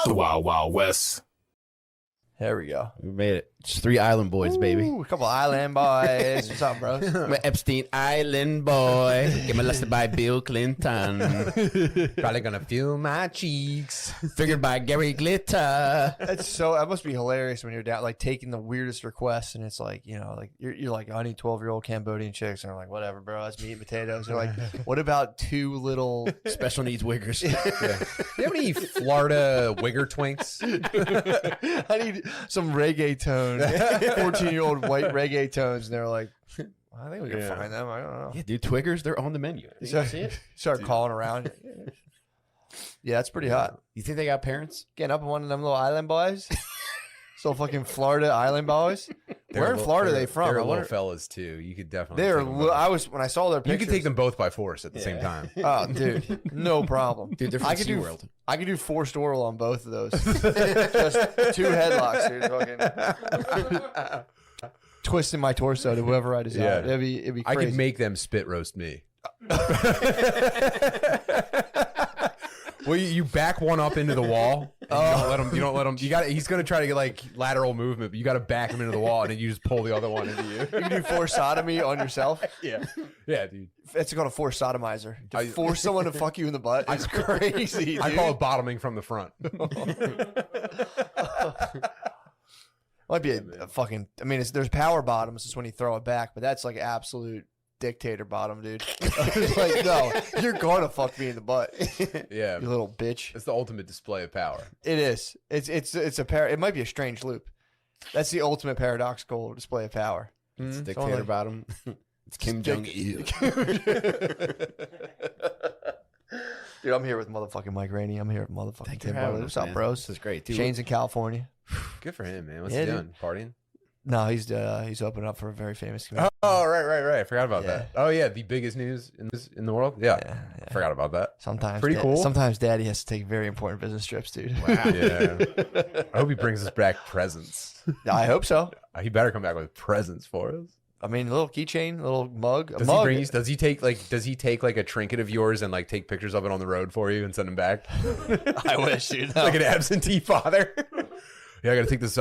The Wild Wild West. There we go. We made it. Just 3 island boys, baby. Ooh, a couple island boys. What's up, bro? I'm an Epstein Island boy. Get molested by Bill Clinton. Probably gonna feel my cheeks. Figured by Gary Glitter. That must be hilarious when you're down, like taking the weirdest requests, and it's like, you know, like you're like, I need 12-year-old Cambodian chicks, and they're like, whatever, bro, that's meat and potatoes. They're like, what about 2 little Special needs wiggers. Yeah. Do you have any Florida wigger twinks? I need some reggaeton, 14-year-old white reggaetons, and they're like, I think we can find them. I don't know. Yeah, dude, Twiggers, they're on the menu. You see it? Start calling around. Yeah, that's pretty hot. You think they got parents? Getting up on one of them little island boys. So fucking Florida island boys. Where in Florida are they from? They're I wonder. little fellas too. You could definitely. They're. take them both. When I saw their You pictures. could take them both by force at the same time. Oh, dude, no problem. Dude, they're from SeaWorld. I could do forced oral on both of those. Just 2 headlocks, dude. Fucking twisting my torso to whoever I desire. Yeah. It'd be crazy. I could make them spit roast me. Well, you back one up into the wall. You don't let him. You don't let him. You got. He's gonna try to get like lateral movement, but you got to back him into the wall, and then you just pull the other one into you. You can do forced sodomy on yourself. Yeah, dude. It's called a forced sodomizer. To force someone to fuck you in the butt is crazy. Dude. I call it bottoming from the front. Might be a fucking. I mean, there's power bottoms. It's when you throw it back, but that's like absolute dictator bottom, dude. It's like, no, you're gonna fuck me in the butt. Yeah, You little bitch. it's the ultimate display of power. It is. It's it might be a strange loop. That's the ultimate paradoxical display of power. It's Someone dictator like- bottom. It's Kim Jong-il. Dude, I'm here with motherfucking Mike Rainey. I'm here with motherfucking Tim Butterly. What's up, bros? This is great, dude. Shane's in California. Good for him, man. What's Yeah, he dude. doing? Partying? No, he's opening up for a very famous comedian. Oh, right. I forgot about Yeah. that. Oh, yeah, the biggest news in the world. Yeah, Yeah. I forgot about that. Sometimes Pretty cool. Sometimes Daddy has to take very important business trips, dude. Wow. Yeah. I hope he brings us back presents. I hope so. He better come back with presents for us. I mean, a little keychain, a little mug. Does he bring you? Does he take like a trinket of yours and like take pictures of it on the road for you and send them back? I wish, dude. No. Like an absentee father. Yeah, I got to take this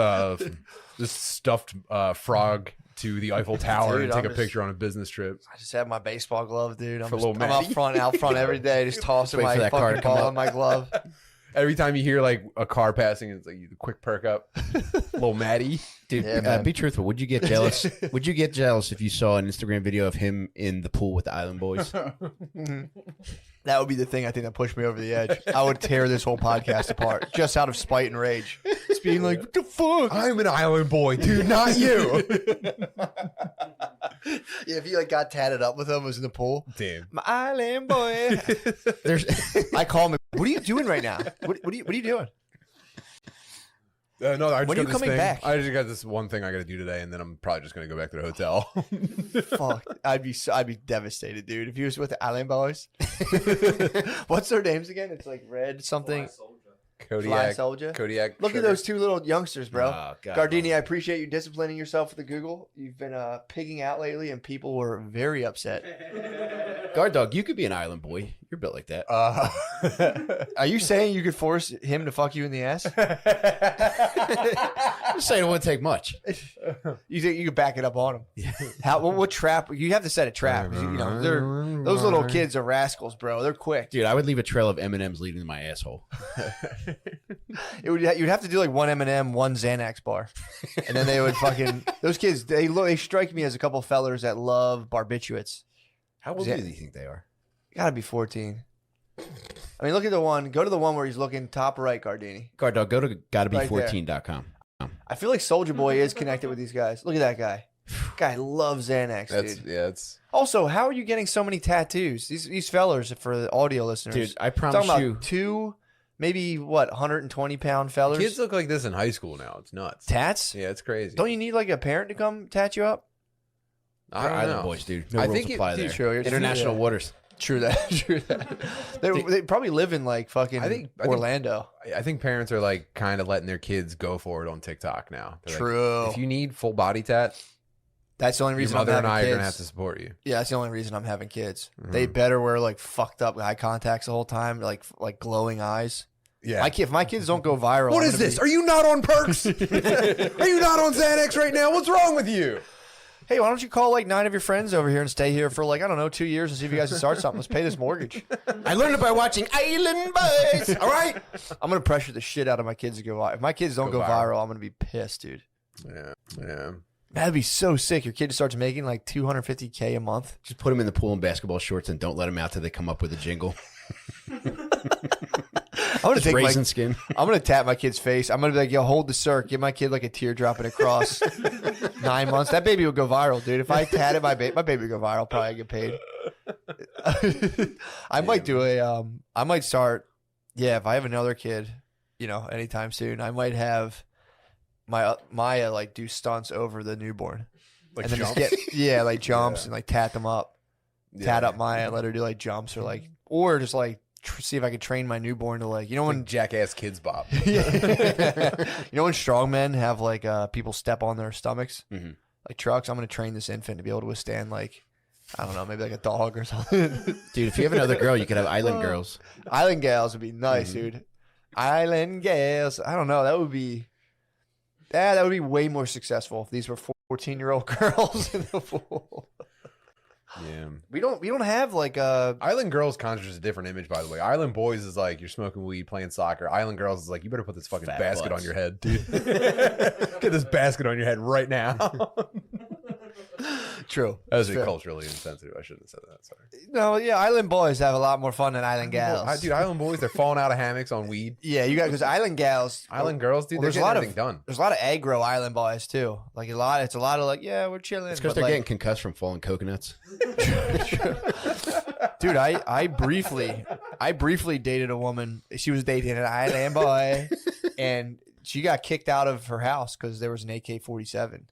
this stuffed frog to the Eiffel Tower Dude, and take I'm a picture on a business trip. I just have my baseball glove, dude. I'm For little out Matty. front every day, just tossing Wait for my that car to fucking come ball up. in my glove. Every time you hear like a car passing, it's like you quick perk up, little Matty. Dude, Yeah, man. be truthful. Would you get jealous? Would you get jealous if you saw an Instagram video of him in the pool with the Island Boys? That would be the thing I think that pushed me over the edge. I would tear this whole podcast apart just out of spite and rage. Just being like, what the fuck? I'm an island boy, dude, not you. Yeah, if you like got tatted up with him, was in the pool. Damn. My island boy. I call him. What are you doing right now? What are you doing? No, I just When are got you this coming thing. back? I just got this one thing I got to do today, and then I'm probably just gonna go back to the hotel. Fuck, I'd be devastated, dude. If he was with the Island Boys. What's their names again? It's like Red something. Fly Kodiak. Soldier. Kodiak. Look at sugar. those 2 little youngsters, bro. Oh, God. Gardini, I appreciate you disciplining yourself with the Google. You've been pigging out lately, and people were very upset. Guard dog, you could be an island boy. You're built like that. Are you saying you could force him to fuck you in the ass? I'm just saying it wouldn't take much. You think you could back it up on him? How? What trap? You have to set a trap. 'Cause, you know, those little kids are rascals, bro. They're quick. Dude, I would leave a trail of M&Ms leading to my asshole. You'd have to do like 1 M&M, 1 Xanax bar, and then they would fucking those kids. They strike me as a couple fellers that love barbiturates. How old do you think they are? Gotta be 14. I mean, look at the one. Go to the one where he's looking top right, Gardini. Guard dog, go to Right gottabe14.com. I feel like Soldier Boy is connected with these guys. Look at that guy. Guy loves Xanax, That's dude. yeah. It's Also, how are you getting so many tattoos? These fellers, for the audio listeners. Dude, I I'm promise talking you. about 2, maybe what, 120-pound fellers? kids look like this in high school now. It's nuts. Tats? Yeah, it's crazy. Don't you need like a parent to come tat you up? I They're don't island know. boys, dude. No I rules think it- apply dude, there. true. International Yeah. waters. True that. True that. They probably live in like fucking I think- Orlando. I think parents are like kind of letting their kids go for it on TikTok now. They're like, True. if you need full body tat, That's the only your reason I'm mother having and I kids. are gonna have to support you. Yeah, that's the only reason I'm having kids. They better wear like fucked up eye contacts the whole time, like glowing eyes. Yeah. If my kids don't go viral, What is this? Are you not on perks? Are you not on Xanax right now? What's wrong with you? Hey, why don't you call like 9 of your friends over here and stay here for like, I don't know, 2 years and see if you guys can start something. Let's pay this mortgage. I learned it by watching Island Boys. All right. I'm going to pressure the shit out of my kids to go viral. If my kids don't go viral, I'm going to be pissed, dude. Yeah. That'd be so sick. Your kid starts making like $250K a month. Just put them in the pool in basketball shorts and don't let them out till they come up with a jingle. I'm gonna take raisin skin. I'm gonna tap my kid's face. I'm gonna be like, yo, hold the circ. Give my kid like a teardrop and a cross. 9 months. That baby will go viral, dude. If I tatted my baby would go viral. Probably get paid. I might do I might start. Yeah, if I have another kid, anytime soon, I might have Maya like do stunts over the newborn, Like and then jumps? just like jumps and like tat them up, tat up Maya, let her do like jumps or just like see if I could train my newborn to like when Jackass Kids Bop. when strongmen have like people step on their stomachs like trucks. I'm gonna train this infant to be able to withstand like I don't know, maybe like a dog or something. Dude, if you have another girl, you could have island girls. Island gals would be nice, dude. Island gals. I don't know. That would be way more successful if these were 14-year-old girls in the pool. Yeah. We don't have like Island Girls conjures a different image, by the way. Island Boys is like you're smoking weed, playing soccer. Island Girls is like you better put this fucking basket on your head, dude. Get this basket on your head right now. True. That was culturally insensitive. I shouldn't have said that. Sorry. No, yeah, Island boys have a lot more fun than Island gals. Dude, Island Boys, they're falling out of hammocks on weed. Yeah, you got because Island gals, Island Girls, dude, well, they're getting everything done. There's a lot of aggro Island boys too. Like it's a lot of like, yeah, we're chilling. It's because they're getting concussed from falling coconuts. Dude, I briefly dated a woman. She was dating an Island boy, and she got kicked out of her house because there was an AK-47.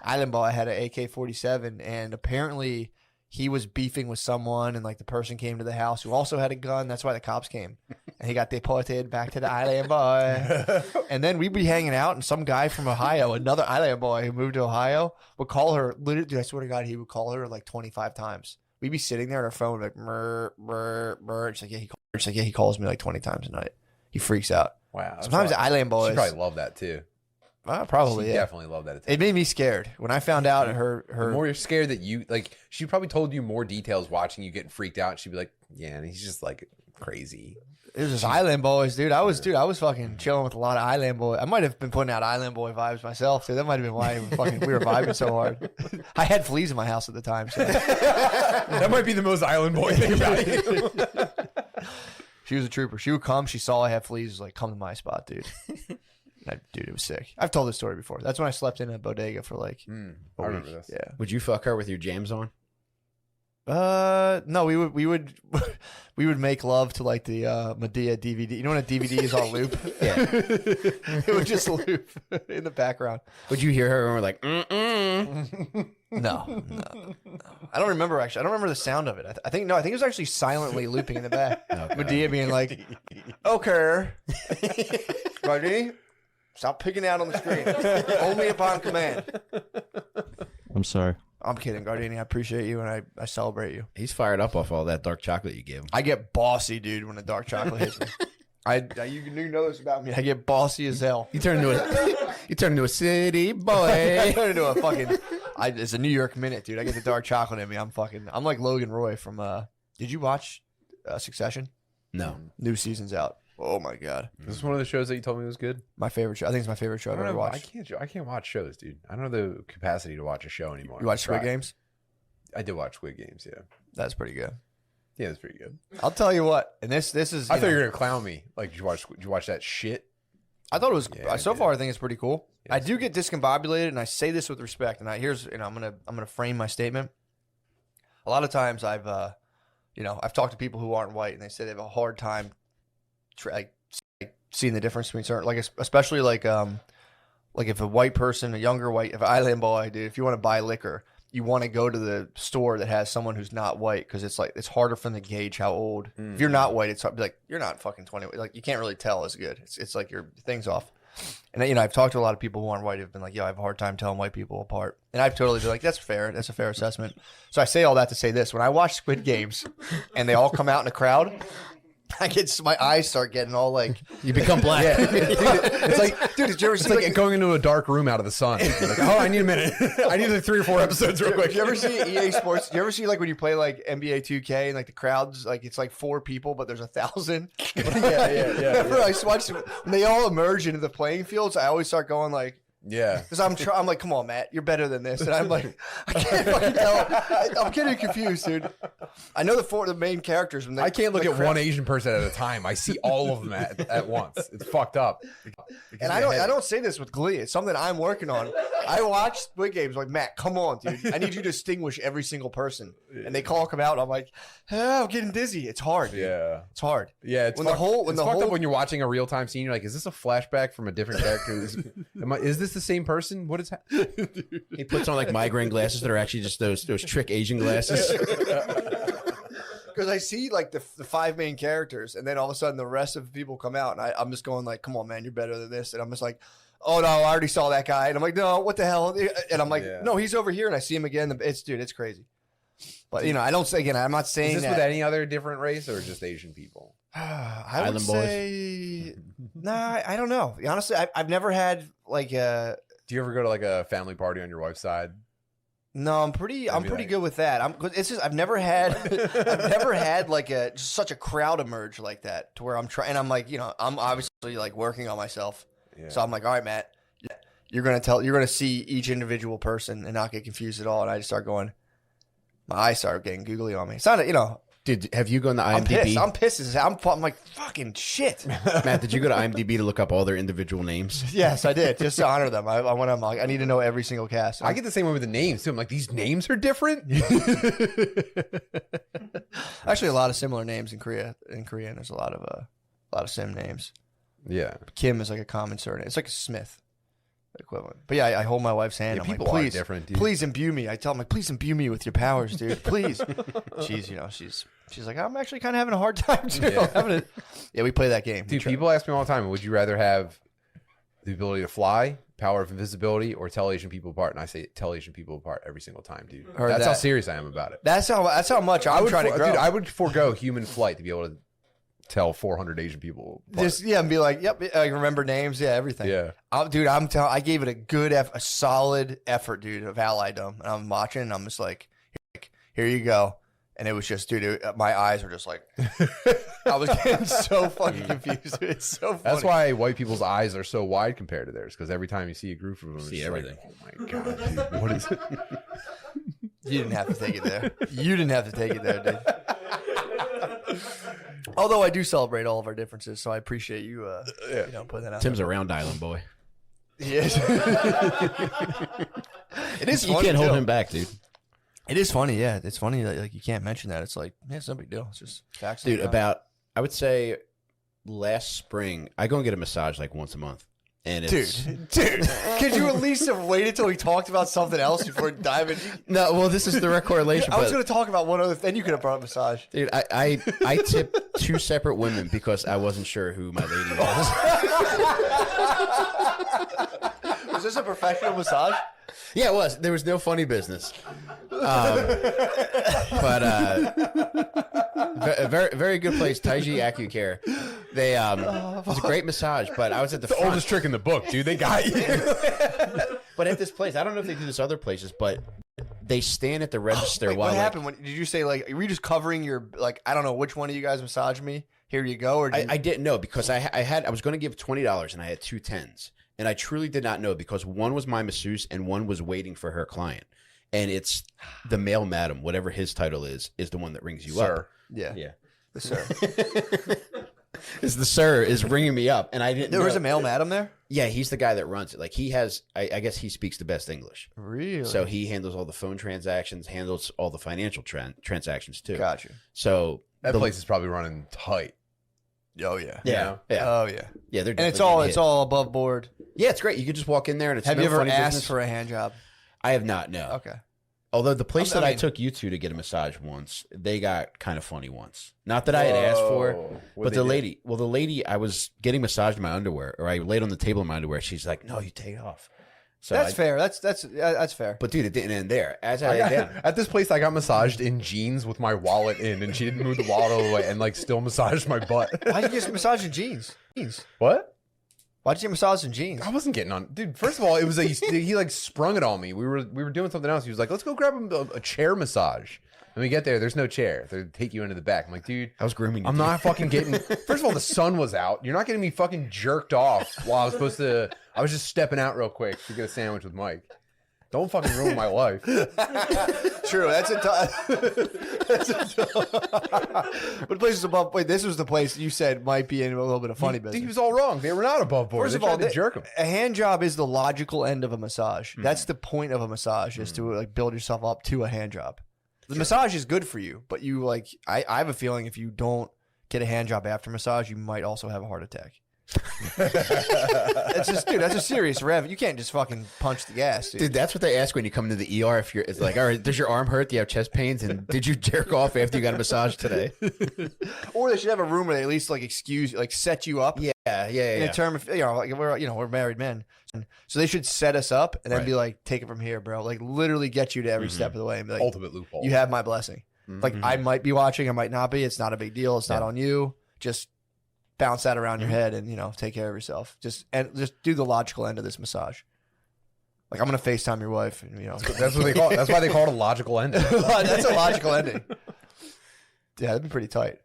Island boy had an AK-47, and apparently he was beefing with someone, and like the person came to the house who also had a gun. That's why the cops came, and he got deported back to the Island boy. And then we'd be hanging out, and some guy from Ohio, another Island boy who moved to Ohio, would call her. Literally, dude, I swear to God, he would call her like 25 times. We'd be sitting there on our phone like, murr, murr, murr. She's like, yeah, he calls me like 20 times a night. He freaks out. Wow. Sometimes the Island boys. She probably loved that too. Probably, she yeah. definitely loved that attention. It made me scared when I found out her. The more you're scared that you like, she probably told you more details watching you getting freaked out. She'd be like, "Yeah, and he's just like crazy." It was just Island boys, dude. I was fucking chilling with a lot of Island boys. I might have been putting out Island boy vibes myself, dude. That might have been why we were vibing so hard. I had fleas in my house at the time, so that might be the most Island boy thing about you. She was a trooper. She would come. She saw I had fleas. Was like, come to my spot, dude. Dude, it was sick. I've told this story before. That's when I slept in a bodega for like a remember week. this. Yeah. Would you fuck her with your jams on? No, we would make love to like the Medea DVD. You know when a DVD is on loop? Yeah. It would just loop in the background. Would you hear her and we're like, No. I don't remember actually. I don't remember the sound of it. I think it was actually silently looping in the back. Okay. Medea being like, okay, ready? Stop picking out on the screen. Only upon command. I'm sorry. I'm kidding, Gardini. I appreciate you and I celebrate you. he's fired up off all that dark chocolate you gave him. I get bossy, dude, when the dark chocolate hits me. You know this about me. I get bossy as hell. You turn into a city boy. I turn into a fucking. It's a New York minute, dude. I get the dark chocolate in me. I'm like Logan Roy from. Did you watch Succession? No. New season's out. Oh my god. This is one of the shows that you told me was good. My favorite show. I think it's my favorite show I've ever watched. I can't watch shows, dude. I don't have the capacity to watch a show anymore. You watch Squid Games? I did watch Squid Games, yeah. That's pretty good. Yeah, it's pretty good. I'll tell you what. And this is. I thought you were gonna clown me. Like, did you watch that shit? I thought it was. Yeah, so far, I think it's pretty cool. Yeah, I do get discombobulated, and I say this with respect. And I'm gonna frame my statement. A lot of times, I've talked to people who aren't white, and they say they have a hard time, seeing the difference between certain, like especially like if a white person, if an island boy, dude, if you want to buy liquor, you want to go to the store that has someone who's not white because it's harder for them to gauge how old. If you're not white, it's hard, like you're not fucking 20. Like you can't really tell as good. It's like your thing's off. And I've talked to a lot of people who aren't white who've been like, yo, I have a hard time telling white people apart. And I've totally been like, that's fair. That's a fair assessment. So I say all that to say this: when I watch Squid Games and they all come out in a crowd, my eyes start getting all like You become black. Yeah, it's like, dude, did you ever it's see like going into a dark room out of the sun. You're like, oh, I need a minute. I need like 3 or 4 episodes real quick. Did you ever see EA Sports? Do you ever see like when you play like NBA 2K and like the crowds, like it's like 4 people, but there's 1,000? Whenever I watch when they all emerge into the playing fields, I always start going like, Yeah. because I'm like, come on, Matt, you're better than this, and I'm like, I can't fucking tell. I'm getting confused, dude. I know the main characters. When I can't look at one Asian person at a time. I see all of them at once. It's fucked up. And I don't say this with glee. It's something I'm working on. I watch Squid Games like, Matt, come on, dude. I need you to distinguish every single person. And they come out. I'm like, I'm getting dizzy. It's hard. Dude. Yeah. It's hard. Yeah. It's When fucked, the whole- when it's the fucked whole- up when you're watching a real time scene. You're like, is this a flashback from a different character? Is this the same person? What is happening? He puts on like migraine glasses that are actually just those trick Asian glasses. Because I see like the 5 main characters, and then all of a sudden the rest of the people come out, and I'm just going like, come on, man, you're better than this. And I'm just like, oh no, I already saw that guy. And I'm like, no, what the hell? And I'm like, no, he's over here, and I see him again. It's crazy. But I don't say again. I'm not saying Is this that. with any other different race or just Asian people? I would Island boys? say, nah, I don't know. Honestly, I've never had like Do you ever go to like a family party on your wife's side? No, I'm pretty like- good with that. It's just I've never had like just such a crowd emerge like that to where I'm trying. I'm like, I'm obviously like working on myself. Yeah. So I'm like, all right, Matt, you're gonna see each individual person and not get confused at all. And I just start going, my eyes start getting googly on me. It's not, Dude, have you gone to I'm IMDb? pissed. I'm pissed. I'm like, fucking shit. Matt, did you go to IMDb to look up all their individual names? Yes, I did, just to honor them. I went. I'm like, I need to know every single cast. I get the same way with the names too. I'm like, these names are different. Actually a lot of similar names in Korea. In Korean, there's a lot of sim names. Yeah. Kim is like a common surname. It's like a Smith equivalent. But yeah, I hold my wife's hand. Yeah, I'm like, people are please, different, dude. please imbue me. I tell them like, please imbue me with your powers, dude. Please. She's like, I'm actually kind of having a hard time too. Yeah. We play that game. Dude, people ask me all the time, would you rather have the ability to fly, power of invisibility, or tell Asian people apart? And I say tell Asian people apart every single time, dude. Heard That's how that. serious I am about it. That's how much I'm trying to grow. Dude, I would forego human flight to be able to tell 400 Asian people apart. Just and be like, yep, I remember names, everything. Yeah. Dude, I'm telling. I gave it a solid effort, dude, of alliedom, and I'm watching, and I'm just like, here you go, and it was just, dude, my eyes were just like, I was getting so fucking confused. Dude. It's so funny. That's why white people's eyes are so wide compared to theirs, because every time you see a group of them, See it's everything. Like, oh my god, dude, what is it? You didn't have to take it there. You didn't have to take it there, dude. Although I do celebrate all of our differences, so I appreciate you, putting that out. Tim's a round island boy. Yes. It is. You funny, can't hold too. him back, dude. It is funny, yeah. It's funny that like you can't mention that. It's like, it's no big deal. It's just facts. Dude, I would say last spring, I go and get a massage like once a month. And it's... Dude, could you at least have waited till we talked about something else before diving? No, well, this is direct correlation. I was but- going to talk about one other. Then you could have brought up massage. Dude, I tipped 2 separate women because I wasn't sure who my lady was. Was this a professional massage? Yeah, it was. There was no funny business. Very, very good place, Taiji AcuCare. They it was a great massage, but I was at the front. Oldest trick in the book, dude. They got you. But at this place, I don't know if they do this other places, but they stand at the register Wait, while what like, happened? Did you say like, were you just covering your like? I don't know which one of you guys massaged me. Here you go. Or did I didn't know because I was going to give $20 and I had 2 10s. And I truly did not know because one was my masseuse and one was waiting for her client. And it's the male madam, whatever his title is the one that rings you up. yeah, Yeah. the sir. Is the sir is ringing me up. And I didn't There know. was a male madam there. Yeah, he's the guy that runs it. Like he has, I guess he speaks the best English. Really? So he handles all the phone transactions, handles all the financial transactions too. Got you. So That place is probably running tight. Oh yeah. Yeah. Yeah. Oh yeah. Yeah. They're And it's definitely all above board. Yeah, it's great. You could just walk in there and it's Have no you ever funny asked business. for a hand job? I have not, no. Okay. Although the place I that I mean- took you to get a massage once, they got kind of funny once. Not that I had asked for, but the lady, I was getting massaged in my underwear, or I laid on the table in my underwear. She's like, "No, you take it off." So That's fair. That's fair. But dude, it didn't end there. As I laid down, At this place, I got massaged in jeans with my wallet in, and she didn't move the wallet all the way, and like still massaged my butt. Why'd you get massaged in jeans? What? Why'd you get massaged in jeans? I wasn't getting on, dude. First of all, it was he like sprung it on me. We were doing something else. He was like, "Let's go grab a chair massage." When we get there, there's no chair. They take you into the back. I'm like, dude, I was grooming you. I'm not fucking getting. First of all, the sun was out. You're not getting me fucking jerked off while I was supposed to. I was just stepping out real quick to get a sandwich with Mike. Don't fucking ruin my life. True. That's But the place is above. Wait, this was the place you said might be in a little bit of funny business. He was all wrong. They were not above board. First They of all, tried to jerk him. a hand job is the logical end of a massage. That's the point of a massage, is to like build yourself up to a hand job. The massage is good for you, but you like. I have a feeling if you don't get a hand job after massage, you might also have a heart attack. That's just, dude. That's a serious rev. You can't just fucking punch the gas, dude. Dude, that's what they ask when you come to the ER. If you're, it's like, all right, does your arm hurt? Do you have chest pains? And did you jerk off after you got a massage today? Or they should have a room where they at least like excuse, like set you up. Yeah. In a term of, like we're married men, so they should set us up and then Right. be like, take it from here, bro. Like literally get you to every step of the way and be like, Ultimate loophole. you have my blessing. Like I might be watching, I might not be. It's not a big deal. It's not on you. Just bounce that around your head and take care of yourself. Just do the logical end of this massage. Like I'm gonna FaceTime your wife. And, That's what they call it. That's why they call it a logical ending. that's a logical ending. Yeah, that'd be pretty tight.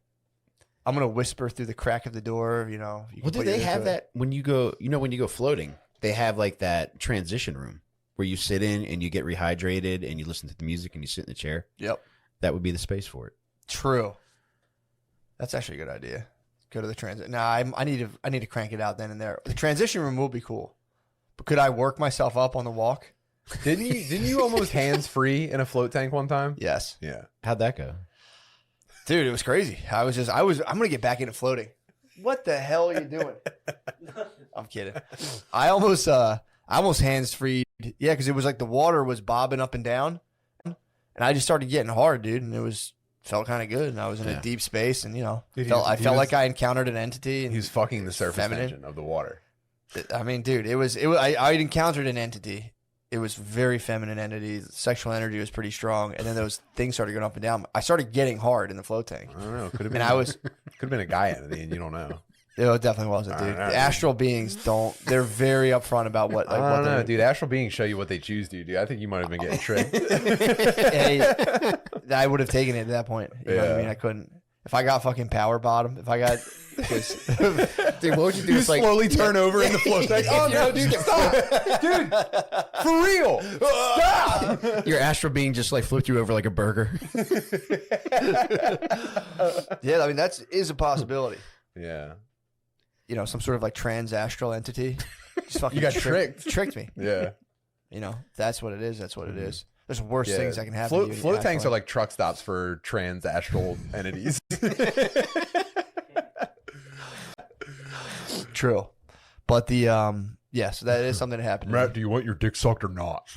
I'm gonna whisper through the crack of the door. You Well, can do put they your have into it. that when you go? When you go floating, they have like that transition room where you sit in and you get rehydrated and you listen to the music and you sit in the chair. Yep. That would be the space for it. True. That's actually a good idea. Go to the transit. Nah, I need to crank it out then and there. The transition room will be cool, but could I work myself up on the walk? Didn't you almost hands free in a float tank one time? Yes. Yeah. How'd that go? Dude, it was crazy. I'm gonna get back into floating. What the hell are you doing? I'm kidding. I almost hands freed. Yeah, because it was like the water was bobbing up and down, and I just started getting hard, dude, and felt kind of good, and I was in a deep space, and Dude, I felt like I encountered an entity. And He was fucking the surface feminine. tension of the water. I mean, dude, I encountered an entity. It was very feminine entity. Sexual energy was pretty strong, and then those things started going up and down. I started getting hard in the float tank. I don't know. Could have been. And could have been a guy entity, and you don't know. It definitely wasn't, dude. The astral beings they're very upfront about what. Like, I don't what know, dude. Astral beings show you what they choose to do, dude. I think you might have been getting tricked. Hey, I would have taken it at that point. You know what I mean? I couldn't. If I got fucking power bottom, if I got. Dude, what would you do? You It's like, slowly turn over in the float tank. Oh no, dude, stop, dude, for real, stop. your astral being just like flipped you over like a burger. Yeah, I mean that is a possibility. Yeah, Some sort of like trans astral entity. Just fucking You got tricked me. yeah. That's what it is. That's what it is. There's worse Yeah. things that can happen. to you Float tanks are naturally. like truck stops for trans astral entities. True, but so that is something that happened. to me. do you want your dick sucked or not?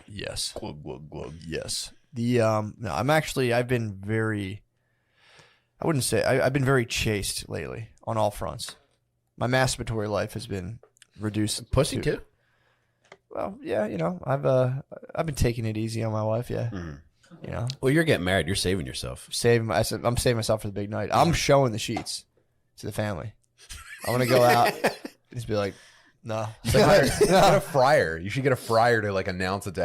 Yes. Glug glug glug. Yes. No, I've been very, I wouldn't say, I've been very chaste lately on all fronts. My masturbatory life has been reduced. Pussy too. Well, yeah, I've been taking it easy on my wife. Yeah. Well, you're getting married. You're saving yourself. I'm saving myself for the big night. I'm showing the sheets to the family. I'm going to go out and just be like, no. Get a fryer. You should get a fryer to like announce it to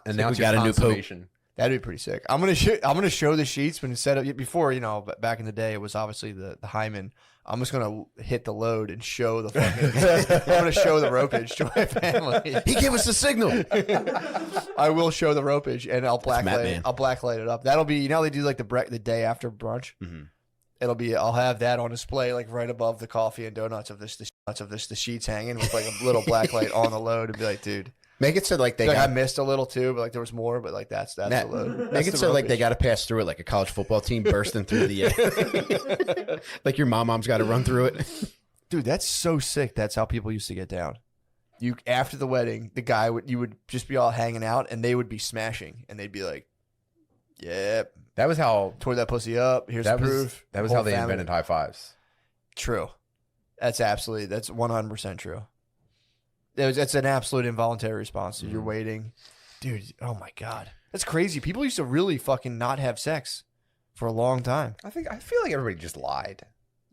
announce we your got a new pope. consummation. That'd be pretty sick. I'm gonna show the sheets when instead of before, back in the day it was obviously the hymen. I'm just gonna hit the load and show the fucking. I'm gonna show the ropage to my family. He gave us the signal. I will show the ropage and I'll Matt, blacklight. man. I'll blacklight it up. That'll be they do like the day after brunch. Mm-hmm. I'll have that on display like right above the coffee and donuts of the sheets hanging with like a little blacklight on the load and be like, dude. Make it so like they Like I got. missed a little too, but like there was more, but like that's the load. Make it so like they got to pass through it like a college football team bursting through the. Like your mom's got to run through it. Dude, that's so sick. That's how people used to get down. You after the wedding, you would just be all hanging out, and they would be smashing, and they'd be like, "Yep, That was how. tore that pussy up. Here's the proof." That was Whole how they family. invented high fives. True. That's 100% true. It's an absolute involuntary response. So you're waiting. Dude, oh my God. That's crazy. People used to really fucking not have sex for a long time. I feel like everybody just lied.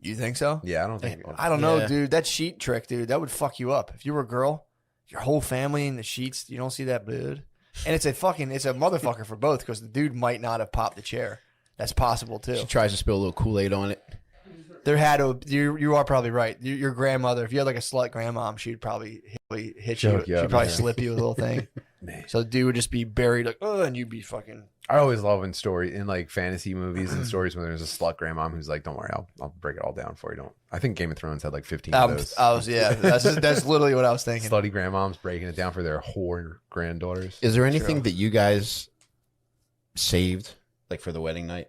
You think so? Yeah, I don't think. I don't know, dude. That sheet trick, dude, that would fuck you up. If you were a girl, your whole family in the sheets, you don't see that blood. And it's a motherfucker for both because the dude might not have popped the chair. That's possible too. She tries to spill a little Kool-Aid on it. There had to. You are probably right. Your grandmother, if you had like a slut grandmom, she'd probably hit you. She'd probably slip you with a little thing. Man. So the dude would just be buried like, oh, and you'd be fucking. I always love in like fantasy movies and stories when there's a slut grandmom who's like, "Don't worry, I'll break it all down for you." Don't. I think Game of Thrones had like 15 of those. That's literally what I was thinking. Slutty grandmoms breaking it down for their whore granddaughters. Is there anything that you guys saved, like for the wedding night?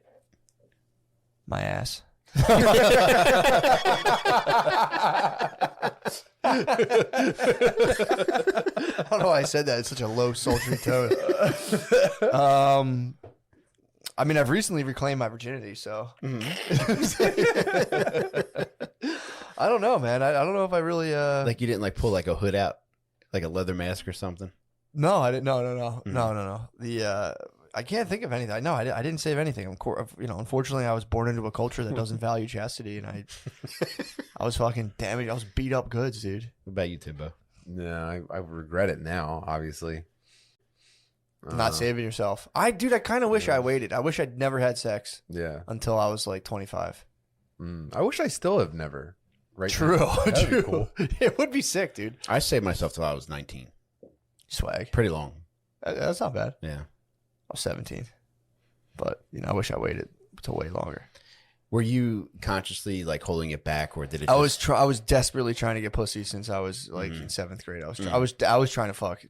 My ass. I don't know why I said that. It's such a low, sultry tone. I mean, I've recently reclaimed my virginity, so I don't know, man. I don't know if I really like you didn't like pull like a hood out, like a leather mask or something. No, I didn't. No. The I can't think of anything. No, I didn't save anything. Unfortunately, I was born into a culture that doesn't value chastity, and I was fucking damaged. I was beat up goods, dude. What about you, Timbo? No, I regret it now, obviously. Not saving yourself. I kind of wish I waited. I wish I'd never had sex. Yeah. Until I was like 25. I wish I still have never. Right. True. That'd be cool. It would be sick, dude. I saved myself till I was 19. Swag. Pretty long. That's not bad. Yeah. I was 17, but I wish I waited till way longer. Were you consciously like holding it back, or did it? I was desperately trying to get pussy since I was like in 7th grade. I was trying to fuck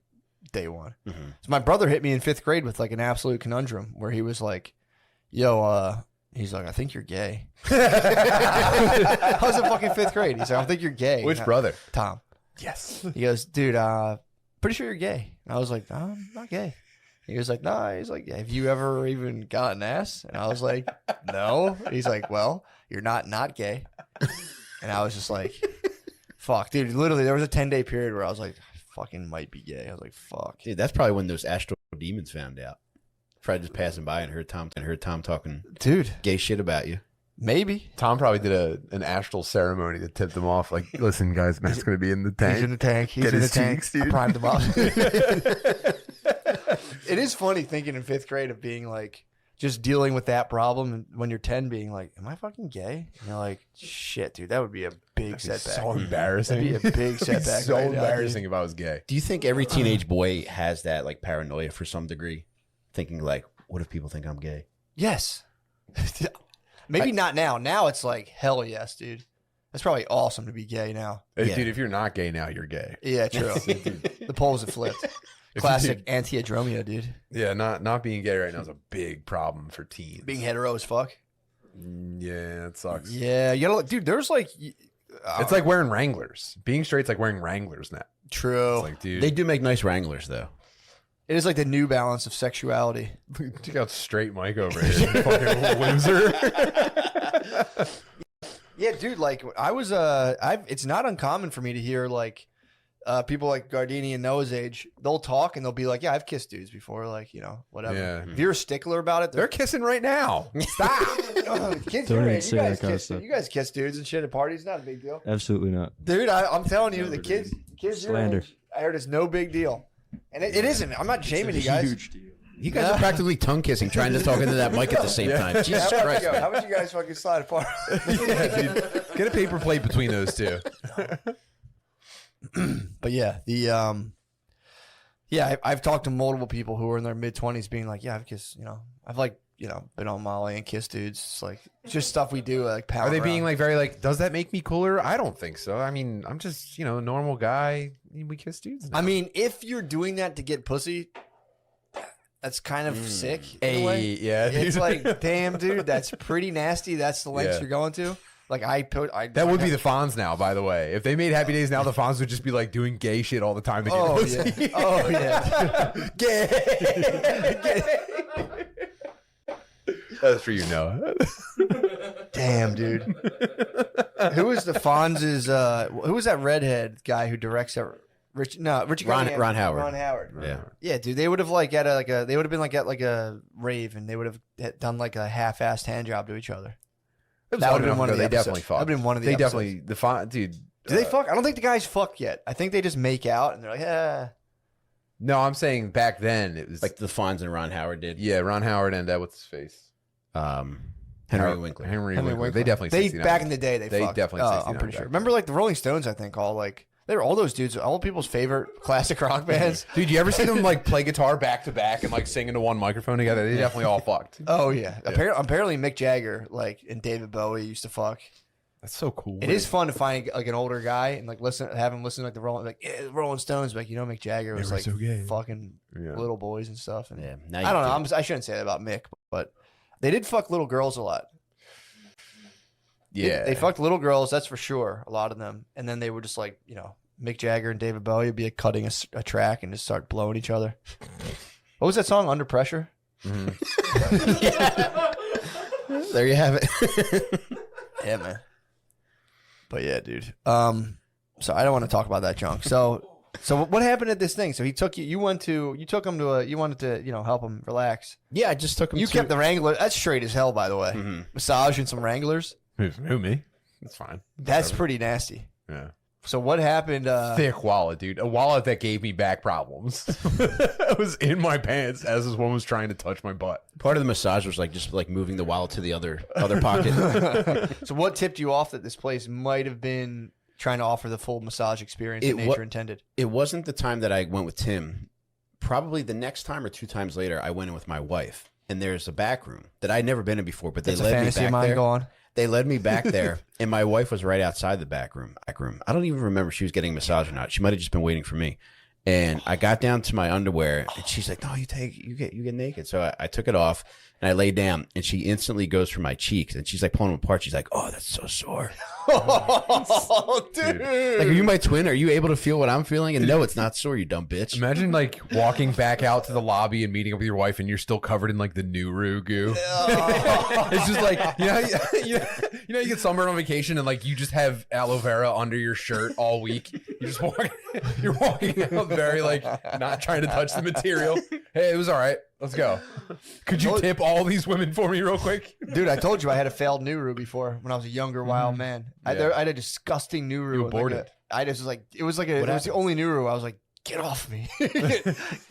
day one. So my brother hit me in 5th grade with like an absolute conundrum where he was like, "Yo, he's like, I think you're gay." I was in fucking 5th grade. He's like, I think you're gay. Which brother? Tom. Yes. He goes, dude, pretty sure you're gay. And I was like, no, I'm not gay. He was like, nah. He's like, have you ever even gotten ass? And I was like, no. He's like, well, you're not gay. And I was just like, fuck, dude. Literally, there was a 10-day period where I was like, I fucking might be gay. I was like, fuck. Dude, that's probably when those astral demons found out. Probably just passing by and heard Tom talking, dude, gay shit about you. Maybe. Tom probably did an astral ceremony to tip them off. Like, listen, guys, Matt's going to be in the tank. He's in the tank. He's Get in the his tank. cheeks, dude. I primed him up. It is funny thinking in 5th grade of being like, just dealing with that problem and when you're 10 being like, am I fucking gay? And you're like, shit, dude, that would be a big setback. So embarrassing. That'd be a big setback. So right embarrassing if I was gay. Do you think every teenage boy has that like paranoia for some degree? Thinking like, what if people think I'm gay? Yes. Maybe not now. Now it's like, hell yes, dude. That's probably awesome to be gay now. Hey, Yeah. dude, if you're not gay now, you're gay. Yeah, true. The poles have flipped. Classic anti-adromia, dude. Yeah, not being gay right now is a big problem for teens. Being hetero as fuck. Yeah, it sucks. Yeah, you gotta, dude, there's like... It's like wearing Wranglers. Being straight's like wearing Wranglers now. True. It's like, dude, They do make nice Wranglers though. It is like the New Balance of sexuality. check out straight Mike over here, you fucking loser. Yeah, dude, like I was it's not uncommon for me to hear like people like Gardini and Noah's age, they'll talk and they'll be like, yeah, I've kissed dudes before, like, whatever. Yeah. If you're a stickler about it, They're kissing right now. Stop. kids Don't your even age, say that kind of stuff. you guys kiss dudes and shit at parties, not a big deal. Absolutely not. Dude, I'm telling you, the kids your Slander. age, I heard it's no big deal. And it isn't. I'm not shaming you guys. Huge deal. You guys are practically tongue kissing, trying to talk into that mic at the same time. Jesus How about, Christ. yo, how about you guys fucking slide apart? Yeah, dude. Get a paper plate between those two. But yeah, I've talked to multiple people who are in their mid-20s being like, yeah, I've kissed, I've like, been on Molly and kissed dudes. It's like just stuff we do, like power. Are they being like very like, does that make me cooler? I don't think so. I mean, I'm just, a normal guy. We kiss dudes now. I mean, if you're doing that to get pussy, that's kind of sick. In a way. Yeah. It's like, damn, dude, that's pretty nasty. That's the lengths Yeah. you're going to. Like that would be the Fonz now, by the way. If they made Happy Days now, the Fonz would just be like doing gay shit all the time. To get Oh pussy. yeah. Oh yeah. Gay. That's for you, Noah. Damn, dude. Who was the Fonz's? Who was that redhead guy who directs Richie Ron Howard. Ron Howard. Yeah. Yeah, dude. They would have like at they would have been like at like a rave, and they would have done like a half-assed hand job to each other. That would have been one of the They episodes. definitely fucked. That would have been one of the They episodes. definitely dude. Do they fuck? I don't think the guys fuck yet. I think they just make out, and they're like, No, I'm saying back then it was Like the Fonz and Ron Howard did. yeah, Ron Howard and what's his face? Henry Winkler. Henry Henry Winkler. Winkler. They definitely They 69. back in the day they fucked. definitely I'm 69 pretty sure. back Remember like the Rolling Stones? I think they were all those dudes, all people's favorite classic rock bands. Dude, you ever see them like play guitar back to back and like sing into one microphone together? They definitely all fucked. Oh yeah. Apparently Mick Jagger like and David Bowie used to fuck. That's so cool. It is fun to find like an older guy and like have him listen to like the Rolling Stones, like Mick Jagger was They were like so gay. fucking Yeah. little boys and stuff. And Yeah. I don't know. I shouldn't say that about Mick, but they did fuck little girls a lot. Yeah. They fucked little girls, that's for sure. A lot of them, and then they were just like Mick Jagger and David Bowie would be like, cutting a track and just start blowing each other. What was that song? Under Pressure. Yeah. There you have it. Yeah, man. But yeah, dude. So I don't want to talk about that junk. So what happened at this thing? So he took you. You took him to you wanted to help him relax. Yeah, I just took him. You kept the Wrangler. That's straight as hell, by the way. Mm-hmm. Massage and some Wranglers. Who me? That's fine. That's pretty nasty. Yeah. So what happened? Thick wallet, dude. A wallet that gave me back problems. It was in my pants as this woman was trying to touch my butt. Part of the massage was like just like moving the wallet to the other pocket. So what tipped you off that this place might have been trying to offer the full massage experience that nature intended? It wasn't the time that I went with Tim. Probably the next time or 2 times later, I went in with my wife, and there's a back room that I'd never been in before. But they That's a led me fantasy of back mine. there. Go on. They led me back there, and my wife was right outside the back room. I don't even remember if she was getting a massage or not. She might have just been waiting for me. And I got down to my underwear, and she's like, "No, you get naked." So I took it off, and I lay down, and she instantly goes for my cheeks, and she's like pulling them apart. She's like, "Oh, that's so sore." Oh, dude. Like, are you my twin? Are you able to feel what I'm feeling? And no, it's not sore, you dumb bitch. Imagine like walking back out to the lobby and meeting up with your wife, and you're still covered in like the Nuru goo. It's just like you get sunburned on vacation, and like you just have aloe vera under your shirt all week. You're walking out very like not trying to touch the material. Hey, it was all right. Let's go. Could you tip all these women for me real quick? Dude, I told you I had a failed Nuru before when I was a younger wild man. I had a disgusting Nuru. You aborted. I just was like, it was the only Nuru. I was like, get off me.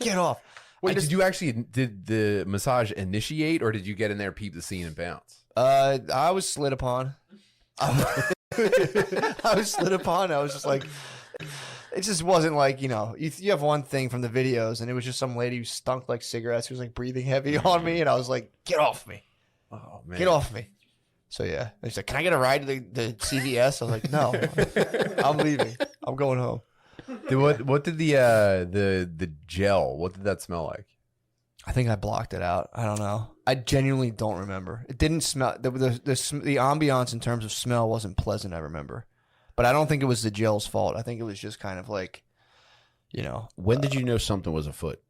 Get off. Wait, did the massage initiate, or did you get in there, peep the scene, and bounce? I was slid upon. I was slid upon. I was just like, it just wasn't like, you have one thing from the videos, and it was just some lady who stunk like cigarettes who was like breathing heavy on me, and I was like, get off me. Oh man, Get off me. So yeah, and she's like, "Can I get a ride to the CVS?" I was like, "No, I'm leaving. I'm going home." What did the gel? What did that smell like? I think I blocked it out. I don't know. I genuinely don't remember. It didn't smell. The ambiance in terms of smell wasn't pleasant. I remember, but I don't think it was the gel's fault. I think it was just kind of like, When did you know something was afoot?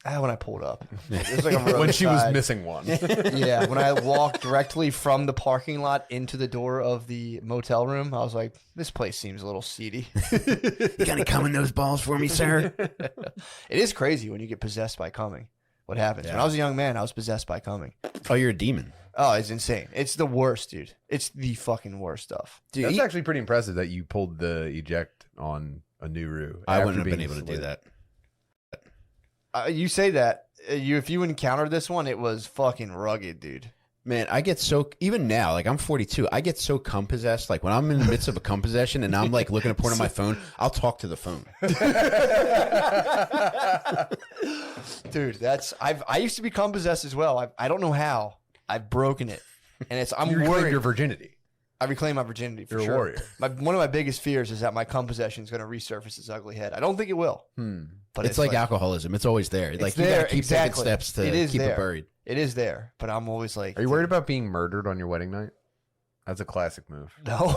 when I pulled up. It was like a When she was roadside. missing one. Yeah, when I walked directly from the parking lot into the door of the motel room, I was like, this place seems a little seedy. You gotta come in those balls for me, sir. It is crazy when you get possessed by coming. What happens? Yeah. When I was a young man, I was possessed by coming. Oh, you're a demon. Oh, it's insane. It's the worst, dude. It's the fucking worst stuff. Dude, That's actually pretty impressive that you pulled the eject on a Nuru. I after wouldn't have been being able to do slid. that. You say that. If you encountered this one, it was fucking rugged, dude. Man, I get so, even now, like I'm 42, I get so cum possessed. Like when I'm in the midst of a cum possession and I'm like looking at porn on my phone, I'll talk to the phone. Dude, I used to become possessed as well. I don't know how. I've broken it. And I'm You reclaimed worried. your virginity. I reclaim my virginity for You're a sure. warrior. One of my biggest fears is that my cum possession is going to resurface its ugly head. I don't think it will. But It's like alcoholism. It's always there. Like you there, gotta keep exactly. taking steps to It is keep there. it buried. It is there, but I'm always like, Are you worried about being murdered on your wedding night? That's a classic move. No.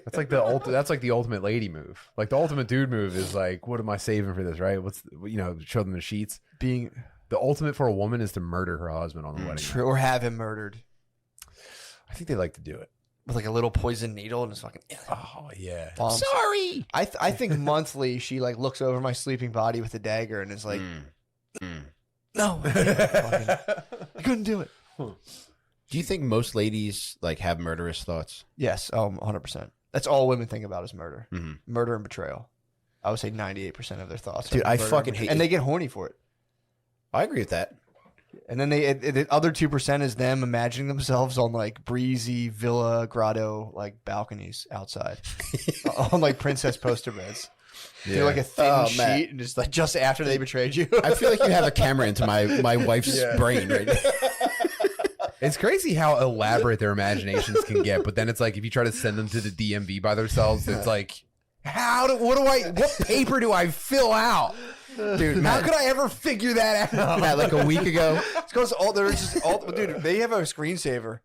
That's like the ultimate lady move. Like the ultimate dude move is like, what am I saving for this, right? Show them the sheets. Being The ultimate for a woman is to murder her husband on the wedding true night. or have him murdered I think they like to do it. with like a little poison needle and it's fucking. Oh yeah. Bombs. Hurry! I think monthly she like looks over my sleeping body with a dagger and is like, no, I couldn't do it. Do you think most ladies like have murderous thoughts? Yes, 100%. That's all women think about is murder, Mm-hmm. murder and betrayal. I would say 98% of their thoughts. Dude, are I murder fucking and hate and it. they get horny for it. I agree with that. And then the other 2% is them imagining themselves on like breezy villa grotto like balconies outside on like princess poster beds. Do like a thin sheet Matt. and just after they betrayed you. I feel like you have a camera into my wife's brain right now. It's crazy how elaborate their imaginations can get, but then it's like if you try to send them to the DMV by themselves, it's like, what paper do I fill out? Dude, How Matt, could I ever figure that out? Matt, like a week ago, It's because dude, they have a screensaver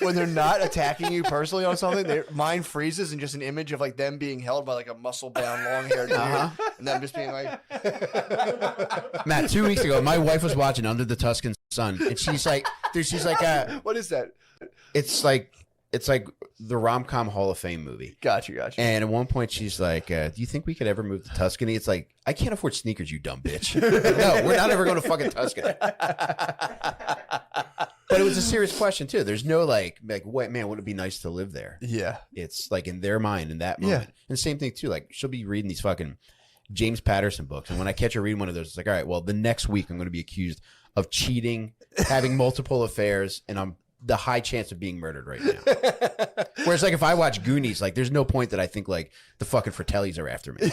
when they're not attacking you personally on something. Their mind freezes and just an image of like them being held by like a muscle bound, long haired dude, and them just being like, Matt, 2 weeks ago, my wife was watching Under the Tuscan Sun, and she's like, what is that? it's like the rom-com Hall of Fame movie. Gotcha. And at one point, she's like, do you think we could ever move to Tuscany? It's like, I can't afford sneakers, you dumb bitch. No, we're not ever going to fucking Tuscany. But it was a serious question, too. There's no like, what, man, would it be nice to live there? Yeah. It's like in their mind in that moment. And same thing, too. Like, she'll be reading these fucking James Patterson books. And when I catch her reading one of those, it's like, all right, well, the next week I'm going to be accused of cheating, having multiple affairs, and I'm the high chance of being murdered right now. Whereas, like, if I watch Goonies, like, there's no point that I think, like, the fucking Fratellis are after me.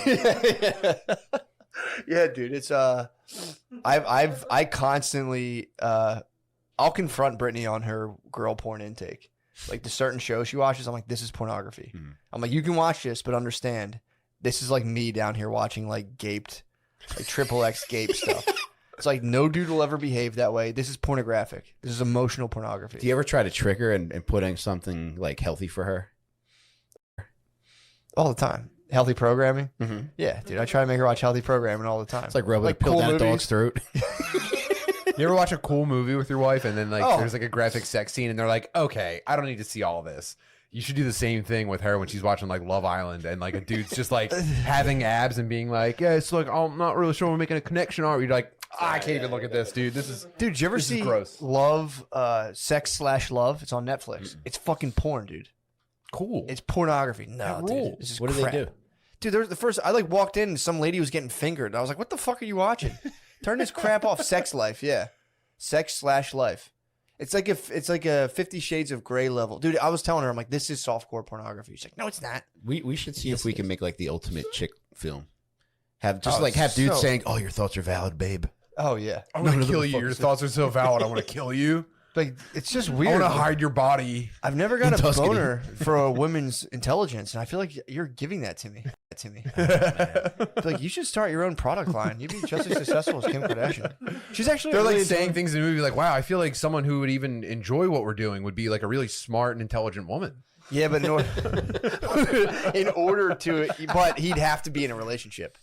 Yeah, dude. It's I constantly I'll confront Brittany on her girl porn intake. Like the certain show she watches, I'm like, this is pornography. Mm-hmm. I'm like, you can watch this, but understand this is like me down here watching like gaped, like XXX gape stuff. It's like no dude will ever behave that way. This is pornographic. This is emotional pornography. Do you ever try to trick her and put in something, like, healthy for her? All the time. Healthy programming? Mm-hmm. Yeah, dude. I try to make her watch healthy programming all the time. It's like rubbing a pill cool down a movies. dog's throat. You ever watch a cool movie with your wife and then like Oh. there's like a graphic sex scene and they're like, okay, I don't need to see all this. You should do the same thing with her when she's watching like Love Island and like a dude's just like having abs and being like, yeah, it's like, I'm not really sure we're making a connection, are we? You're like, I can't even look at this, dude. This is Dude, did you ever This is see gross. Love, Sex/Love? It's on Netflix. It's fucking porn, dude. cool. It's pornography. No, That dude. rules. This is What do crap. they do? Dude, there's the first. I like walked in and some lady was getting fingered. I was like, "What the fuck are you watching? Turn this crap off." Sex Life, yeah, Sex/Life. It's like a 50 Shades of Grey level, dude. I was telling her, I'm like, "This is softcore pornography." She's like, "No, it's not." We should see if we can make, like, the ultimate chick film. Have Oh, have dudes so- saying, "Oh, your thoughts are valid, babe." Oh yeah, I'm gonna None of kill the you. Your fuckers- thoughts are so valid. I want to kill you. like it's just I weird. want to hide your body. I've never got In a Tuscany. boner for a woman's intelligence, and I feel like you're giving that to me. I feel like you should start your own product line. You'd be just as successful as Kim Kardashian. She's actually They're like really saying things in the movie like, wow, I feel like someone who would even enjoy what we're doing would be like a really smart and intelligent woman. Yeah, but but he'd have to be in a relationship.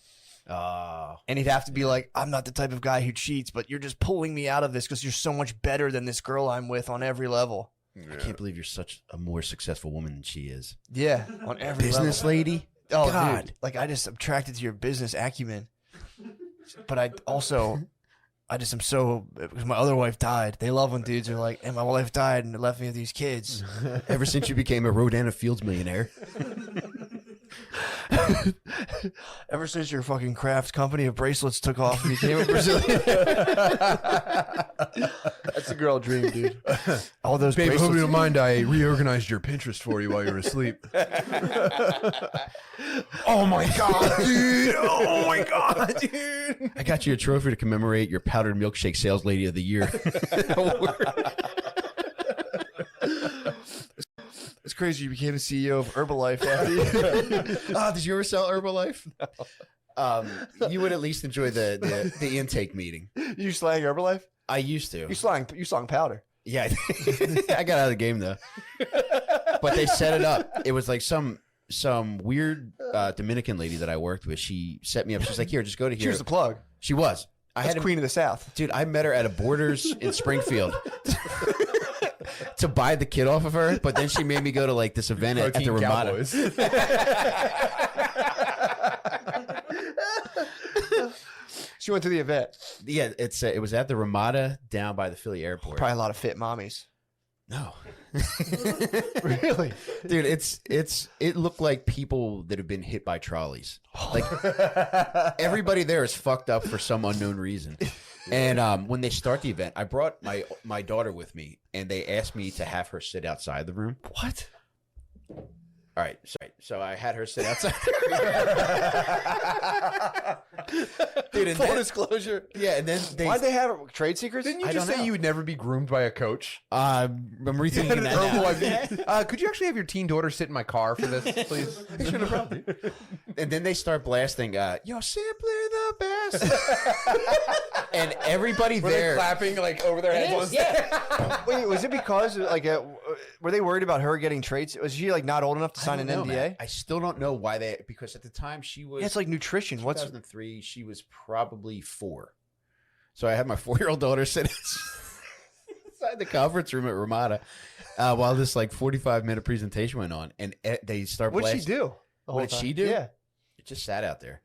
And he'd have to be like, I'm not the type of guy who cheats, but you're just pulling me out of this because you're so much better than this girl I'm with on every level. I can't believe you're such a more successful woman than she is. Yeah, on every Business level. lady. Oh, God. dude. Like, I just attracted to your business acumen. But I just am so, because my other wife died. They love when dudes are like, and my wife died and it left me with these kids. Ever since you became a Rodana Fields millionaire. Ever since your fucking craft company of bracelets took off and became a Brazilian. That's a girl dream, dude. All those Babe, I hope bracelets. you don't mind I reorganized your Pinterest for you while you were asleep. Oh my god, dude. Oh my god, dude. I got you a trophy to commemorate your powdered milkshake sales lady of the year. It's crazy you became the CEO of Herbalife after you. Did you ever sell Herbalife? No. You would at least enjoy the intake meeting. You slang Herbalife? I used to. You slang powder. Yeah. I got out of the game, though. But they set it up. It was like some weird Dominican lady that I worked with. She set me up. She's like, here, just go to here. She was the plug. She was. I That's had Queen of the South. Dude, I met her at a Borders in Springfield to buy the kid off of her, but then she made me go to like this event at the Protein Ramada. Cowboys. She went to the event. Yeah, it was at the Ramada down by the Philly airport. Probably a lot of fit mommies. No. Really? Dude, it looked like people that have been hit by trolleys. Like everybody there is fucked up for some unknown reason. And when they start the event, I brought my daughter with me, and they asked me to have her sit outside the room. What? All right, so I had her sit outside. Dude, and Full disclosure. Yeah, and then Why'd they have trade secrets? Didn't you I just don't say know. you would never be groomed by a coach? I'm rethinking that now. Could you actually have your teen daughter sit in my car for this, please? Sure, no problem. And then they start blasting, "You're simply the best," and everybody Were there they clapping like over their heads? on stage? Yeah. Wait, was it because like were they worried about her getting trades? Was she like not old enough to sign an NDA? Man. I still don't know why because at the time she was. Yeah, it's like nutrition. What's 2003? She was probably 4. So I had my 4-year-old daughter sit inside the conference room at Ramada while this like 45-minute presentation went on, and they start. What'd she do? What did she do? Yeah, it just sat out there.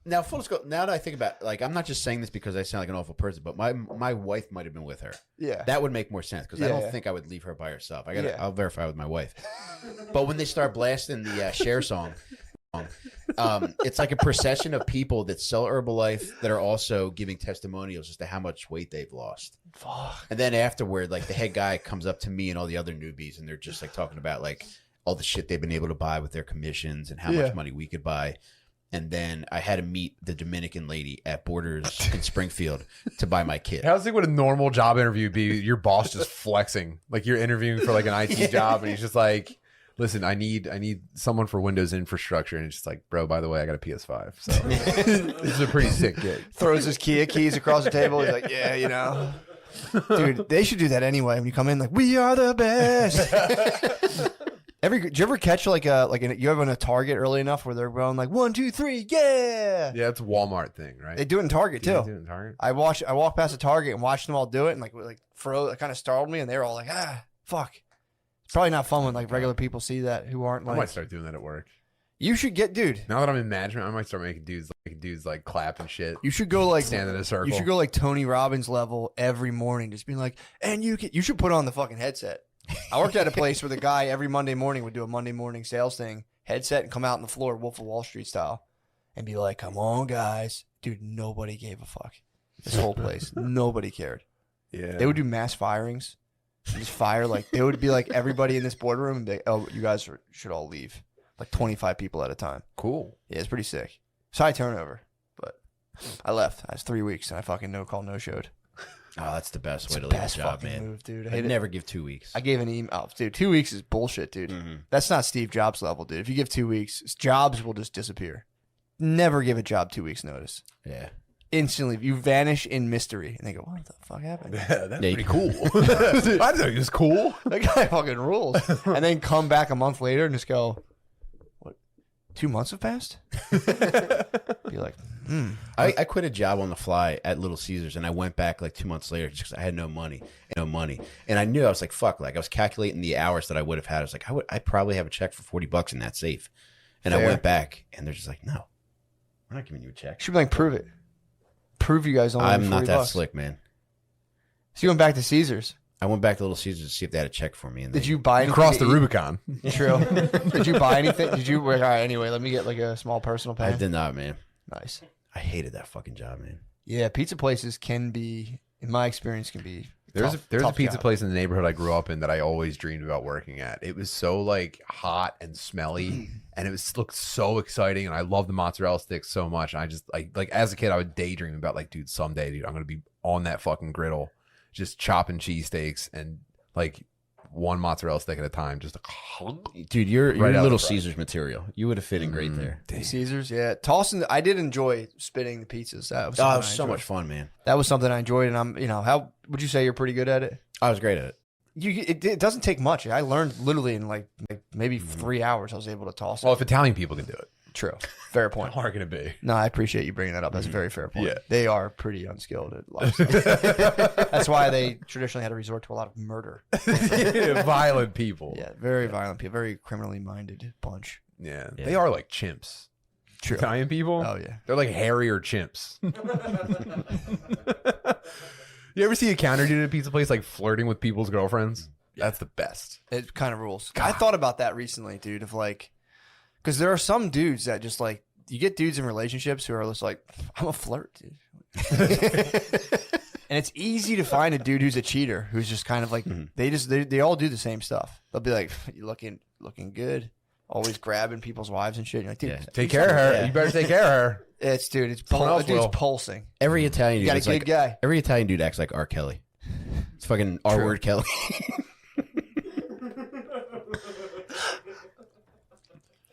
Now, full disclosure, now that I think about it, like, I'm not just saying this because I sound like an awful person, but my wife might have been with her. yeah. That would make more sense because I don't think I would leave her by herself. I'll verify with my wife. But when they start blasting the Cher song, it's like a procession of people that sell Herbalife that are also giving testimonials as to how much weight they've lost. Fuck. And then afterward, like the head guy comes up to me and all the other newbies, and they're just like talking about like all the shit they've been able to buy with their commissions and how much money we could buy. And then I had to meet the Dominican lady at Borders in Springfield to buy my kit. How's like what a normal job interview be? Your boss just flexing, like you're interviewing for like an IT job, and he's just like, "Listen, I need someone for Windows infrastructure," and it's just like, "Bro, by the way, I got a PS5, so this is a pretty sick gig." Throws his Kia keys across the table. He's like, yeah, you know. Dude, they should do that anyway. When you come in, like, we are the best. Did you ever catch you ever in a Target early enough where they're going like 1, 2, 3, yeah? Yeah, it's a Walmart thing, right? They do it in Target too. Yeah, they do it in Target. I walked past a Target and watched them all do it, and it kind of startled me, and they were all like, fuck. It's probably not fun when like regular people see that who aren't I like. might start doing that at work. You should get, dude. Now that I'm in management, I might start making dudes like clap and shit. You should go like Stand in a circle. You should go like Tony Robbins level every morning, just being like, and you should put on the fucking headset. I worked at a place where the guy every Monday morning would do a Monday morning sales thing, headset, and come out on the floor, Wolf of Wall Street style, and be like, "Come on, guys, dude." Nobody gave a fuck. This whole place, nobody cared. Yeah, They would do mass firings, and just fire like they would be like everybody in this boardroom and be like, "Oh, you guys should all leave." Like 25 people at a time. cool. Yeah, it's pretty sick. It's high turnover, but I left. I was 3 weeks and I fucking no showed. Oh, that's the best way to The leave a best job, fucking man. move, dude. I'd never give 2 weeks. I gave an email. Oh, dude, 2 weeks is bullshit, dude. Mhm. That's not Steve Jobs level, dude. If you give 2 weeks, jobs will just disappear. Never give a job 2 weeks notice. Yeah. Instantly, you vanish in mystery, and they go, "What the fuck happened?" Yeah, that's Yeah, pretty cool. I think it's cool. That guy fucking rules. And then come back a month later and just go, "What? 2 months have passed?" Be like, I quit a job on the fly at Little Caesars, and I went back like 2 months later just because I had no money. And I knew, I was like, fuck, like I was calculating the hours that I would have had. I was like, I'd probably have a check for $40 in that safe. And Fair. I went back, and they're just like, no, we're not giving you a check. should be like, prove it. Prove you guys only I'm not that $40. slick, man. So you went back to Caesars. I went back to Little Caesars to see if they had a check for me. And Did you buy anything? Cross to the eat? Rubicon. True. Did you buy anything? Did you? All right. Anyway, let me get like a small personal I pan. did not, man. Nice. I hated that fucking job, man. Yeah, pizza places can be, in my experience, can be. There's a tough pizza job. place in the neighborhood I grew up in that I always dreamed about working at. It was so like hot and smelly, and it looked so exciting. And I love the mozzarella sticks so much. And I just like as a kid, I would daydream about like, dude, someday, dude, I'm gonna be on that fucking griddle, just chopping cheesesteaks and like one mozzarella stick at a time. Just Dude, you're Right out of Little the fry. Caesars material. You would have fit in great there. Caesars, yeah. Tossing. I did enjoy spinning the pizzas. That was, Oh, it something was I so enjoyed. much fun, man. That was something I enjoyed, and I'm, how would you say you're pretty good at it? I was great at it. It doesn't take much. I learned literally in like maybe 3 hours. I was able to toss it. well, if Italian people can do it, True. Fair point. how hard can it be? No, I appreciate you bringing that up. That's a very fair point. Yeah. They are pretty unskilled at a lot of stuff. That's why they traditionally had to resort to a lot of murder. Violent people. Yeah, very violent people, very criminally minded bunch. Yeah. Yeah. They are like chimps. True. Italian people. Oh yeah. They're like hairier chimps. You ever see a counter dude at a pizza place like flirting with people's girlfriends? That's the best. It kind of rules. I thought about that recently, dude, of like, because there are some dudes that just like, you get dudes in relationships who are just like, I'm a flirt, dude. And it's easy to find a dude who's a cheater, who's just kind of like, they all do the same stuff. They'll be like, you looking good. Always grabbing people's wives and shit. You're like, dude, Take care of her. Yeah. You better take care of her. it's dude's will. pulsing. Every Italian You dude got a is good like, guy. every Italian dude acts like R. Kelly. It's fucking R word Kelly.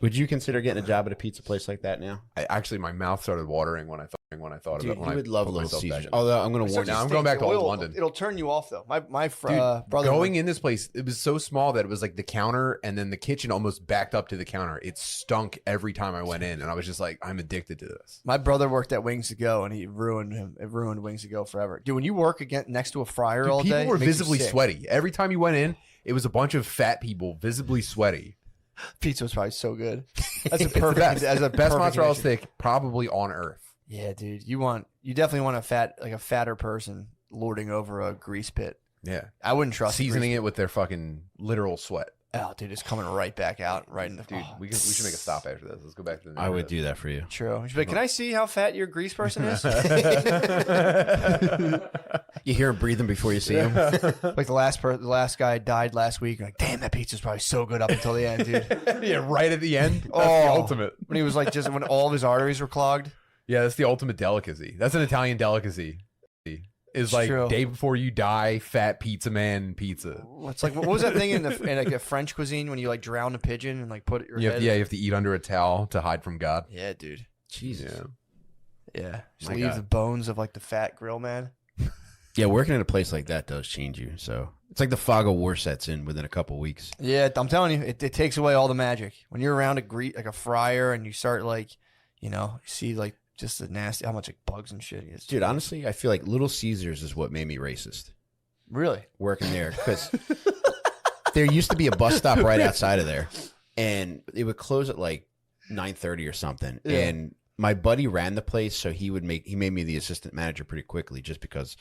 Would you consider getting a job at a pizza place like that now? Actually, my mouth started watering when I thought Dude, about. When you I would love put Little myself back Caesars. in. Although I'm going to warn you. Now I'm going back to old London. It'll turn you off though. My Dude, brother going in this place, it was so small that it was like the counter and then the kitchen almost backed up to the counter. It stunk every time I went in, and I was just like, I'm addicted to this. My brother worked at Wings to Go, and he ruined him. It ruined Wings to Go forever, dude. When you work again next to a fryer all People day, were it makes you visibly sick. sweaty. Every time you went in, it was a bunch of fat people visibly sweaty. Pizza was probably so good. That's a It's the perfect. best. As a Best perfect mozzarella addition. stick probably on earth. Yeah, dude. You definitely want a fatter person lording over a grease pit. Yeah. I wouldn't trust a Seasoning grease it with their fucking literal sweat. pit. Oh, dude, it's coming right back out, right in the. Dude, oh, we should make a stop after this. Let's go back to the I would do that for you. True. You should be like, can I see how fat your grease person is? You hear him breathing before you see him. Like the last guy died last week. You're like, damn, that pizza's probably so good up until the end, dude. Yeah, right at the end. That's the Oh. ultimate. When he was like, just when all of his arteries were clogged. Yeah, that's the ultimate delicacy. That's an Italian delicacy. Is It's like true. day before you die, fat pizza man pizza. It's like, what was that thing in like the French cuisine when you like drown a pigeon and like put it your You head? have to eat under a towel to hide from God. Yeah, dude. Jesus. Yeah. Just My leave God. the bones of like the fat grill man. Yeah, working at a place like that does change you. So it's like the fog of war sets in within a couple weeks. Yeah, I'm telling you, it takes away all the magic. When you're around like a fryer and you start like, you see like just the nasty, how much like bugs and shit is. Dude, honestly, I feel like Little Caesars is what made me racist. Really? Working there. Because there used to be a bus stop right outside of there. And it would close at like 9:30 or something. Yeah. And my buddy ran the place, so he made me the assistant manager pretty quickly just because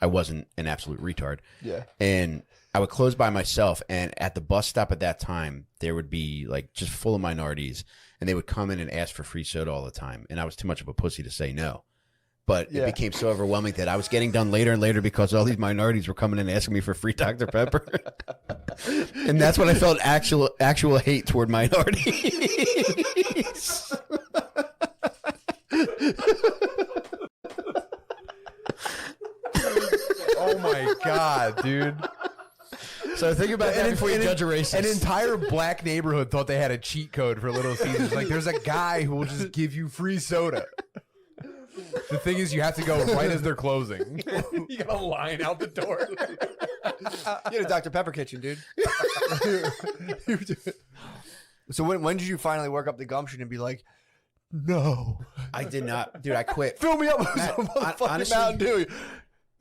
I wasn't an absolute retard. Yeah. And I would close by myself, and at the bus stop at that time, there would be like just full of minorities, and they would come in and ask for free soda all the time. And I was too much of a pussy to say no. But Yeah. it became so overwhelming that I was getting done later and later because all these minorities were coming in and asking me for free Dr. Pepper. And that's when I felt actual hate toward minorities. Oh my God, dude. So think about that before you judge a racist. An entire black neighborhood thought they had a cheat code for Little Caesars. Like, there's a guy who will just give you free soda. The thing is, you have to go right as they're closing. You got a line out the door. You had a Dr. Pepper kitchen, dude. So when did you finally work up the gumption and be like, no, I did not. Dude, I quit. fill me up with Matt, some motherfucking honestly- Mountain Dew?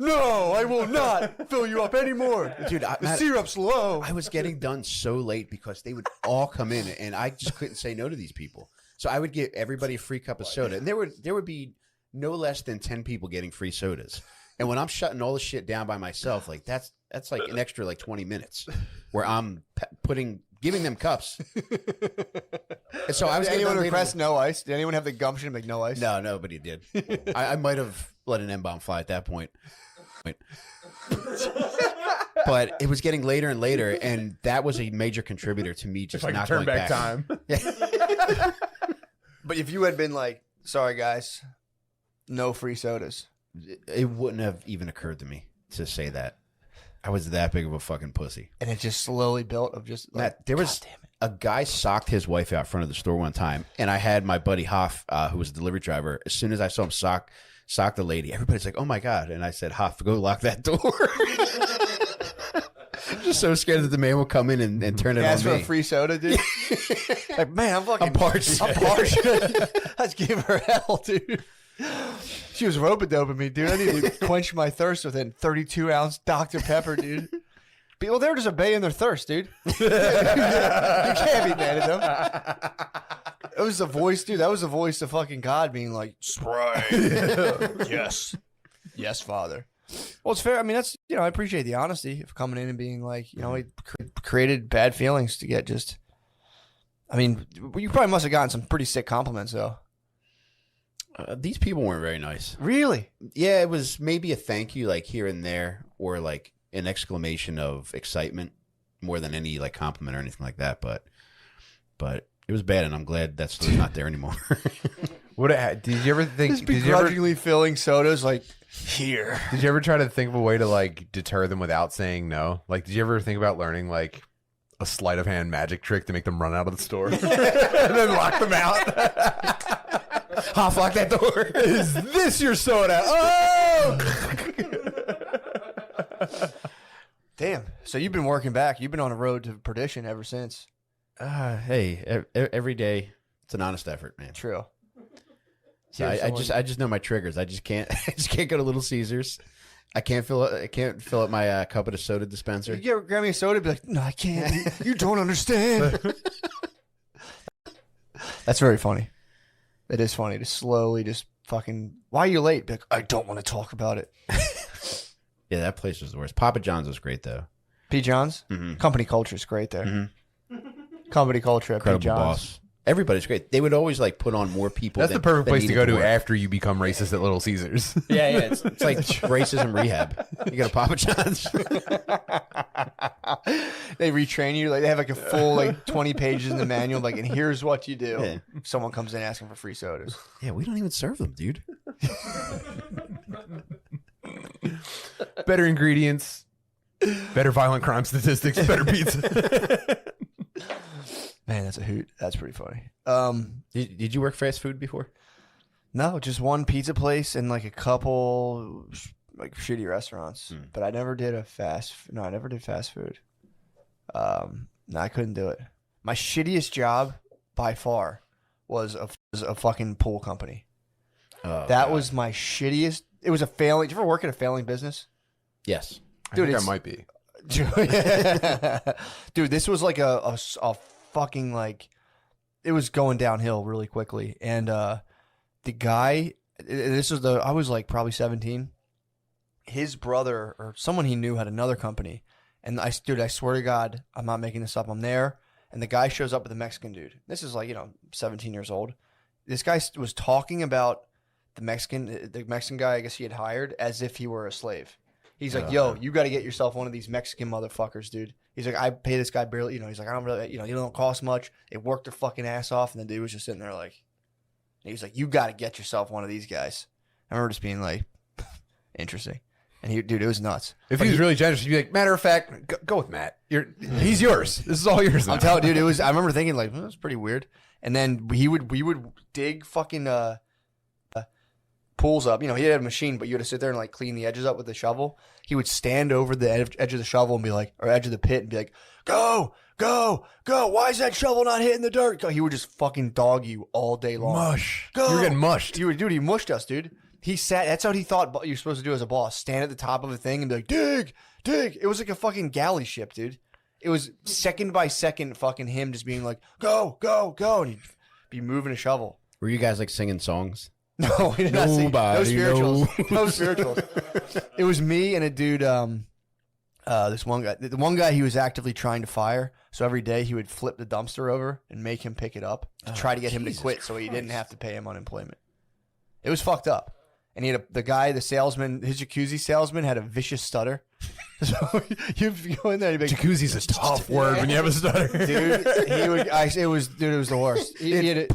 No, I will not fill you up anymore. Dude, The Matt, syrup's low. I was getting done so late because they would all come in, and I just couldn't say no to these people. So I would give everybody a free cup of soda, and there would be no less than 10 people getting free sodas. And when I'm shutting all the shit down by myself, like that's like an extra like 20 minutes where I'm giving them cups. And so I was Did getting anyone done later. request no ice? Did anyone have the gumption to make no ice? No, nobody did. I might have let an M-bomb fly at that point. But it was getting later and later, and that was a major contributor to me just If I not could turn going back time. But if you had been like, sorry guys, no free sodas. It wouldn't have even occurred to me to say that. I was that big of a fucking pussy. And it just slowly built of just like, Matt, there was a guy socked his wife out front of the store one time, and I had my buddy Hoff, who was a delivery driver. As soon as I saw him sock the lady, everybody's like, "Oh my god!" And I said, "Hoff, go lock that door." Just so scared that the man will come in and turn it ask on for me. a free soda, dude. Like, man, I'm parched. I'm parched. Let's give her hell, dude. She was rope-a-doping me, dude. I need to quench my thirst with a 32-ounce Dr. Pepper, dude. People, they're just obeying their thirst, dude. You can't be mad at them. It was the voice, dude. That was the voice of fucking God being like, Sprite. Yes. Yes, Father. Well, it's fair. I mean, that's, I appreciate the honesty of coming in and being like, he created bad feelings to get just, I mean, you probably must have gotten some pretty sick compliments, though. These people weren't very nice. Really? Yeah, it was maybe a thank you, like here and there, or like an exclamation of excitement more than any like compliment or anything like that. But it was bad, and I'm glad that's not there anymore. Did you ever think? Just begrudgingly filling sodas like here. Did you ever try to think of a way to like deter them without saying no? Like, did you ever think about learning like a sleight of hand magic trick to make them run out of the store and then lock them out? Half lock that door. Is this your soda? Oh! Damn. So you've been working back. You've been on a road to perdition ever since. Hey, every day it's an honest effort, man. True. So I just know my triggers. I just can't go to Little Caesars. I can't fill up my cup at a soda dispenser. You grab me a soda, be like, no, I can't. You don't understand. That's very funny. It is funny to slowly just fucking. Why are you late? Be like, I don't want to talk about it. Yeah, that place was the worst. Papa John's was great though. P. John's? Mm-hmm. Company culture is great there. Mm-hmm. Company culture at P. Incredible John's. boss. Everybody's great. They would always like put on more people. That's the perfect place to go to work. after you become racist at Little Caesars. Yeah. It's like racism rehab. You go to Papa John's. They retrain you. Like they have like a full like 20 pages in the manual. Like, and here's what you do. Yeah. If someone comes in asking for free sodas. Yeah, we don't even serve them, dude. Better ingredients, better violent crime statistics, better pizza. Man, that's a hoot. That's pretty funny. Did you work fast food before? No, just one pizza place and like a couple like shitty restaurants. But I never did I never did fast food. No, I couldn't do it. My shittiest job by far was a fucking pool company. Oh, that God. was my shittiest. It was a failing. Did you ever work at a failing business? Yes. Dude, I think it's- I might be. Dude, this was like a fucking like, it was going downhill really quickly. And the guy, I was like probably 17. His brother or someone he knew had another company. And I swear to God, I'm not making this up. I'm there. And the guy shows up with a Mexican dude. This is like, 17 years old. This guy was talking about the Mexican guy I guess he had hired as if he were a slave. He's like, yo, you got to get yourself one of these Mexican motherfuckers, dude. He's like, I pay this guy barely, he's like, I don't really, you don't cost much. They worked their fucking ass off. And the dude was just sitting there like, he's like, you got to get yourself one of these guys. I remember just being like, interesting. And dude, it was nuts. If he was really generous, you'd be like, matter of fact, go with Matt. He's yours. This is all yours now. I'm telling you, dude, I remember thinking like, that's pretty weird. And then we would dig fucking pools up. He had a machine, but you had to sit there and like clean the edges up with the shovel. He would stand over the edge of the shovel and be like, or edge of the pit and be like, go, go, go. Why is that shovel not hitting the dirt? He would just fucking dog you all day long. Mush. Go. You were getting mushed. Dude, he mushed us, dude. He sat, that's what he thought you're supposed to do as a boss. Stand at the top of a thing and be like, dig, dig. It was like a fucking galley ship, dude. It was second by second fucking him just being like, go, go, go. And he'd be moving a shovel. Were you guys like singing songs? No, we did not sing. No Nobody spirituals. No spirituals. It was me and a dude, this one guy. The one guy he was actively trying to fire. So every day he would flip the dumpster over and make him pick it up to try to get him to quit so he didn't have to pay him unemployment. It was fucked up. And he had the salesman, his jacuzzi salesman had a vicious stutter. So you go in there and you'd be like, Jacuzzi's a tough word when you have a stutter. dude, it was the worst. He had it.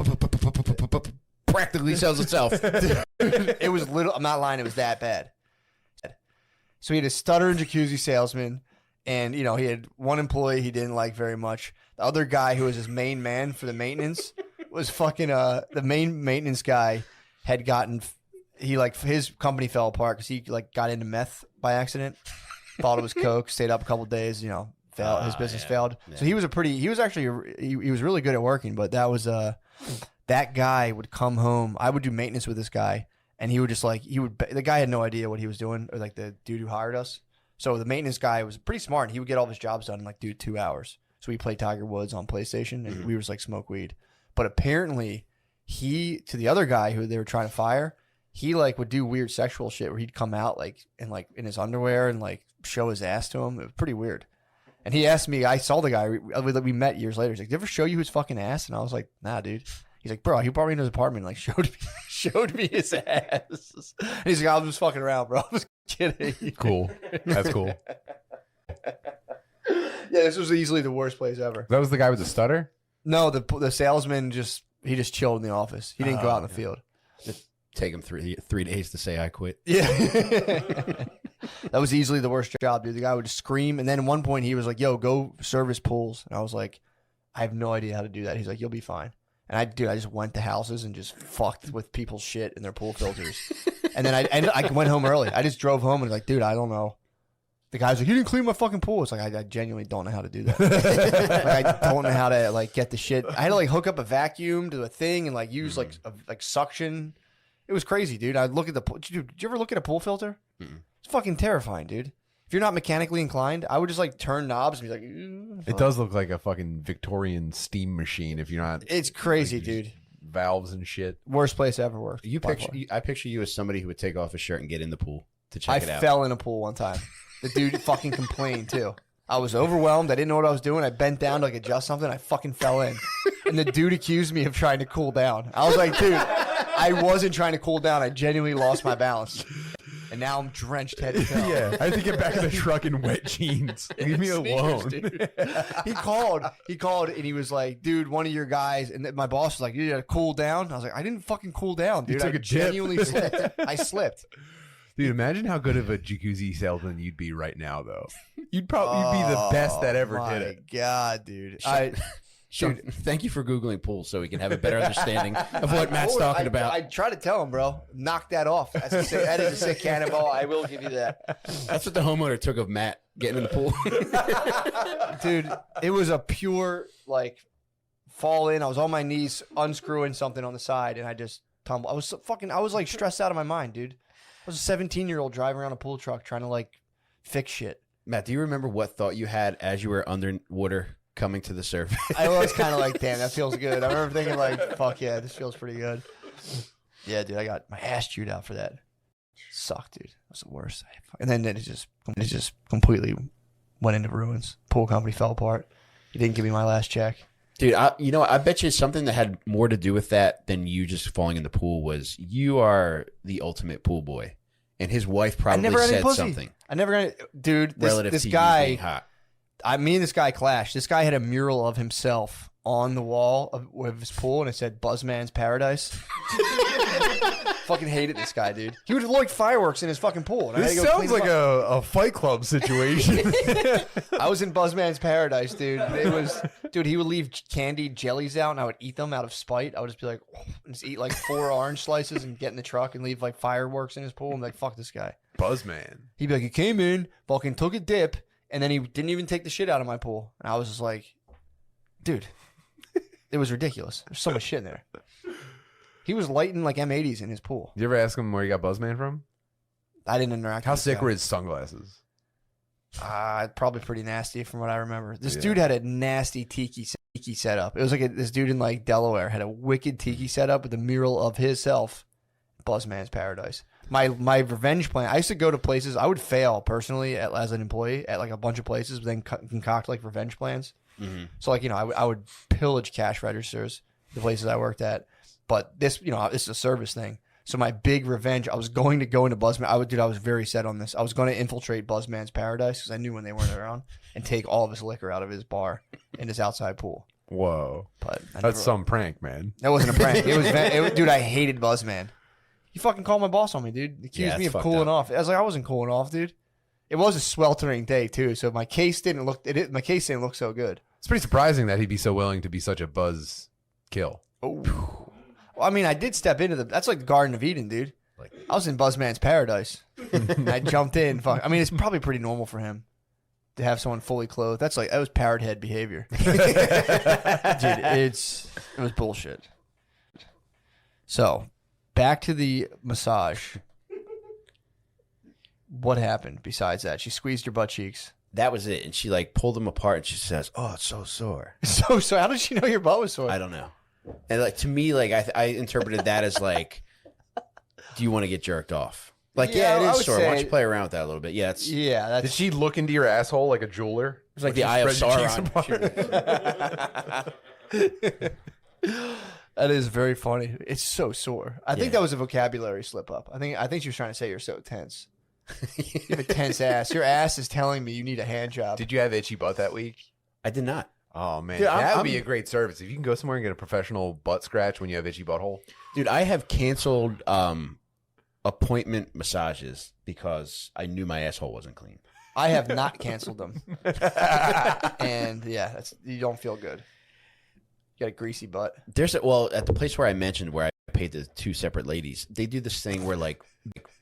Practically sells itself. It was little. I'm not lying. It was that bad. So he had a stuttering jacuzzi salesman, and he had one employee he didn't like very much. The other guy who was his main man for the maintenance was fucking the main maintenance guy had gotten his company fell apart because he got into meth by accident. Thought it was coke. Stayed up a couple days. Failed. His business failed. Yeah. So he was he was really good at working, but that was that guy would come home. I would do maintenance with this guy, and he would just the guy had no idea what he was doing, or like the dude who hired us. So the maintenance guy was pretty smart, and he would get all of his jobs done in 2 hours. So we played Tiger Woods on PlayStation, and we were just smoke weed. But apparently, to the other guy who they were trying to fire, he like would do weird sexual shit where he'd come out like in his underwear and like show his ass to him. It was pretty weird. And he asked me, I saw the guy we met years later. He's like, "Did you ever show you his fucking ass?" And I was like, "Nah, dude." He's like, "Bro, he brought me into his apartment and like showed me his ass." And he's like, "I was just fucking around, bro. I was kidding." Cool. That's cool. Yeah, this was easily the worst place ever. That was the guy with the stutter? No, the salesman just chilled in the office. He didn't go out in the field. Take him 3 days to say I quit. Yeah. That was easily the worst job, dude. The guy would just scream. And then at one point he was like, "Yo, go service pools." And I was like, "I have no idea how to do that." He's like, "You'll be fine." And I just went to houses and just fucked with people's shit in their pool filters. And then I went home early. I just drove home and was like, "Dude, I don't know." The guy's like, "You didn't clean my fucking pool." It's like, I genuinely don't know how to do that. Like, I don't know how to like get the shit. I had to like hook up a vacuum to a thing and like use like suction. It was crazy, dude. I'd look at the pool. Did you ever look at a pool filter? It's fucking terrifying, dude. If you're not mechanically inclined, I would just like turn knobs and be like, "Ooh." It does look like a fucking Victorian steam machine if you're not. It's crazy, like, dude. Valves and shit. Worst place I ever worked. I picture you as somebody who would take off his shirt and get in the pool to check it out. I fell in a pool one time. The dude fucking complained too. I was overwhelmed. I didn't know what I was doing. I bent down to like adjust something. I fucking fell in. And the dude accused me of trying to cool down. I was like, "Dude, I wasn't trying to cool down. I genuinely lost my balance. And now I'm drenched head to toe." Yeah, I had to get back in the truck in wet jeans. Leave me alone. He called and he was like, "Dude, one of your guys," and my boss was like, "You gotta cool down." I was like, "I didn't fucking cool down, dude. You took I a dip." genuinely slipped. I slipped. Dude, imagine how good of a jacuzzi salesman you'd be right now, though. You'd be the best that ever did it. My God, dude. Dude, thank you for Googling pools so we can have a better understanding of what Matt's talking about. I try to tell him, bro. Knock that off. That is a sick cannonball. I will give you that. That's what the homeowner took of Matt getting in the pool. Dude, it was a pure, like, fall in. I was on my knees, unscrewing something on the side, and I just tumbled. I was like stressed out of my mind, dude. I was a 17-year-old driving around a pool truck trying to, like, fix shit. Matt, do you remember what thought you had as you were underwater coming to the surface? I was kind of like, "Damn, that feels good." I remember thinking like, "Fuck yeah, this feels pretty good." Yeah, dude, I got my ass chewed out for that. Sucked, dude. It was the worst. And then it just completely went into ruins. Pool company fell apart. He didn't give me my last check. Dude, I bet you something that had more to do with that than you just falling in the pool was you are the ultimate pool boy. And his wife probably said something. I never got it. Dude, relative this to guy, you being hot. me and this guy clashed. This guy had a mural of himself on the wall of his pool, and it said "Buzzman's Paradise." Fucking hated this guy, dude. He would like fireworks in his fucking pool. And This sounds like a Fight Club situation. I was in Buzzman's Paradise, dude. Dude, he would leave candied jellies out, and I would eat them out of spite. I would just be like, just eat like 4 orange slices and get in the truck and leave like fireworks in his pool. I'm like, fuck this guy. Buzzman. He'd be like, "He came in, fucking took a dip, and then he didn't even take the shit out of my pool." And I was just like, dude, it was ridiculous. There's so much shit in there. He was lighting like M80s in his pool. You ever ask him where you got Buzzman from? I didn't interact How with this sick guy. were his sunglasses? Probably pretty nasty from what I remember. This dude had a nasty tiki setup. It was like this dude in like Delaware had a wicked tiki setup with a mural of himself. Buzzman's Paradise. My revenge plan. I used to go to places. I would fail personally as an employee at like a bunch of places, but then concoct like revenge plans. Mm-hmm. So like I would pillage cash registers, the places I worked at. But this this is a service thing. So my big revenge, I was going to go into Buzzman. I was very set on this. I was going to infiltrate Buzzman's Paradise because I knew when they weren't around and take all of his liquor out of his bar in his outside pool. Whoa. But That's some prank, man. That wasn't a prank. It was dude, I hated Buzzman. He fucking called my boss on me, dude. He accused me of cooling off. I was like, I wasn't cooling off, dude. It was a sweltering day too, so my case didn't look so good. It's pretty surprising that he'd be so willing to be such a buzz kill. Oh. Well, I mean, I did step into that's like the Garden of Eden, dude. I was in Buzzman's Paradise. And I jumped in. I mean, it's probably pretty normal for him to have someone fully clothed. That was parrot head behavior. Dude, it was bullshit. So, back to the massage. What happened besides that? She squeezed your butt cheeks. That was it. And she like pulled them apart and she says, "Oh, it's so sore." So how did she know your butt was sore? I don't know. And like to me, like I interpreted that as like, do you want to get jerked off? Like, Yeah, it I is would sore. Why don't say- you play around with that a little bit? Yeah, it's Yeah, Did she look into your asshole like a jeweler? it's like the eye of Spread your cheeks Sauron. apart? that is very funny. It's so sore. I think Yeah. that was a vocabulary slip up. I think she was trying to say you're so tense. You have a tense ass. Your ass is telling me you need a hand job. Did you have itchy butt that week? I did not. Oh man, Dude, that would be I'm- a great service if you can go somewhere and get a professional butt scratch when you have itchy butthole. Dude, I have canceled appointment massages because I knew my asshole wasn't clean. I have not canceled them. And yeah, you don't feel good. You got a greasy butt. There's at the place where I mentioned where I paid the 2 separate ladies, they do this thing where like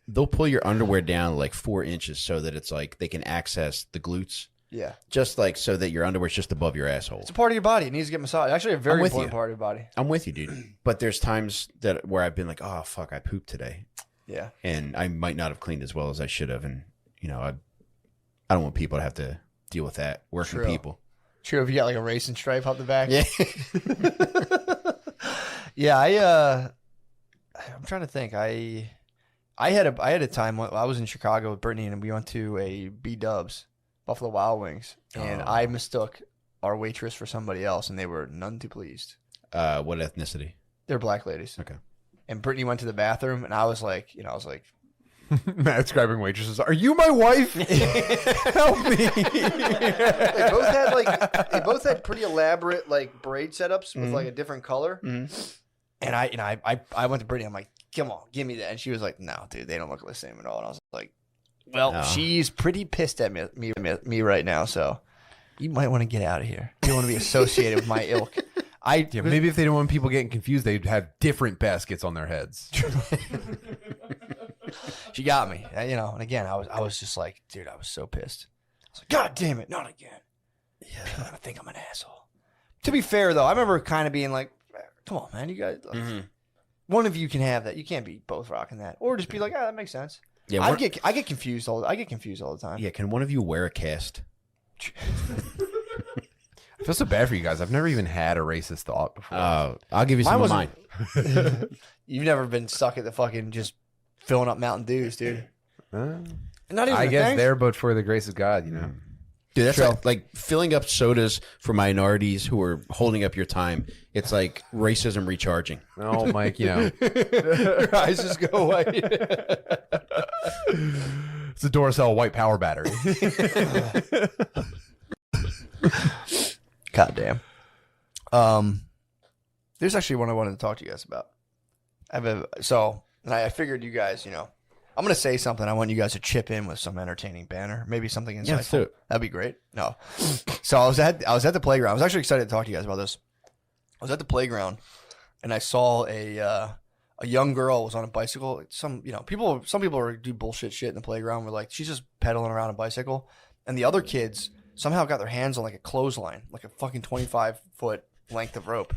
they'll pull your underwear down like 4 inches so that it's like they can access the glutes, Yeah. just like so that your underwear's just above your asshole. It's a part of your body. It needs to get massaged. Actually, a very I'm with important you. part of your body. I'm with you, dude. But there's times where I've been like, oh fuck, I pooped today, Yeah. and I might not have cleaned as well as I should have, and you know I don't want people to have to deal with that. Working True. people. True, if you got like a racing stripe up the back. Yeah. Yeah, I'm trying to think. I had a time when I was in Chicago with Brittany and we went to a B.W.Z, Buffalo Wild Wings, and Oh. I mistook our waitress for somebody else, and they were none too pleased. What ethnicity? They're black ladies. Okay. And Brittany went to the bathroom, and I was like, Matt describing waitresses. Are you my wife? Help me. they both had pretty elaborate like braid setups with like a different color. Mhm. And I went to Brittany. I'm like, come on, give me that. And she was like, no, dude, they don't look the same at all. And I was like, well, No. she's pretty pissed at me right now. So you might want to get out of here. You don't want to be associated with my ilk. Yeah, maybe if they don't want people getting confused, they'd have different baskets on their heads. She got me, and again, I was just like, dude, I was so pissed. I was like, God damn it, not again. Yeah, people are gonna think I'm an asshole. To be fair, though, I remember kind of being like, come on, man, you guys, one of you can have that. You can't be both rocking that, or just be like, that makes sense. Yeah. I get confused all the time. Yeah. Can one of you wear a cast? I feel so bad for you guys. I've never even had a racist thought before. I'll give you some of mine. You've never been stuck at the fucking just filling up Mountain Dews, dude. Not even. I a guess thanks. there, but for the grace of God, you know. Dude, that's like filling up sodas for minorities who are holding up your time. It's like racism recharging. Oh, Mike, you know. Your eyes just go away. It's a Duracell white power battery. God damn. There's actually one I wanted to talk to you guys about. I figured you guys, I'm gonna say something. I want you guys to chip in with some entertaining banner, maybe something insightful. Yeah, let's do it. That'd be great. No, so I was at the playground. I was actually excited to talk to you guys about this. I was at the playground, and I saw a young girl was on a bicycle. Some people do bullshit shit in the playground. Where like she's just pedaling around a bicycle, and the other kids somehow got their hands on like a clothesline, like a fucking 25-foot length of rope.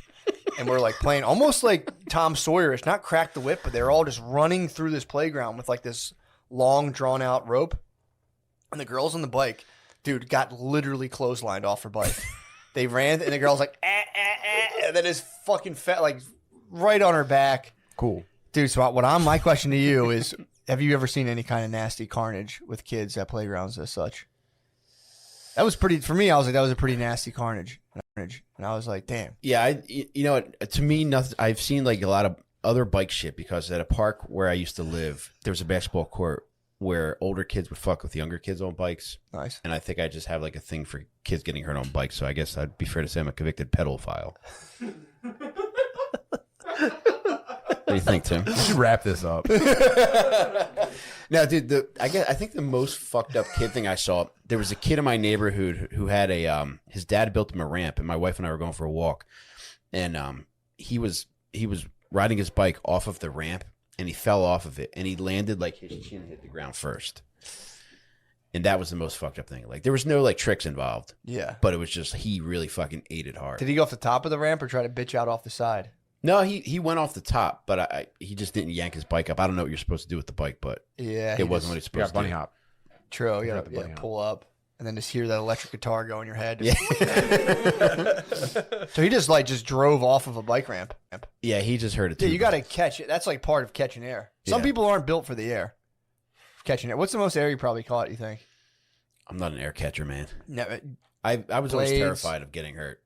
And we're like playing almost like Tom Sawyerish, not crack the whip, but they're all just running through this playground with like this long drawn out rope. And the girls on the bike, dude, got literally clotheslined off her bike. They ran and the girl's like, and then his fucking fat, like right on her back. Cool. Dude, so my question to you is, have you ever seen any kind of nasty carnage with kids at playgrounds as such? That was pretty, for me, I was like, that was a pretty nasty carnage. And I was like, damn. Yeah, to me, nothing. I've seen like a lot of other bike shit because at a park where I used to live, there was a basketball court where older kids would fuck with younger kids on bikes. Nice. And I think I just have like a thing for kids getting hurt on bikes. So I guess I'd be fair to say I'm a convicted pedophile. What do you think, Tim? We should wrap this up. Now, dude, I think the most fucked up kid thing I saw, there was a kid in my neighborhood who had his dad built him a ramp, and my wife and I were going for a walk, and he was riding his bike off of the ramp, and he fell off of it, and he landed like his chin hit the ground first, and that was the most fucked up thing. Like there was no like tricks involved, Yeah. but it was just he really fucking ate it hard. Did he go off the top of the ramp or try to bitch out off the side? No, he went off the top, but he just didn't yank his bike up. I don't know what you're supposed to do with the bike, but Yeah. it wasn't what he's Yeah, supposed bunny to do. hop. True. You Grab gotta the bunny pull up. and then just hear that electric guitar go in your head. Yeah. So he just drove off of a bike ramp. Yeah, he just heard it too. Yeah, you got to catch it. That's like part of catching air. Some Yeah. people aren't built for the air. Catching air. What's the most air you probably caught, you think? I'm not an air catcher, man. Never. I was always Blades. terrified of getting hurt.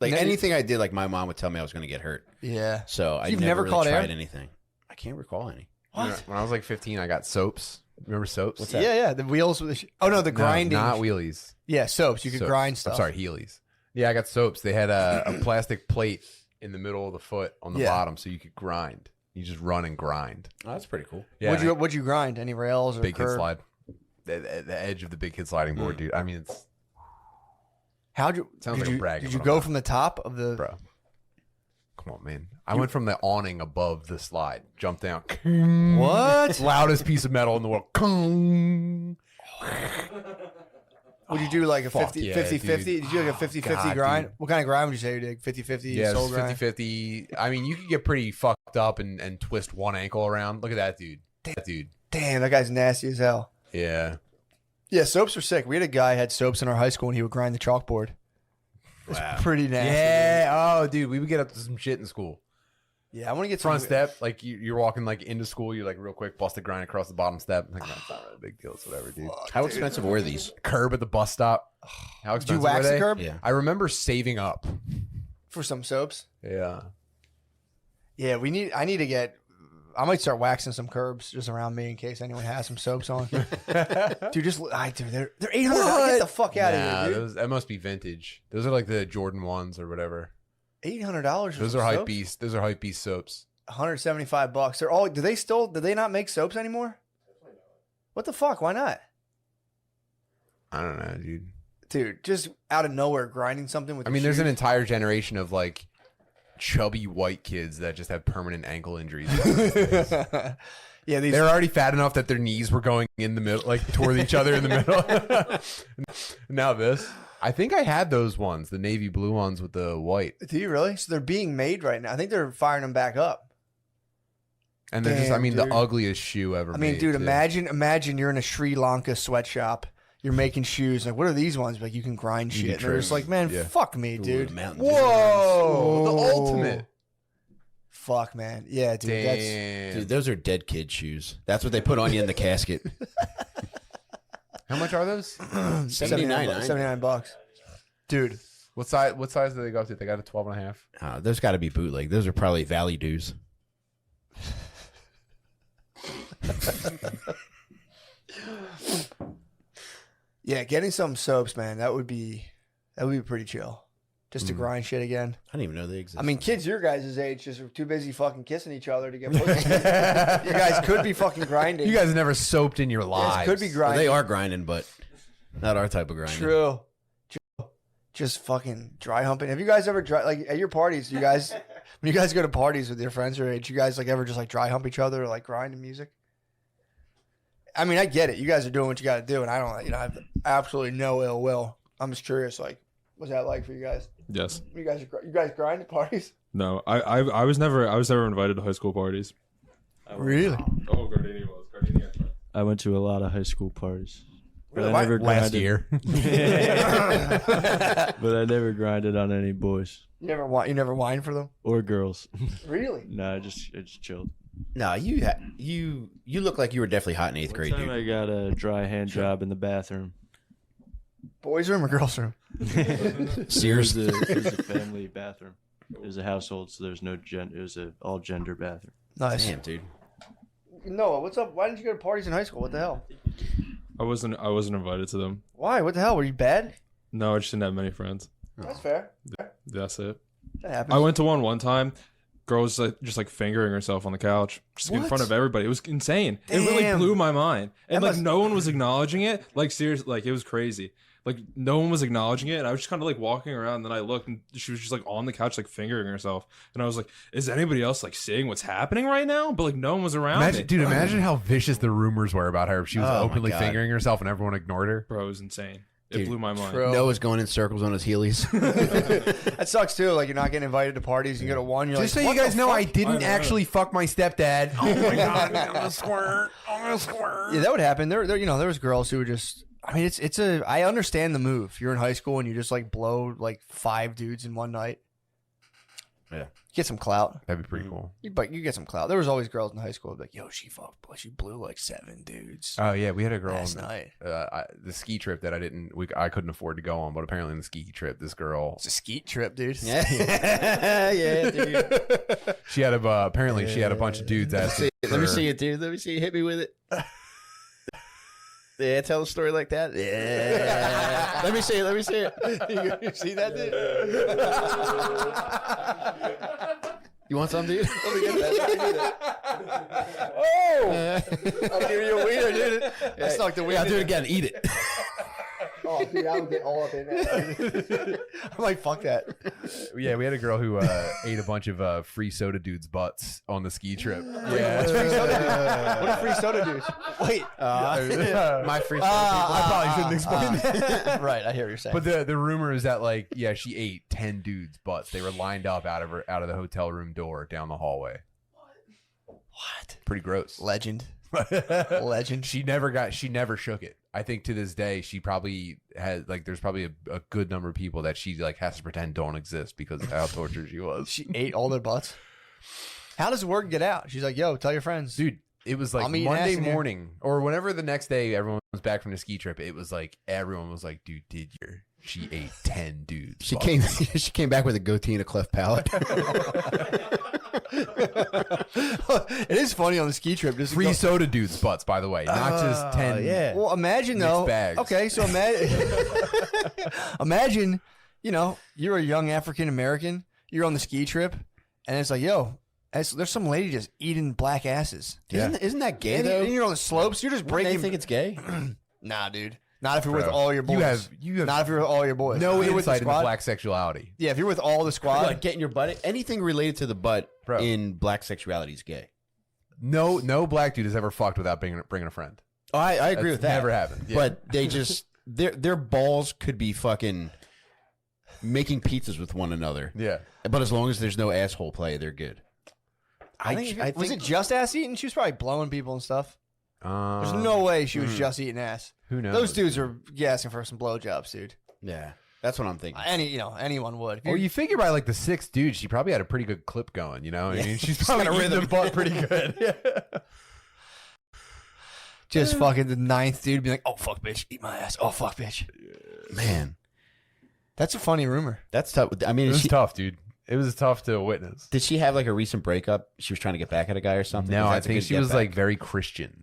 Like Never- anything I did, like my mom would tell me I was going to get hurt. Yeah. So I You've never never caught really air? tried anything. I can't recall any. What? When I was like 15, I got soaps. Remember soaps? What's that? Yeah. The wheels with the oh no, the grinding. No, not wheelies. Yeah, soaps. You could Soaps. grind stuff. I'm sorry, Heelys. Yeah, I got soaps. They had a plastic plate in the middle of the foot on the Yeah. bottom, so you could grind. You just run and grind. Oh, that's pretty cool. Yeah, What'd you grind? Any rails or big kid curb? slide. The edge of the big kid sliding board, dude. I mean, it's How'd you? Sounds did like a you, brag Did of you what go I'm from the top of the? bro. Come on, man. I went from the awning above the slide, jumped down. What? Loudest piece of metal in the world. Would you do like a Fuck 50, yeah, 50, dude. 50? Did you do like a 50, 50 God, grind? dude. What kind of grind would you say you did? 50, 50 Yeah, soul it's grind? 50-50. I mean, you could get pretty fucked up and twist one ankle around. Look at that dude. That dude. Damn, that guy's nasty as hell. Yeah. Yeah, soaps are sick. We had a guy who had soaps in our high school and he would grind the chalkboard. It's Wow. pretty nasty. Yeah. Oh, dude, we would get up to some shit in school. Yeah, I want to get Front some step, like you're walking like into school, you're like real quick, bust a grind across the bottom step. Like, that's not really a big deal. It's whatever, dude. How expensive were these? Curb at the bus stop. How Did you expensive wax were the they? curb Yeah. I remember saving up. for some soaps? Yeah. Yeah, I need to get. I might start waxing some curbs just around me in case anyone has some soaps on. Dude, dude, they're $800. Get the fuck out of here, dude. That must be vintage. Those are like the Jordan 1s or whatever. $800. Those are hype beast. Those are hype beast soaps. $175. They're all. Do they not make soaps anymore? What the fuck? Why not? I don't know, dude. Dude, just out of nowhere grinding something with. I mean, there's an entire generation of like chubby white kids that just have permanent ankle injuries. yeah, these. They're already fat enough that their knees were going in the middle, like toward each other in the middle. Now this. I think I had those ones, the navy blue ones with the white. Do you really? So they're being made right now. I think they're firing them back up. And they're just, I Damn, mean, dude. the ugliest shoe ever I mean, made, dude, too. imagine you're in a Sri Lanka sweatshop. You're making shoes. Like, what are these ones? Like, you can grind You shit. can And they're just trim. like, man, Yeah. fuck me, Ooh, dude. Mountain Whoa! The Whoa. ultimate. Fuck, man. Yeah, dude. That's Damn. Dude, those are dead kid shoes. That's what they put on you in the casket. How much are those? $79. Dude. What size do they go up to? They got a 12 and a half. Those got to be bootleg. Those are probably Valley Dues. Yeah, getting some soaps, man. That would be pretty chill. Just to grind shit again. I didn't even know they existed. I mean, kids your guys' age just are too busy fucking kissing each other to get pussy. You guys could be fucking grinding. You guys have never soaped in your You lives. guys could be Well, grinding. they are grinding, but not our type of grinding. True. Just fucking dry humping. Have you guys ever like at your parties? You guys, when you guys go to parties with your friends your age, you guys like ever just like dry hump each other or like grind to music? I mean, I get it. You guys are doing what you got to do, and I don't. I have absolutely no ill will. I'm just curious. Like, what's that like for you guys? Yes. You guys grind at parties? No. I was never invited to high school parties. Really? Oh, Gardini was. Gardini got tried. I went to a lot of high school parties. But Really? I never Last grinded. year. But I never grinded on any boys You never whine for them? or girls. Really? No, I just chilled. No, you look like you were definitely hot in eighth One grade, time dude. I got a dry hand job in the bathroom. Boys' room or girls' room? Sears. It was a family bathroom. It was a household, so there's no it was a all gender bathroom. Nice. Damn, dude. Noah, what's up? Why didn't you go to parties in high school? What the hell? I wasn't invited to them. Why? What the hell? Were you bad? No, I just didn't have many friends. That's fair. That's it. That happens. I went to one time. Girl was just like fingering herself on the couch, just in What? front of everybody. It was insane. It really Damn. blew my mind, and That like must- no one was acknowledging it. Like seriously, like it was crazy. Like no one was acknowledging it, and I was just kind of like walking around. And then I looked, and she was just like on the couch, like fingering herself. And I was like, "Is anybody else like seeing what's happening right now?" But like no one was around. me. Imagine how vicious the rumors were about her if she was Oh, my openly God. fingering herself and everyone ignored her. Bro, it was insane. It Dude, blew my mind. True. Noah's going in circles on his heelys. That sucks too. Like you're not getting invited to parties. You go to one. You're Just like, so you what guys the know, fuck? I didn't know. actually fuck my stepdad. Oh my god, I'm gonna squirt. I'm gonna squirt. Yeah, that would happen. There was girls who would just. I mean, I understand the move. You're in high school and you just like blow like 5 dudes in one night. Yeah. Get some clout. That'd be pretty cool. But you get some clout. There was always girls in high school like, yo, she blew like 7 dudes Oh yeah, we had a girl last on night. the ski trip that I couldn't afford to go on, but apparently in the ski trip, this girl, It's a skeet trip, dude. Yeah, dude. she had apparently she had a bunch of dudes asking. Let me see it, dude. Let me see you. Hit me with it. Yeah, tell a story like that. Yeah. Let me see it. Let me see it. You see that, dude? You want some, dude? Let me get that. Oh! I'll give you a wiener, dude. I stuck the wiener. Yeah, do it again. Eat it. Oh, dude, I would get all up in there. I'm like, fuck that. Yeah, we had a girl who ate a bunch of free soda dudes' butts on the ski trip. What's free soda dude? What are free soda dudes? Wait. My free soda. I probably shouldn't explain that. Right, I hear what you're saying. But the rumor is that like, yeah, she ate 10 dudes' butts. They were lined up out of the hotel room door down the hallway. What? Pretty gross. Legend. Legend. She never shook it. I think to this day she probably has like there's probably a good number of people that she like has to pretend don't exist because of how tortured she was. She ate all their butts. How does the word get out? She's like, yo, tell your friends. Dude, it was like Monday morning or whenever the next day everyone was back from the ski trip. It was like everyone was like, dude, she ate 10 dudes. She came back with a goatee and a cleft palate. It is funny on the ski trip. Just Free soda dudes' butts, by the way, not just 10. Yeah. Well, imagine though. bags. Okay, so imagine, you know, you're a young African American. You're on the ski trip, and it's like, yo, there's some lady just eating black asses. Isn't that gay And, though? and you're on the slopes. You're just breaking. They think it's gay. Nah, dude. Not if you're with Bro, all your boys. You have Not if you're with all your boys. no If you're with the insight into squad- black sexuality. Yeah, if you're with all the squad. Like getting your butt. Anything related to the butt Bro. in black sexuality is gay. No black dude has ever fucked without bringing a friend. Oh, I agree That's with that. never happened. Yeah. But they just their balls could be fucking making pizzas with one another. Yeah. But as long as there's no asshole play, they're good. I think was it just ass eating? She was probably blowing people and stuff. There's no way she was just eating ass. Who knows? Those dudes are asking for some blowjobs, dude. Yeah, that's what I'm thinking. Anyone would. If Or you figure by like the 6th dude, she probably had a pretty good clip going, you know? I mean, she's probably got a eating the rhythm. butt pretty good. Yeah. just fucking the 9th dude be like, oh fuck bitch, eat my ass. Oh fuck bitch. Man, That's a funny rumor. that's tough. I mean, It was tough, dude. It was tough to witness. did she have like a recent breakup? She was trying to get back at a guy or something? No, 'Cause I that's a think good she get was back. like very Christian.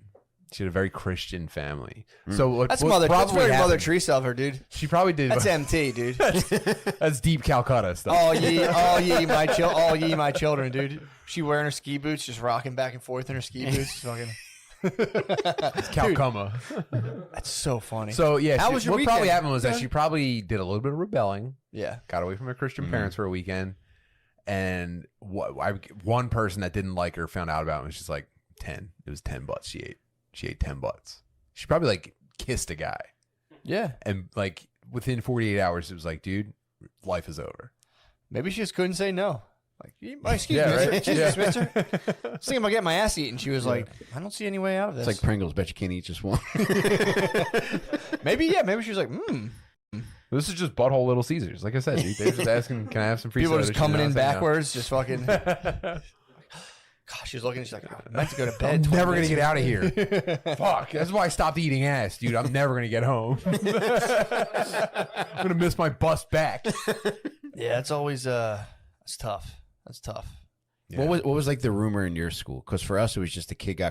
She had a very Christian family. So what, That's what Mother. That's probably very Mother happened- Teresa of her, dude. She probably did. That's MT, dude. That's deep Calcutta stuff. all ye my children, dude. She wearing her ski boots, just rocking back and forth in her ski boots. Fucking. It's Calcumma. That's so funny. So yeah, How was your what probably weekend? happened was that she probably did a little bit of rebelling, yeah. got away from her Christian parents for a weekend, and one person that didn't like her found out about it and was just like 10. It was 10 butts she ate. She ate 10 butts. She probably like kissed a guy, Yeah. and like within 48 hours, it was like, dude, life is over. Maybe she just couldn't say no. Like, excuse Yeah, me, right? excuse Yeah. me, mister. I was thinking about getting my ass eaten. She was like, I don't see any way out of this. It's like Pringles. Bet you can't eat just one. maybe she was like, This is just butthole Little Caesars. Like I said, dude, they're just asking, can I have some free people are soda? just coming She's in not saying no. backwards, just fucking. Gosh, she was looking. She's like, I'm meant to go to bed. I'm 20 never gonna minutes get ago." out of here. Fuck. That's why I stopped eating ass, dude. I'm never gonna get home. I'm gonna miss my bus back. Yeah, it's always that's tough. That's tough. Yeah. What was like the rumor in your school? Because for us, it was just a kid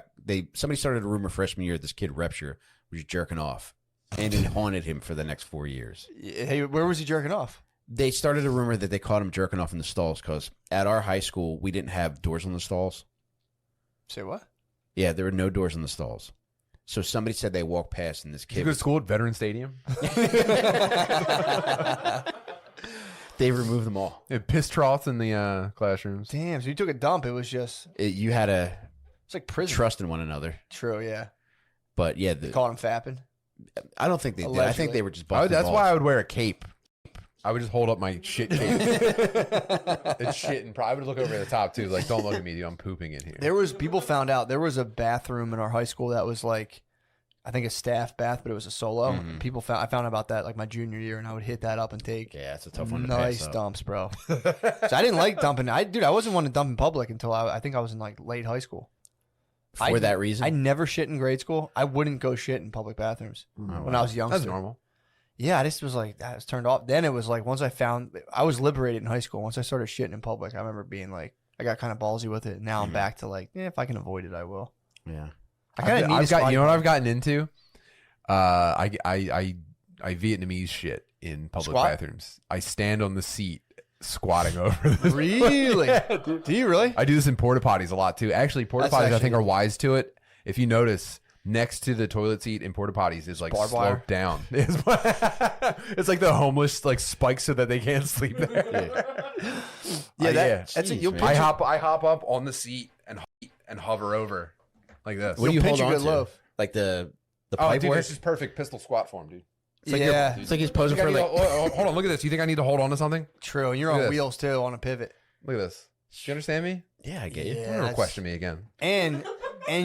somebody started a rumor freshman year. This kid Repture was jerking off, and it haunted him for the next 4 years. Hey, where was he jerking off? They started a rumor that they caught him jerking off in the stalls because at our high school we didn't have doors on the stalls. Say what? Yeah, there were no doors in the stalls. So somebody said they walked past and this Did you kid. go to school at Veteran Stadium? They removed them all. They had piss troughs in the classrooms. Damn. So you took a dump. It was just. You had to It's like prison. trust in one another. True. Yeah. But yeah, Called him fapping. I don't think they did. I Allegedly. think they were just busting That's balls. why I would wear a cape. I would just hold up my shit cape and shit, and probably would look over the top too. Like, don't look at me, dude. I'm pooping in here. People found out there was a bathroom in our high school that was like I think a staff bath, but it was a solo. Mhm. I found out about that like my junior year, and I would hit that up and take Yeah, it's a tough one to nice pass up. dumps, bro. So I didn't like dumping. I wasn't one to dump in public until I think I was in like late high school. For that reason? I never shit in grade school. I wouldn't go shit in public bathrooms when I was young. That's normal. Yeah, I just was like, that was turned off. Then it was like, once I was liberated in high school. Once I started shitting in public, I remember being like, I got kind of ballsy with it. And now I'm back to like, if I can avoid it, I will. Yeah. I kind of need I've got, you know what I've gotten into? I Vietnamese shit in public Squat? bathrooms. I stand on the seat squatting over this. Really? Do you really? I do this in porta potties a lot too. Actually, porta That's potties I actually- think are wise to it. If you notice, next to the toilet seat in porta potties is like Barbed wire? sloped down. It's like the homeless like spikes so that they can't sleep there. Yeah, Jeez, that's it. You'll man. I hop up on the seat and hover over like this. What do you You'll hold pitch a on good to? loaf. Like the Oh, pipe dude, work? this is perfect pistol squat form, dude. Yeah, It's like he's You posing think I for need like... to- hold on, look at this. You think I need to hold on to something? true. And you're Look on at this. wheels too, on a pivot. Look at this. Do you understand me? Yeah, I get you. Yeah, Don't ever that's- question me again. And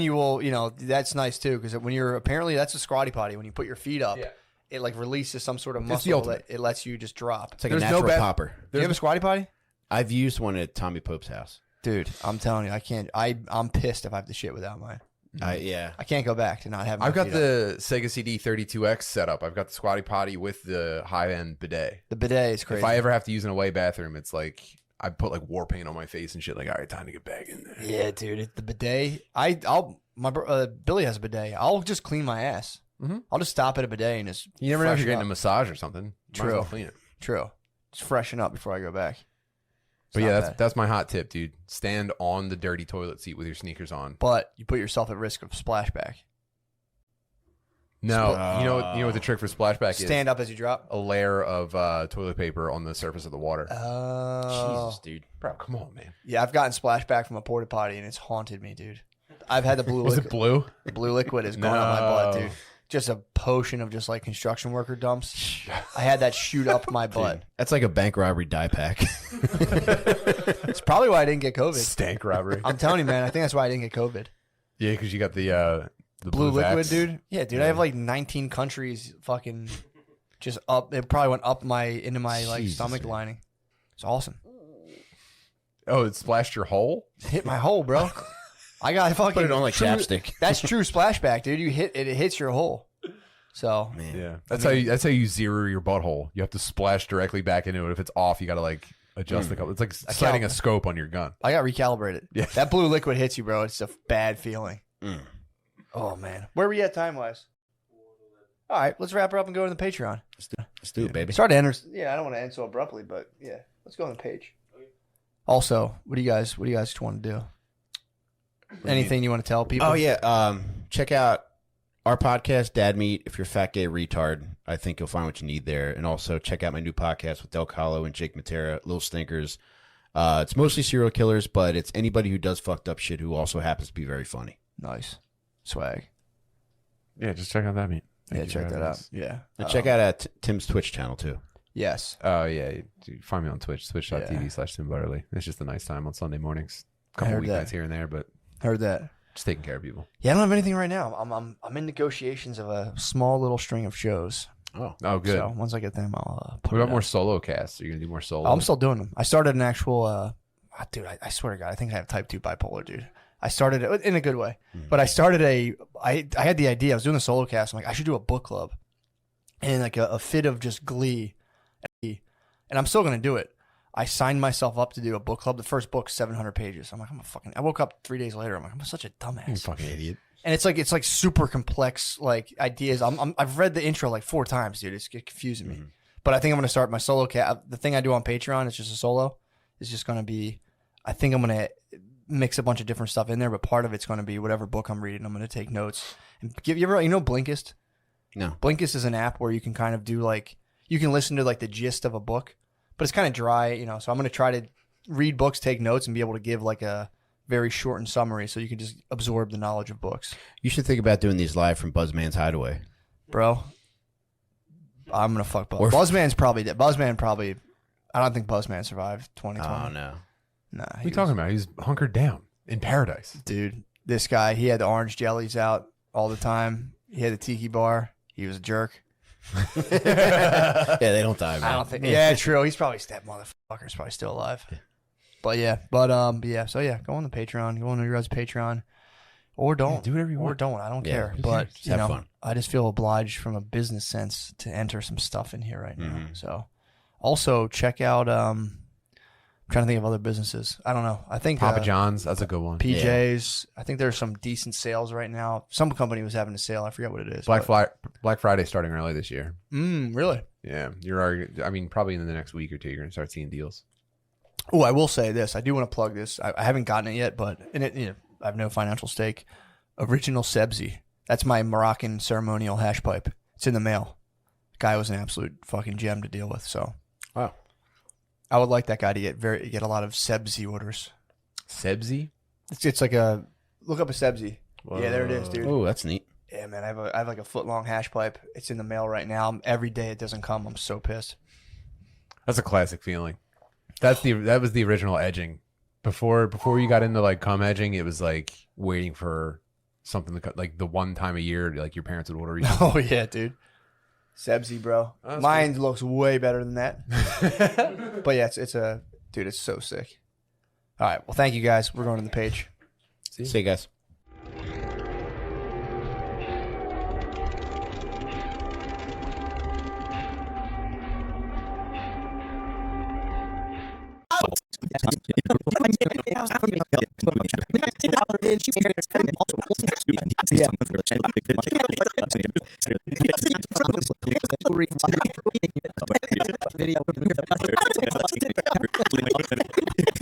you will, that's nice too, because when you're apparently that's a squatty potty. When you put your feet up, Yeah. it like releases some sort of It's the muscle ultimate. that it lets you just drop. It's like There's a no natural bad- popper. Do you have a squatty potty? I've used one at Tommy Pope's house. Dude, I'm telling you, I can't. I'm pissed if I have to shit without mine. Yeah. I can't go back to not having. I've my got feet up. the Sega CD 32X set up. I've got the squatty potty with the high-end bidet. The bidet is crazy. If I ever have to use an away bathroom, it's like I put like war paint on my face and shit. Like, all right, time to get back in there. Yeah, dude, the bidet. Billy has a bidet. I'll just clean my ass. Mhm. I'll just stop at a bidet and just. You never know if you're freshen getting a up. massage or something. Might as True. well clean it. True. Just freshen up before I go back. But It's yeah, not that's bad. that's my hot tip, dude. Stand on the dirty toilet seat with your sneakers on. But you put yourself at risk of splashback. No, you know what the trick for splashback is? Stand up as you drop. A layer of toilet paper on the surface of the water. Oh. Jesus, dude. Bro, come on, man. Yeah, I've gotten splashback from a porta potty and it's haunted me, dude. I've had the blue Was liquid. it blue? The blue liquid is going up my butt, No. dude. Just a potion of just like construction worker dumps. I had that shoot up my butt. That's like a bank robbery die pack. It's probably why I didn't get COVID. Stank robbery. I'm telling you, man. I think that's why I didn't get COVID. Yeah, because you got the Blue liquid, vax. dude. Yeah, dude. I have like 19 countries fucking just up. It probably went up into my like Jesus, stomach man. lining. It's awesome. Oh, it splashed your hole? Hit my hole, bro. I got fucking Put it on like true- chapstick. That's true splashback, dude. You hit it, it hits your hole. So Man. Yeah. That's how you zero your butthole. You have to splash directly back into it. If it's off, you gotta like adjust the couple. It's like sighting a scope on your gun. I got recalibrated. Yeah. That blue liquid hits you, bro. It's a bad feeling. Mm. Oh man, where were you at time wise? All right, let's wrap her up and go to the Patreon. Let's do it, baby. Start to enter. Yeah, I don't want to end so abruptly, but yeah, let's go on the page. Also, what do you guys want to do? Anything you want to tell people? Oh yeah, check out our podcast, Dad Meat. If you're a fat gay retard, I think you'll find what you need there. And also check out my new podcast with Del Calo and Jake Matera, Lil Stinkers. It's mostly serial killers, but it's anybody who does fucked up shit who also happens to be very funny. Nice swag. Yeah, just check out that meat. Yeah, check that out. Yeah, And check out Tim's Twitch channel too. Yes, Oh yeah, dude, find me on Twitch, twitch.tv Yeah. /Tim Butterly. It's just a nice time on Sunday mornings. I Couple heard that. weeknights here and there, but heard that. just taking care of people. Yeah, I don't have anything right now. I'm in negotiations of a small little string of shows. Oh, Oh, good. So once I get them, I'll put What it about more out. solo casts? Are you gonna do more solo? I'm still doing them. I started an actual. Dude, I swear to God, I think I have type 2 bipolar, dude. I started it in a good way, but I started I had the idea. I was doing a solo cast. I'm like, I should do a book club, and like a fit of just glee, and I'm still gonna do it. I signed myself up to do a book club. The first book's 700 pages. I'm like, I woke up 3 days later. I'm like, I'm such a You dumbass. fucking idiot. And it's like super complex like ideas. I've read the intro like 4 times, dude. It's confusing me. But I think I'm gonna start my solo cast. The thing I do on Patreon is just a solo. It's just gonna be. I think I'm gonna mix a bunch of different stuff in there, but part of it's gonna be whatever book I'm reading. I'm gonna take notes and give you ever Blinkist. no. Blinkist is an app where you can kind of do like you can listen to like the gist of a book, but it's kind of dry, So I'm gonna try to read books, take notes, and be able to give like a very shortened summary so you can just absorb the knowledge of books. You should think about doing these live from Buzzman's Hideaway. Bro, I'm gonna fuck Buzz. Or- Buzzman's probably dead. Buzzman probably. I don't think Buzzman survived 2020. Oh no. Nah, What are you talking about? He's hunkered down in paradise. dude? This guy, he had the orange jellies out all the time. He had the tiki bar. He was a jerk. Yeah, they don't die, man. I don't think. Yeah, true. He's probably that motherfucker's probably still alive. But yeah, yeah. So yeah, go on the Patreon. Go on your guys' Patreon, or don't do whatever you want. Or don't. I don't Yeah, care. who But cares? you Have know, fun. I just feel obliged from a business sense to enter some stuff in here right now. Mhm. So also check out. I'm trying to think of other businesses. I don't know. I think Papa John's, that's a good one. PJs. I think there's some decent sales right now. Some company was having a sale. I forget what it is. Black Friday starting early this year. Really? Yeah, probably in the next week or two, you're gonna start seeing deals. Oh, I will say this. I do want to plug this. I haven't gotten it yet, but I have no financial stake. Original Sebzi. That's my Moroccan ceremonial hash pipe. It's in the mail. Guy was an absolute fucking gem to deal with. So, Wow. I would like that guy to get a lot of Sebzi orders. Sebzi? It's like a look up a Sebzi. Yeah, there it is, dude. Oh, that's neat. Yeah, man. I have like a foot long hash pipe. It's in the mail right now. Every day it doesn't come. I'm so pissed. That's a classic feeling. That was the original edging. Before you got into like cum edging, it was like waiting for something to like the one time a year, like your parents would order you. Oh yeah, dude. Sebzi, bro. That's Mine looks way better than that. But yeah, it's so sick. All right. Well, thank you guys. We're going to the page. See you guys.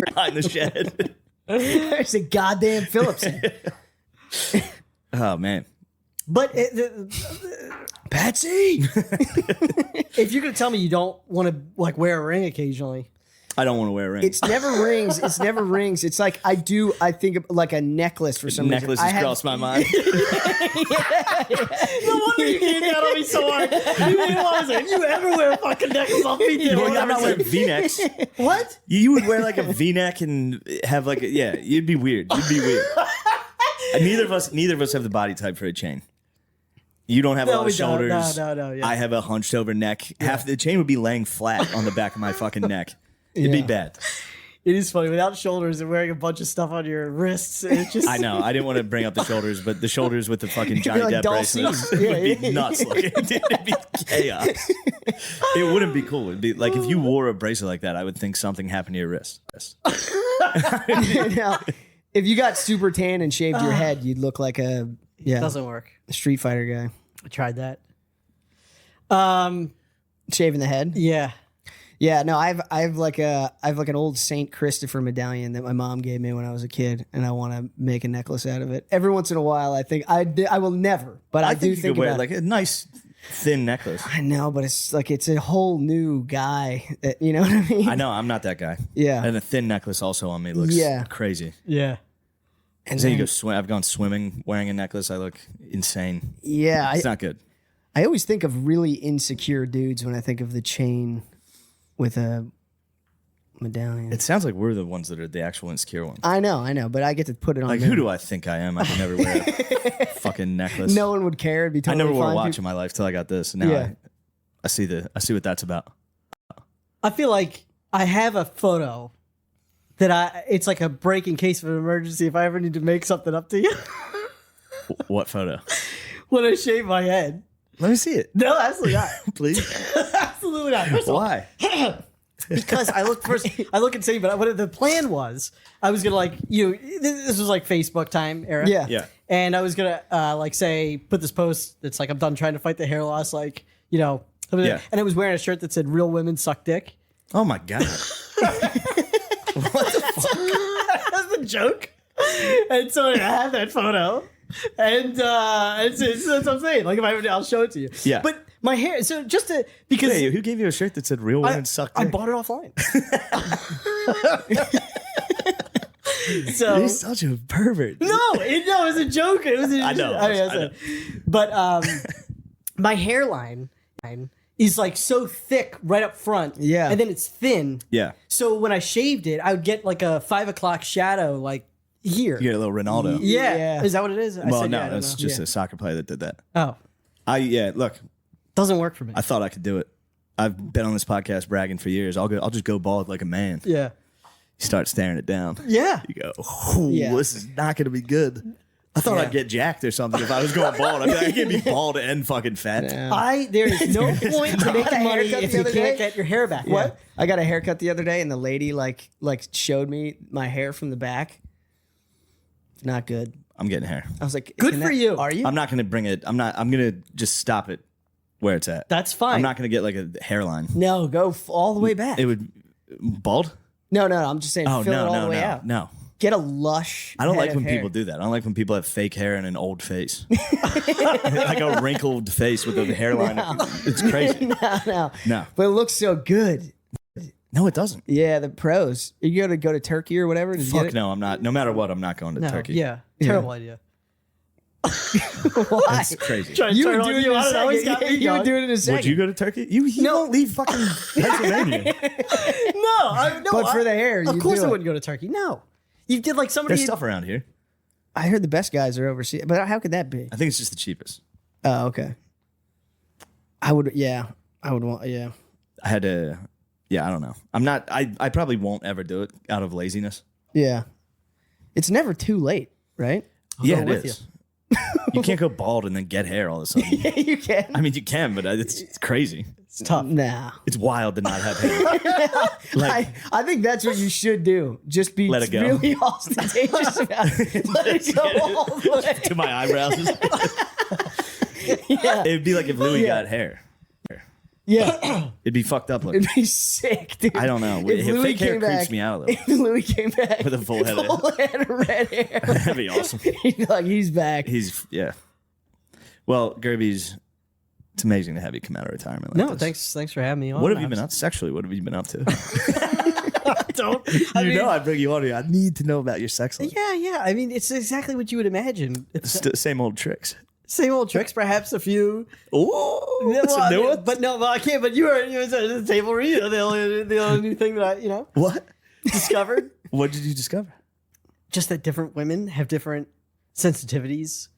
Behind the shed. There's a goddamn Phillips. Oh man, But Patsy. if you're gonna tell me you don't want to like wear a ring occasionally, I don't want to wear a ring. it's never rings. It's never rings. It's like I think of like a necklace for some Necklace reason. has crossed my mind. No wonder you came down on me so hard. You realize it. You ever wear a fucking necklace? I'll beat you. Well, I'm not wearing V-necks. What? You would wear like a V-neck and have like you'd be weird. You'd be weird. Neither of us have the body type for a chain. You don't have a lot of shoulders. No. Yeah. I have a hunched over neck. Half the chain would be laying flat on the back of my fucking neck. It'd be bad. It is funny without shoulders and wearing a bunch of stuff on your wrists. It's just I know. I didn't want to bring up the shoulders, but the shoulders with the fucking Johnny like Depp bracelets would be nuts looking. It'd be chaos. It wouldn't be cool. It'd be like if you wore a bracelet like that, I would think something happened to your wrist. now, if you got super tan and shaved your head, you'd look like a Doesn't work. Street Fighter guy. I tried that. Shaving the head. Yeah. Yeah, no, I have like an old Saint Christopher medallion that my mom gave me when I was a kid, and I want to make a necklace out of it. Every once in a while, I think I will never, but I do you think could wear about like a nice thin necklace. I know, but it's like it's a whole new guy. You know what I mean? I know. I'm not that guy. Yeah, And a thin necklace also on me looks crazy. Yeah. and So you then- go swim. I've gone swimming wearing a necklace. I look insane. yeah. It's not good. I always think of really insecure dudes when I think of the chain with a medallion. It sounds like we're the ones that are the actual insecure ones. I know, but I get to put it on. Like, them. who do I think I am? I can never wear a fucking necklace. No one would care. It'd be I totally never wore a fine. watch in my life till I got this. And now Yeah. I see what that's about. I feel like I have a photo that it's like a break in case of an emergency if I ever need to make something up to you. What photo? When I shave my head. Let me see it, No, absolutely not. please. Absolutely not. First of all, Why? because I look insane, but what the plan was, I was gonna this was like Facebook time era. Yeah. Yeah. And I was gonna put this post that's like I'm done trying to fight the hair loss, Yeah. and I was wearing a shirt that said "Real women suck dick." Oh my god. That's the joke. And so I have that photo, and that's what I'm saying. Like I'll show it to you. Yeah. But my hair. So just to because Hey, who gave you a shirt that said "Real women suck"? I dick"? bought it offline. So You're such a pervert. No, it was a joke. It was. I know. But my hairline is like so thick right up front. Yeah. and then it's thin. Yeah. So when I shaved it, I would get like a 5 o'clock shadow, like here. You get a little Ronaldo. Yeah. Is that what it is? I Well, said, no, yeah, I don't it's know. just a soccer player that did that. Oh, Look, doesn't work for me. I thought I could do it. I've been on this podcast bragging for years. I'll just go bald like a man. Yeah. You start staring it down. Yeah. You go, "Ooh, Yeah. this is not going to be good." I thought I'd get jacked or something if I was going bald. I mean, I can't be bald and fucking fat. There is no point to making money haircut if the you other can't day. get your hair back. What? I got a haircut the other day, and the lady like showed me my hair from the back. Not good. I'm getting hair. I was like, Good for you. Are you? I'm not going to bring it. I'm going to just stop it where it's at. That's fine. I'm not going to get like a hairline. No, go all the way back. It would bald? No, I'm just saying, Oh, fill it all no, the way no, out. no. Get a lush. I don't head like of when hair. people do that. I don't like when people have fake hair and an old face. Like a wrinkled face with a hairline. It's crazy. No. No. But it looks so good. No, it doesn't. Yeah, the pros. You going to go to Turkey or whatever? Did you get Fuck it? no, I'm not. No matter what, I'm not going to No, Turkey. Yeah. Terrible idea. Why? It's crazy. You would do it in a I always got second. me You would going. do it in a second. Would you go to Turkey? You don't leave fucking Pennsylvania. No, But for the hair, of you course do I it. wouldn't go to Turkey. No, you did like somebody. There's stuff around here. I heard the best guys are overseas. But how could that be? I think it's just the cheapest. Oh, okay. I would want, yeah. I had to. Yeah, I don't know. I'm not. I probably won't ever do it out of laziness. Yeah. It's never too late, right? Yeah, go it with is. You can't go bald and then get hair all of a sudden. Yeah, you can. I mean, you can, but it's crazy. It's tough. Nah. It's wild to not have hair. Like, I think that's what you should do. Just be Let it go. really ostentatious about it. Let it go all the way. to my eyebrows. Yeah. It'd be like if Louis got hair. Yeah. It'd be fucked up looking. It'd be sick, dude. I don't know. If Louis Fake hair came creeps back- me out a little. If Louis came back With a full head of head of red hair, That'd be awesome. he'd be like, he's back. Yeah. Well, Gerby's, it's amazing to have you come out of retirement. Like No, this. thanks for having me on. What have you been up sexually? What have you been up to? Don't. I bring you on here. I need to know about your sex life. Yeah. I mean, it's exactly what you would imagine. It's Same old tricks. same old tricks, perhaps a few. Oh, that's Well, a new one. But no, but I can't. But you were at the table read. The only new thing that I What? discovered. What did you discover? Just that different women have different sensitivities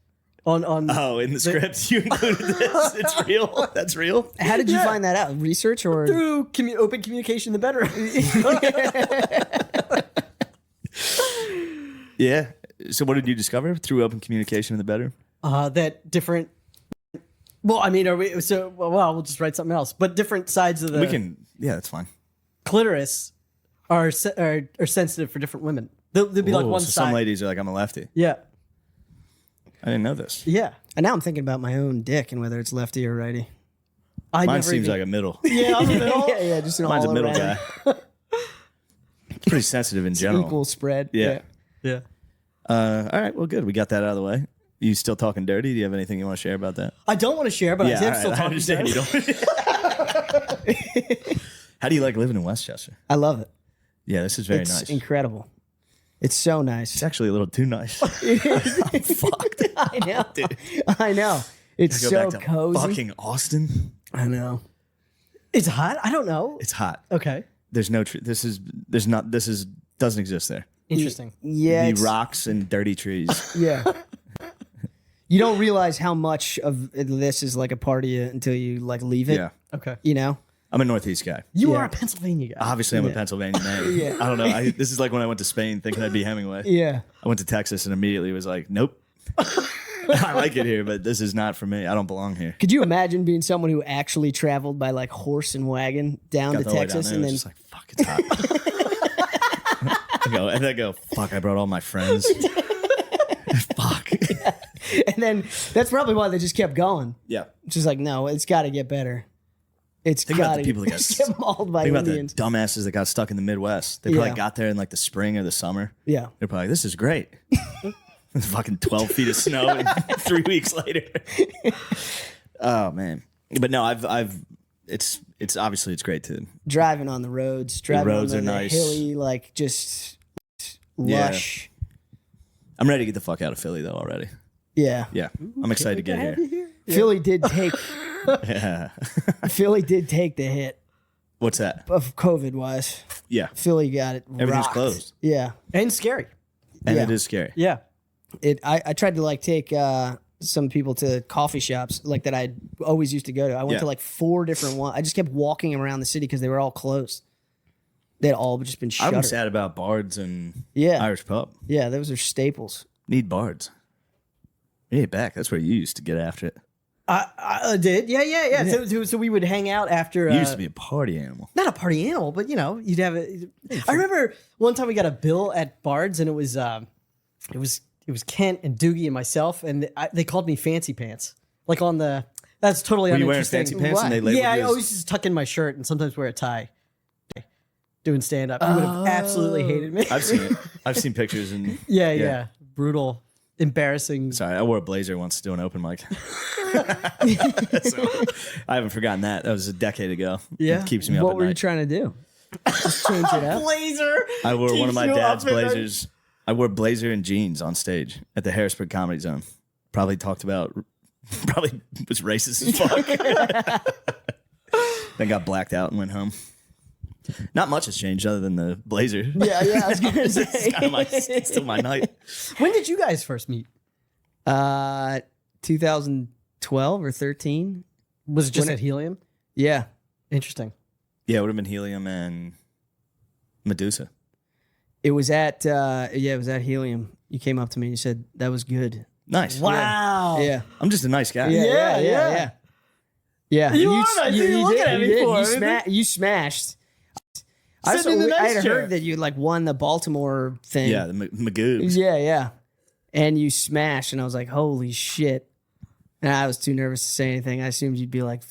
on Oh, in the script you included this. It's real. That's real. How did you find that out? Research or? through open communication in the bedroom. Yeah. So what did you discover through open communication in the bedroom? That different. Well, I mean, are we? So we'll just write something else. But different sides of the We can. Yeah, that's fine. clitoris are sensitive for different women. They'll be like Whoa, one so side. some ladies are like, I'm a lefty. Yeah, I didn't know this. yeah. And now I'm thinking about my own dick and whether it's lefty or righty. I Mine never seems even- like a middle. yeah, I'm in the middle. yeah, just an Mine's a all middle around guy. Pretty sensitive in general. equal spread. Yeah. Yeah. All right. Well, good. We got that out of the way. You still talking dirty? Do you have anything you want to share about that? I don't want to share, but I all did right, still I talk understand you don't. How do you like living in Westchester? I love it. Yeah, this is very It's nice. incredible. It's so nice. It's actually a little too nice. I know. I know. It's Go so back to cozy. fucking Austin. I know. It's hot. I don't know. It's hot. Okay. There's no tree. This doesn't exist there. Interesting. Yeah. The it's- rocks and dirty trees. Yeah. You don't realize how much of this is like a part of you until you like leave it. Yeah. Okay. You know? I'm a Northeast guy. You Yeah. are a Pennsylvania guy. Obviously, I'm a Pennsylvania man. Yeah. I don't know. This is like when I went to Spain thinking I'd be Hemingway. Yeah. I went to Texas and immediately was like, nope. I like it here, but this is not for me. I don't belong here. Could you imagine being someone who actually traveled by like horse and wagon down Got to the way down Texas there, and it then was just like, fuck, it's hot. I go, fuck, I brought all my friends. Fuck. and then that's probably why they just kept going. Yeah. Just like, no, it's got to get better. It's Think about got the to people that get mauled by Think about the Indians. dumbasses that got stuck in the Midwest. They probably Yeah. got there in like the spring or the summer. Yeah. They're probably like, this is great. Fucking 12 feet of snow and 3 weeks later. Oh man. But no, it's obviously it's great to Driving on the roads, driving roads on are the nice. hilly, like just Yeah. lush. I'm ready to get the fuck out of Philly though already. Yeah. Yeah. I'm excited to get here. Philly did take Yeah. Philly did take the hit What's that? of COVID wise. Yeah. Philly got it. Everything's rocked. closed. Yeah. and scary. And Yeah. it is scary. Yeah. I tried to like take some people to coffee shops like that I always used to go to. I went Yeah. to like 4 different ones. I just kept walking around the city because they were all closed. They had all just been shuttered. I'm sad about Bards and Yeah. Irish Pub. Yeah, those are staples. Need Bards. You need it back. That's where you used to get after it. I did. Yeah. So we would hang out after. You used to be a party animal. Not a party animal, but you'd have a. I remember one time we got a bill at Bard's, and it was Kent and Doogie and myself, and they called me Fancy Pants. Like on the. That's totally Were you wearing uninteresting. fancy pants and they labeled Yeah, I you as- always just tuck in my shirt and sometimes wear a tie. Doing stand up, you would have absolutely hated me. I've seen it. I've seen pictures and yeah, brutal, embarrassing. sorry, I wore a blazer once doing open mic. So, I haven't forgotten that. That was a decade ago. Yeah, It keeps me up What at were you night. trying to do? Just change it up. Blazer. I wore one of my keeps you dad's up at night. blazers. I wore blazer and jeans on stage at the Harrisburg Comedy Zone. Probably was racist as fuck. Then got blacked out and went home. Not much has changed other than the blazer. Yeah. I was gonna say. It's still my night. When did you guys first meet? 2012 or 13. Was it just When at Helium? Yeah. Interesting. Yeah, it would have been Helium and Medusa. It was at Helium. You came up to me and you said that was good. Nice. Wow. Yeah. I'm just a nice guy. Yeah. You are nice. You looking at me for it. You smashed. Send me the I nice had chair. heard that you like won the Baltimore thing. Yeah, the Magoobs. Yeah. And you smashed, and I was like, holy shit. And I was too nervous to say anything. I assumed you'd be like,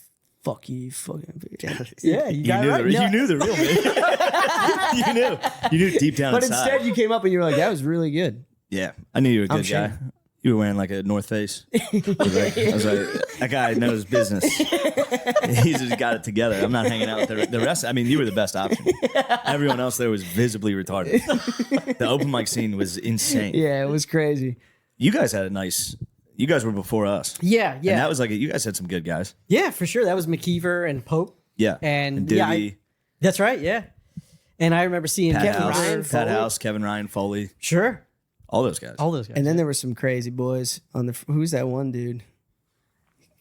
fuck you fucking bitch. Yeah, you got it right. You knew the real me. You knew deep down But inside. instead, you came up and you were like, that was really good. Yeah, I knew you were a I'm good guy. sure. You were wearing like a North Face. I was like, that guy knows business. He's just got it together. I'm not hanging out with the rest. I mean, you were the best option. Everyone else there was visibly retarded. The open mic scene was insane. Yeah, it was crazy. You guys had a nice. You guys were before us. Yeah. And that was like you guys had some good guys. Yeah, for sure. That was McKeever and Pope. Yeah. And Doogie, That's right, yeah. And I remember seeing Pat Kevin House, Ryan. Pat House, Kevin Ryan, Foley, Sure. all those guys. All those guys. And then there were some crazy boys on the. Who's that one dude?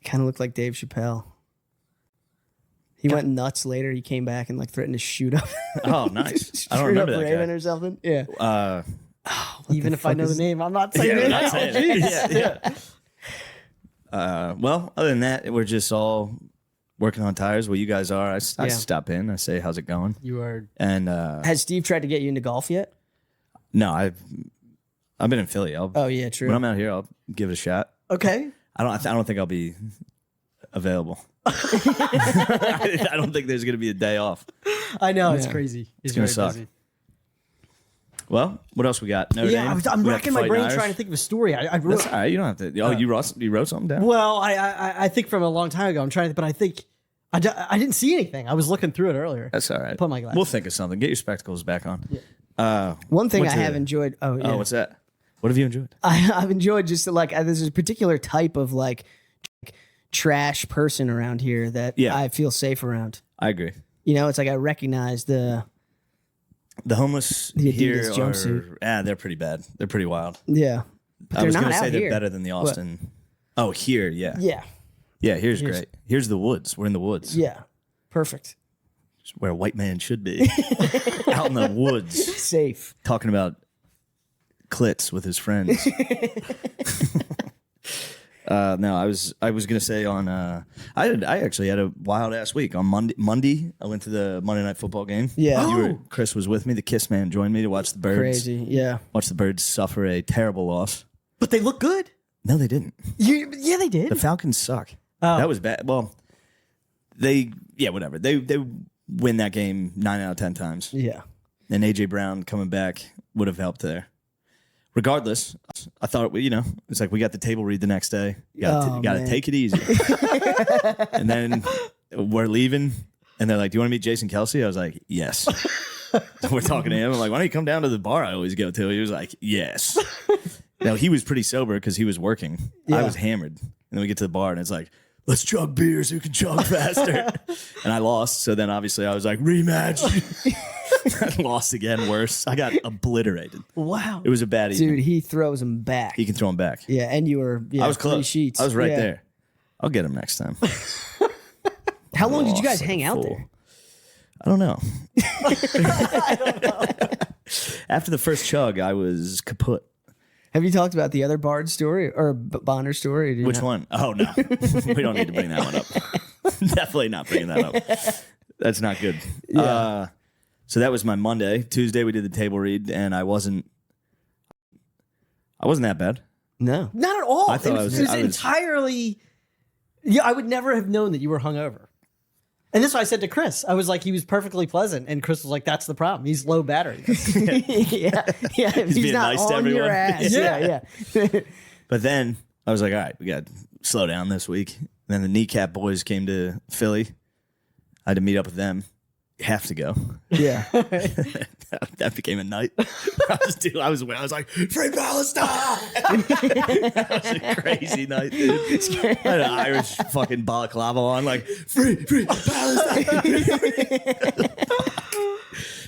Kind of looked like Dave Chappelle. He went nuts later. He came back and like threatened to shoot up. Oh, nice. I don't shoot remember up that Raven guy. or something. Yeah. even if I know the name, I'm not saying Yeah, it. not saying it. Yeah. Well, other than that, we're just all working on tires. Well, you guys are. I Yeah. stop in. I say, "How's it going?" You are. And Has Steve tried to get you into golf yet? no, I've been in Philly. Oh yeah, true. When I'm out here, I'll give it a shot. Okay. I don't think I'll be available. I don't think there's going to be a day off. I know. It's Yeah. crazy. It's gonna very suck. busy. Well, what else we got? Notre Yeah, Dame? I'm We got racking the my brain Fighting trying to Irish? think of a story. I wrote. That's all right. You don't have to. Oh, you wrote something down? Well, I think from a long time ago. I'm trying to, but I think I didn't see anything. I was looking through it earlier. That's all right. Put my glasses. We'll think of something. Get your spectacles back on. One thing I what's have it? enjoyed. Oh yeah. Oh, what's that? What have you enjoyed? I've enjoyed just like there's a particular type of like trash person around here that Yeah. I feel safe around. I agree. You know, it's like I recognize the The homeless The here Adidas jumpsuit. are they're pretty bad. They're pretty wild. yeah. But I they're was not gonna say out they're here. better than the Austin. Oh, here, yeah. Yeah. Here's great. Here's the woods. We're in the woods. Yeah. Perfect. It's where a white man should be. Out in the woods, Safe. talking about clits with his friends. No, I was gonna say on I actually had a wild ass week on Monday. I went to the Monday Night Football game. Yeah. Chris was with me. The Kiss Man joined me to watch the Birds. Crazy. Yeah. Watch the Birds suffer a terrible loss. But they look good. No, they didn't. Yeah, they did. The Falcons suck. Oh. That was bad. Well, whatever. They win that game 9 out of 10 times. Yeah. And AJ Brown coming back would have helped there. Regardless, I thought it's like we got the table read the next day. You got to man. take it easy. And then we're leaving, and they're like, "Do you want to meet Jason Kelsey?" I was like, "Yes." We're talking to him. I'm like, "Why don't you come down to the bar I always go to?" He was like, "Yes." Now he was pretty sober because he was working. I Yeah. was hammered, and then we get to the bar, and it's like, "Let's chug beers. Who can chug faster?" And I lost. So then obviously I was like, "Rematch." Lost again. Worse. I got obliterated. Wow. It was a bad evening. Dude, he throws them back. He can throw them back. Yeah, and you were I was 3 close. sheets. I was right Yeah. there. I'll get him next time. How long did you guys Lost like hang a out fool. there? I don't know. After the first chug, I was kaput. Have you talked about the other Bard story or Bonner story? Or do you Which not? one? Oh, no. We don't need to bring that one up. Definitely not bringing that up. That's not good. So that was my Monday. Tuesday, we did the table read, and I wasn't that bad. No. Not at all. I thought it was entirely. Yeah, I would never have known that you were hungover. And that's what I said to Chris. I was like, he was perfectly pleasant, and Chris was like, "That's the problem. He's low battery." yeah. He's being not nice to on your everyone. ass. Yeah. But then I was like, all right, we got to slow down this week. And then the Kneecap boys came to Philly. I had to meet up with them. You have to go. Yeah. That became a night. I was like, free Palestine! That was a crazy night, dude. I had an Irish fucking balaclava on, like, free Palestine!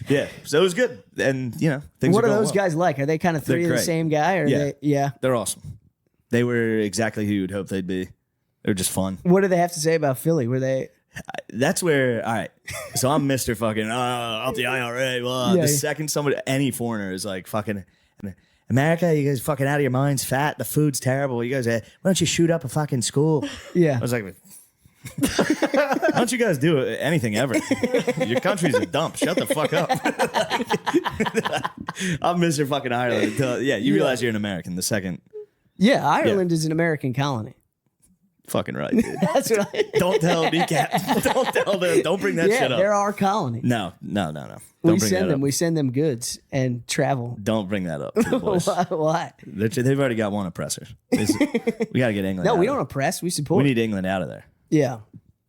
Yeah, so it was good. And, you know, things What are going those well. guys like? Are they kind of They're three of the great. same guy? Or Yeah. They, yeah. They're awesome. They were exactly who you'd hope they'd be. They're just fun. What do they have to say about Philly? Were they? That's where, all right. So I'm Mr. fucking, up the IRA. Well, Yeah. the second somebody, any foreigner is like, fucking, America, you guys fucking out of your minds, fat, the food's terrible. You guys, why don't you shoot up a fucking school? Yeah. I was like, why don't you guys do anything ever? Your country's a dump. Shut the fuck up. I'm Mr. fucking Ireland. Until, you realize you're an American the second. Yeah. Ireland is an American colony. Fucking right, dude. That's what I. Don't tell Kneecap. Don't tell them. Don't bring that Yeah, shit up. they're our colony. No. Don't We bring send that them. up. We send them goods and travel. Don't bring that up to the boys. Why? They've already got one oppressor. We got to get England. No, out we of don't there. oppress. We support. We need England out of there. Yeah.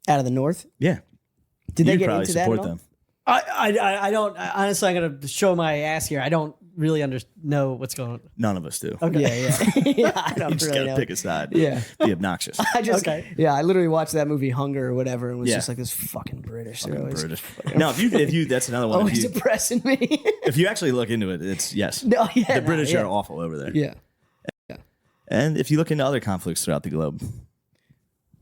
Out of the north. Yeah. Did they You'd get probably into that support at all? them. I don't. Honestly, I'm gonna show my ass here. I don't really know what's going on. None of us do. Okay. Yeah. Yeah. I You don't just really got to know. pick a side. Yeah. Be obnoxious. I just, Okay. yeah, I literally watched that movie Hunger or whatever and was Yeah. just like, this fucking British. They're always, British. No, if you, that's another one. always If you, oppressing me. if you actually look into it, it's yes. No, yeah, The no, British yeah. are awful over there. Yeah. And if you look into other conflicts throughout the globe,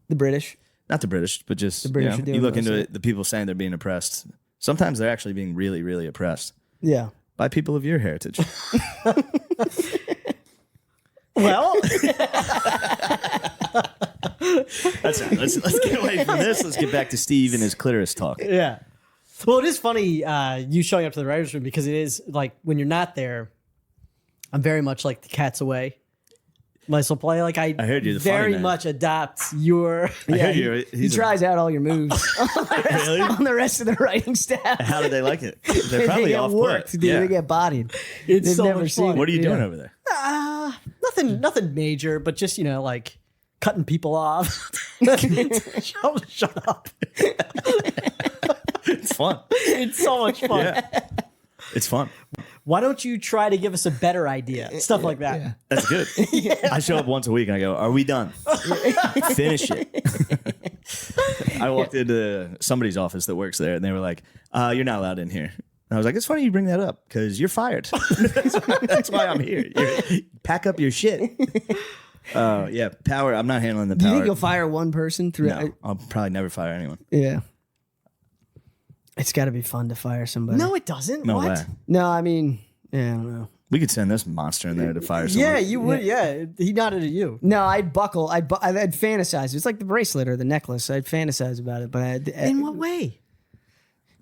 The British. not the British, but just British are you doing look into most of it, the people saying they're being oppressed. Sometimes they're actually being really, really oppressed Yeah. by people of your heritage. Well, Let's get away from this. Let's get back to Steve and his clitoris talk. yeah. Well, it is funny you showing up to the writers' room because it is like when you're not there. I'm very much like the cat's away. Muscle play, like I heard you're the funny very man. much adopt your. I heard he, you. he tries out all your moves Really? on the rest of the writing staff. How did they like it? They're They probably get off worked, put. dude. Yeah. They get bodied. It's They've so never much seen fun. it. What are you doing Yeah. over there? Nothing major, but just like cutting people off. Shut up! It's fun. It's so much fun. Yeah. It's fun. Why don't you try to give us a better idea? Stuff like that. Yeah. That's good. I show up once a week and I go, "Are we done? Finish it." I walked into somebody's office that works there and they were like, "You're not allowed in here." And I was like, "It's funny you bring that up because you're fired. That's why I'm here. Pack up your shit." Yeah, power. I'm not handling the Do you power. think you'll fire one person through? No, I'll probably never fire anyone. Yeah. It's got to be fun to fire somebody. No, it doesn't. No what? way. No, I mean, yeah, I don't know. We could send this monster in there to fire someone. Yeah, you would. Yeah, he nodded at you. No, I'd buckle. I'd fantasize. It's like the bracelet or the necklace. I'd fantasize about it, but In what way?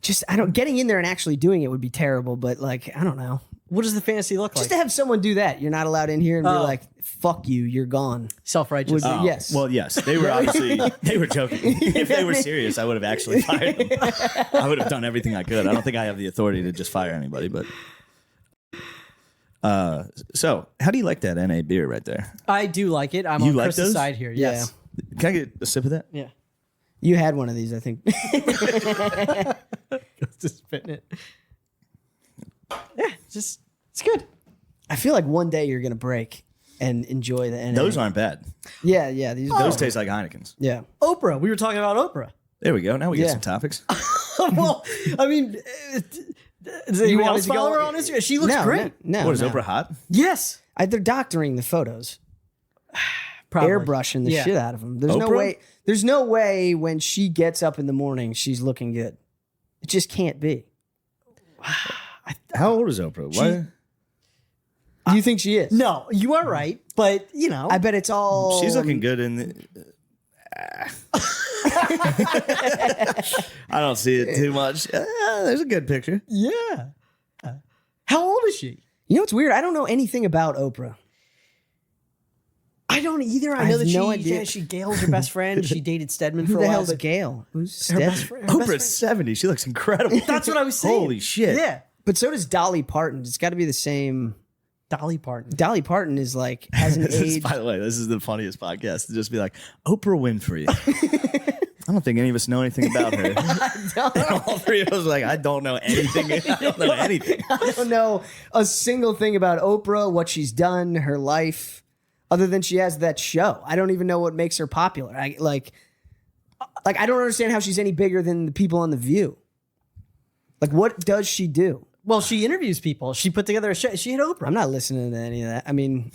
just I don't. Getting in there and actually doing it would be terrible. But like, I don't know. What does the fantasy look Just like? to have someone do that, you're not allowed in here and be Oh. like, "Fuck you, you're gone." Self-righteous. Was- Oh, Yes. Well, yes. They were obviously they were joking. If they were serious, I would have actually fired them. I would have done everything I could. I don't think I have the authority to just fire anybody, but so how do you like that NA beer right there? I do like it. I'm You on like Chris's those? side here. Yes. Can I get a sip of that? Yeah. You had one of these, I think. Just spitting it. Yeah, it's good. I feel like one day you're gonna break and enjoy the NA. Those aren't bad. Yeah. These Those taste like Heineken's. Yeah. Oprah. We were talking about Oprah. There we go. Now we get Yeah. some topics. Well, I mean, Does anyone wanted else to follow go- her on Instagram? She looks No, great. No, What is no. Oprah hot? Yes. They're doctoring the photos, Probably. airbrushing the Yeah. shit out of them. There's no Oprah? way. There's no way when she gets up in the morning, she's looking good. It just can't be. How old is Oprah? What? Do you think she is? No, you are right, but you know, I bet it's all. She's looking good in the. I don't see it too much. There's a good picture. yeah. How old is she? You know what's weird? I don't know anything about Oprah. I don't either. I I know have that no she, idea. yeah, she Gail's her best friend. She dated Stedman for Who a the while. hell's but Gail? Who's her best Steph? friend? Her best Oprah's 70. She looks incredible. friend. That's what I was saying. Holy shit. Yeah. But so does Dolly Parton. It's got to be the same. Dolly Parton. Dolly Parton is like has an This is, age. by the way, this is the funniest podcast to just be like Oprah Winfrey. I don't think any of us know anything about her. All three of us are like, I don't know anything. I don't know anything. I don't know a single thing about Oprah, what she's done, her life, other than she has that show. I don't even know what makes her popular. Like I don't understand how she's any bigger than the people on The View. Like, what does she do? Well, she interviews people. She put together a show. She had Oprah. I'm not listening to any of that. I mean,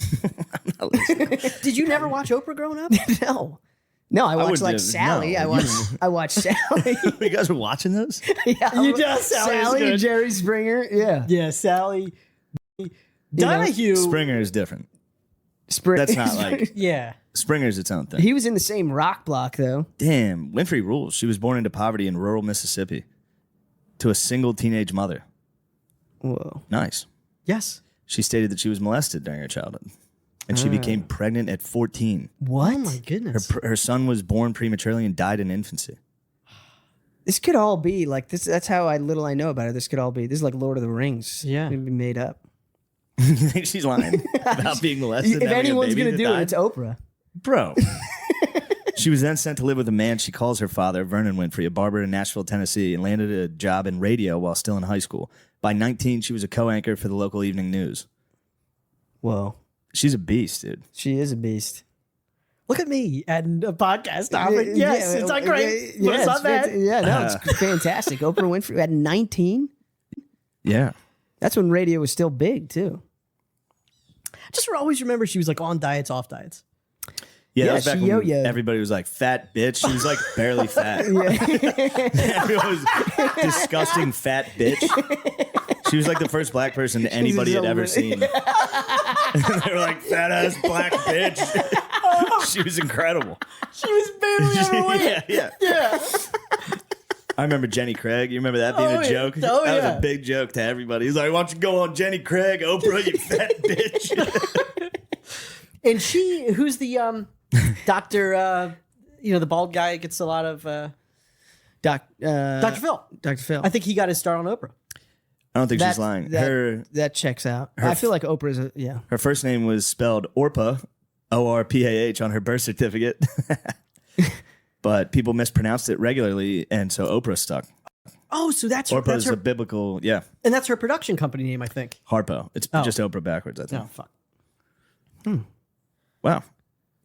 Did you never watch Oprah growing up? no. No, I watch would like do- Sally. no. I watch Sally. You guys were watching those? Yeah, You just- Sally was Sally and good. Jerry Springer. Yeah. Yeah, Sally. Donahue. Springer is different. That's not like- Yeah. Springer's its own thing. He was in the same rock block though. Damn, Winfrey rules. She was born into poverty in rural Mississippi to a single teenage mother. Whoa. Nice. Yes. She stated that she was molested during her childhood, and she became pregnant at 14. What? Oh my goodness. Her son was born prematurely and died in infancy. This could all be like this. That's how little I know about her. This could all be. This is like Lord of the Rings. Yeah. It'd be made up. You think she's lying about being molested? If and having a anyone's baby gonna that do it, died? it's Oprah. Bro. She was then sent to live with a man she calls her father, Vernon Winfrey, a barber in Nashville, Tennessee, and landed a job in radio while still in high school. By 19, she was a co-anchor for the local evening news. Whoa. She's a beast, dude. She is a beast. Look at me and a podcast topic. Yes, it's not great, but it's not bad. Yeah, no, it's fantastic. Oprah Winfrey at 19. Yeah. That's when radio was still big too. Just always remember she was like on diets, off diets. Yeah, Yeah, that was back she when yo-yoed. everybody was like, fat bitch. She was like barely fat. Everyone was disgusting fat bitch. She was like the first black person anybody had ever seen. They were like, fat ass black bitch. She was incredible. She was barely overweight. Yeah. I remember Jenny Craig. You remember that being Oh, a yeah. joke? Oh, that yeah. was a big joke to everybody. He's like, why don't you go on Jenny Craig, Oprah, you fat bitch. And who's the Dr. The bald guy gets a lot of Dr. Dr. Phil. I think he got his start on Oprah. I don't think she's lying. That checks out. I feel like Oprah's Her first name was spelled Orpah, Orpah, on her birth certificate. But people mispronounced it regularly, and so Oprah stuck. Oh, so that's Orpah that's is her, a biblical, yeah, and that's her production company name, I think. Harpo. It's just Oprah backwards, I think. Oh, fuck. Wow.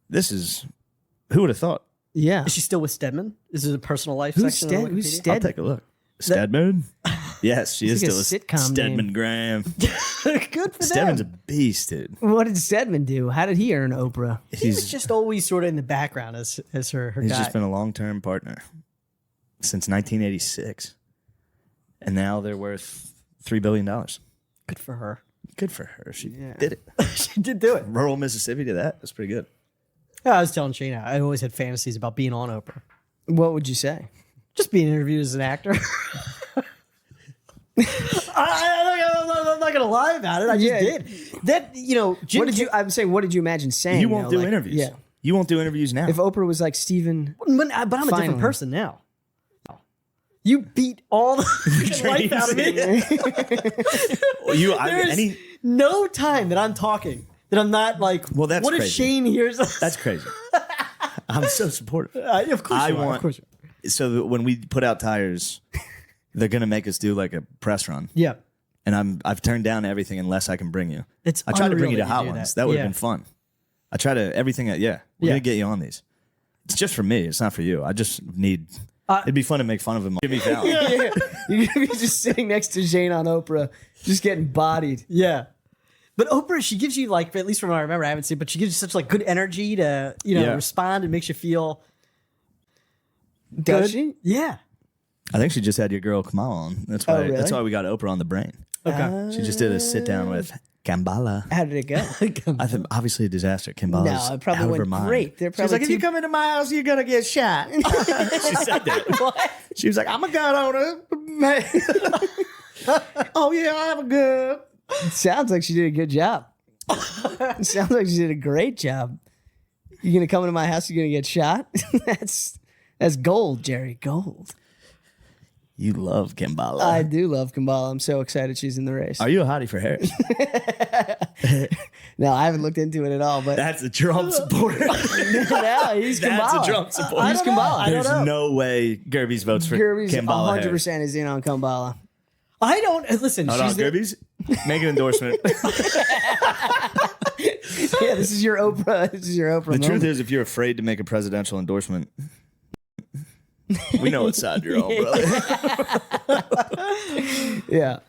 This is, who would have thought? yeah. Is she still with Stedman? Is it a personal life Who's section? on Who's Wikipedia? I'll Stead? take a look. Stedman? Yes, she is like a still a sitcom Stedman name. Graham. Good for Stedman's a them. beast, dude. What did Stedman do? How did he earn Oprah? He's just always sort of in the background as her He's guy. just been a long-term partner since 1986. And now they're worth $3 billion. Good for her. Good for her. She did it. She did do it. Rural Mississippi to that. That's pretty good. Yeah, I was telling Shane, I always had fantasies about being on Oprah. What would you say? Just being interviewed as an actor. I'm not gonna lie about it. I just did. That Jim What did you? I'm saying, what did you imagine saying? You won't though? do Like, interviews. Yeah. You won't do interviews now. If Oprah was like Stephen, But I'm a Finally. different person now. You beat all the life out of me. There's no time that I'm talking that I'm not like. Well, that's what if crazy. Shane hears us? That's crazy. I'm so supportive. Of course, you are. Of course you are. So that when we put out tires, they're gonna make us do like a press run, Yeah, and I've turned down everything unless I can bring you. it's. I tried to bring you to unreal Hot do Ones. That would have Yeah. been fun. I try to everything. We're Yeah. gonna get you on these. It's just for me. It's not for you. I just need. It'd be fun to make fun of him. Jimmy Fallon. Yeah. You're gonna be just sitting next to Shane on Oprah, just getting bodied. Yeah. But Oprah, she gives you like, at least from what I remember, I haven't seen, but she gives you such like good energy to, Yeah. respond and makes you feel Does good. she? Yeah. I think she just had your girl Kamala on. That's why. really? That's why we got Oprah on the brain. Okay. She just did a sit down with Kambala. How did it go? I think obviously a disaster. Kambala's No, it probably out of went her mind. great. They're She was probably like, if you too- come into my house, you're gonna get shot. She said that. She was like, I'm a gun owner. Oh yeah, I have a gun. Sounds like she did a good job. Sounds like she did a great job. You're gonna come into my house, you're gonna get shot? That's gold, Jerry. Gold. You love Kambala. I do love Kamala. I'm so excited she's in the race. Are you a hottie for Harris? No, I haven't looked into it at all, but That's a Trump supporter. no, he's That's Kamala. a Trump supporter. He's Kamala. There's no way Gerby's votes for Gerby's Kambala 100% is in on Kamala. I don't, listen, Hold on, she's the, Gerby's. Make an endorsement. Yeah, this is your Oprah. This is your Oprah. The truth moment. is, if you're afraid to make a presidential endorsement, we know what side you're on, brother. Yeah.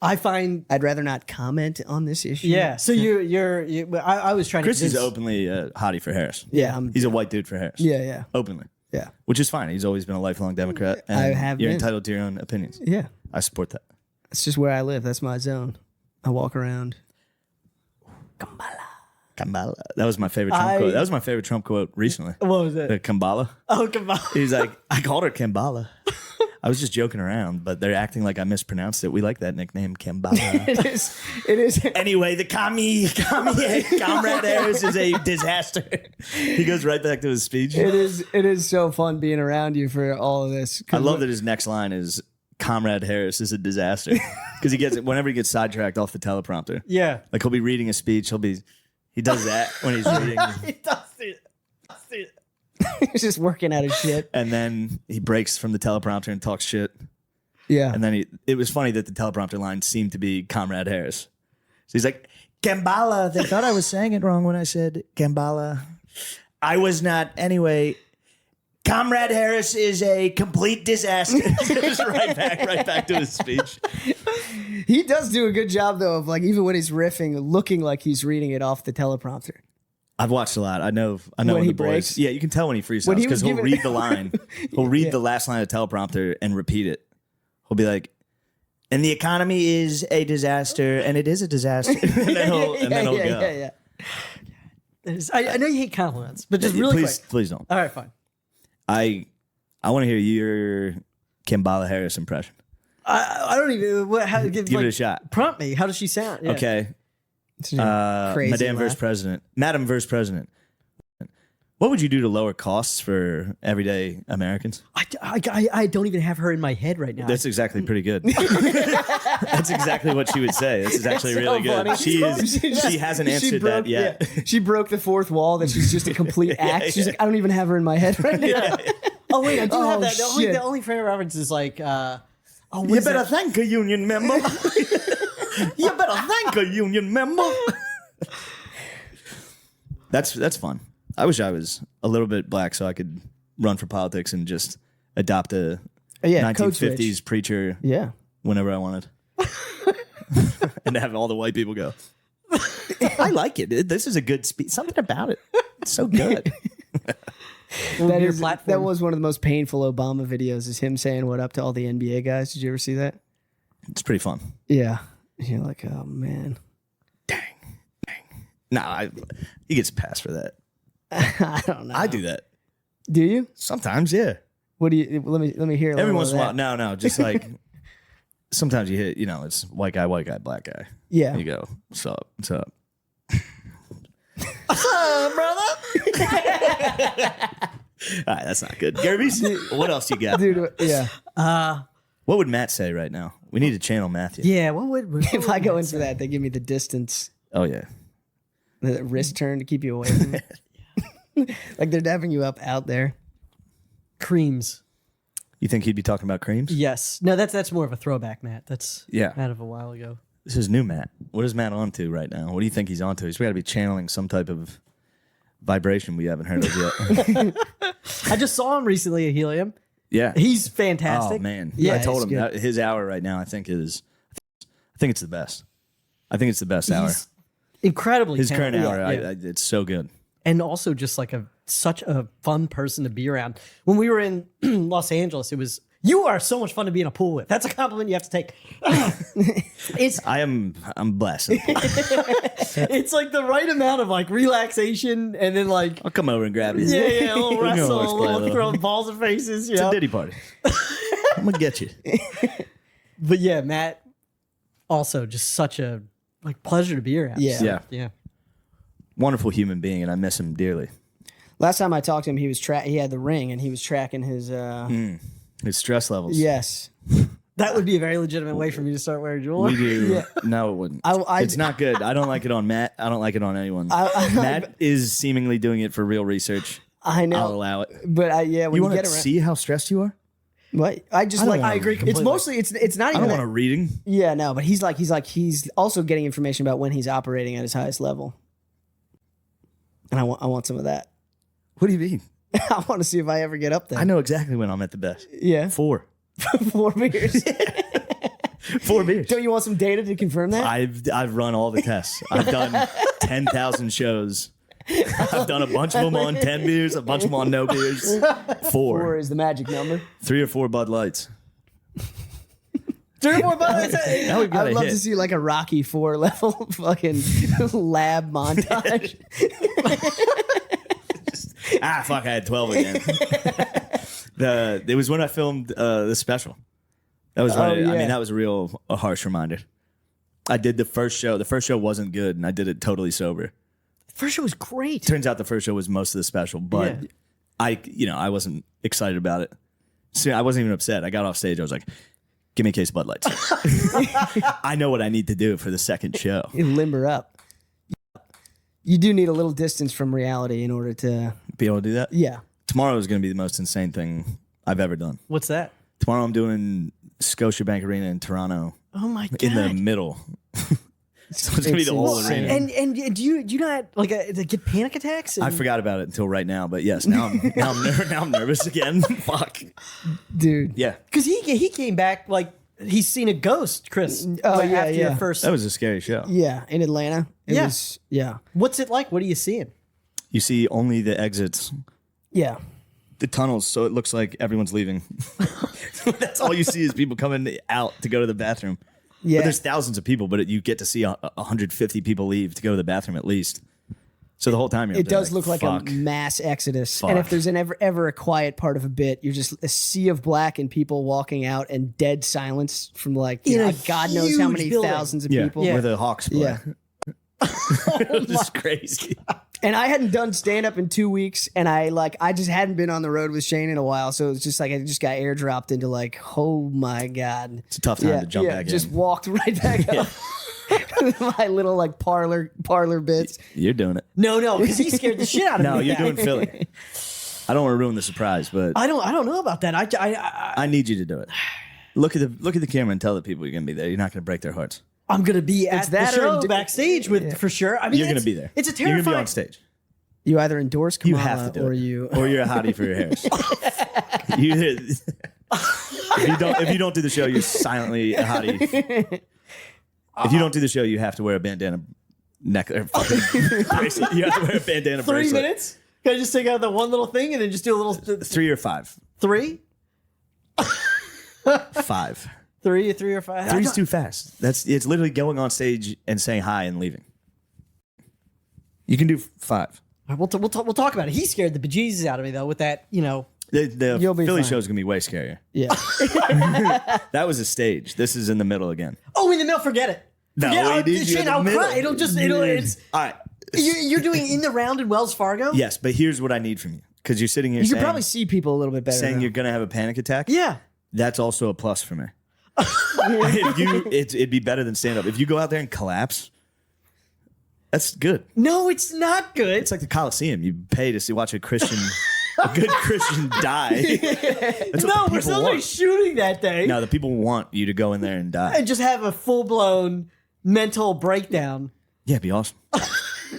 I find, I'd rather not comment on this issue. yeah. So I was trying Chris to is convince- openly a hottie for Harris. Yeah. He's a white dude for Harris. Yeah. Openly. Yeah. Which is fine. He's always been a lifelong Democrat. And I have You're been. entitled to your own opinions. Yeah. I support that. It's just where I live. That's my zone. I walk around. Kambala. That was my favorite Trump quote. That was my favorite Trump quote recently. What was it? Kambala. Oh, come on. He's like, I called her Kambala. I was just joking around, but they're acting like I mispronounced it. We like that nickname, Kambala. It is. Anyway, the Comrade Harris is a disaster. He goes right back to his speech. It is so fun being around you for all of this. I love that his next line is Comrade Harris is a disaster. Because he gets it whenever he gets sidetracked off the teleprompter. Yeah. Like he'll be reading a speech, he does that when he's reading. It does it. He's just working out his shit. And then he breaks from the teleprompter and talks shit. Yeah. And then it was funny that the teleprompter line seemed to be Comrade Harris. So he's like, Kambala. They thought I was saying it wrong when I said Kambala. I was not. Anyway, Comrade Harris is a complete disaster. Just right back to his speech. He does do a good job though of like even when he's riffing, looking like he's reading it off the teleprompter. I've watched a lot. I know When when he the boys. breaks? Yeah, you can tell when he freestyles When he was because he'll giving- read the line. He'll read the last line of the teleprompter and repeat it. He'll be like, "And the economy is a disaster, and it is a disaster." and then he'll go. Yeah. I know you hate compliments, but just really please, quick. please don't. All right, fine. I want to hear your Kambala Harris impression. I don't even. How, Give it a shot. Prompt me. How does she sound? Yeah. Okay. Crazy Madame laugh. versus President. Madam versus President. What would you do to lower costs for everyday Americans? I don't even have her in my head right now. That's exactly pretty good. That's exactly what she would say. This is actually really good. funny. She hasn't answered that yet. Yeah. She broke the fourth wall that she's just a complete act. She's like, I don't even have her in my head right now. Oh wait, I do Oh, have that. shit. The only frame of reference is like, You better thank a union member. You better thank a union member. That's fun. I wish I was a little bit black so I could run for politics and just adopt a code switch. 1950s preacher Yeah. whenever I wanted. And have all the white people go, I like it. This is a good speech. Something about it. It's so good. That was one of the most painful Obama videos is him saying what up to all the NBA guys. Did you ever see that? It's pretty fun. Yeah. You're like, oh man. Nah, he gets a pass for that. I don't know. I do that. Do you? Sometimes, yeah. What do you let me hear a Every little once in a of while. that. No, just like sometimes you hit, it's white guy, black guy. Yeah. You go, what's up? What's up? What's up, brother? All right, that's not good. Gerby's, what else you got? Dude, yeah. What would Matt say right now? We need to channel Matthew. yeah. What would If I go in for that, they give me the distance, Oh, yeah. the wrist turn to keep you away from it. Like they're dapping you up out there. creams? You think he'd be talking about creams? Yes. No, that's more of a throwback, Matt. That's Yeah. out of a while ago. This is new Matt. What is Matt on to right now? What do you think he's on to? He's got to be channeling some type of vibration we haven't heard of yet. I just saw him recently at Helium. Yeah. He's fantastic. Oh man. Yeah, I told he's him good. that his hour right now. I think it's the best. I think it's the best hour. He's incredibly His current talented. hour, Yeah. it's so good. And also just like such a fun person to be around. When we were in Los Angeles, you are so much fun to be in a pool with. That's a compliment you have to take. I'm blessed. It's like the right amount of like relaxation and then like I'll come over and grab you. a little We can wrestle, always a play a little little. throwing balls at faces. You It's know? a Diddy party. I'm gonna get you. But yeah, Matt, also just such a like pleasure to be around. Yeah. Yeah. Wonderful human being, and I miss him dearly. Last time I talked to him, he had the ring and he was tracking his. His stress levels. Yes. That would be a very legitimate way for me to start wearing jewelry. We do. Yeah. No, it wouldn't. I- it's not good. I don't like it on Matt. I don't like it on anyone. Matt is seemingly doing it for real research. I know. I'll allow it. But when You you want get to around, see how stressed you are? what I just I don't like. wanna- I agree It's completely. mostly it's not I even. don't that- want a reading. Yeah, no, but he's also getting information about when he's operating at his highest level, and I want some of that. What do you mean? I want to see if I ever get up there. I know exactly when I'm at the best. Yeah, 4 4 beers. 4 beers. Don't you want some data to confirm that? I've run all the tests. I've done 10,000 shows. I've done a bunch of them on 10 beers, a bunch of them on no beers. 4 4. is the magic number. 3 or 4 Bud Lights. 3 or 4 bullets. Now we've got I'd a love hit. to see like a Rocky 4 level fucking lab montage. Fuck, I had 12 again. It was when I filmed the special. That was when yeah. I mean, that was a harsh reminder. I did the first show. The first show wasn't good, and I did it totally sober. First show was great. Turns out the first show was most of the special, but Yeah. I wasn't excited about it. So I wasn't even upset. I got off stage. I was like, give me a case of Bud Lights. I know what I need to do for the second show. You limber up. You do need a little distance from reality in order to. Be able to do that? Yeah. Tomorrow is going to be the most insane thing I've ever done. What's that? Tomorrow I'm doing Scotiabank Arena in Toronto Oh my god. in the middle. So it's going to be the whole insane. arena. And do you not like get panic attacks? I forgot about it until right now, but yes, now I'm nervous again. Fuck. Dude. Yeah. Because he came back like he's seen a ghost, Chris. Oh, like, yeah, after yeah. your first. That was a scary show. Yeah, in Atlanta. It Yeah. was. Yeah. What's it like? What are you seeing? You see only the exits, Yeah. the tunnels, so it looks like everyone's leaving. That's all you see is people coming out to go to the bathroom. Yeah. But there's thousands of people, but you get to see 150 people leave to go to the bathroom at least. So the whole time you're It up there does look like fuck. a mass exodus. Fuck. And if there's ever a quiet part of a bit, you're just a sea of black and people walking out and dead silence from like In a God knows how huge many building. thousands of Yeah, people. where the Hawks play. Yeah. It's crazy. And I hadn't done stand up in 2 weeks, and I just hadn't been on the road with Shane in a while, so it was just like I just got airdropped into like, oh my god, It's a tough time to jump back just in. walked right back up. My little like parlor bits. You're doing it. No, because he scared the shit out of me. No, with you're that. doing Philly. I don't want to ruin the surprise, but I don't know about that. I need you to do it. Look at the camera and tell the people you're gonna be there. You're not gonna break their hearts. I'm gonna be at that the or show backstage with for sure. I mean, You're gonna it's- be there. It's a You're gonna be terrifying. on stage. You either endorse Kamala You have to do or it. you. Or you're a hottie for your hairs. If you don't do the show, you're silently a hottie. If you don't do the show, you have to wear a bandana neck or fucking bracelet. You have to wear a bandana 3 bracelet. minutes? Can I just take out the one little thing and then just do a little 3 or 5. 3? 5. 3 or 5? 3's too fast. It's literally going on stage and saying hi and leaving. You can do 5. We'll talk about it. He scared the bejesus out of me though with that, The You'll be Philly fine. show is gonna be way scarier. Yeah. That was a stage. This is in the middle again. Oh, in the middle, forget it. No, Forget it is Shane, in the I'll middle. cry. It's All right. you're doing in the round in Wells Fargo? Yes, but here's what I need from you because you're sitting here You saying, can probably see people a little bit better. saying now. you're gonna have a panic attack. Yeah. That's also a plus for me. It'd be better than stand up. If you go out there and collapse, that's good. No, it's not good. It's like the Coliseum. You pay to watch a good Christian die. That's No, what we're the people supposed to be want. shooting that day No, the people want you to go in there and die. and just have a full blown mental breakdown. Yeah, it'd be awesome.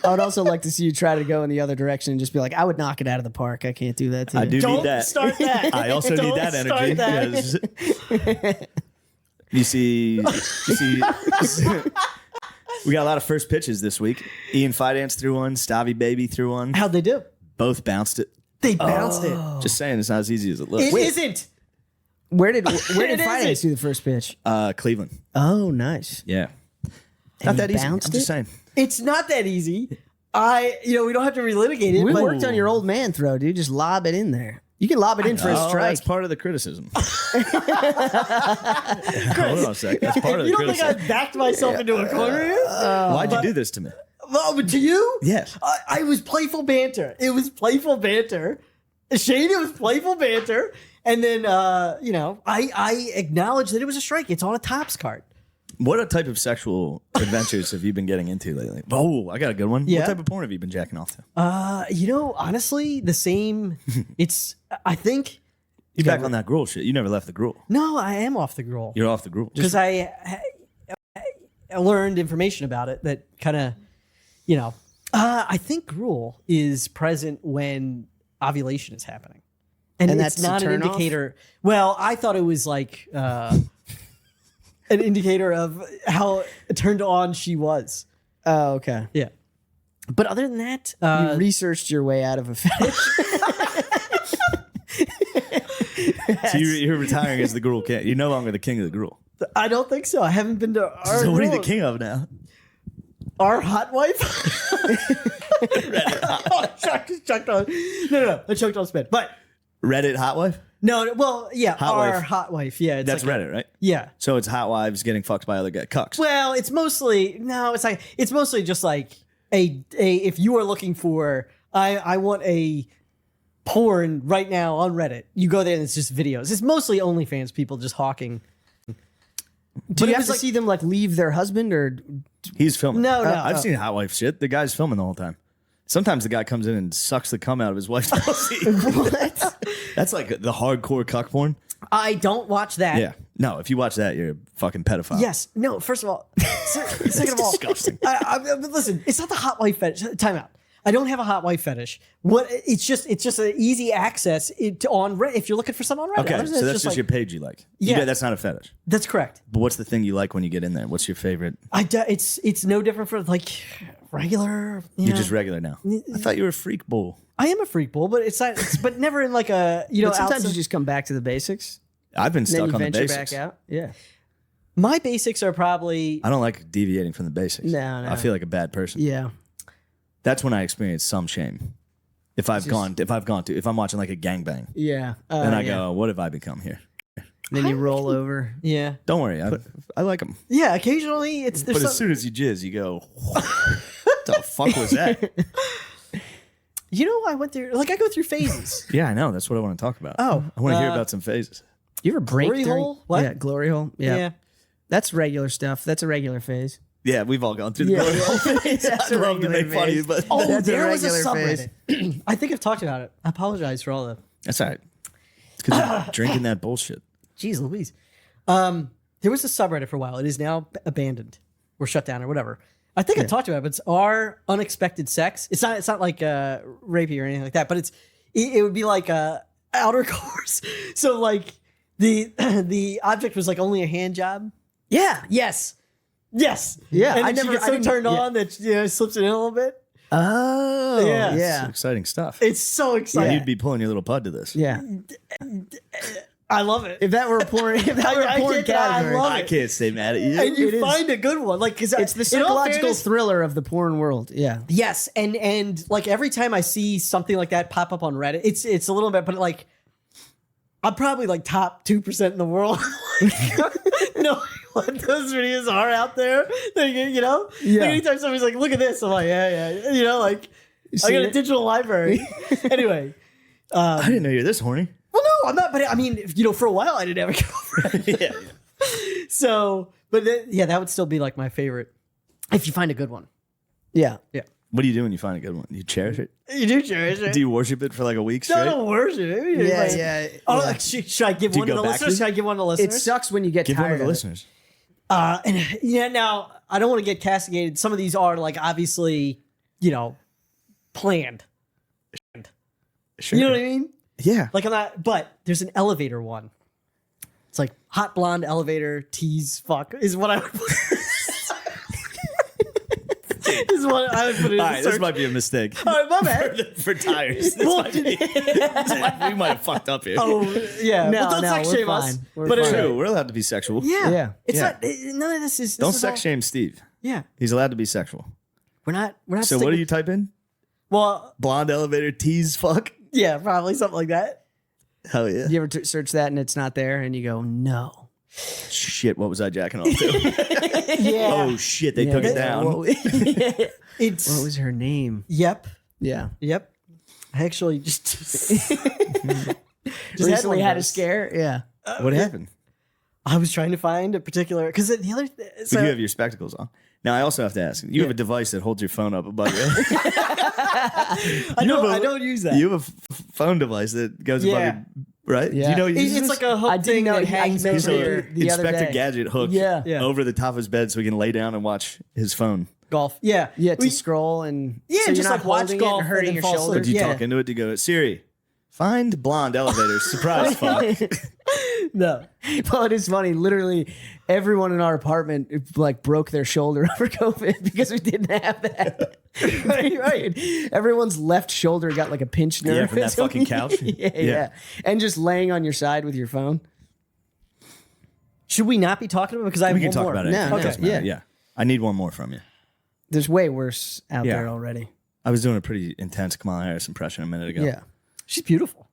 I would also like to see you try to go in the other direction and just be like, I would knock it out of the park. I can't do that to you. I do Don't need that. start that. I also need that Don't start energy. that. 'Cause you see, we got a lot of first pitches this week. Ian Fidance threw one. Stavi Baby threw one. How'd they do? Both bounced it. They bounced it. Just saying, it's not as easy as it looks. It isn't. Where did It Finance isn't. do the first pitch? Cleveland. Oh, nice. Yeah. And Not he that easy. I'm bounced just it? saying. It's not that easy. We don't have to relitigate it. We but worked on your old man throw, dude. Just lob it in there. You can lob it in for a Oh, strike. that's part of the criticism. Hold on a sec. That's part of you the don't think criticism. I backed myself into a corner here? Why'd you do this to me? Well, but to you? Yes. I was playful banter. It was playful banter. Shane, it was playful banter. And then, I acknowledge that it was a strike. It's on a Topps card. What type of sexual adventures have you been getting into lately? Oh, I got a good one. Yeah. What type of porn have you been jacking off to? Honestly, the same. I think. You back on that gruel shit. You never left the gruel. No, I am off the gruel. You're off the gruel. Because I learned information about it that kind of, I think gruel is present when ovulation is happening. And that's it's a not an turn off? indicator. Well, I thought it was like an indicator of how turned on she was. Oh, okay. Yeah. But other than that, You researched your way out of a fetish. So you're retiring as the gruel king. You're no longer the king of the gruel. I don't think so. I haven't been to our So what are you the gruel. king of now? Our hot wife? Oh, chucked on. No. I choked on spit. But Reddit hot wife? no, well, yeah, Hot our wife. hot wife. Yeah, it's That's like Reddit, right? Yeah. So it's hot wives getting fucked by other guys. Cucks. Well, it's mostly just like a if you are looking for I want a porn right now on Reddit. You go there and it's just videos. It's mostly OnlyFans people just hawking. Do But you it have was to like- see them like leave their husband or? He's filming. No, I've seen hot wife shit. The guy's filming the whole time. Sometimes the guy comes in and sucks the cum out of his wife's pussy. What? That's like the hardcore cuck porn. I don't watch that. Yeah. No, if you watch that, you're a fucking pedophile. Yes. No. First of all, second of all, disgusting. But listen, it's not the hot wife fetish. Time out. I don't have a hot wife fetish. What? It's just an easy access on Reddit. If you're looking for something on Reddit, Okay, Other than so that, that's just like- your page you like. Yeah. That's not a fetish. That's correct. But what's the thing you like when you get in there? What's your favorite? It's no different from like regular. You're just regular now. I thought you were a freak bull. I am a freak bull, but it's not. But never in like a But sometimes outside- you just come back to the basics. I've been And then stuck you on the venture basics. back out. Yeah. My basics are probably I don't like deviating from the basics. No. I feel like a bad person. Yeah. That's when I experience some shame. If I'm watching like a gangbang, Yeah. then I yeah. go, what have I become here? Then you roll over. yeah. Don't worry, I like them. Yeah, occasionally it's there's But as some, soon as you jizz, you go, what the fuck was that? I went through I go through phases. Yeah, I know. That's what I want to talk about. Oh, I want to hear about some phases. You ever break Glory during- hole? What? Yeah, glory hole. Yeah. Yeah. That's regular stuff. That's a regular phase. Yeah, we've all gone through the Yeah, glory hole yeah. phase. That's I'd a love to regular make fun of you, phase. but Oh, That's a there was a regular phase. subreddit. I think I've talked about it. I apologize for all the. that's all right. It's because you're drinking that bullshit. Jeez Louise. There was a subreddit for a while. It is now abandoned or shut down or whatever. I think I talked about it, but it's our unexpected sex. It's not like rapey or anything like that, but it would be like outer course. So like the object was like only a hand job. Yeah. Yes. Yeah, And I then she never- gets I so didn't- turned yeah. on that slips it in a little bit. Oh. Yeah. Yeah. It's exciting stuff. It's so exciting. You'd be pulling your little pud to this. Yeah. I love it. If that were a porn, if that were a I porn can't- category, I love I it. can't stay mad at you. And you It is. find a good one, like because it's the psychological thriller of the porn world. Yeah. Yes, and like every time I see something like that pop up on Reddit, it's a little bit, but like I'm probably like top 2% in the world. No, what those videos are out there. Yeah. Like anytime somebody's like, "Look at this," I'm like, "Yeah," like I see got a it? digital library. Anyway, I didn't know you were this horny. well, no, I'm not. But I mean, for a while I didn't have a girlfriend. Yeah. So, but that would still be like my favorite if you find a good one. Yeah. What do you do when you find a good one? You cherish it? You do cherish it. Do you worship it for like a week No, straight? don't worship it. Yeah. Like, Yeah. Oh, yeah. like, should I give Do you one to go the back listeners? to- Should I give one to the It listeners? sucks when you get Give one tired to the of it. listeners. And yeah, now I don't want to get castigated. Some of these are like obviously, planned. Sure. You know what I mean? Yeah. Like I'm not, but there's an elevator one. It's like hot blonde elevator tease fuck is what I would put. Is what I would put in. All the right, this search. might be a mistake. All right, my bad. For tires. We might have fucked up here. Oh yeah, No, well, don't no, sex we're shame us. fine. We're But fine. True, we're allowed to be sexual. yeah, Yeah. it's Yeah. not. None of this is. Don't this is sex all- shame Steve. Yeah, He's allowed to be sexual. we're not. We're not. So what do you type in? Well, Blonde elevator tease fuck? yeah, probably something like that. Hell yeah. You ever search that and it's not there, and you go, no. Shit, what was I jacking off to? Yeah. Oh shit, they took it down. What, It's. what was her name? Yep. Yeah. Yep. I actually just Recently one of had a those. scare. Yeah. What happened? I was trying to find a particular because the other. But So, you have your spectacles on. Now I also have to ask. You have a device that holds your phone up above your head. I don't use that. You have a phone device that goes above Yeah. your right? Yeah. Do you know what It's uses like a hook I didn't thing know that he- I hangs mentioned over it your the other Inspector day. Gadget hook Yeah. over the top of his bed so he can lay down and watch his phone. golf. Yeah. Yeah, to We- scroll and Yeah, so just you're not like watch holding golf it and and hurting then your fall shoulder. But you Yeah. talk into it to go, Siri, find blonde elevator. Surprise fuck. No. Well, it is funny. Literally, everyone in our apartment like broke their shoulder over COVID because we didn't have that. right. Everyone's left shoulder got like a pinched nerve. Yeah, from that fucking couch. Yeah. And just laying on your side with your phone. Should we not be talking about it? Because I have We can one talk more. about it. No, It no, doesn't matter. yeah. Yeah. I need one more from you. There's way worse out Yeah. there already. I was doing a pretty intense Kamala Harris impression a minute ago. Yeah. She's beautiful.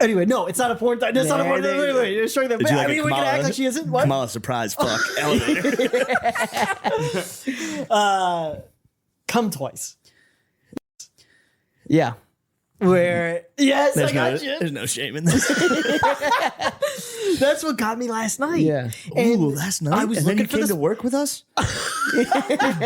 Anyway, no, it's not a porn time. It's not a porn time. There Wait. You're showing that. Did you I like mean, a we can Kamala- act like she isn't. What? Kamala surprise fuck elevator. Come twice. Yeah. Where? Yes, I got you. There's no shame in this. That's what got me last night. Yeah. And Ooh, last night. I was and then looking you for came this to work with us.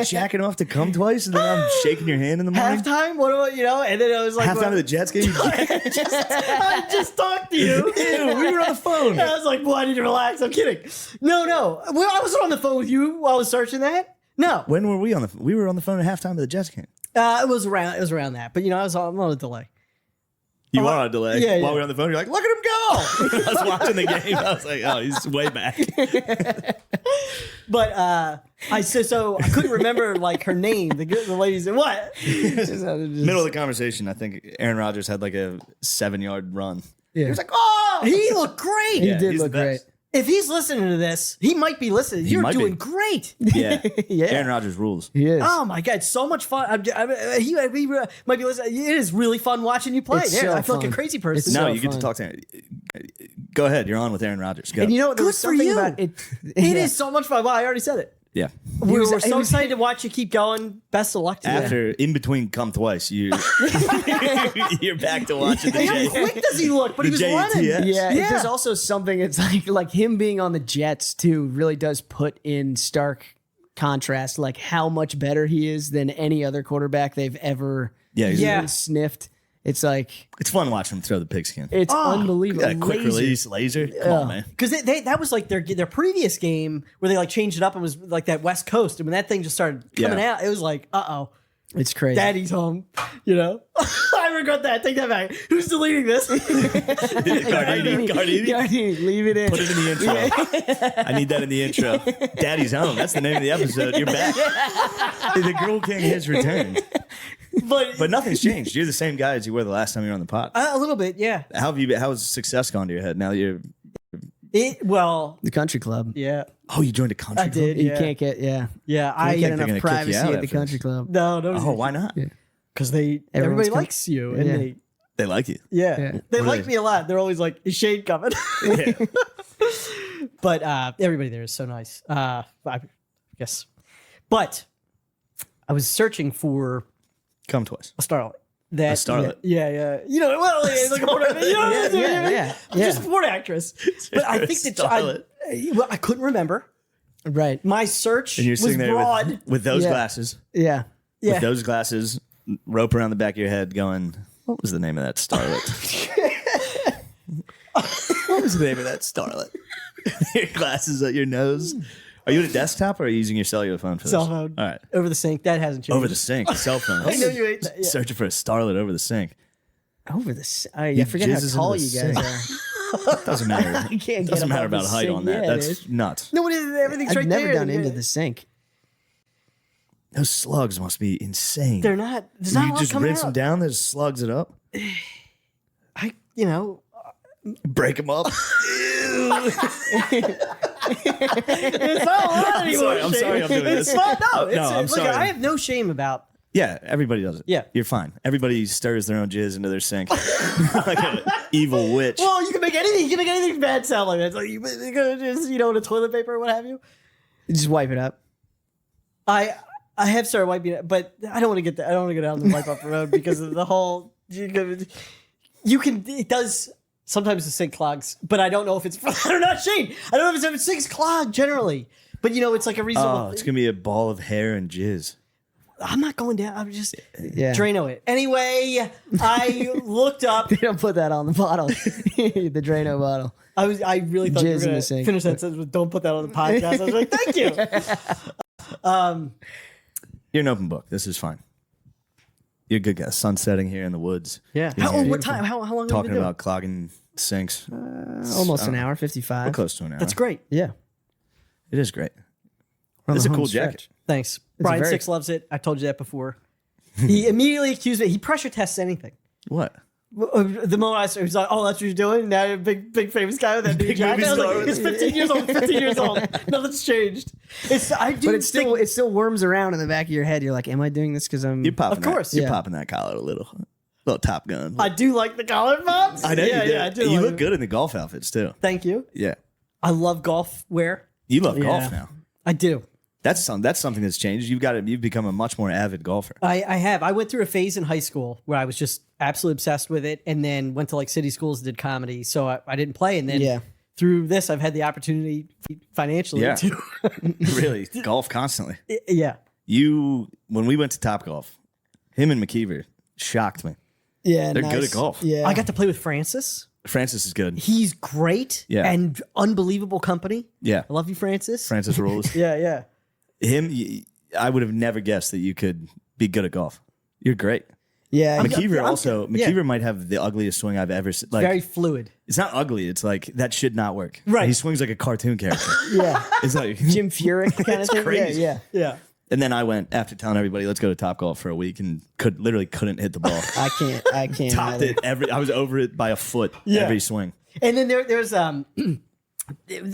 Jacking off to come twice, and then I'm shaking your hand in the morning. halftime. What about And then I was like, Halftime of the Jets game. I just talked to you. Ew, we were on the phone. I was like, well, I need to relax. I'm kidding. No. Well, I wasn't on the phone with you while I was searching that. No. When were we on the? We were on the phone at halftime of the Jets game. It was around that. But I'm on a delay. You are on a delay. yeah, While yeah. we were on the phone, you're like, look at him go. I was watching the game. I was like, oh, he's way back. But so I couldn't remember like her name. The lady said what? Middle of the conversation, I think Aaron Rodgers had like a 7-yard run. Yeah. He was like, oh, He looked great. He Yeah, did he's look the great. best. If he's listening to this, he might be listening. You're might be. doing great. Yeah. Yeah. Aaron Rodgers rules. He is. Oh my god, it's so much fun. He might be listening. It is really fun watching you play. It's There, so I feel like a fun. crazy person. It's No, so you get to fun. talk to him. Go ahead. You're on with Aaron Rodgers. Go. And you know, there Good was for something you. about it. It is so much fun. Well, I already said it. yeah. We was- were he so was- excited to watch you keep going. Best of luck to you. After, in between come twice, you're back to watching the Hey, how Jets. quick does he look? But he The was JETS. running. Yeah, Yeah. there's also something. It's like him being on the Jets too really does put in stark contrast, like how much better he is than any other quarterback they've ever Yeah, he's- Yeah. sniffed. It's like It's fun watching him throw the pigskin. it's unbelievable. Got a quick Laser. release, laser. Come on, man. Because that was like their previous game where they like changed it up and was like that West Coast. And when that thing just started coming Yeah. out, it was like, uh-oh, It's crazy. daddy's home. I regret that. Take that back. Who's deleting this? Gardini. Gardini, leave it in. Put it in the intro. I need that in the intro. Daddy's home. That's the name of the episode. You're back. The Girl King has returned. But nothing's changed. You're the same guy as you were the last time you were on the pod. A little bit, yeah. How's success gone to your head now that you're? The country club. Yeah. Oh, you joined a country I club? did. You Yeah. can't get Yeah, I get they're gonna enough kick you privacy out at the after country this. club. no, Oh, why not? because everybody Everyone's likes you, and Yeah. They like you. Yeah. they What like are me a lot. They're always like, "Is Shane coming?" Yeah. But everybody there is so nice. I guess. But I was searching for Come twice. a starlet. That A starlet? Yeah. Well, it's like a porn actress. Yeah. Just a porn actress. But I think that Starlet. I couldn't remember. Right. My search And you're was sitting there broad. with those Yeah. glasses. Yeah. Yeah. With those glasses, rope around the back of your head, going, "What was the name of that starlet?" What was the name of that starlet? Your glasses at your nose. Are you at a desktop or are you using your cellular phone for this? Cell phone. All right. Over the sink. That hasn't changed. Over the sink. Cell phone. I know you ate that. Yeah. Searching for a starlet over the sink. Over the. I forget how jizzes tall into you the guys sink. are. Doesn't matter. I can't get Doesn't matter above about the height sink. on that. Yeah, it That's is. nuts. No, everything's I've right never there. done into the sink. Those slugs must be insane. They're not. There's not a You lot just coming rinse out. them down, there's slugs it up, You know, break them up. it's not a lot anymore. I'm sorry I'm doing It's this. not. No, No, it's, I'm look, sorry. I have no shame about. Yeah, everybody does it. Yeah. You're fine. Everybody stirs their own jizz into their sink like an evil witch. Well, you can make anything. You can make anything bad sound like that. It's like you just, in a toilet paper or what have you. You just wipe it up. I have started wiping it, but I don't want to get that. I don't want to go down the wipe up road because of the whole. You can. It does. Sometimes the sink clogs, but I don't know if it's for that or not, Shane. I don't know if it's sinks clog generally, but it's like a reasonable. Oh, it's gonna be a ball of hair and jizz. I'm not going down. I'm just Yeah. Drano it. Anyway, I looked up. They don't put that on the bottle. The Drano bottle. I really thought you were Jizz in going the to sink. finish that sentence with "Don't put that on the podcast." I was like, "Thank you." You're an open book. This is fine. You're a good guy. Sun setting here in the woods. Yeah. What time? How long? have we Talking been doing? about clogging sinks. Almost an hour, 55. We're close to an hour. That's great. Yeah. It is great. We're on It's the a cool home stretch. jacket. Thanks. Brian very- Six loves it. I told you that before. He immediately accused me. He pressure tests anything. What? The moment I started, he's like, "Oh, that's what you're doing." Now you're a big famous guy with that new Big jacket. movie I was star. like, "It's 15 years old. 15 years old. Nothing's changed." I do But it still worms around in the back of your head. You're like, am I doing this because I'm... You're popping Of course. You're Yeah. popping that collar a little Top Gun. I do like the collar pops. I know Yeah, you do. yeah, I do. You like look it. good in the golf outfits too. Thank you. Yeah. I love golf wear. You love Yeah. golf now. I do. That's something that's changed. You've become a much more avid golfer. I have. I went through a phase in high school where I was just absolutely obsessed with it, and then went to like city schools, did comedy, so I didn't play. And then Yeah. through this, I've had the opportunity financially Yeah. to. Really, golf constantly. Yeah. When we went to Topgolf, him and McKeever shocked me. Yeah, They're good at golf. Yeah. I got to play with Francis. Francis is good. He's great. Yeah. And unbelievable company. Yeah. I love you, Francis. Francis rules. Yeah, yeah. I would have never guessed that you could be good at golf. You're great. Yeah. McKeever might have the ugliest swing I've ever seen. Like, Very fluid. it's not ugly. It's like that should not work. Right. He swings like a cartoon character. Yeah. It's like Jim Furyk kind of It's thing. crazy. Yeah, yeah. Yeah. And then I went after telling everybody, let's go to Topgolf for a week, and literally couldn't hit the ball. I can't. Topped either. it I was over it by a foot every swing. And then there's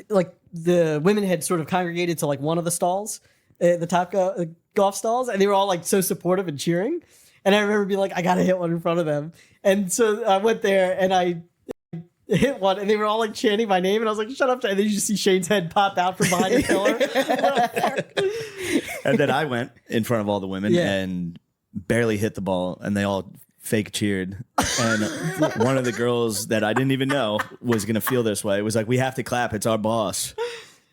like the women had sort of congregated to like one of the stalls, the golf stalls, and they were all like so supportive and cheering. And I remember being like, I gotta hit one in front of them. And so I went there and I hit one, and they were all like chanting my name, and I was like, shut up. And then you just see Shane's head pop out from behind the pillar. And then I went in front of all the women Yeah. and barely hit the ball, and they all fake cheered. And one of the girls that I didn't even know was going to feel this way was like, we have to clap. It's our boss.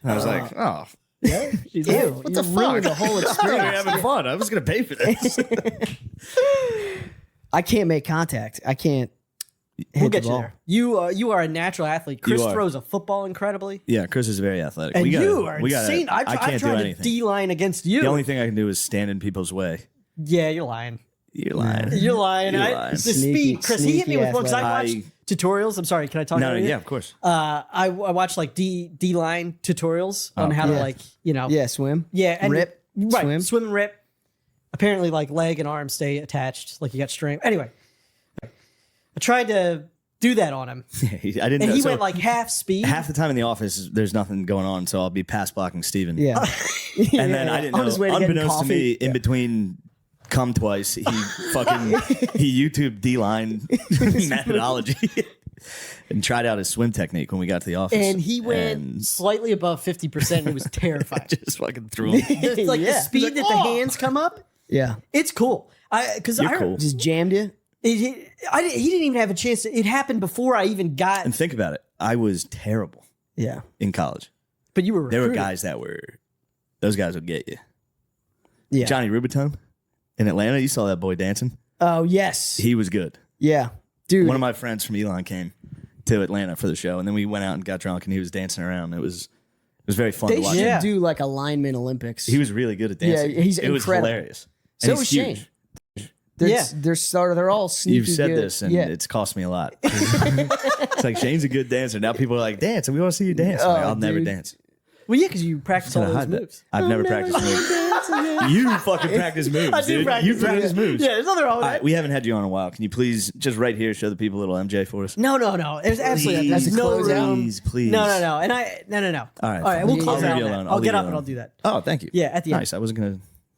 And I was like, oh, Ew, what the ruined the whole we're experience. having fun. I was going to pay for this. I can't make contact. I can't hit We'll the get you ball. there. You are a natural athlete. Chris You are. throws a football incredibly. Yeah, Chris is very athletic. And gotta- you are gotta- insane. I I've can't do tried to anything. D-line against you. The only thing I can do is stand in people's way. Yeah, you're lying. You're lying. You're lying. You're The lying. speed, Chris. He hit me Sneaky with one because I watched athletic. tutorials. I'm sorry. Can I talk No, about it? yeah, of course. I watched like D line tutorials on how to Yeah. like Yeah, swim. yeah and Rip. right Swim. and rip. Apparently, like leg and arm stay attached, like you got string. Anyway, I tried to do that on him, I didn't and know. he So went like half speed. half the time in the office, there's nothing going on, so I'll be pass blocking Steven. Yeah. And then I didn't On his way know, to getting unbeknownst to me, coffee. in between come twice, he YouTube D-line methodology and tried out his swim technique when we got to the office. and he went And slightly above 50%. And it was terrifying. just fucking threw him. It's like the Yeah. speed that the hands come up. Yeah. It's cool. Because You're cool. Just jammed you. He didn't even have a chance. It happened before I even got. And think about it. I was terrible Yeah. in college. But you were There were recruited. guys those guys would get you. Yeah. Johnny Rubitone in Atlanta, you saw that boy dancing. Oh, yes. He was good. Yeah. Dude. One of my friends from Elon came to Atlanta for the show, and then we went out and got drunk, and he was dancing around. It was was very fun They to watch. should Yeah. do like a lineman Olympics. He was really good at dancing. Yeah, he's it was incredible. hilarious. So And was he's Shane. huge. They're all sneaky. You've said good. this, and yeah. it's cost me a lot. It's like Shane's a good dancer. Now people are like, dance, and we want to see you dance. I'm like, I'll never dude. dance. Well, yeah, because you practice all Gonna those hide that. moves. I've never practiced moves. You fucking practice moves, I do dude. practice You moves. practice moves. Yeah, there's nothing wrong with All that. right, we haven't had you on in a while. Can you please just right here show the people a little MJ for us? No. There's absolutely Please, no room. please. No. And no. All right, We'll I'll close leave out you on alone. that. I'll I'll leave get you up and alone. I'll do that. Oh, thank you. Yeah, at the end. Nice. I wasn't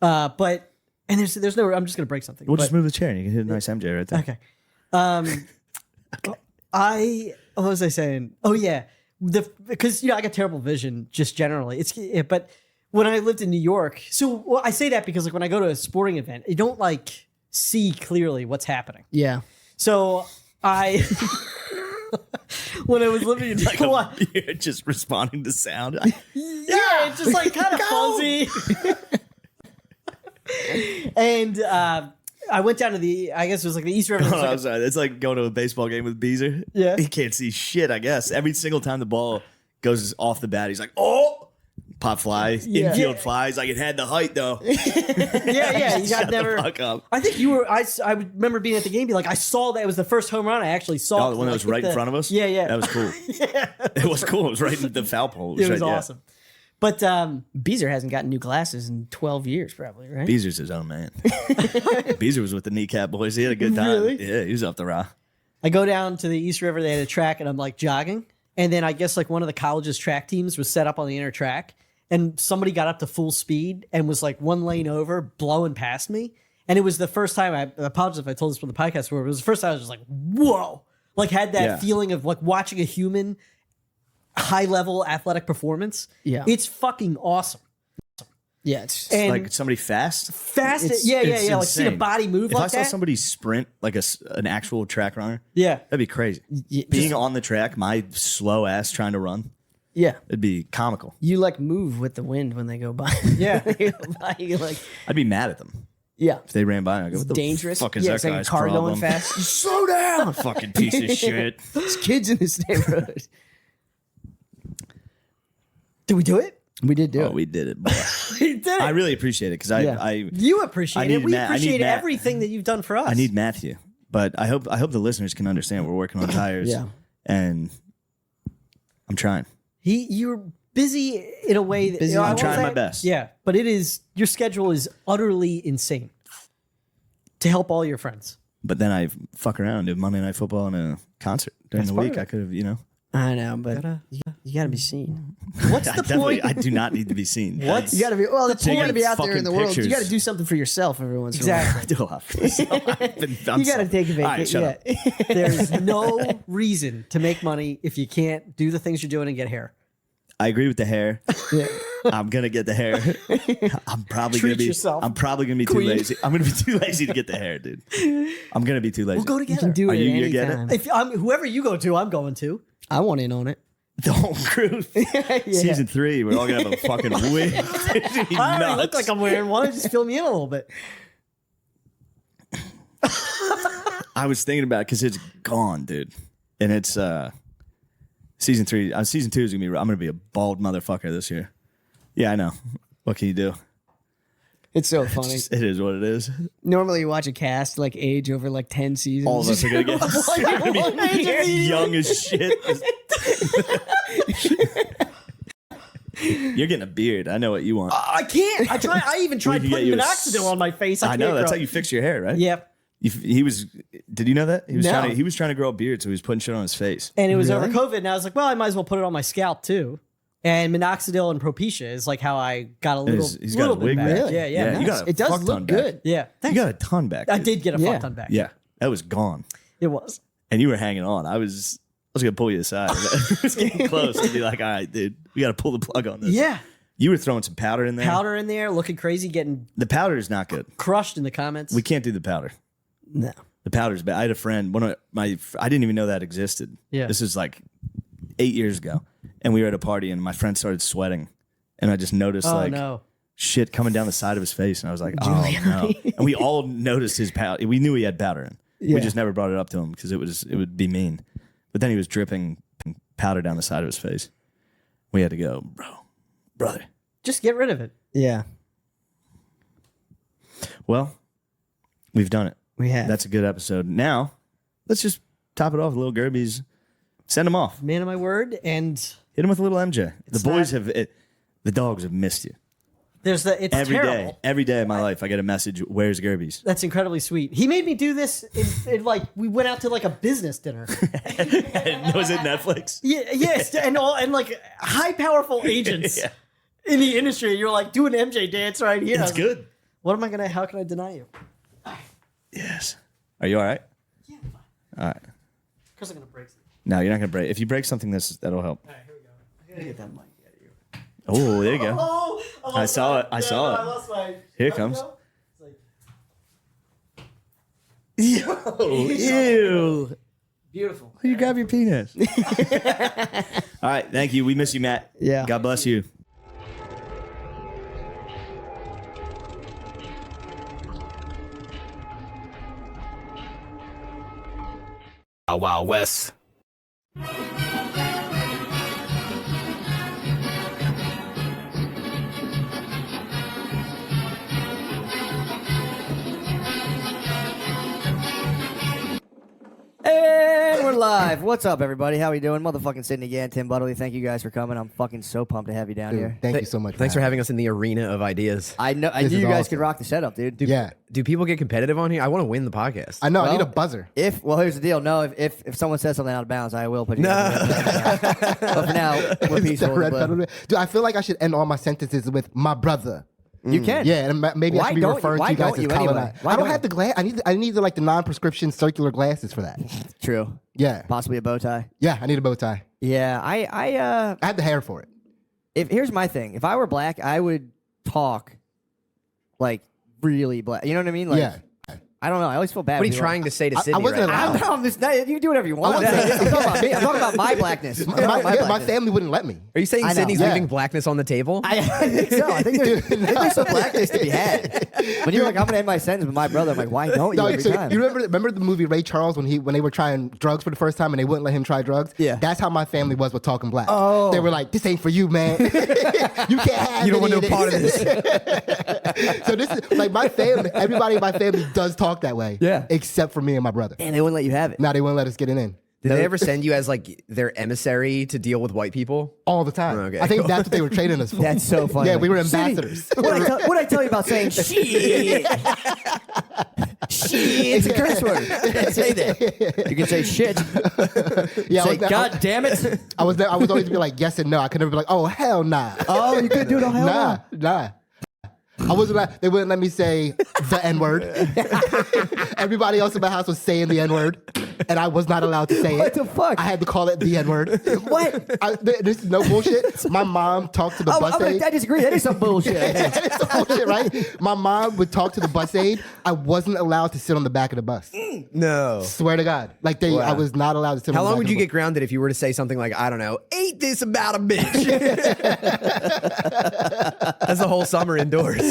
gonna. But there's no. I'm just gonna break something. We'll but, just move the chair and you can hit a nice MJ right there. Okay. What was I saying? Oh yeah, because I got terrible vision just generally. But when I lived in New York, I say that because like when I go to a sporting event, I don't like see clearly what's happening. Yeah. So I, when I was living in Like you're just responding to sound. yeah, it's just like kind of fuzzy. And I went down to I guess it was like the East River. Oh, I'm sorry. It's like going to a baseball game with Beezer. Yeah. He can't see shit, I guess. Every single time the ball goes off the bat, he's like, oh! Pop fly, infield fly. He's like, it had the height, though. yeah, you got Shut never. the fuck up. I think you were. I remember being at the game. Be like, I saw that it was the first home run I actually saw. Oh, the one that was right in front of us? Yeah. That was cool. Yeah, It was cool. It was right in the foul pole. it was right, yeah. awesome. But Beezer hasn't gotten new glasses in 12 years, probably, right? Beezer's his own man. Beezer was with the kneecap boys. He had a good time. Really? Yeah, he was up the raw. I go down to the East River. They had a track, and I'm like jogging. And then I guess like one of the college's track teams was set up on the inner track, and somebody got up to full speed and was like one lane over, blowing past me. And it was the first time. I apologize if I told this from the podcast before. But it was the first time I was just like, whoa! Like had that feeling of like watching a human high level athletic performance. Yeah. It's fucking awesome. Yeah. It's And Like somebody fast. fast. it's- Yeah. it's Like seeing a insane. body move If like I saw that. somebody sprint like an actual track runner, Yeah. that'd be crazy. Being on the track, my slow ass trying to run, yeah. it'd be comical. You like move with the wind when they go by. Yeah. They go by, you like, I'd be mad at them yeah. if they ran by. And I go, what the Dangerous. fuck is Yeah, that it's like a guy's car problem? going fast. Slow down, fucking piece of shit. There's kids in this neighborhood. Did we do it? We did do Oh, it. we did it, boy. We did it. I really appreciate it because Yeah. You appreciate I it. need We Matt- I need appreciate Matt. everything that you've done for us. I need Matthew, but I hope the listeners can understand we're working on tires. Yeah. And I'm trying. You're busy in a way that Busy. I I'm won't trying say- my best. Yeah, but your schedule is utterly insane to help all your friends. But then I fuck around and do Monday Night Football and a concert during That's the part week. of it. I could have, I know, but you gotta be seen. What's I the definitely, point? I do not need to be seen. What's- You gotta be. Well, you Taking gotta be out there in fucking the world. You pictures. gotta do something for yourself every once in a while. Exactly. I do a lot for myself. I'm You gotta sorry. take a All right, vacation. shut up. There's no reason to make money if you can't do the things you're doing and get hair. I agree with the hair. Yeah. I'm gonna get the hair. I'm probably Treat gonna be. yourself. I'm probably gonna be too lazy. I'm gonna be too lazy to get the hair, dude. I'm gonna be too lazy. We'll go You together. can do Are it you at gonna any get it? time. If whoever you go to, I'm going to. I want in on it. The whole crew. Season 3, we're all gonna have a fucking wig. It's gonna be I already look nuts. like I'm wearing one. Just fill me in a little bit. I was thinking about it because it's gone, dude, and it's season 3. Season 2 is gonna be. I'm gonna be a bald motherfucker this year. Yeah, I know. What can you do? It's so funny. It is what it is. Normally, you watch a cast like age over like 10 seasons. All of us are gonna get we're gonna be young as shit. You're getting a beard. I know what you want. I can't. I even tried can get putting you a minoxidil on my face. I can't know that's grow. how you fix your hair, right? Yep. He was. Did you know that he was No. He was trying to grow a beard, so he was putting shit on his face. And it was over COVID, and I was like, well, I might as well put it on my scalp too. And minoxidil and Propecia is like how I got a little, He's got a bit wig back. back. Really? Yeah, Yeah, nice. you got a It does fuck look ton back. good. Yeah, You thanks. got a ton back. I dude. did get a Yeah. fuck ton back. Yeah, that was gone, It was. and you were hanging on. I was gonna pull you aside. I was getting close to be like, all right, dude, we got to pull the plug on this. Yeah. You were throwing some powder in there. Powder in there, looking crazy, getting The powder is not good. crushed in the comments. We can't do the powder. No. The powder's bad. I had a friend. I didn't even know that existed. Yeah. This is like 8 years ago, and we were at a party, and my friend started sweating, and I just noticed oh, like no. shit coming down the side of his face, and I was like, oh no. And we all noticed his powder. We knew he had powder in. Yeah. We just never brought it up to him because it would be mean. But then he was dripping powder down the side of his face. We had to go, bro. brother. Just get rid of it. Yeah, Well, we've done it. we have. That's a good episode. Now, let's just top it off with little Gerbies. Send them off. Man of my word. And Hit them with a little MJ. The It's boys not- the dogs have missed you. it's Every day, terrible. every day of my life, I get a message, where's Gerbies? That's incredibly sweet. He made me do this in like we went out to like a business dinner. Was it Netflix? Yeah, yes, and like high powerful agents Yeah. in the industry. You're like do an MJ dance right here. It's good. What am I gonna? How can I deny you? Yes. Are you all right? Yeah, fine. All right. Because I'm gonna break something. No, you're not going to break. If you break something, that'll help. All right, here we go. I gotta get that mic out of you. Oh, there you go. Oh, I saw it. I saw it. I lost my. Here it Let comes. go. It's like, Ew. beautiful. You grab your penis. All right. Thank you. We miss you, Matt. Yeah. God bless you. Wild West. And we're live. What's up, everybody? How we doing? Motherfucking Sydney again. Tim Butterly, thank you guys for coming. I'm fucking so pumped to have you down here. Thank you so much. Thanks for having us in the arena of ideas. I knew This you is guys awesome. could rock the setup, dude. Yeah, Do people get competitive on here? I want to win the podcast. I know. I need a Well, buzzer. Well, here's the deal. No, if someone says something out of bounds, I will put you. But for now, we're peaceful. Red but pedal. Dude, I feel like I should end all my sentences with my brother. you can. Yeah, and maybe Why I should be don't you- referring why to you guys don't as you colonized. anyway? Why I don't don't have the glass. I need the like the non-prescription circular glasses for that. True. Yeah, Possibly a bow tie. yeah. I need a bow tie. Yeah. I have the hair for it. Here's my thing. If I were black, I would talk like really black. You know what I mean? Like, Yeah. I don't know. I always feel bad. What are when you people- trying to say to Sydney wasn't right I now? don't know. I'm just, you do whatever you want. wasn't saying- I'm talking about me. I'm talking about my blackness. I'm talking about My blackness. family wouldn't let me. Are you saying I know. Sydney's Yeah. leaving blackness on the table? I think so. I think there's some blackness to be had. When you're like, I'm gonna end my sentence with my brother, I'm like, why don't you No, every so time? you remember the movie Ray Charles when they were trying drugs for the first time and they wouldn't let him try drugs? Yeah. That's how my family was with Talking Black. Oh. They were like, this ain't for you, man. You can't have You don't want any no of part of this. this. So this is like my family, everybody in my family does talk that way. Yeah. Except for me and my brother. Man, they wouldn't let you have it. Now they won't let us get it in. Did they ever send you as like their emissary to deal with white people? All the time. Okay, I think cool. that's what they were training us for. That's so funny. Yeah, we were Sydney, ambassadors. What I tell you about saying shit? Shit. It's a curse word. You can't say that. You can say shit. Yeah, Say, God damn it. I was always be like yes and no. I could never be like, oh hell nah. Oh, you couldn't do it. Oh, hell no. Nah. I wasn't allowed, they wouldn't let me say the N-word. Everybody else in my house was saying the N-word, and I was not allowed to say it. What the fuck? I had to call it the N-word. What? This is no bullshit. My mom talked to the bus aide. I disagree. That is some bullshit. That is some bullshit, right? My mom would talk to the bus aide. I wasn't allowed to sit on the back of the bus. No. Swear to God. Like I was not allowed to sit How on the long back would of you the get grounded if you were to say something like, I don't know, ain't this about a bitch? That's a whole summer indoors.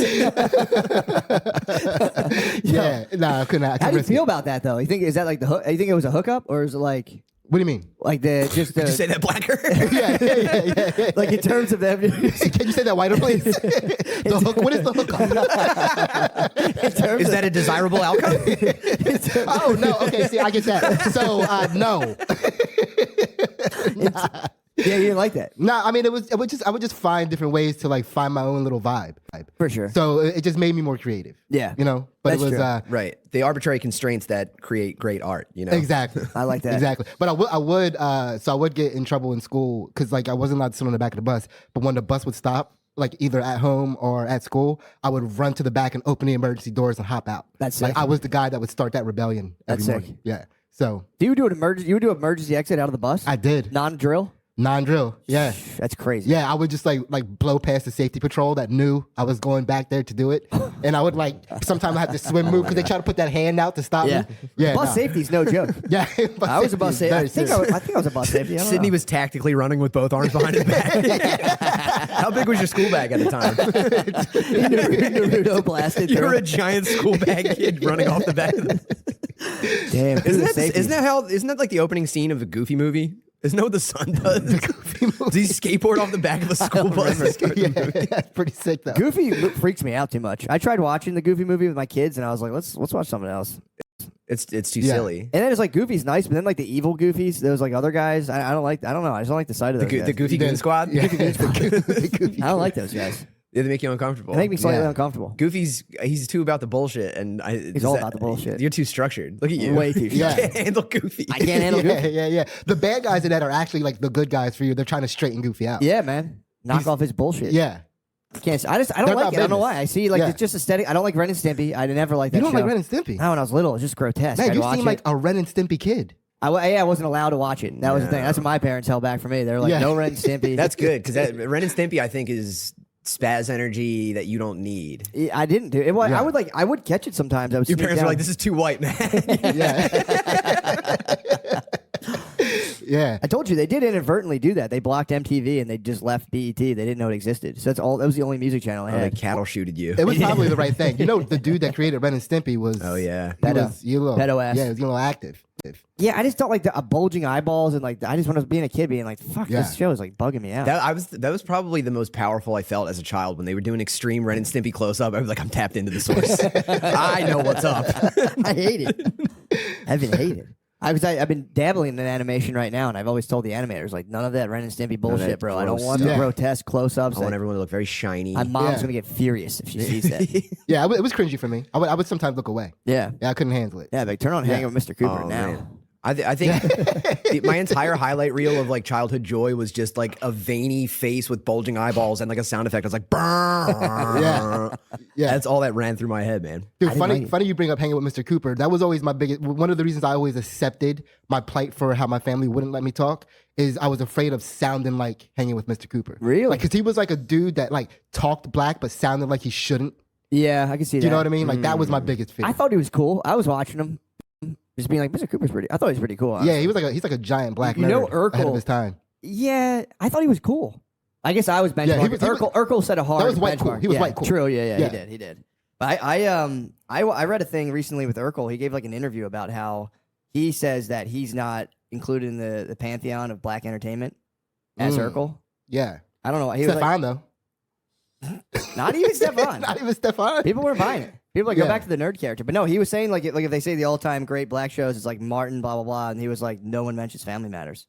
Yeah, no, I couldn't. How do you feel about that though? You think is that like the hook? You think it was a hookup or is it like What do you mean? like the just the Did you say that blacker? Yeah. like in terms of them? Can you say that whiter, please? The hook. What is the hookup? Is that a desirable outcome? Oh no. Okay. See, I get that. So no. Yeah, you didn't like that Nah, I mean, I would just find different ways to like find my own little vibe. for sure. So it just made me more creative. Yeah. You know, but That's it was true. Right. The arbitrary constraints that create great art, you know? exactly. I like that. Exactly. But I would get in trouble in school because like I wasn't allowed to sit on the back of the bus. But when the bus would stop, like either at home or at school, I would run to the back and open the emergency doors and hop out. That's like sick. I was the guy that would start that rebellion every That's sick. morning. Yeah. So Do you do an emergency? You would do emergency exit out of the bus? I did Non-drill. non-drill. Yeah. That's crazy. Yeah, I would just like blow past the safety patrol that knew I was going back there to do it, and I would like sometimes I have to swim move because they try to put that hand out to stop Yeah. me. Yeah, Bus nah. safety's no joke. Yeah, I was a bus safety. I think I was a bus safety. I don't Sydney know. was tactically running with both arms behind his back. How big was your school bag at the time? Naruto blasted You were through. a giant school bag kid running off the back of the... Damn. Isn't that like the opening scene of the Goofy movie? Isn't that what the son does? The Goofy movie. Does he skateboard off the back of a school bus? Yeah, that's pretty sick though. Goofy freaks me out too much. I tried watching the Goofy movie with my kids, and I was like, let's watch something else. It's too Yeah. silly. And then it's like Goofy's nice, but then like the evil Goofies, those like other guys, I don't like. I don't know. I just don't like the sight of those. The guys. Goofy Goon Squad. Yeah. I don't like those guys. Yeah, they make you uncomfortable. They make me slightly Yeah. uncomfortable. Goofy's he's too about the bullshit, and He's all about the bullshit. You're too structured. Look at you. Way too Yeah. You can't handle Goofy. I can't handle Yeah, Goofy. yeah. The bad guys in that are actually like the good guys for you. They're trying to straighten Goofy out. Yeah, man. Knock off his bullshit. Yeah. Can't. I They're don't like about it. I don't know business. why. I see like Yeah. it's just aesthetic. I don't like Ren and Stimpy. I never liked that You don't show. like Ren and Stimpy? No, when I was little, it was just grotesque. Man, I'd you watch seem it. like a Ren and Stimpy kid. I wasn't allowed to watch it. That was the thing. That's what my parents held back from me. They were like, Yeah. no Ren and Stimpy. That's good because Ren and Stimpy, I think, is spaz energy that you don't need. I didn't do it. Well, Yeah. I would catch it sometimes. I would Your sneak parents down. were like, "This is too white, man." Yeah. Yeah. I told you they did inadvertently do that. They blocked MTV and they just left BET. They didn't know it existed. So that was the only music channel they Oh, they had. cattle shooted you. It was probably the right thing. You know, the dude that created Ren and Stimpy was. Oh yeah. He was Pedo ass. Yeah, he was a little active. Yeah, I just don't like the bulging eyeballs and like I just when I was being a kid being like, fuck, Yeah. this show is like bugging me out. That was probably the most powerful I felt as a child when they were doing extreme Ren and Stimpy close up. I was like, I'm tapped into the source. I know what's up. I hate it. I've been hated. I've been dabbling in animation right now, and I've always told the animators like none of that Ren and Stimpy bullshit, that bro. I don't gross want stuff. the Yeah. grotesque close-ups. I want everyone to look very shiny. My mom's Yeah. gonna get furious if she sees that. Yeah, it was cringy for me. I would sometimes look away. Yeah, Yeah, I couldn't handle it. yeah. Like turn on Hanging with Mr. Cooper Oh, now. man. I think my entire highlight reel of like childhood joy was just like a veiny face with bulging eyeballs and like a sound effect. I was like, "Brrr." Yeah. That's all that ran through my head, man. Dude, funny you bring up Hanging with Mr. Cooper. That was always my biggest. One of the reasons I always accepted my plight for how my family wouldn't let me talk is I was afraid of sounding like Hanging with Mr. Cooper. Really? Like, because he was like a dude that like talked black but sounded like he shouldn't. Yeah, I can see Do that. you know what I mean? Like that was my biggest fear. I thought he was cool. I was watching him, just being like, Mr. Cooper's pretty. I thought he was pretty cool. Yeah, he's like a giant black You know nerd ahead of Urkel- his time. Yeah, I thought he was cool. I guess I was benchmarking. he was- Urkel set a hard That was white cool. benchmark. He was Yeah, white cool. True. Yeah, Yeah. He did. But I read a thing recently with Urkel. He gave like an interview about how he says that he's not included in the pantheon of black entertainment as Urkel. Yeah. I don't know. He was Stefan though. not even Stefan. Not even Stefan. People weren't buying it. People were like, go Yeah. back to the nerd character. But no, he was saying like if they say the all-time great black shows, it's like Martin, blah blah blah, and he was like, no one mentions Family Matters.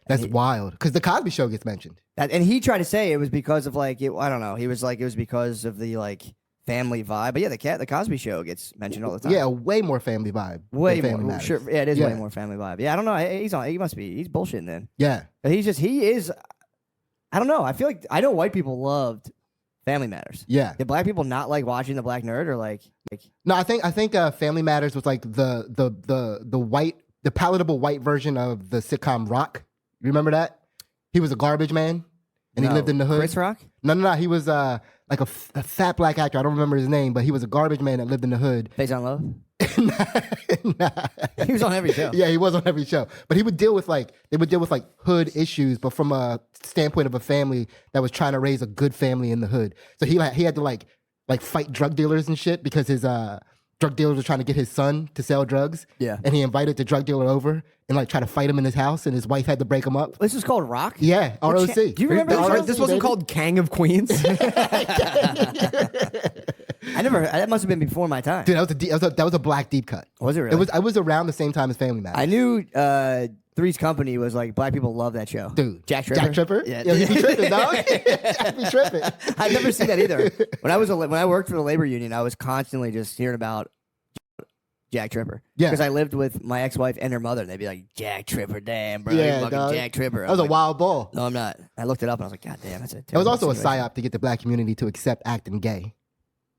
That's wild. Because the Cosby Show gets mentioned. And he tried to say it was because of like I don't know. He was like it was because of the like family vibe. But yeah, the Cosby Show gets mentioned all the time. Yeah, way more family vibe. way than Family more. Matters. Sure, yeah, it is way Yeah. more family vibe. Yeah, I don't know. He must be. He's bullshitting then. Yeah. But he is. I don't know. I feel like I know white people loved Family Matters. Yeah. Did black people not like watching the Black Nerd or like? No, I think Family Matters was like the palatable white version of the sitcom Rock. You remember that? He was a garbage man, and he No. lived in the hood. Chris Rock? No. He was like a fat black actor. I don't remember his name, but he was a garbage man that lived in the hood. Face on Love. Nah. He was on every show. Yeah, he was on every show. But they would deal with like hood issues, but from a standpoint of a family that was trying to raise a good family in the hood. So he had to like fight drug dealers and shit because his drug dealers were trying to get his son to sell drugs. Yeah. And he invited the drug dealer over and like try to fight him in his house, and his wife had to break him up. This is called Rock. Yeah, ROC. Do you remember The the show? ROC, This wasn't baby. called Kang of Queens. I never. That must have been before my time. Dude, that was a black deep cut. Was it really? I was around the same time as Family Matters. I knew Three's Company was like black people love that show. Dude, Jack Tripper. Jack Tripper? Yeah, Yo, he be tripping, dog. Jack be tripping. I've never seen that either. When I worked for the labor union, I was constantly just hearing about Jack Tripper. Yeah. Because I lived with my ex-wife and her mother, and they'd be like, Jack Tripper, damn, bro. Yeah, you fucking dog. Jack Tripper. That was a like, wild ball. No, I'm not. I looked it up, and I was like, God damn, that's a It was terrible also a situation. psyop to get the black community to accept acting gay.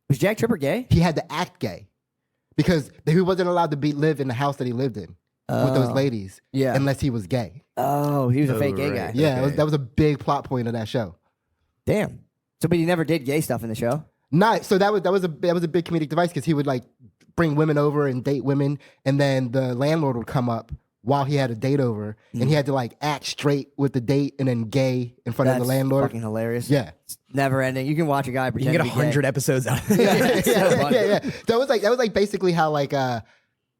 Was Jack Tripper gay? He had to act gay because he wasn't allowed to live in the house that he lived in with those ladies Yeah. unless he was gay. Oh, he was a fake gay right. guy. Yeah, Okay. that was a big plot point of that show. Damn. So, but he never did gay stuff in the show? So that was a big comedic device because he would like bring women over and date women, and then the landlord would come up while he had a date over, and he had to like act straight with the date and then gay in front of the That's landlord. fucking hilarious. Yeah. It's never ending. You can watch a guy You pretend can get to be gay. 100 episodes out of yeah, it. so funny. yeah. That was like basically how like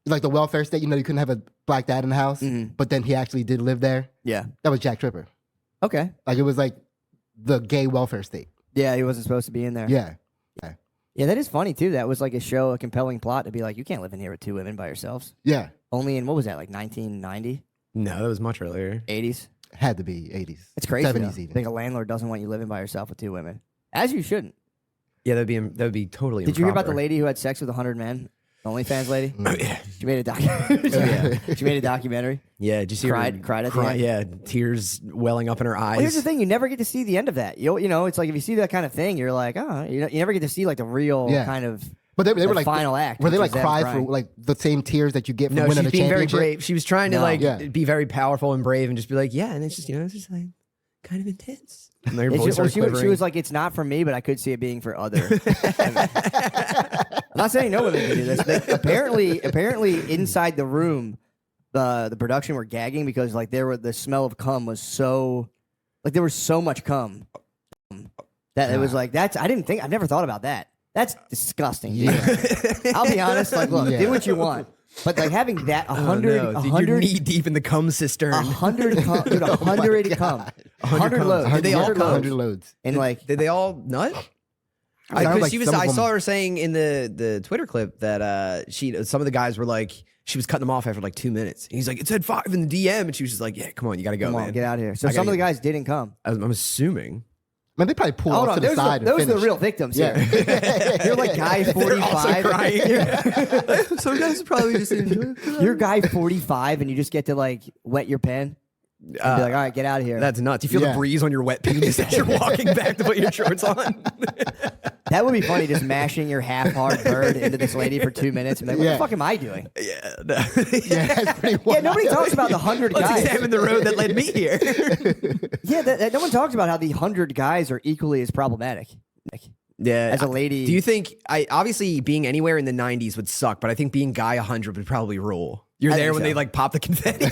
like the welfare state. You know, you couldn't have a black dad in the house, but then he actually did live there. Yeah. That was Jack Tripper. Okay. Like it was like the gay welfare state. Yeah, he wasn't supposed to be in there. Yeah. Yeah, that is funny too. That was like a compelling plot to be like, you can't live in here with 2 women by yourselves. Yeah. Only in, what was that, like 1990? No, that was much earlier. 80s? Had to be 80s. It's crazy. 70s though. even. Like a landlord doesn't want you living by yourself with 2 women. As you shouldn't. Yeah, that would be totally. Did you hear about the improper. lady who had sex with 100 men? The OnlyFans lady? Oh, yeah. She made a documentary. She made a documentary. Yeah, did you see Cried at the end? Yeah, tears welling up in her eyes. Well, here's the thing: you never get to see the end of that. You know, it's like if you see that kind of thing, you're like, oh, you never get to see like the real kind of. But they were the like final act. Were they which like is them cry for crying. like the same tears that you get from No, winning she's a being very championship? brave. She was trying to Yeah. be very powerful and brave and just be like, yeah, and it's just it's just like kind of intense. And their voice starts She quivering. was like, it's not for me, but I could see it being for other. I'm not saying no women can do this. Apparently, inside the room, the production were gagging because like the smell of cum was so, like there was so much cum that it was like I've never thought about that. That's disgusting. Yeah. I'll be honest. Like, look, do what you want. But like having that 100, you're knee deep in the cum cistern. 100 cum, dude, 100 cum, 100 loads. Did they all 100 loads. And like, Did they all nut? Sounds like some of I them- saw her saying in the Twitter clip that some of the guys were like, she was cutting them off after like 2 minutes. And he's like, it said 5 in the DM, and she was just like, yeah, come on, you gotta go, come man. on, get out of here. So I some of gotta the guys didn't come. I'm assuming. Man, they probably pull Hold off on, to the side and those are the finish. real victims Yeah. here. You're like guy 45. Some guys probably just enjoy it. You're guy 45, and you just get to like wet your pen and be like, all right, get out of here. That's nuts. You feel the breeze on your wet penis as you're walking back to put your shorts on. That would be funny, just mashing your half-hard bird into this lady for 2 minutes. And be like, what the fuck am I doing? Yeah. Yeah, that's pretty Yeah, nobody talks about the 100 Let's guys. examine the road that led me here. Yeah, no one talks about how the 100 guys are equally as problematic. Yeah. As a lady. Do you think, obviously being anywhere in the 90s would suck, but I think being guy 100 would probably rule. You're I there think when so. they like pop the confetti.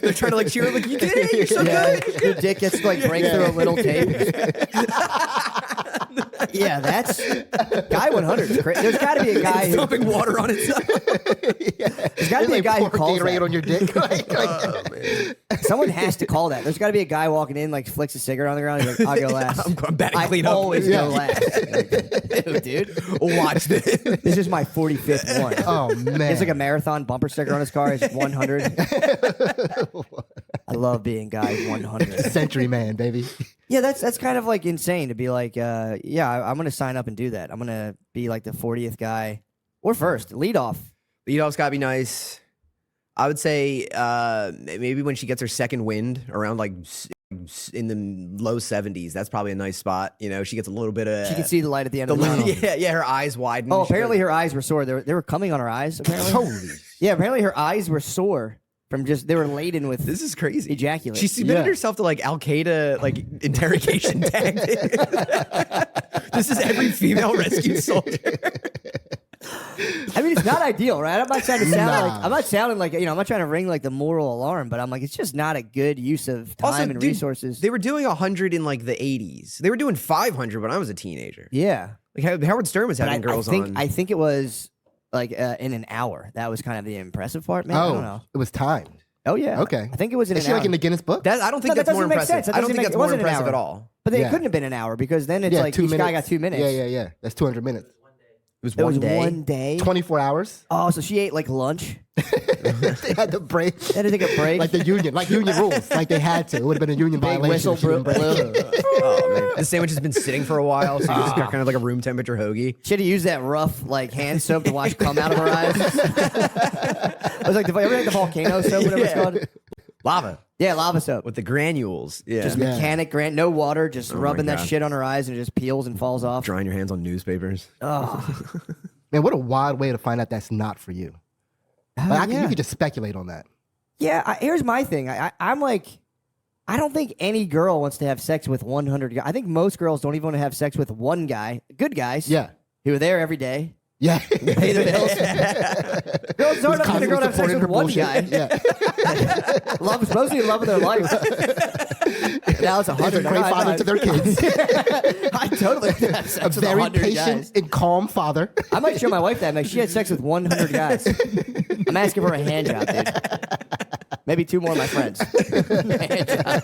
They're trying to like cheer, like, you did it, you're so good. Your dick gets to like break through a little tape. Yeah, that's guy 100 is crazy. There's got to be a guy who dumping water on itself. there's got to be a guy who calls Gatorade that. on your dick. Like, Someone has to call that. There's got to be a guy walking in, like flicks a cigarette on the ground. He's like, I'll go last. I'm batting I clean up. always go last. Like, dude, Watch this. this is my 45th one. oh man, It's like a marathon bumper sticker on his car. It's 100. I love being guy 100. century man, baby. Yeah, that's kind of like insane to be like, I'm going to sign up and do that. I'm going to be like the 40th guy or first, lead off. Lead-off's got to be nice. I would say maybe when she gets her second wind around like in the low 70s, that's probably a nice spot. You know, she gets a little bit of... She can see the light at the end of the tunnel. Yeah, her eyes widen. Oh, apparently her eyes were sore. They were coming on her eyes, apparently. Holy. Yeah, apparently her eyes were sore from they were laden with This is crazy. ejaculate. She submitted herself to like Al-Qaeda like interrogation tactics. This is every female rescue soldier. I mean, it's not ideal, right? I'm not trying to sound Nah. like I'm not sounding like I'm not trying to ring like the moral alarm, but I'm like it's just not a good use of time Also, and dude, resources. They were doing 100 in like the 80s. They were doing 500 when I was a teenager. Yeah, Like Howard Stern was but having girls on. I think it was like in an hour. That was kind of the impressive part, man. I don't know. It was timed. Oh yeah, Okay. I think it was in Is an she hour. like in the Guinness book? I don't think No, that that's more doesn't make impressive. sense. That I don't doesn't think make- that's it more wasn't an impressive hour. at all. But then Yeah. it couldn't have been an hour because then it's yeah, like 2 each minutes. guy got 2 minutes. Yeah. That's 200 minutes. It was It was one day. one day. 24 hours. Oh, so she ate like lunch. They had to break. They had to take a break. Like the union, like union rules. Like they had to. It would have been a union Big violation. whistle if she didn't break. blew. Oh, man. The sandwich has been sitting for a while, so you just got kind of like a room temperature hoagie. Should have used that rough like hand soap to wash cum out of her eyes. It was like the volcano soap, whatever it's called. Lava Yeah, lava soap. with the granules. Yeah. Just Yeah. mechanic no water, just my rubbing that God. shit on her eyes and it just peels and falls off. drying your hands on newspapers. Oh, Man, what a wild way to find out that's not for you. Like, yeah. You could just speculate on that. Yeah, here's my thing. I'm like, I don't think any girl wants to have sex with 100 guys. I think most girls don't even want to have sex with one guy. Good guys. Yeah. Who are there every day. Yeah. Pay the bills. Girls aren't going to go have sex with one guy. Yeah. Mostly love of their life. Now it's It's 100. a great father to their kids. I totally have sex A with very 100 patient guys. and calm father. I might show my wife that. Like, she had sex with 100 guys. I'm asking for a hand job, dude. Maybe 2 more of my friends. Hand job.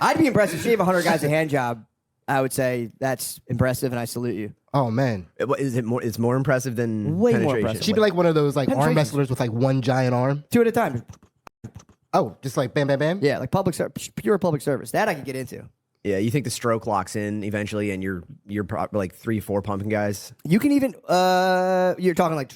I'd be impressed if she gave 100 guys a hand job. I would say that's impressive, and I salute you. Oh man, Is it more? It's more impressive than Way more penetration. impressive. she'd be like one of those like arm Penetration. wrestlers with like one giant arm. 2 at a time. Oh, just like bam, bam, bam. Yeah, like pure public service. That I could get into. Yeah, you think the stroke locks in eventually, and you're like 3-4 pumping guys. You can even you're talking like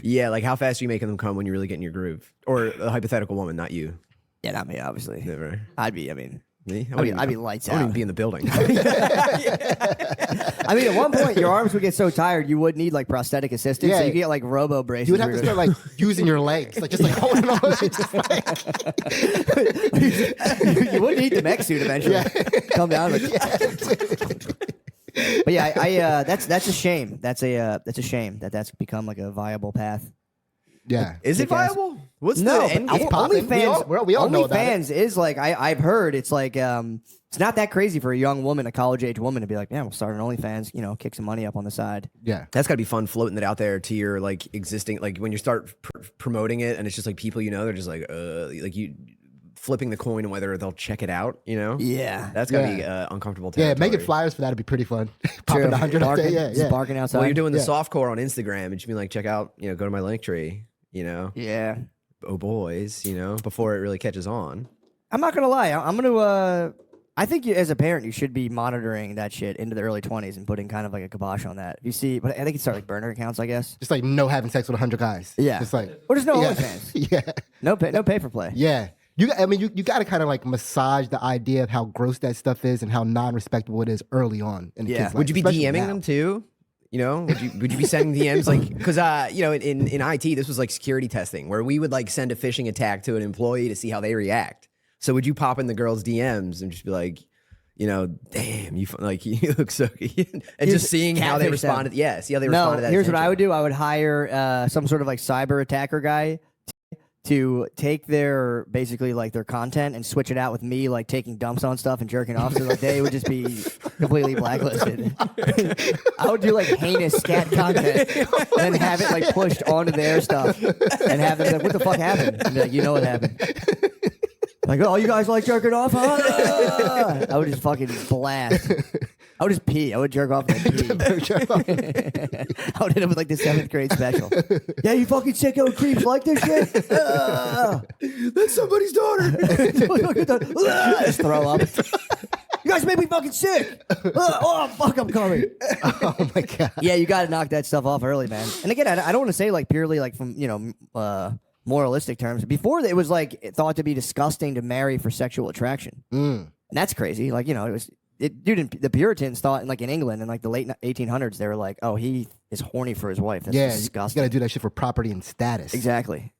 Yeah, like how fast are you making them come when you really get in your groove? Or a hypothetical woman, not you. yeah, not me, obviously. Never. I'd be. I mean, Me? I'd be lights I wouldn't out. even be in the building. I mean, at one point, your arms would get so tired, you would need like prosthetic assistance. So Yeah. you get like robo braces. You would have to where start like using your legs, like just like holding on. Just like, you would need the mech suit eventually. Yeah. Come down. Like, but yeah, I that's a shame. That's a shame that's become like a viable path. yeah. Is it Kick ass. viable? What's No, the end but game? popping. We all know about OnlyFans is like I've heard it's like it's not that crazy for a young woman, a college age woman, to be like, yeah, we'll start an OnlyFans, kick some money up on the side. Yeah. That's got to be fun floating it out there to your like existing, like when you start promoting it and it's just like people they're just like you flipping the coin and whether they'll check it out, Yeah, That's got to be uncomfortable Yeah, territory. making flyers for that would be pretty fun. True. Popping 100 up there. Barking, Yeah, just yeah. barking outside. Well, you're doing the Yeah. softcore on Instagram and you be like, check out, go to my link tree, Yeah, oh boys, before it really catches on. I'm not gonna lie. I'm gonna. I think as a parent, you should be monitoring that shit into the early 20s and putting kind of like a kibosh on that. You see, but I think it's start like burner accounts, I guess. Just like no having sex with 100 guys. Yeah. Just like Or just no yeah. OnlyFans. Yeah. No pay for play. Yeah. You got to kind of like massage the idea of how gross that stuff is and how non-respectable it is early on in the Yeah. kids' life, Would you be especially DMing now. them too? Would you be sending DMs like because in IT this was like security testing where we would like send a phishing attack to an employee to see how they react. So would you pop in the girls' DMs and just be like, damn, you look so good, and just seeing how they catfish them. responded. Yeah, see how they No, responded. To that here's what I attention. would do. I would hire some sort of like cyber attacker guy to take their basically like their content and switch it out with me like taking dumps on stuff and jerking off, so like they would just be completely blacklisted. I would do like heinous scat content and then have it like pushed onto their stuff and have them be like, what the fuck happened? And be like, you know what happened. Like, oh, you guys like jerking off, huh? I would just fucking blast. I would just pee. I would jerk off and pee. I would hit him with like the 7th grade special. Yeah, you fucking sicko creeps like this shit? That's somebody's daughter. Just throw up. You guys make me fucking sick. Oh, fuck, I'm coming. Oh my god. Yeah, you got to knock that stuff off early, man. And again, I don't want to say like purely like from, moralistic terms. Before it was like thought to be disgusting to marry for sexual attraction. And that's crazy. Like, the Puritans thought in England in like the late 1800s, they were like, oh, he is horny for his wife. That's Yeah, you disgusting. got to do that shit for property and status. Exactly.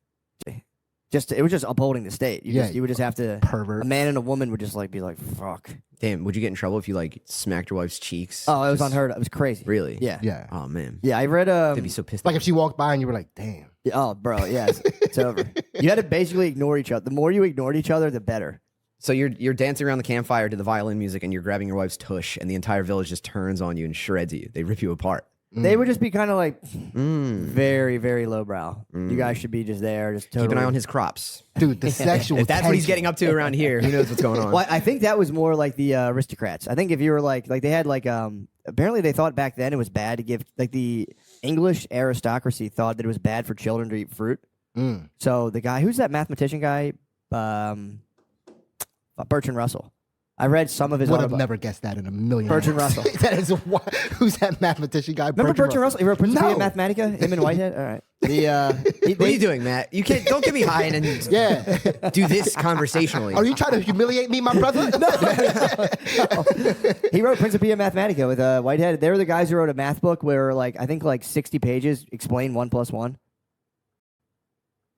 It was just upholding the state. You would just have to. Pervert. A man and a woman would just like be like, fuck. Damn, would you get in trouble if you like smacked your wife's cheeks? Oh, it was Just- unheard of. It was crazy. Really? Yeah. Yeah. Oh man. Yeah, I read They'd be so pissed. Like if she walked by and you were like, damn. oh, bro, yeah, it's over. You had to basically ignore each other. The more you ignored each other, the better. So you're dancing around the campfire to the violin music, and you're grabbing your wife's tush, and the entire village just turns on you and shreds you. They rip you apart. They would just be kind of like very, very lowbrow. You guys should be just there, just totally. Keep an eye on his crops. Dude, the sexual If that's what he's tension. getting up to around here, who knows what's going on? Well, I think that was more like the aristocrats. I think if you were like they had like apparently they thought back then it was bad to give like the English aristocracy thought that it was bad for children to eat fruit. So the guy who's that mathematician guy, Bertrand Russell. I read some of his. Would have never guessed that in a million. Bertrand years. Russell. That is who's that mathematician guy? Remember Bertrand Russell? He wrote Principia No. Mathematica. Him and Whitehead. All right. What are you doing, Matt? You can't. Don't get me high and then Yeah. do this conversationally. Are you trying to humiliate me, my brother? He wrote Principia Mathematica with Whitehead. They were the guys who wrote a math book where I think 60 pages explain 1 + 1.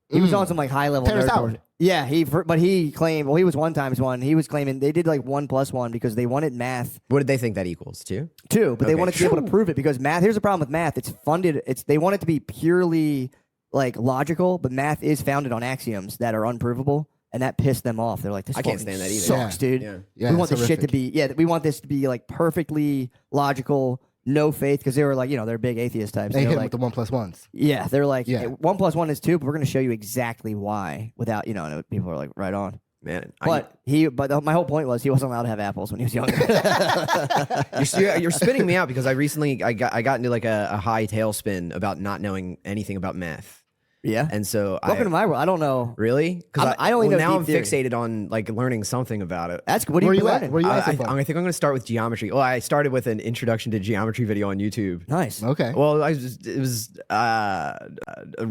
He was on some high level Terrence nerd Howard. course. Yeah, but he claimed he was 1 × 1. He was claiming they did 1 + 1 because they wanted math What did they think that equals to? 2, but they Okay. wanted to be able to prove it because math. Here's the problem with math: it's funded. They want it to be purely logical, but math is founded on axioms that are unprovable. and that pissed them off. They're like, "This I can't fucking stand that either. Sucks, dude. Yeah. Yeah, we want it's this shit to horrific. be we want this to be like perfectly logical, no faith, because they were like, they're big atheist types. They They're hit him like, with the 1+1s. yeah, they're like, Yeah. 1 + 1 is 2, but we're going to show you exactly why without, and people are like, right on. Man, But my whole point was he wasn't allowed to have apples when he was younger. you're spinning me out because I recently I got into like a high tailspin about not knowing anything about math, Yeah. and so Welcome to my world. I don't know. really because I only know now I'm deep theory. fixated on like learning something about it. That's what are Where you you at? learning? Where you I at so think far? I'm going to start with geometry. Well, I started with an introduction to geometry video on YouTube. Nice. Okay. Well, it was a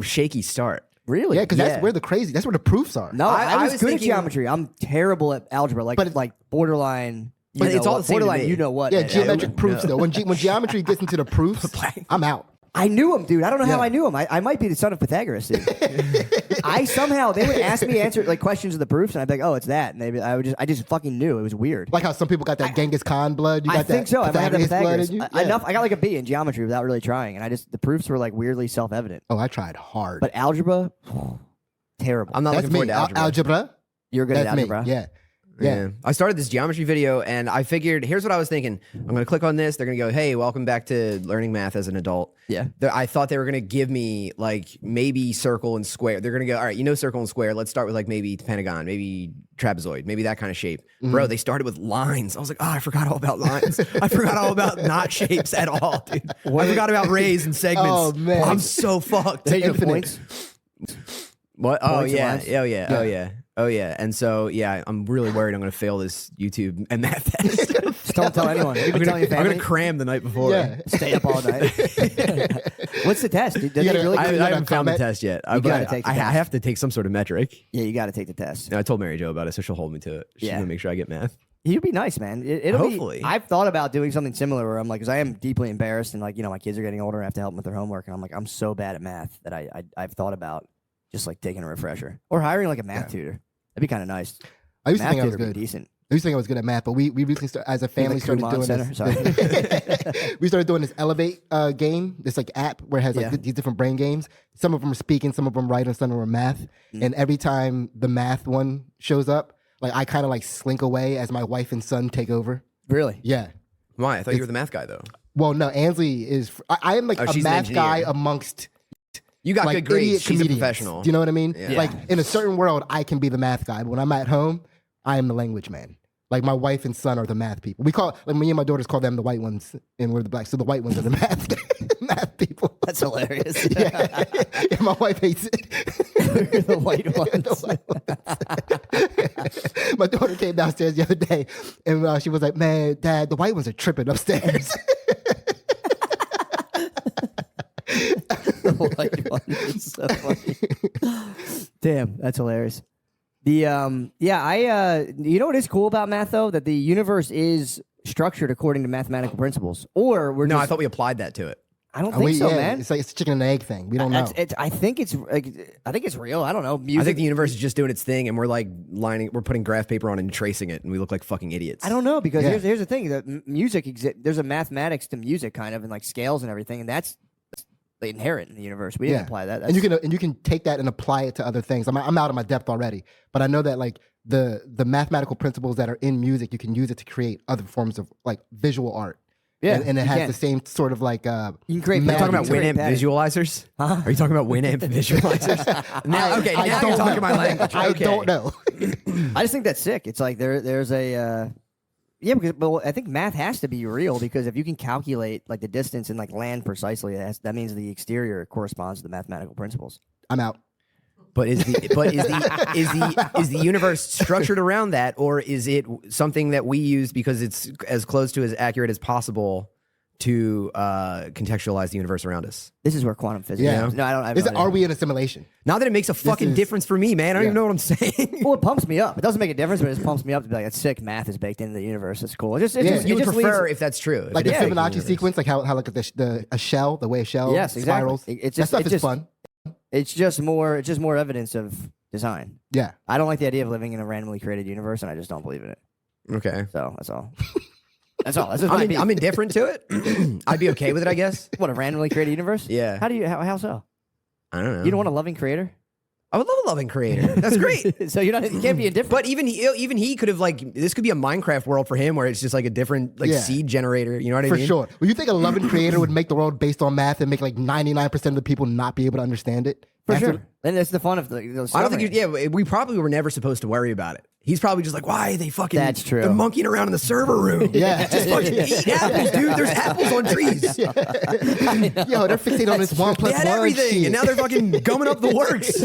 shaky start. Really? Yeah, because that's where that's where the proofs are. No, I I was was good thinking- at geometry. I'm terrible at algebra, like borderline. But it's all the same to borderline. me. You know what? Yeah, at geometric algebra. proofs though. When geometry gets into the proofs, I'm out. I knew him, dude. I don't know how Yeah. I knew him. I might be the son of Pythagoras, dude. They would ask me answer like questions of the proofs, and I'd be like, "Oh, it's that." And I just fucking knew it was weird. Like how some people got that Genghis Khan blood. You got I think that so. I might have the Pythagoras blood Pythagoras. in you. Yeah. Enough. I got like a B in geometry without really trying, and the proofs were like weirdly self-evident. Oh, I tried hard. But algebra, terrible. I'm not That's looking me. forward to algebra. Algebra. You're good at That's me. algebra. Yeah. Yeah. I started this geometry video and I figured, here's what I was thinking. I'm going to click on this. They're going to go, hey, welcome back to learning math as an adult. Yeah. I thought they were going to give me like maybe circle and square. They're going to go, all right, circle and square. Let's start with like maybe pentagon, maybe trapezoid, maybe that kind of shape. Bro, they started with lines. I was like, oh, I forgot all about lines. I forgot all about not shapes at all, dude. I forgot about rays and segments. Oh, man. I'm so fucked. Take your infinite. points. What? Oh Points and yeah. lines? Oh yeah. Oh yeah. Oh yeah. And so yeah, I'm really worried I'm going to fail this YouTube and math test. Just don't tell anyone. You've been telling your I'm family. going to cram the night before. Yeah. Stay up all night. What's the test? Dude? Does You it gotta- really? I You gotta haven't found the comment. test yet. You gotta take the I test. have to take some sort of metric. Yeah, you got to take the test. And I told Mary Jo about it, so she'll hold me to it. She's Yeah. going to make sure I get math. You'd be nice, man. It'll Hopefully. Be, I've thought about doing something similar where I'm like, because I am deeply embarrassed and like, my kids are getting older. I have to help them with their homework. And I'm like, I'm so bad at math that I've thought about just like taking a refresher or hiring like a math tutor. That'd be kind of nice. I used to Math think I was tutor would good. be decent. I used to think I was good at math, but we recently as a family Like started Kumon doing Center? this. We started doing this Elevate game, this like app where it has like Yeah. these different brain games. Some of them are speaking, some of them writing, some of them are math. And every time the math one shows up, like I kind of like slink away as my wife and son take over. Really? Yeah. Why? I thought you were the math guy, though. Well, no, Ansley is. I am like Oh, a she's an math guy engineer. amongst You got like good grades. idiot She's a comedians. professional. Do you know what I mean? Yeah. Like in a certain world, I can be the math guy, but when I'm at home, I am the language man. Like my wife and son are the math people. We call like me and my daughters call them the white ones, and we're the black. So the white ones are the math people. That's hilarious. Yeah. Yeah, my wife hates it. The white ones. The white ones. My daughter came downstairs the other day, and she was like, "Man, Dad, the white ones are tripping upstairs." The white one is so funny. Damn, that's hilarious. The you know what is cool about math though? That the universe is structured according to mathematical principles. Or we're No, just, I thought we applied that to it. I don't think so, man. It's like it's a chicken and egg thing. We don't know. I think it's real. I don't know. Music, I think the universe is just doing its thing, and we're like we're putting graph paper on and tracing it, and we look like fucking idiots. I don't know because Yeah. here's the thing: that music there's a mathematics to music, kind of, and like scales and everything, and that's inherent in the universe. We didn't apply that. And you can take that and apply it to other things. I'm out of my depth already, but I know that like the mathematical principles that are in music, you can use it to create other forms of like visual art. Yeah, and it you has can. the same sort of like You can create. Are you talking patterns. about You can Winamp create patterns. visualizers? Huh? Are you talking about Winamp visualizers? now, okay, I now don't you're talking know. my language. I Okay. don't know. I just think that's sick. It's like there's a because I think math has to be real because if you can calculate like the distance and like land precisely, that means the exterior corresponds to the mathematical principles. I'm out. But is the universe structured around that, or is it something that we use because it's as close to as accurate as possible to contextualize the universe around us? This is where quantum physics. Yeah. No, I don't. Are we in a simulation? Not that it makes a fucking difference for me, man. I don't even know what I'm saying. Well, it pumps me up. It doesn't make a difference, but it just pumps me up to be like, "That's sick. Math is baked into the universe. It's cool." It just You would just prefer leads- if that's true. if Like it the is baked in Fibonacci universe. sequence, like how like a shell, the way a shell Yes, exactly. spirals. It's That just- stuff it is just- fun. It's just more evidence of design. Yeah. I don't like the idea of living in a randomly created universe, and I just don't believe in it. Okay. So that's all. That's all. That's just my beef. I'm indifferent to it. I'd be okay with it, I guess. What, a randomly created universe? Yeah. How so? I don't know. You don't want a loving creator? I would love a loving creator. That's great. So you can't be indifferent. But even he could have like this could be a Minecraft world for him where it's just like a different like seed generator. You know what I For mean? sure. Well, you think a loving creator would make the world based on math and make like 99% of the people not be able to understand it? For That's sure. what- And that's the fun of the. I don't think. We probably were never supposed to worry about it. He's probably just like, why are they fucking? That's true. They're monkeying around in the server room. Yeah. Just fucking eat apples, dude. There's apples on trees. Yo, they're fixated on this 1 They plus had 1 everything, shit. and now they're fucking gumming up the works.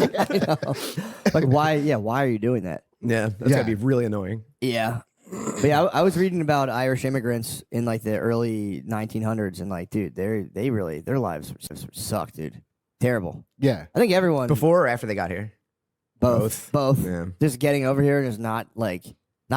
Like why? Yeah, why are you doing that? Yeah, that's gotta be really annoying. Yeah. But yeah, I was reading about Irish immigrants in like the early 1900s, and like, dude, their lives suck, dude. Terrible. Yeah. I think everyone Before or after they got here? both. Yeah. Just getting over here and just not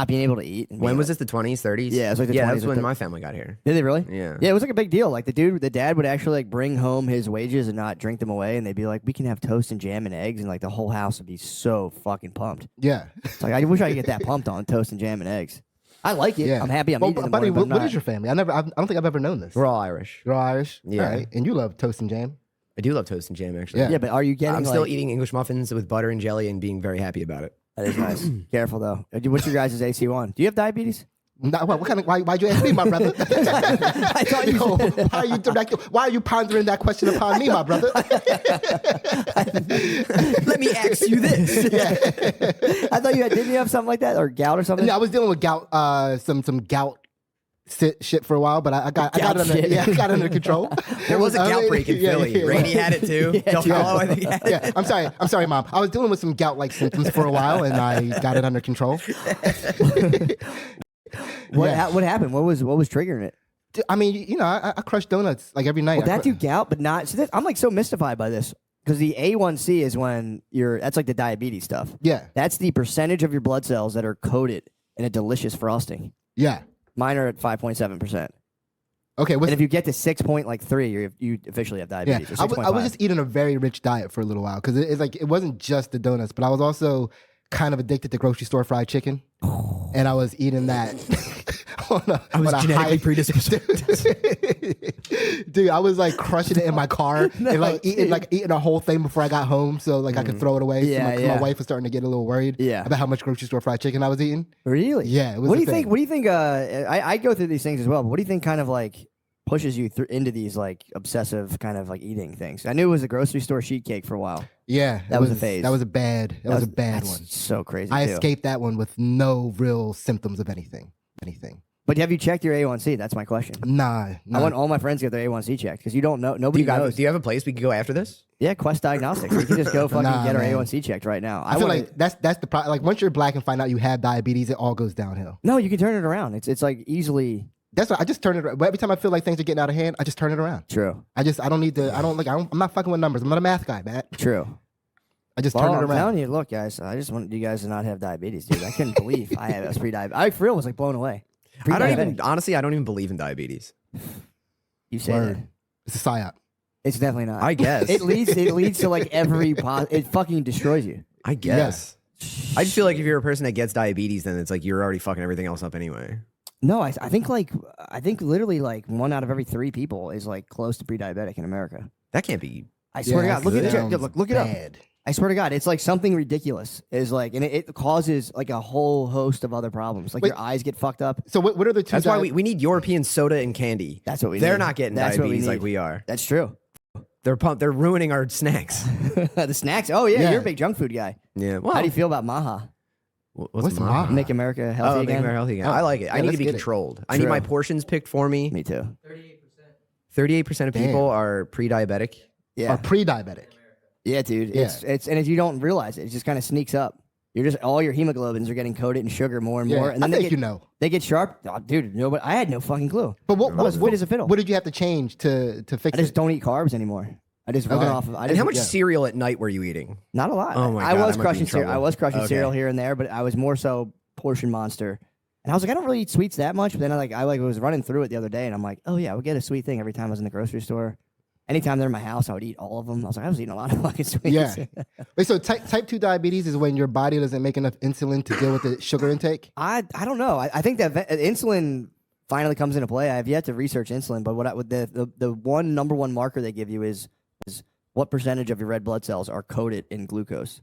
being able to eat. And When being was like- this? The 20s, 30s? Yeah, it was like the yeah, 20s that's or when 30s. my family got here. Did they really? Yeah. Yeah, it was like a big deal. Like the dad would actually like bring home his wages and not drink them away, and they'd be like, "We can have toast and jam and eggs," and like the whole house would be so fucking pumped. Yeah. It's like I wish I could get that pumped on toast and jam and eggs. I like it. Yeah. I'm happy I'm Well, eating in the buddy, morning, but what I'm is not. your family? I don't think I've ever known this. We're all Irish. You're all Irish? Yeah. All right. And you love toast and jam? I do love toast and jam, actually. Yeah. Yeah, but are you getting? I'm still like- eating English muffins with butter and jelly and being very happy about it. That is nice. Careful though. What's your guys' AC1? Do you have diabetes? No, what kind of? Why'd you ask me, my brother? I thought you. Why are you pondering that question upon me, my brother? Let me ask you this. I thought you had. Didn't you have something like that or gout or something? Yeah, I was dealing with gout, some gout shit for a I got it under, shit. I got it under control. There was a gout break in Philly. Rainey had it too. Del Paulo, I think, had it. Yeah, I'm sorry, Mom. I was dealing with some gout-like symptoms for a while, and I got it under control. What Yeah. what happened? What was triggering it? I mean, I crush donuts like every night. Well, that do gout, but not. So I'm like so mystified by this because the A1C is when that's like the diabetes stuff. Yeah, That's the percentage of your blood cells that are coated in a delicious frosting. yeah. Mine are at 5.7%. Okay, And if you get to 6.3, you officially have yeah, diabetes. I or was 6.5. just eating a very rich diet for a little while because it's like it wasn't just the donuts, but I was also kind of addicted to grocery store fried chicken, and I was eating that. I was genetically predisposed. Dude, I was like crushing it in my car and like eating a whole thing before I got home, so like I could throw it away. Yeah, So my wife was starting to get a little worried. Yeah. About how much grocery store fried chicken I was eating. Really? Yeah, it was What do a you think? thing. What do you think? I go through these things as well, but what do you think kind of like pushes you into these like obsessive kind of like eating things? I knew it was a grocery store sheet cake for a while. Yeah, That was a phase. That was a bad. That was a bad that's one. So crazy. I too. escaped that one with no real symptoms of anything. But have you checked your A1C? That's my question. Nah. I want all my friends to get their A1C checked because you don't know. Do Nobody you, knows. do you have a place we could go after this? Yeah, Quest Diagnostics. We can just go fucking Nah, get our man. A1C checked right now. I feel wanna- like that's the problem. Like once you're black and find out you have diabetes, it all goes downhill. no, you can turn it around. It's like easily That's what I just turn it around. Every time I feel like things are getting out of hand, I just turn it around. true. I don't need to. I'm not fucking with numbers. I'm not a math guy, man. True. I just Well, turn it I'm around. telling you, look, guys, I just wanted you guys to not have diabetes, dude. I couldn't believe I was pre-diabetic. I for real was like blown away. I don't Pre-diabetic. even, honestly, I don't even believe in diabetes. You say Word. that. It's a psyop. It's definitely not. I guess. It leads to like every it fucking destroys you. I guess. I just feel like if you're a person that gets diabetes, then it's like you're already fucking everything else up anyway. No, I think literally like 1 out of every 3 people is like close to pre-diabetic in America. That can't be. I swear to God, look at it. Sounds Look it up. bad. I swear to God, it's like something ridiculous. Is like, and it causes like a whole host of other problems. Like Wait. your eyes get fucked up. So what are the two? That's why we need European soda and candy. That's what we They're need. not getting That's what we diabetes like need. we are. That's true. They're ruining our snacks. The snacks. Oh yeah, Yeah. you're a big junk food guy. Yeah. Well, How do you feel about Maha? what's Maha? Maha? Make America healthy Oh, again. make America healthy again. Oh, I like it. I yeah, need to let's be get it. controlled. I need my True. portions picked for me. Me too. 38% of people are pre-diabetic. Yeah. Are pre-diabetic. Yeah, dude. Yeah. It's and if you don't realize it, it just kind of sneaks up. You're just all your hemoglobins are getting coated in sugar more and Yeah, more, and then I they think get you know. they get sharp. Oh, dude, nobody. I had no fucking clue. But what I was fit as a fiddle. what did you have to change to fix I just it? don't eat carbs anymore. I just run Okay. off of. I And just, how much yeah. cereal at night were you eating? Not a lot. Oh my I God, was I might be crushing in cereal. I trouble. was crushing Okay. cereal here and there, but I was more so portion monster. And I was like, I don't really eat sweets that much. But then I was running through it the other day, and I'm like, oh yeah, I would get a sweet thing every time I was in the grocery store. Anytime they're in my house, I would eat all of them. I was like, I was eating a lot of fucking sweets. Yeah. Wait, so type 2 diabetes is when your body doesn't make enough insulin to deal with the sugar intake? I don't know. I think that insulin finally comes into play. I have yet to research insulin, but the number one marker they give you is what percentage of your red blood cells are coated in glucose.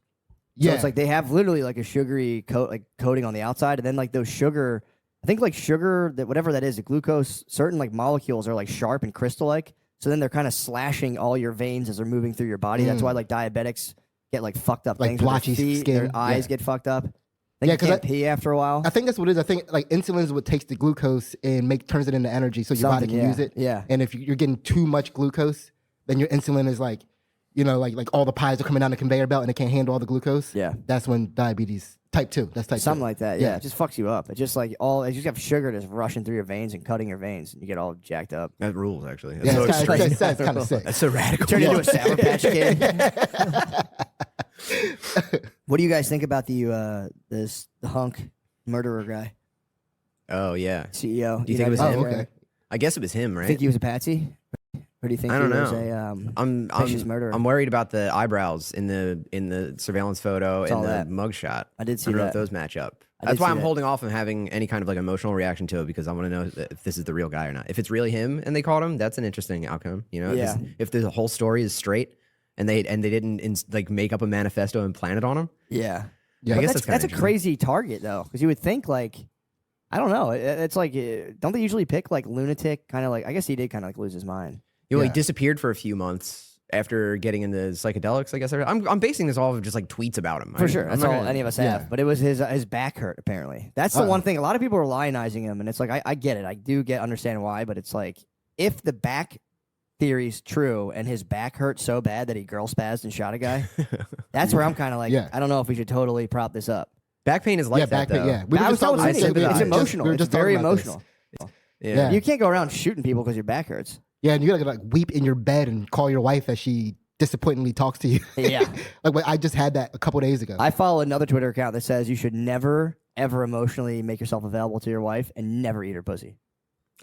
So Yeah. it's like they have literally like a sugary coating on the outside, and then like those sugar. I think like sugar, that whatever that is, the glucose, certain like molecules are like sharp and crystal-like. So then they're kind of slashing all your veins as they're moving through your body. That's why like diabetics get like fucked up Like things. with blotchy their feet, skin. their eyes Yeah. get fucked up. Yeah, You 'cause can't pee after a while. I think that's what it is. I think like insulin is what takes the glucose and turns it into energy, so your body Something, can use it. yeah. And if you're getting too much glucose, then your insulin is like, like all the pies are coming down the conveyor belt and it can't handle all the glucose. Yeah. That's when diabetes type 2. That's type 2. Something like that. Yeah. Yeah. It just fucks you up. It just like you just have sugar just rushing through your veins and cutting your veins, and you get all jacked up. That rules actually. That's Yeah, so it's extreme. kind of sick. That's so radical. Turn into a Sour Patch Kid. What do you guys think about the hunk murderer guy, Oh yeah. CEO? Do you think it was Oh, him? okay. I guess it was him, right? Think he was a patsy, or do you think I don't he was know. a vicious murderer? I'm worried about the eyebrows in the surveillance photo Saw and the that. mugshot. I did see I don't know that. if those match up. I That's did why see I'm that. holding off on having any kind of like emotional reaction to it, because I want to know if this is the real guy or not. If it's really him and they caught him, that's an interesting outcome. Yeah. If the whole story is straight and they didn't like make up a manifesto and plan it on him. Yeah. Yeah. I But guess that's that's a kinda crazy target though, because you would think like, I don't know. It's like, don't they usually pick like lunatic kind of like? I guess he did kind of like lose his mind. He Yeah. disappeared for a few months after getting into psychedelics. I guess I'm basing this off of just like tweets about him. For sure, I'm that's not all gonna- any of us yeah. have. But it was his back hurt apparently. That's the one thing. A lot of people are lionizing him, and it's like I get it. I do understand why, but it's like if the back theory's true and his back hurt so bad that he girl spazzed and shot a guy, that's where I'm kind of like, Yeah. I don't know if we should totally prop this up. Back pain is like Yeah, that back pain, though. yeah. We were I was just talking telling about Cindy, this. it's We were emotional. just It's very talking about this. emotional. Yeah. You can't go around shooting people because your back hurts. Yeah, and you gotta like weep in your bed and call your wife as she disappointingly talks to you. Yeah. Like I just had that a couple days ago. I follow another Twitter account that says you should never ever emotionally make yourself available to your wife and never eat her pussy.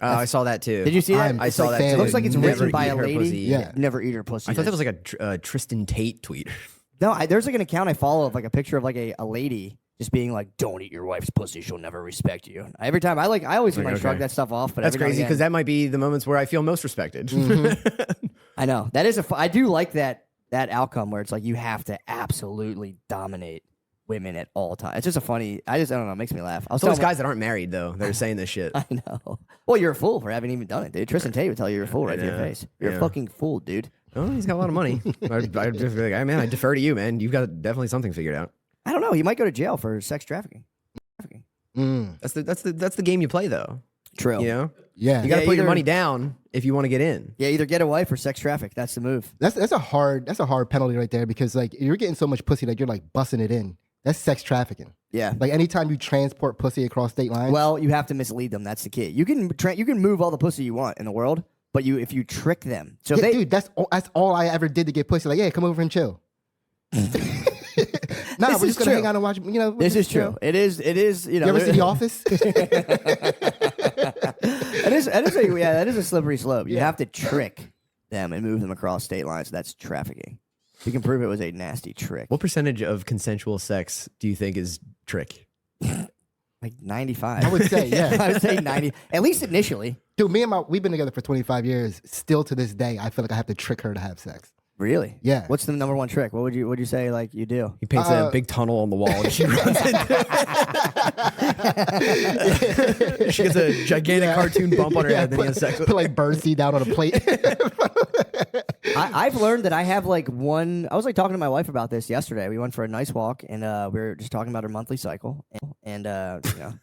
I saw that too. Did you see that? I'm I saw that fan It too. looks like it's Never written by eat a her lady. pussy. Yeah. Never eat her pussy. I thought that was like a Tristan Tate tweet. No, there's like an account I follow of like a picture of like a lady just being like, "Don't eat your wife's pussy; she'll never respect you." Every time I always Like, like, shrug okay. that stuff off. But That's every now and crazy because again- that might be the moments where I feel most respected. I know that is I do like that outcome where it's like you have to absolutely dominate women at all times. It's just a funny. I don't know. It makes me laugh. I was It's those telling guys that aren't married though. They're saying this shit. I know. Well, you're a fool for having even done it, dude. Tristan Tate would tell you you're a fool right to your Yeah. face. You're a Yeah. fucking fool, dude. Oh, he's got a lot of money. I just be like, hey, man, I defer to you, man. You've got definitely something figured out. I don't know. He might go to jail for sex trafficking. Mm, That's the game you play though. True. You know, yeah, you got to put your either- money down if you want to get in. Yeah, either get a wife or sex traffic. That's the move. that's a hard penalty right there because like you're getting so much pussy that you're like busting it in. That's sex trafficking. Yeah. Like anytime you transport pussy across state lines. Well, you have to mislead them. That's the key. You can move all the pussy you want in the world, but if you trick them, so yeah, they dude, that's all I ever did to get pussy. Like, yeah, come over and chill. Nah, This we're is just gonna true. hang out and watch. You know, we're This just is true. chill. It is. You know. You ever see The Office? That is a slippery slope. You have to trick them and move them across state lines. That's trafficking. You can prove it was a nasty trick. What percentage of consensual sex do you think is trick? Like 95. I would say, yeah. I would say 90. At least initially. Dude, we've been together for 25 years. Still to this day, I feel like I have to trick her to have sex. Really? Yeah. What's the number one trick? What would you say like you do? He paints a big tunnel on the wall and she runs into it. She gets a gigantic cartoon bump on her head, then he has sex with Put like birdseed down on a plate. I've learned that I have like one. I was like talking to my wife about this yesterday. We went for a nice walk and we were just talking about her monthly cycle and you know,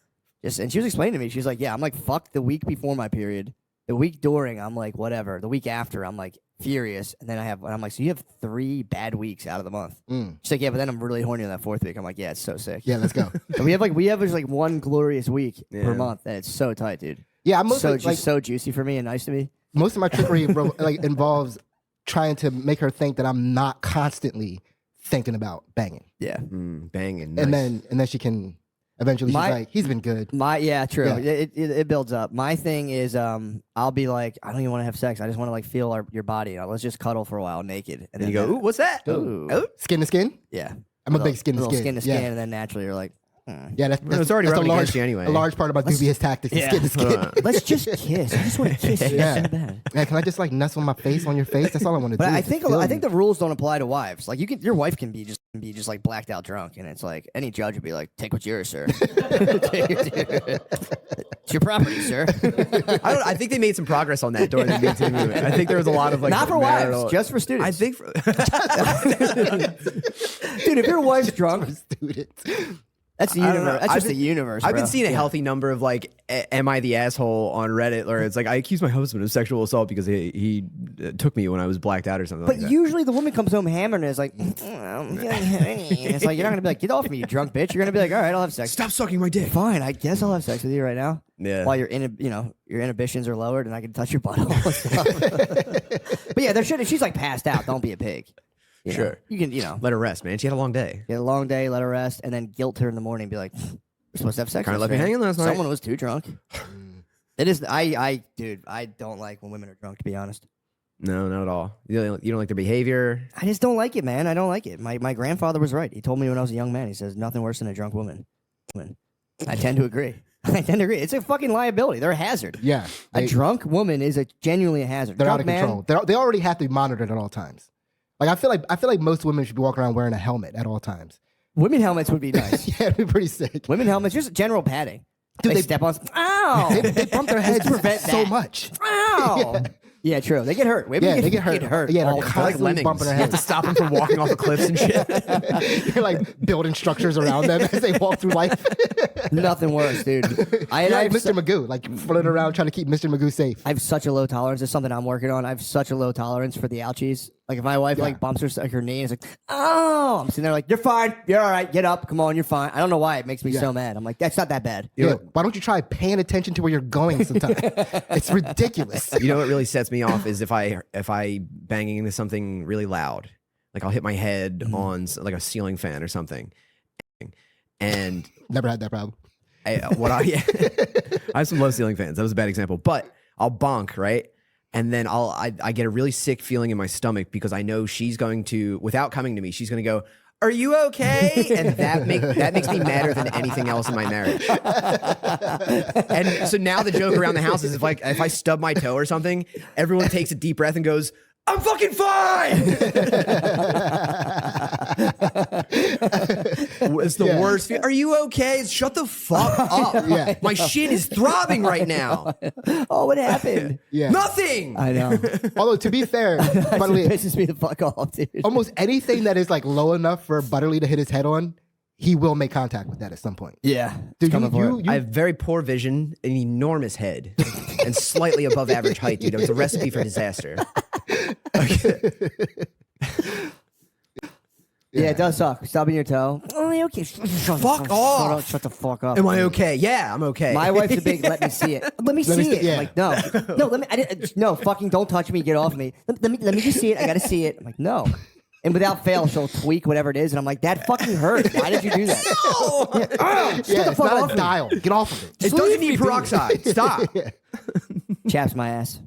and she was explaining to me. She's like, "Yeah, I'm like fuck the week before my period. The week during, I'm like whatever. The week after, I'm like furious. And then I'm like, so you have 3 bad weeks out of the month. She's like, yeah, but then I'm really horny on that 4th week. I'm like, yeah, it's so sick. Yeah, let's go. So we have just like one glorious week per month, and it's so tight, dude. Yeah, I'm mostly so juicy for me and nice to me. Most of my trickery like involves trying to make her think that I'm not constantly thinking about banging. Yeah, banging. And nice. then she can eventually she's like, he's been good. True. Yeah. It builds up. My thing is, I'll be like, I don't even want to have sex. I just want to like feel your body. Let's just cuddle for a while naked, and then you go, ooh, what's that? Ooh. Skin to skin? Yeah, I'm a big skin to little skin. skin to skin, Yeah. and then naturally you're like, Yeah, that's it's already that's rubbing a large, against you anyway. a large part about dubious tactics. Yeah. Is skin. Let's just kiss. I just want to kiss you Yeah. so bad. Yeah, can I just like nestle my face on your face? That's all I want to do. But I is think just feel I think you. the rules don't apply to wives. Like your wife can be just like blacked out drunk, and it's like any judge would be like, "Take what's yours, sir. It's your property, sir." I think they made some progress on that during the Me Too movement. I think there was a lot of like Not for marital- wives, just for students. I think, Dude, if your wife's drunk, Students. that's the I don't know. universe. That's I've just been- the universe. I've been bro. seeing a healthy number of like, "Am I the asshole?" on Reddit, where it's like, I accused my husband of sexual assault because he took me when I was blacked out or something. But like that. usually the woman comes home hammered and is like, "I'm feeling horny." And it's like, you're not going to be like, "Get off me, you drunk bitch." You're going to be like, "All right, I'll have sex." Stop sucking my dick. Fine, I guess I'll have sex with you right now. Yeah. While your your inhibitions are lowered and I can touch your butthole and stuff. But yeah, there should. If she's like passed out, don't be a pig. You know? Sure. You can, Let her rest, man. She had a long day. get a long day, let her rest, and then guilt her in the morning and be like, "We're supposed to have sex." Kinda left me yesterday. hanging last night." Someone was too drunk. It is. Dude, I don't like when women are drunk, to be honest. No, not at all. You don't like their behavior. I just don't like it, man. I don't like it. My grandfather was right. He told me when I was a young man, he says, nothing worse than a drunk woman. I tend to agree. It's a fucking liability. They're a hazard. Yeah, A drunk woman is genuinely a hazard. they're Drunk out of man, control. They already have to be monitored at all times. Like I feel like most women should be walking around wearing a helmet at all times. Women helmets would be nice. Yeah, it'd be pretty sick. Women helmets, just general padding. Dude, they they- step on. Ow! They bump their heads to prevent so that. much. Ow! Yeah, true. They get hurt. Women Yeah, they get hurt. Yeah, all they're the time. constantly bumping their You have heads. to stop them from walking off the cliffs and shit. You're like building structures around them as they walk through life. Nothing worse, dude. You're I like have Mr. Magoo, like floating around trying to keep Mr. Magoo safe. I have such a low tolerance. It's something I'm working on. I have such a low tolerance for the ouchies. Like if my wife like bumps her knee, and it's like, oh, I'm sitting there like, you're fine, you're all right, get up, come on, you're fine. I don't know why it makes me so mad. I'm like, that's not that bad. Yeah, why don't you try paying attention to where you're going sometimes? It's ridiculous. You know what really sets me off is if I banging into something really loud, like I'll hit my head on like a ceiling fan or something, and Never had that problem. I have some low ceiling fans. That was a bad example, but I'll bonk, right? And then I get a really sick feeling in my stomach because I know she's going to, without coming to me, she's going to go, "Are you okay?" And that makes me madder than anything else in my marriage. And so now the joke around the house is if I stub my toe or something, everyone takes a deep breath and goes, "I'm fucking fine." It's the worst. Are you okay? Shut the fuck up. Yeah. My shit is throbbing right now. Oh, what happened? Yeah. Nothing. I know. Although to be fair, It Butterly, pisses me the fuck off, dude. almost anything that is like low enough for Butterly to hit his head on, he will make contact with that at some point. Yeah. Dude, coming for it. I have very poor vision, an enormous head, and slightly above average height, dude. It was a recipe for disaster. Yeah, it does suck. Stubbing your toe. Oh, you okay? Fuck off. Shut the fuck up. Am I okay? Yeah, I'm okay. My wife's a big. Let me see it. Let me see it. yeah. I'm like, no. Let me. No. Fucking don't touch me. Get off me. Let me just see it. I gotta see it. I'm like, no. And without fail, she'll tweak whatever it is, and I'm like, that fucking hurts. Why did you do that? Shut Yeah, the it's fuck not off a me. dial. Get off of it. It doesn't need peroxide. Stop. Chaps my ass.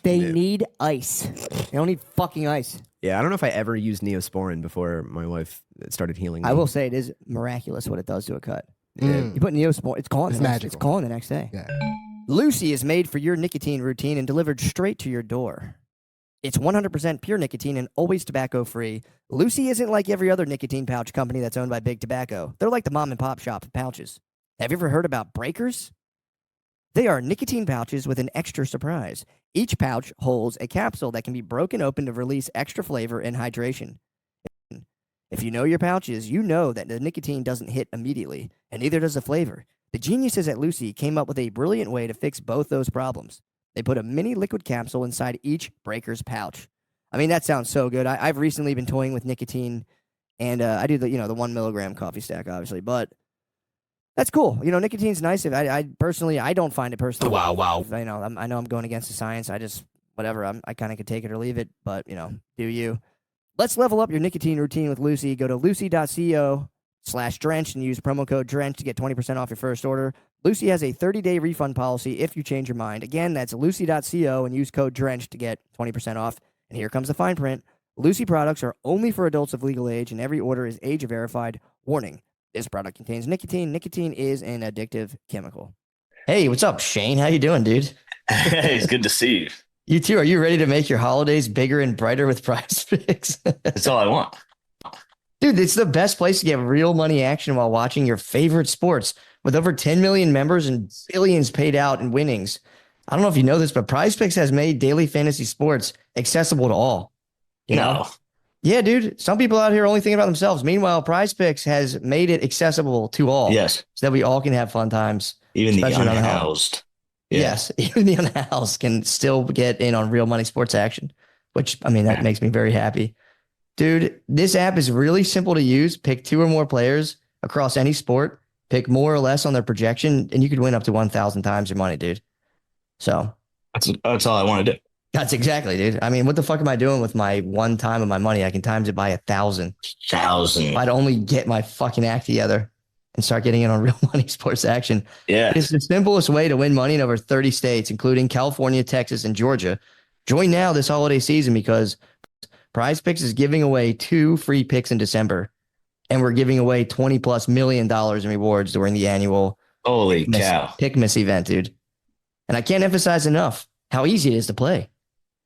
They need ice. They don't need fucking ice. Yeah, I don't know if I ever used Neosporin before my wife started healing me. I will say it is miraculous what it does to a cut. You put Neosporin, it's gone. It's It's magical. gone the next day. Yeah. Lucy is made for your nicotine routine and delivered straight to your door. It's 100% pure nicotine and always tobacco-free. Lucy isn't like every other nicotine pouch company that's owned by Big Tobacco. They're like the mom and pop shop of pouches. Have you ever heard about Breakers? They are nicotine pouches with an extra surprise. Each pouch holds a capsule that can be broken open to release extra flavor and hydration. If you know your pouches, you know that the nicotine doesn't hit immediately, and neither does the flavor. The geniuses at Lucy came up with a brilliant way to fix both those problems. They put a mini liquid capsule inside each Breaker's pouch. I mean, that sounds so good. I've recently been toying with nicotine, and I do the 1 milligram coffee stack, obviously, but that's cool. Nicotine's nice. I personally, I don't find it personally. Wow. I know I'm going against the science. I just, whatever. I kind of could take it or leave it, but, do you. Let's level up your nicotine routine with Lucy. Go to lucy.co/drenched and use promo code drenched to get 20% off your first order. Lucy has a 30-day refund policy if you change your mind. Again, that's lucy.co and use code drenched to get 20% off. And here comes the fine print. Lucy products are only for adults of legal age, and every order is age verified. Warning. This product contains nicotine. Nicotine is an addictive chemical. Hey, what's up, Shane? How you doing, dude? Hey, it's good to see you. You too. Are you ready to make your holidays bigger and brighter with Prize Picks? That's all I want. Dude, it's the best place to get real money action while watching your favorite sports. With over 10 million members and billions paid out in winnings. I don't know if you know this, but Prize Picks has made daily fantasy sports accessible to all. You know? Yeah, dude. Some people out here are only thinking about themselves. Meanwhile, Prize Picks has made it accessible to all. Yes. So that we all can have fun times. Even the especially on unhoused. Yeah. Yes. Even the unhoused can still get in on real money sports action, which, I mean, that makes me very happy. Dude, this app is really simple to use. Pick 2 or more players across any sport. Pick more or less on their projection, and you could win up to 1,000 times your money, dude. So that's all I want to do. That's exactly, dude. I mean, what the fuck am I doing with my 1 time of my money? I can times it by 1,000. 1,000. If I'd only get my fucking act together and start getting in on real money sports action. Yeah. It's the simplest way to win money in over 30 states, including California, Texas, and Georgia. Join now this holiday season because Prize Picks is giving away 2 free picks in December. And we're giving away $20+ million in rewards during the annual Holy cow. Pickmas event, dude. And I can't emphasize enough how easy it is to play.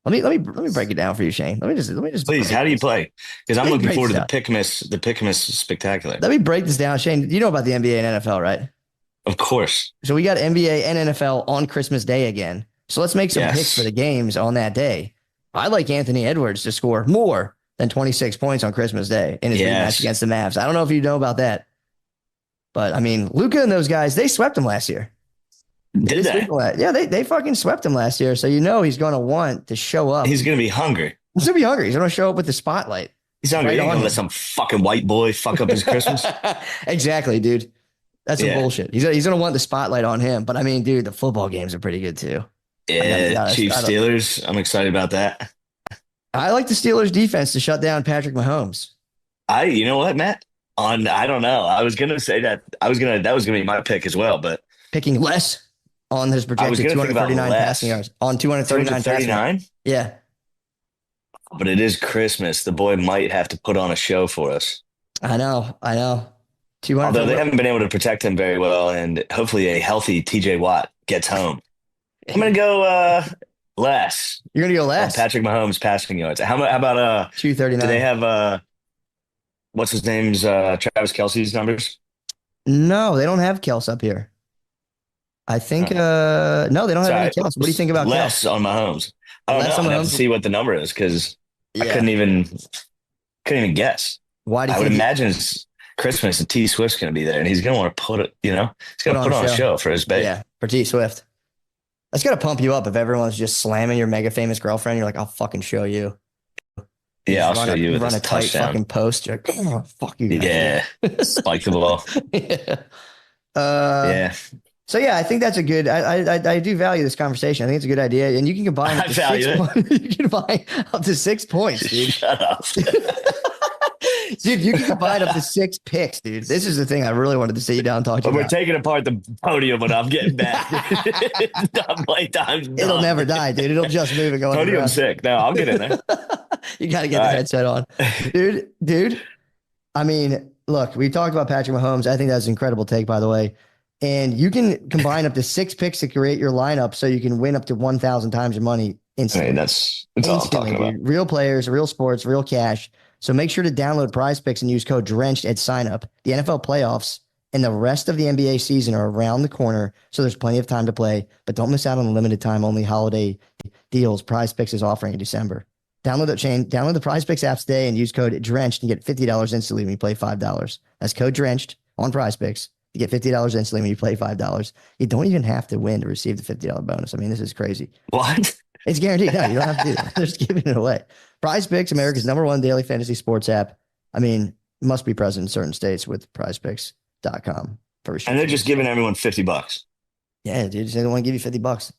Let me break it down for you, Shane. Let me just please. How do you play? Because I'm looking forward to down. the Pickmas Spectacular. Let me break this down, Shane. You know about the NBA and NFL, right? Of course. So we got NBA and NFL on Christmas Day again. So let's make some picks for the games on that day. I like Anthony Edwards to score more than 26 points on Christmas Day in his rematch against the Mavs. I don't know if you know about that, but I mean, Luka and those guys, they swept him last year. Did they? Yeah, they fucking swept him last year. So you know he's going to want to show up. He's going to be hungry. He's going to be hungry. He's going to show up with the spotlight. He's hungry. He's going to let some fucking white boy fuck up his Christmas. Exactly, dude. That's some bullshit. He's going to want the spotlight on him. But I mean, dude, the football games are pretty good too. Yeah, Chiefs Steelers. I'm excited about that. I like the Steelers defense to shut down Patrick Mahomes. You know what, Matt? I don't know. I was gonna say that. That was gonna be my pick as well, but picking less on his projected 239 passing yards on 239 passing yards. Yeah, but it is Christmas. The boy might have to put on a show for us. I know. Although they haven't been able to protect him very well, and hopefully a healthy TJ Watt gets home. I'm gonna go less. You're gonna go less. Patrick Mahomes passing yards. How about 239? Do they have what's his name's Travis Kelce's numbers? No, they don't have Kels up here. I think no, they don't have any Kels. What do you think about less Kels? on Mahomes? I don't know. I have to see what the number is because I couldn't even guess. Why do you I would imagine it's Christmas and T Swift's going to be there, and he's going to want to put it. He's going to put on a show for his baby. Yeah, for T Swift. That's got to pump you up if everyone's just slamming your mega famous girlfriend. You're like, I'll fucking show you. Yeah, I'll show you. Run a tight touchdown. Fucking post. You're like, oh, fuck you. Yeah, spike the ball. Yeah. So yeah, I think that's a good. I do value this conversation. I think it's a good idea, and you can combine. Up to 6 points. You can combine up to 6 points, dude. Shut up. Dude, you can combine up to 6 picks, dude. This is the thing I really wanted to sit you down and talk to you We're about. taking apart the podium when I'm getting back. It'll never die, dude. It'll just move and go. Podium's sick. No, I'll get in there. You got to get the headset on. Dude. I mean, look, we talked about Patrick Mahomes. I think that's an incredible take, by the way. And you can combine up to 6 picks to create your lineup so you can win up to 1,000 times your money instantly. I mean, that's all I'm talking about. Real players, real sports, real cash. So make sure to download Prize Picks and use code DRENCHED at sign up. The NFL playoffs and the rest of the NBA season are around the corner, so there's plenty of time to play. But don't miss out on the limited time only holiday deals Prize Picks is offering in December. Download the Prize Picks app today and use code DRENCHED and get $50 instantly when you play $5. That's code DRENCHED on Prize Picks. You get $50 instantly when you play $5. You don't even have to win to receive the $50 bonus. I mean, this is crazy. What? It's guaranteed. No, you don't have to do that. They're just giving it away. Prize Picks, America's #1 daily fantasy sports app. I mean, must be present in certain states with prizepicks.com. And they're just giving everyone $50. Yeah, dude. They don't want to give you $50.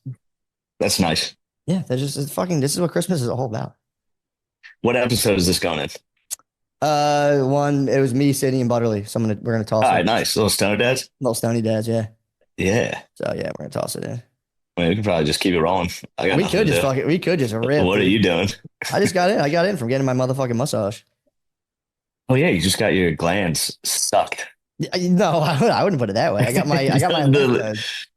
That's nice. Yeah, they're just this is what Christmas is all about. What episode is this going in? It was me, Sidney, and Butterly. So we're gonna toss it. All right, nice. Little Stoner Dads? Little Stony Dads, yeah. Yeah. So yeah, we're gonna toss it in. I mean, we could probably just keep it rolling. We could just rip. What are you doing? I just got in. I got in from getting my motherfucking massage. Oh yeah, you just got your glands sucked. No, I wouldn't put it that way. I got my lymph nodes.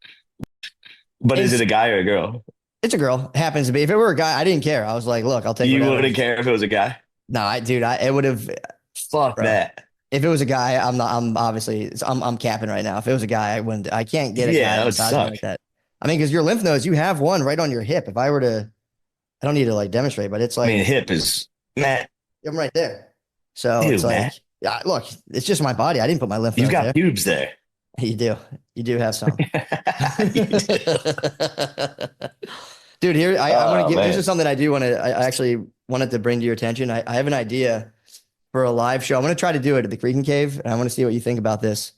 But is it a guy or a girl? It's a girl. It happens to be. If it were a guy, I didn't care. I was like, look, I'll take. You whatever. wouldn't care if it was a guy? No, it would have. Fuck that. If it was a guy, I'm not. I'm obviously. I'm capping right now. If it was a guy, I wouldn't. I can't get a guy that would suck. like that. I mean, because your lymph nodes, you have one right on your hip. If I were to, I don't need to like demonstrate, but it's like. I mean, hip is Matt. I'm right there. So Ew, it's like, Matt. yeah, look, it's just my body. I didn't put my lymph You've nodes got there. pubes there. You do. You do have some. Dude, here I want to give. This is something I do want to. I actually wanted to bring to your attention. I have an idea for a live show. I'm going to try to do it at the Creek and Cave, and I want to see what you think about this.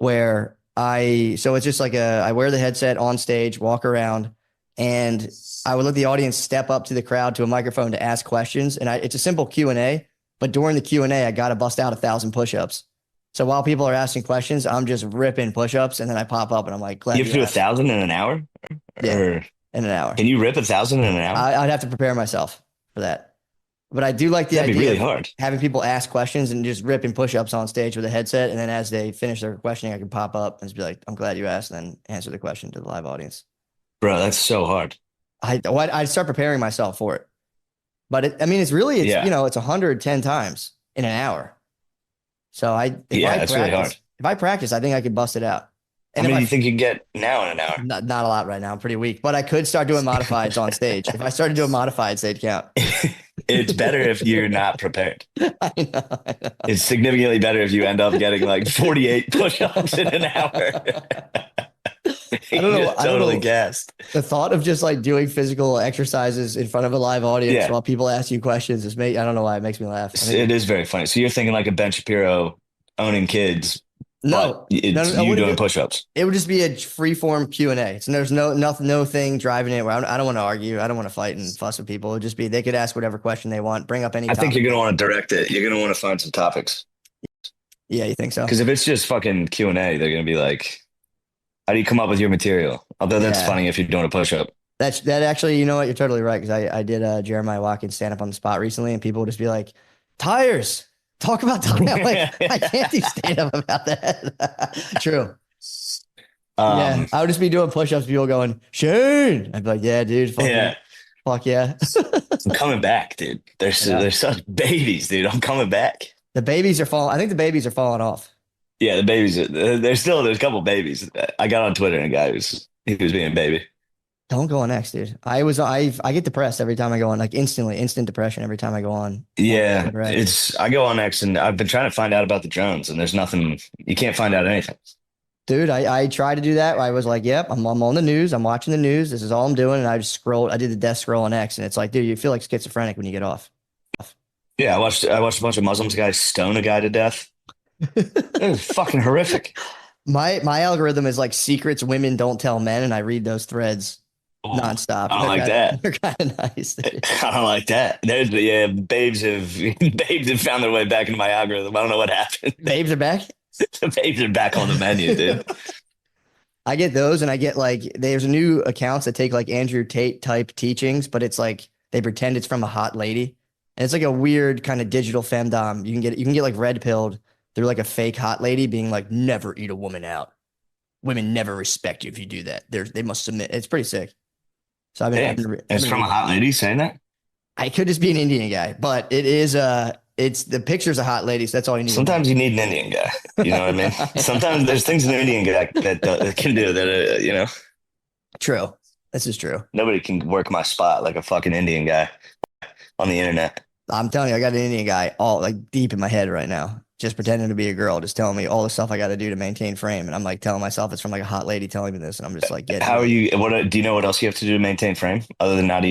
So it's just like I wear the headset on stage, walk around, and I would let the audience step up to the crowd to a microphone to ask questions. And it's a simple Q&A, but during the Q&A, I got to bust out 1,000 push-ups. So while people are asking questions, I'm just ripping push-ups, and then I pop up and I'm like, glad you have to do 1,000 in an hour? Yeah, in an hour. Can you rip 1,000 in an hour? I'd have to prepare myself for that. But I do like the That'd be idea really of hard. having people ask questions and just ripping push-ups on stage with a headset. And then as they finish their questioning, I can pop up and just be like, I'm glad you asked, and then answer the question to the live audience. Bro, that's so hard. I'd start preparing myself for it. But it's 110 times in an hour. So it's really hard. If I practice, I think I could bust it out. How many do you think you get now in an hour? Not a lot right now. I'm pretty weak, but I could start doing modifieds on stage. If I started doing modifieds, they'd count. It's better if you're not prepared. I know. It's significantly better if you end up getting like 48 push-ups in an hour. I don't know. Totally gassed. The thought of just like doing physical exercises in front of a live audience while people ask you questions I don't know why it makes me laugh. It is very funny. So you're thinking like a Ben Shapiro owning kids. No, it's you doing push-ups. It would just be a free form Q&A. So there's no thing driving it where I don't want to argue. I don't want to fight and fuss with people. It would just be, they could ask whatever question they want, bring up any topic. I think you're going to want to direct it. You're going to want to find some topics. Yeah, you think so? Because if it's just fucking Q&A, they're going to be like, how do you come up with your material? Although that's funny if you're doing a push-up. That actually, you know what? You're totally right. Because I did Jeremiah Watkins stand up on the spot recently, and people would just be like, tires. Talk about tires. I'm like, I can't do stand up about that. True. Yeah, I would just be doing push-ups. People going, Shane. I'd be like, yeah, dude. Fuck yeah. I'm coming back, dude. They're such babies, dude. I'm coming back. The babies are falling. I think the babies are falling off. Yeah, the babies. There's a couple babies. I got on Twitter and a guy he was being a baby. Don't go on X, dude. I get depressed every time I go on, like instant depression every time I go on. Yeah, I go on X and I've been trying to find out about the drones and there's nothing. You can't find out anything. Dude, I tried to do that. I was like, yep, I'm on the news. I'm watching the news. This is all I'm doing. And I just scrolled. I did the death scroll on X, and it's like, dude, you feel like schizophrenic when you get off. Yeah, I watched a bunch of Muslims guys stone a guy to death. It was fucking horrific. My algorithm is like secrets women don't tell men, and I read those threads nonstop. I don't like that. They're kind of nice. Dude. I don't like that. Babes have found their way back into my algorithm. I don't know what happened. Babes are back? The babes are back on the menu, dude. I get those, and I get like, there's new accounts that take like Andrew Tate type teachings, but it's like they pretend it's from a hot lady. And it's like a weird kind of digital femdom. You can get like red pilled through like a fake hot lady being like, never eat a woman out. Women never respect you if you do that. They must submit. It's pretty sick. So I've been. It's from a hot lady saying that? I could just be an Indian guy, but it is it's the picture's a hot lady, so that's all you need. Sometimes you need an Indian guy. You know what I mean? Sometimes there's things an Indian guy that can do that, True. This is true. Nobody can work my spot like a fucking Indian guy on the internet. I'm telling you, I got an Indian guy all like deep in my head right now, just pretending to be a girl, just telling me all the stuff I got to do to maintain frame. And I'm like telling myself it's from like a hot lady telling me this. And I'm just like, how are you? Do you know what else you have to do to maintain frame other than not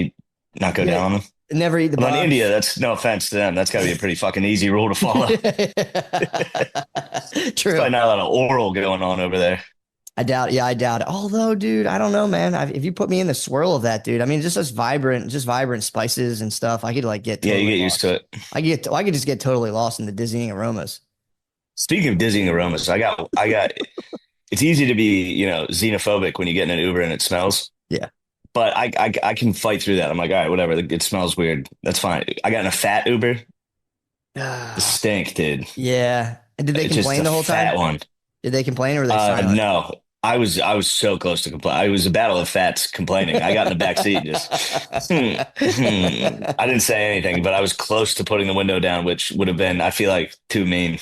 go down on them? Never eat the bugs. In India, that's no offense to them. That's got to be a pretty fucking easy rule to follow. True. There's probably not a lot of oral going on over there. I doubt it. Although, dude, I don't know, man. If you put me in the swirl of that, dude, I mean, just vibrant spices and stuff, I could like get. Totally you get used to it. I could just get totally lost in the dizzying aromas. Speaking of dizzying aromas, I got. It's easy to be, xenophobic when you get in an Uber and it smells. Yeah. But I can fight through that. I'm like, all right, whatever. It smells weird. That's fine. I got in a fat Uber. The stink, dude. Yeah. And did they complain the whole time? Fat one. Did they complain or were they silent? No. I was so close to complain. I was a battle of fats complaining. I got in the back seat and just I didn't say anything, but I was close to putting the window down, which would have been, I feel like, too mean.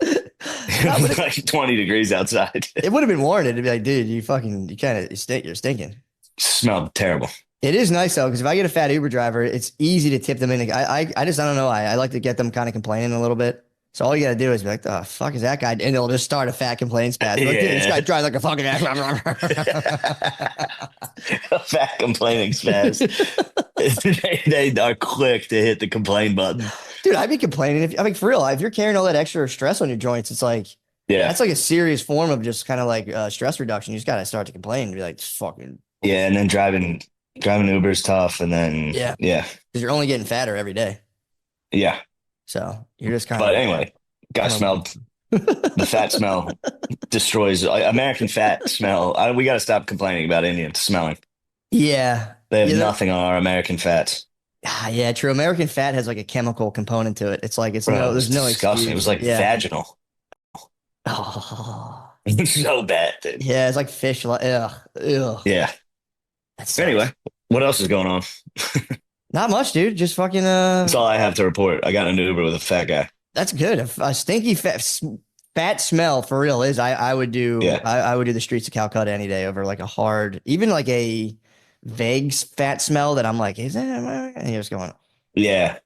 It was like 20 degrees outside. It would have been warranted to be like, dude, you stink. You're stinking. Smelled terrible. It is nice though, because if I get a fat Uber driver, it's easy to tip them in. I don't know. I like to get them kind of complaining a little bit. So all you gotta do is be like, the fuck is that guy? And they'll just start a fat complaint spaz. Like, dude, this guy drives like a fucking ass. A fat complaining spaz. they are quick to hit the complain button. Dude, I'd be complaining. For real, if you're carrying all that extra stress on your joints, it's like, that's like a serious form of just kind of like stress reduction. You just gotta start to complain and be like, fucking. Yeah, and then driving Uber is tough, and then yeah, because you're only getting fatter every day. Yeah. So you're just kind of. But anyway, guy smelled. The fat smell destroys American fat smell. We got to stop complaining about Indians smelling. Yeah, they have nothing on our American fats. Yeah, true. American fat has like a chemical component to it. It's like there's no disgusting. excuse. It was like vaginal. Oh, so bad, dude. Yeah, it's like fish. Ugh. Yeah. Anyway, what else is going on? Not much, dude. Just fucking. That's all I have to report. I got an Uber with a fat guy. That's good. A stinky fat smell for real is. I would do. Yeah. I would do the streets of Calcutta any day over like a hard, even like a vague fat smell that I'm like, is that? And you're just going. Yeah.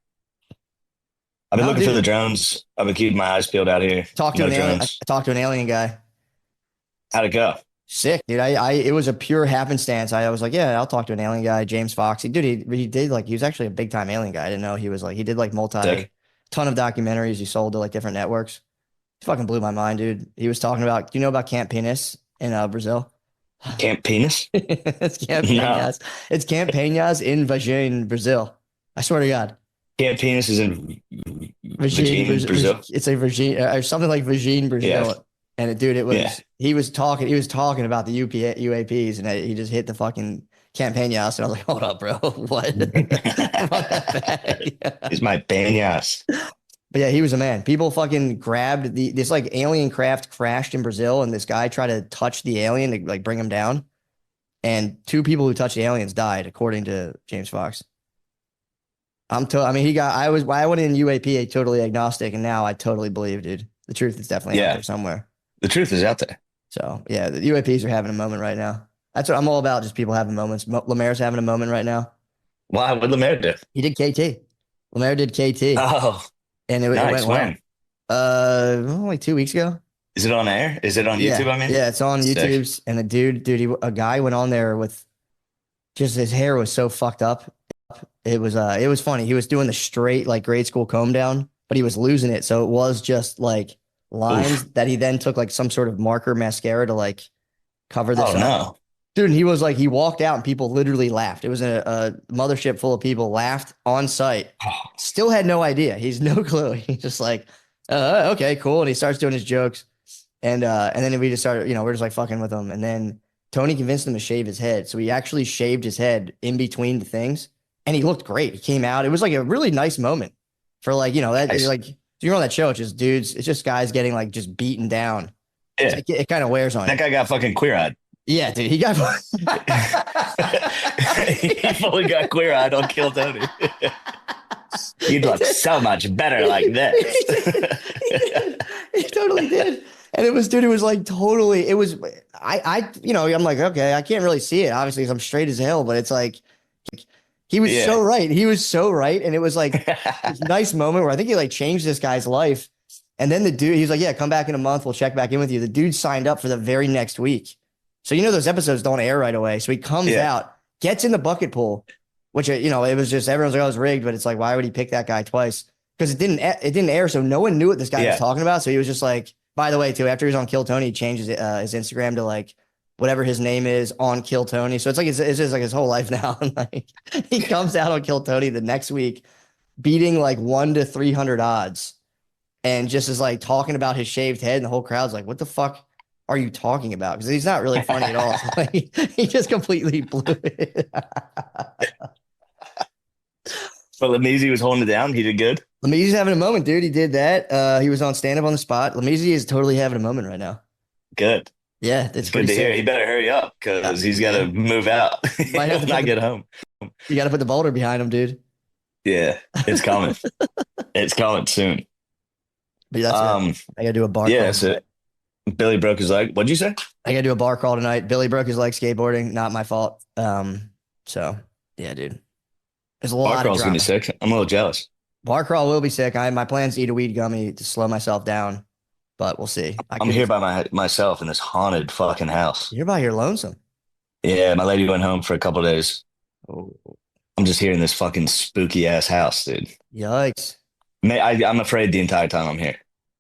I've been looking for the drones. I've been keeping my eyes peeled out here. Talked to an alien guy. How'd it go? Sick, dude. It was a pure happenstance. I was like, yeah, I'll talk to an alien guy, James Fox. He did like, he was actually a big time alien guy. I didn't know he was like, he did like ton of documentaries. He sold to like different networks. He fucking blew my mind, dude. He was talking about, do you know about Camp Penis in Brazil? Camp Penis? It's Camp Penis. No. It's Camp Penis in Vagine, Brazil. I swear to God. Camp Penis is in Vagine, Brazil. It's a Vagine or something like Vagine, Brazil. Yeah. And he was talking about the UAPs and he just hit the fucking Camp Penis. And I was like, hold up, bro. What? He's my Penis. But yeah, he was a man. People fucking grabbed this like alien craft crashed in Brazil, and this guy tried to touch the alien to like bring him down. And 2 people who touched the aliens died, according to James Fox. I went in UAP totally agnostic, and now I totally believe, dude. The truth is definitely out there somewhere. The truth is out there. So yeah, the UAPs are having a moment right now. That's what I'm all about. Just people having moments. Lemaire's having a moment right now. Why? What did Lemaire do? He did KT. Lemaire did KT. Oh, and it went well. Like 2 weeks ago. Is it on air? Is it on YouTube? I mean, yeah, it's on YouTube. And a guy went on there with just his hair was so fucked up. It was funny. He was doing the straight like grade school comb down, but he was losing it. So it was just like lines that he then took like some sort of marker mascara to like cover this up. No. Dude, and he was like, he walked out and people literally laughed. It was a mothership full of people laughed on site. Still had no idea. He's no clue. He's just like, okay, cool. And he starts doing his jokes. And then we just started, we're just like fucking with him. And then Tony convinced him to shave his head. So he actually shaved his head in between the things. And he looked great. He came out. It was like a really nice moment for like, that nice. Like, you're on that show. It's just dudes. It's just guys getting like just beaten down. Yeah. It kind of wears on that guy got fucking queer-eyed. Yeah, dude. He got he fully got queer-eyed on Kill Tony. You'd look so much better like this. He totally did. And it was like totally, it was, I'm like, okay, I can't really see it, obviously, because I'm straight as hell, but it's like, he was so right. He was so right. And it was like this nice moment where I think he like changed this guy's life. And then the dude, he was like, yeah, come back in a month. We'll check back in with you. The dude signed up for the very next week. So, those episodes don't air right away. So he comes out, gets in the bucket pool, which, it was just, everyone's like, oh, it was rigged, but it's like, why would he pick that guy twice? Because it didn't air. So no one knew what this guy was talking about. So he was just like, by the way, too, after he was on Kill Tony, he changed his Instagram to like whatever his name is on Kill Tony. So it's like, it's just like his whole life now. And like he comes out on Kill Tony the next week, beating like 1 to 300 odds. And just is like talking about his shaved head. And the whole crowd's like, what the fuck are you talking about? Because he's not really funny at all. Like, he just completely blew it. But Lemezi was holding it down. He did good. Lemezy's having a moment, dude. He did that. He was on stand up on the spot. Lemezy is totally having a moment right now. Good. Yeah, It's good to hear. He better hurry up because he's got to move out Might have to when I get home. You got to put the boulder behind him, dude. Yeah, it's coming. It's coming soon. But that's it. I got to do a bar Yeah, crawl. so Billy broke his leg. What'd you say? I got to do a bar crawl tonight. Billy broke his leg skateboarding. Not my fault. So, yeah, dude. There's a lot Bar of crawl's drama. gonna be sick. I'm a little jealous. Bar crawl will be sick. My plan's to eat a weed gummy to slow myself down, but we'll see. I'm here by myself in this haunted fucking house. You're by your lonesome. Yeah, my lady went home for a couple of days. Oh, I'm just here in this fucking spooky ass house, dude. yikes. I'm afraid the entire time I'm here.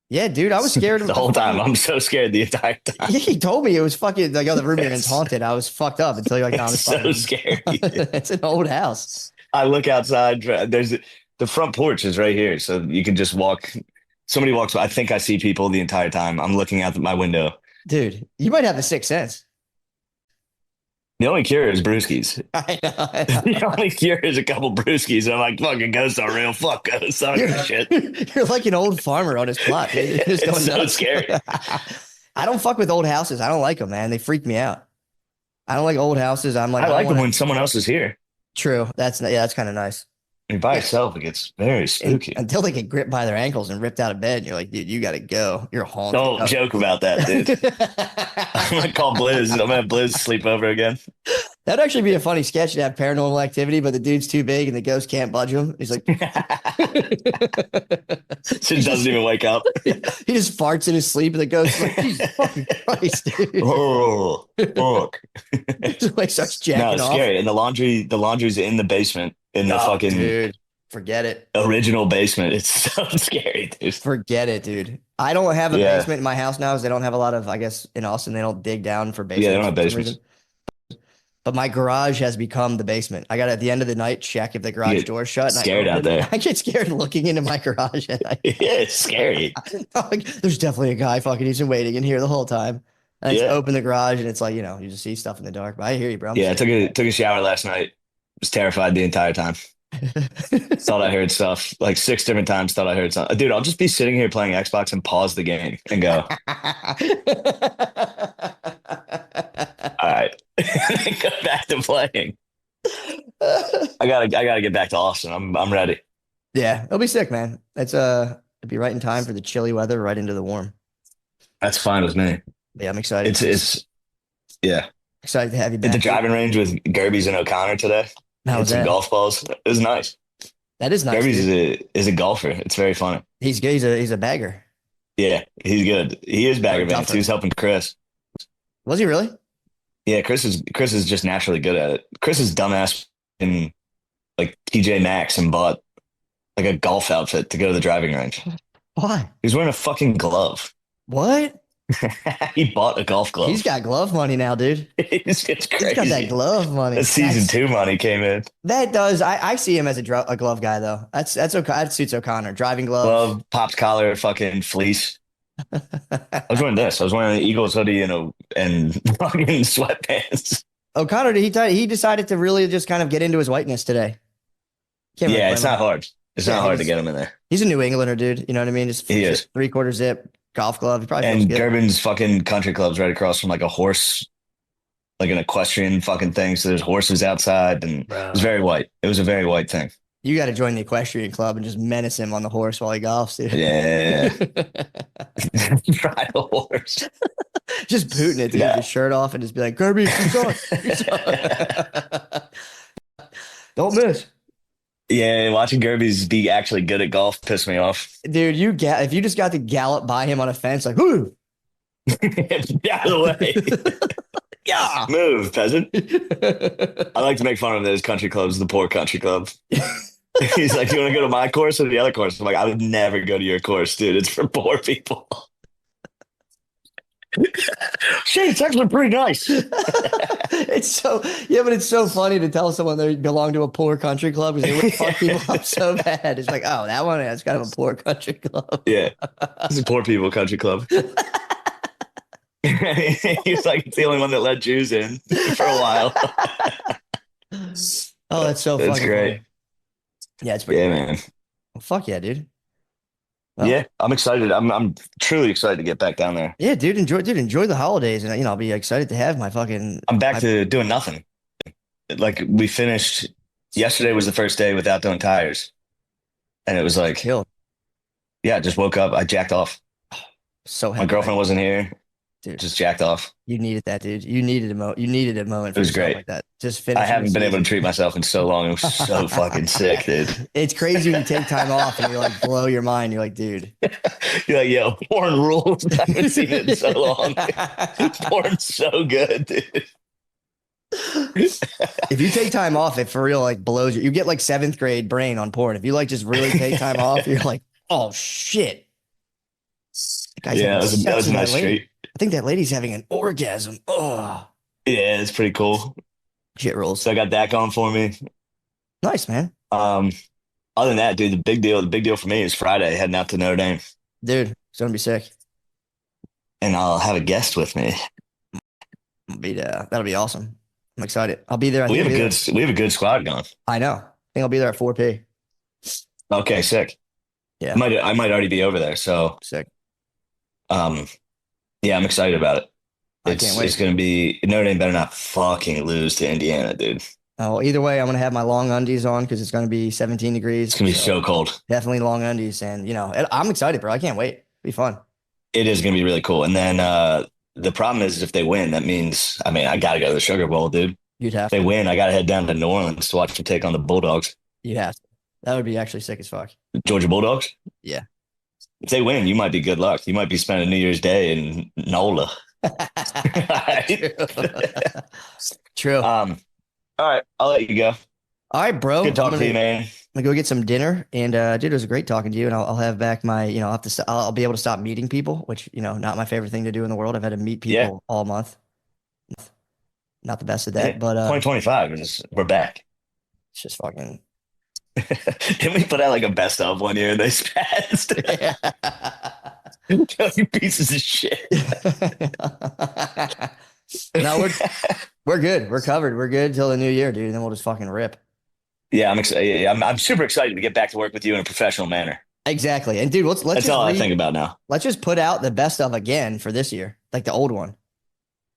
Yeah, dude, I was scared of The whole time. I'm so scared the entire time. Yeah, he told me it was fucking like, oh, the room you're in's haunted. I was fucked up until you're like, no, It's it's so fucking. scary. It's an old house. I look outside. There's the front porch is right here, so you can just walk. Somebody walks by. I think I see people the entire time. I'm looking out my window. Dude, you might have the sixth sense. The only cure is brewskis. I know. The only cure is a couple brewskis. I'm like, fucking ghosts are real. Fuck ghosts. I don't give a shit. You're like an old farmer on his plot. Dude. You're just It's going so nuts. scary. I don't fuck with old houses. I don't like them, man. They freak me out. I don't like old houses. I'm like, I like don't them wanna- when someone else is here. True. That's kind of nice. And by itself, it gets very spooky. Until they get gripped by their ankles and ripped out of bed, and you're like, dude, you got to go. You're haunted. Don't joke about that, dude. I'm gonna call Blizz. I'm gonna have Blizz sleep over again. That'd actually be a funny sketch to have paranormal activity, but the dude's too big and the ghost can't budge him. He's like, She doesn't even wake up. he just farts in his sleep, and the ghost is like, Jesus fucking Christ, dude. Oh, fuck. Just like starts jacking No, it's off. scary. And the laundry's in the basement, in the fucking dude, forget it. original basement. It's so scary, dude. Forget it, dude. I don't have a Yeah. basement in my house now because they don't have a lot of, I guess, in Austin, they don't dig down for basements. Yeah, they don't have for some basements. reason. But my garage has become the basement. I got to, at the end of the night, check if the garage get door's shut. and I scared out open it. there. I get scared looking into my garage at night. Yeah, it's scary. Like, there's definitely a guy fucking, he's been waiting in here the whole time. And I just Yeah. open the garage and it's like, you just see stuff in the dark. But I hear you, bro. I'm Yeah, I scared. took a shower last night. Was terrified the entire time. Thought I heard stuff like 6 different times. Thought I heard something. Dude, I'll just be sitting here playing Xbox and pause the game and go, all right, and go back to playing. I gotta get back to Austin. I'm ready. Yeah, it'll be sick, man. It'll be right in time for the chilly weather, right into the warm. That's fine with me. Yeah, I'm excited. It's yeah. Excited to have you At back. the driving range with Gerbies and O'Connor today. How Hit was some that? golf balls. It was nice. That is nice. Gerbies dude. is a golfer. It's very funny. He's good. He's a bagger. Yeah, he's good. He is bagger Vance. Tougher. He was helping Chris. Was he really? Yeah, Chris is just naturally good at it. Chris is dumbass in like TJ Maxx and bought like a golf outfit to go to the driving range. Why? He's wearing a fucking glove. What? He bought a golf glove. He's got glove money now, dude. it's crazy. He's got that glove money. The season That's- 2 money came in. That does. I see him as a glove guy though. That's okay. That suits O'Connor. Driving gloves. Glove, pops collar, fucking fleece. I was wearing this. I was wearing an Eagles hoodie and fucking sweatpants. O'Connor, he decided to really just kind of get into his whiteness today. Can't really Yeah, blame it's him. not hard. It's Yeah, not hard to he's- get him in there. He's a New Englander, dude. You know what I mean? Just He is. 3/4 zip, golf glove. He probably feels And good. Durbin's fucking country club's right across from like a horse, like an equestrian fucking thing. So there's horses outside, and it was very white. It was a very white thing. You got to join the equestrian club and just menace him on the horse while he golfs, dude. Yeah. Try the horse. Just booting it, dude. Yeah. His shirt off and just be like, Kirby, you suck. Don't miss. Yeah, watching Gerbies be actually good at golf pissed me off. Dude, if you just got to gallop by him on a fence, like, whoo. Get out of the way. Yeah. Move, peasant. I like to make fun of his country clubs, the poor country club. He's like, you want to go to my course or the other course? I'm like, I would never go to your course, dude. It's for poor people. Shit, it's actually pretty nice. It's so, yeah, but it's so funny to tell someone they belong to a poor country club because they would fuck people up so bad. It's like, oh, that one is kind of a poor country club. Yeah, it's a poor people country club. He's like, it's the only one that let Jews in for a while. Oh, that's so funny. That's great. Yeah, it's pretty Yeah, cool. man. Well, fuck yeah, dude. Well, Yeah, I'm excited. I'm truly excited to get back down there. yeah, dude. Enjoy the holidays, and I'll be excited to have my fucking. I'm back to doing nothing. Like we finished yesterday was the first day without doing tires, and it was like, Kill. yeah, just woke up. I jacked off. So My happy. girlfriend wasn't here. Dude. Just jacked off. You needed that, dude. You needed a moment. You needed a moment. It was for yourself great. Like that. Just finish. I haven't been able to treat myself in so long. It was so fucking sick, dude. It's crazy when you take time off and you like blow your mind. You're like, dude. You're like, yo, porn rules. I haven't seen it in so long. Porn's so good, dude. If you take time off, it for real like blows you. You get like 7th grade brain on porn. If you like just really take time off, you're like, oh shit. Yeah, that was a nice treat. I think that lady's having an orgasm. Oh, yeah, it's pretty cool. Shit rules. So I got that going for me. Nice, man. Other than that, dude, the big deal for me is Friday, heading out to Notre Dame. Dude, it's gonna be sick. And I'll have a guest with me. That'll be awesome. I'm excited. I'll be there. We have a good squad going. I know. I think I'll be there at 4 p. Okay, sick. Yeah. I might already be over there. So sick. Yeah, I'm excited about it. I can't wait. It's gonna be Notre Dame better not fucking lose to Indiana, dude. Oh, either way, I'm gonna have my long undies on because it's gonna be 17 degrees. It's gonna be so cold. Definitely long undies, and I'm excited, bro. I can't wait. It'll be fun. It is gonna be really cool. And then the problem is if they win, that means I gotta go to the Sugar Bowl, dude. You'd have if they win, I gotta head down to New Orleans to watch them take on the Bulldogs. You'd have to. That would be actually sick as fuck. Georgia Bulldogs? Yeah. If they win, you might be good luck. You might be spending New Year's Day in NOLA. True. All right, I'll let you go. All right, bro. Good talking to you, man. I'm gonna go get some dinner, and dude, it was great talking to you. And I'll have back my, I'll be able to stop meeting people, which not my favorite thing to do in the world. I've had to meet people all month. Not the best of that, but 2025 we're back. It's just fucking. Didn't we put out like a best of one year and they passed? You pieces of shit. No, we're good. We're covered. We're good till the new year, dude. And then we'll just fucking rip. Yeah, I'm excited. Yeah, I'm super excited to get back to work with you in a professional manner. Exactly. And dude, let's That's all I think about now. Let's just put out the best of again for this year, like the old one.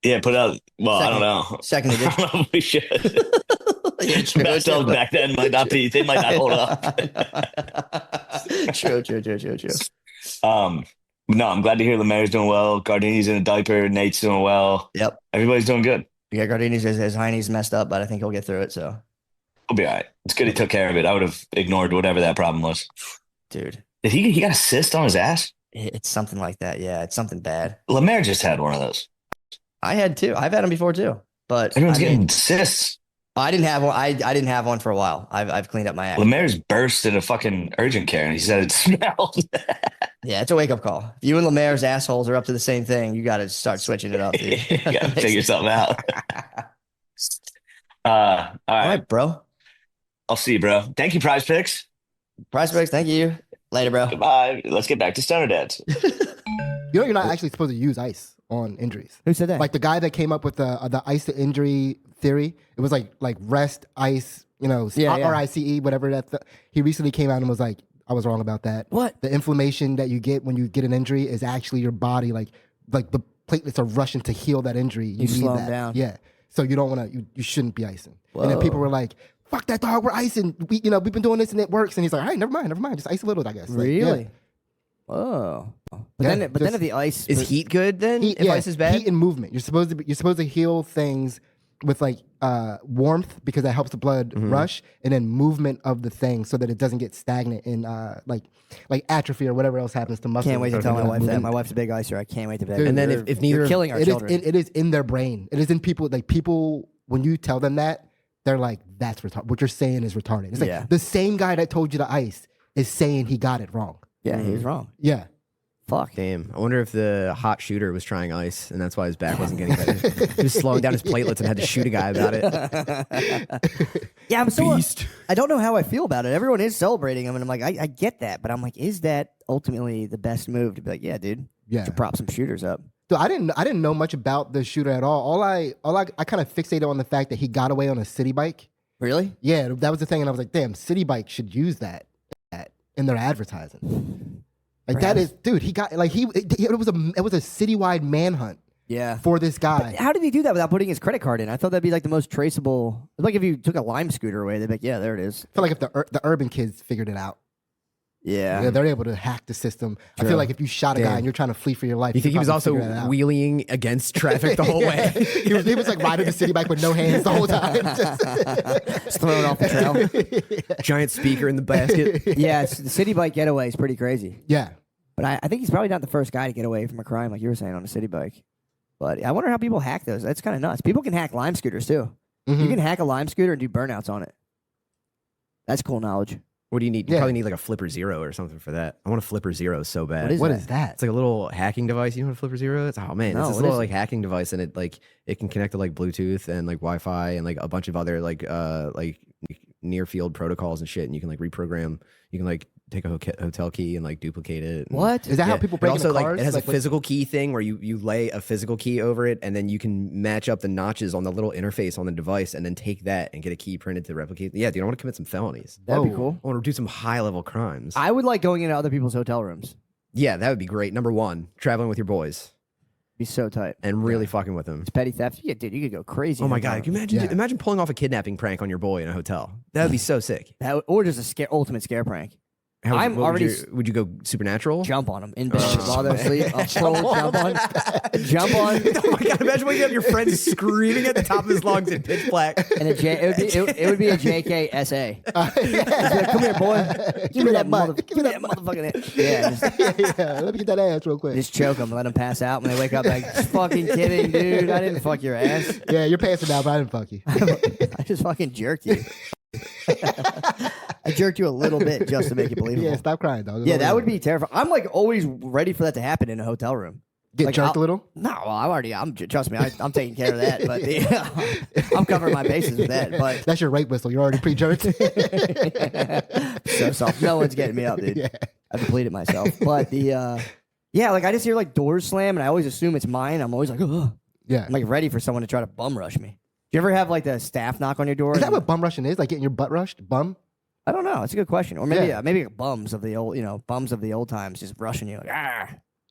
Yeah, put out. Well, I don't know. Second edition. I don't know if we should. Best of back then might not be. They might not hold up. True. No, I'm glad to hear Lemaire's doing well. Gardini's in a diaper. Nate's doing well. Yep. Everybody's doing good. Yeah, Gardini's his hiney's messed up, but I think he'll get through it. So he'll be all right. It's good he took care of it. I would have ignored whatever that problem was. Dude. Did he got a cyst on his ass? It's something like that. Yeah, it's something bad. Lemaire just had one of those. I had two. I've had them before too. But everyone's getting cysts. I didn't have one. I didn't have one for a while. I've cleaned up my act. Lemaire's burst in a fucking urgent care and he said it smelled. Yeah, it's a wake up call. If you and Lemaire's assholes are up to the same thing, you got to start switching it up, dude. You got to figure something out. All right, bro. I'll see you, bro. Thank you, Prize Picks. Prize Picks, thank you. Later, bro. Goodbye. Let's get back to Stoner Dads. You're not actually supposed to use ice on injuries. Who said that? Like the guy that came up with the ice to injury theory. It was like rest, ice, RICE, whatever that. He recently came out and was like, I was wrong about that. What? The inflammation that you get when you get an injury is actually your body, like the platelets are rushing to heal that injury. You need slow that. them down. Yeah. So you don't want to. You shouldn't be icing. Whoa. And then people were like, "Fuck that, dog. We're icing. We've been doing this and it works." And he's like, "All right, never mind. Just ice a little, I guess." Like, really? Yeah. Oh. But Yeah, then if the ice Is heat good then? Heat, If ice is bad? Heat and movement. You're supposed to heal things with like warmth because that helps the blood rush, and then movement of the thing so that it doesn't get stagnant in like atrophy or whatever else happens to muscles. Can't wait to tell my wife that. My wife's a big icer. I can't wait to bet. Dude, And then if neither you're killing our children. It is in their brain. It is in people. Like people, when you tell them that, they're like, "That's retarded. What you're saying is retarded." It's like the same guy that told you to ice is saying he got it wrong. Yeah, he was wrong. Yeah. Fuck. Damn. I wonder if the hot shooter was trying ice and that's why his back wasn't getting better. He was slowing down his platelets and had to shoot a guy about it. Yeah, I'm so. I don't know how I feel about it. Everyone is celebrating him, and I'm like, I get that, but I'm like, is that ultimately the best move to be like, yeah, dude, to prop some shooters up? So I didn't know much about the shooter at all. All I kind of fixated on the fact that he got away on a city bike Really? Yeah, that was the thing, and I was like, damn, City Bike should use that in their advertising. Like that is, dude. He got like it was a citywide manhunt. Yeah. For this guy. But how did he do that without putting his credit card in? I thought that'd be like the most traceable. Like if you took a Lime scooter away, they'd be like, yeah, there it is. I feel like if the urban kids figured it out. Yeah. They're able to hack the system. True. I feel like if you shot a guy and you're trying to flee for your life, You think he was also figure that out. wheeling against traffic the whole way? he was like riding the city bike with no hands the whole time. Just throwing off the trail. Giant speaker in the basket. Yeah, the city bike getaway is pretty crazy. Yeah. But I think he's probably not the first guy to get away from a crime, like you were saying, on a city bike. But I wonder how people hack those. That's kind of nuts. People can hack Lime scooters, too. Mm-hmm. You can hack a Lime scooter and do burnouts on it. That's cool knowledge. What do you need? You probably need like a Flipper Zero or something for that. I want a Flipper Zero so bad. What is that? It's like a little hacking device. You know what a Flipper Zero is? Oh man, No, it's this what little is like hacking device, and it can connect to like Bluetooth and like Wi-Fi and like a bunch of other like near field protocols and shit. And you can like reprogram. You can like take a hotel key and like duplicate it. And, What? Is that how people break also, into cars? Like, it has Like, a physical key thing where you lay a physical key over it, and then you can match up the notches on the little interface on the device, and then take that and get a key printed to replicate. Yeah, dude, I want to commit some felonies. That'd be cool. I want to do some high level crimes. I would like going into other people's hotel rooms. Yeah, that would be great. Number one, traveling with your boys Be so tight. and really fucking with them. It's petty theft. Yeah, dude, you could go crazy. Oh in my a hotel god, can you room. imagine? Imagine pulling off a kidnapping prank on your boy in a hotel. That would be so sick. Or just a ultimate scare prank. I'm what already Would you go supernatural? jump on them in bed while they're asleep. I'll full jump on. Jump on. Oh my god! Imagine waking up your friend screaming at the top of his lungs in pitch black. And it would be a JKSA. Like, come here, boy. Give me that motherfucking. Yeah, yeah, let me get that ass real quick. just choke them, let them pass out when they wake up. Like, fucking kidding, dude. I didn't fuck your ass. Yeah, you're passing out, but I didn't fuck you. I just fucking jerked you. I jerked you a little bit just to make it believable. Yeah, stop crying, dog. Yeah, that would be terrifying. I'm like always ready for that to happen in a hotel room. Get Like, jerked a little? No, well, trust me, I'm taking care of that. But I'm covering my bases with that. But That's your rape whistle. You're already pre-jerked. so soft. No one's getting me up, dude. Yeah. I depleted myself. But yeah, like I just hear like doors slam, and I always assume it's mine. I'm always like, ugh. Yeah. I'm like ready for someone to try to bum rush me. Do you ever have like the staff knock on your door? Is that and- what bum rushing is? Like getting your butt rushed? Bum? I don't know. It's a good question. Or maybe Yeah. maybe bums of the old times just rushing you like ah.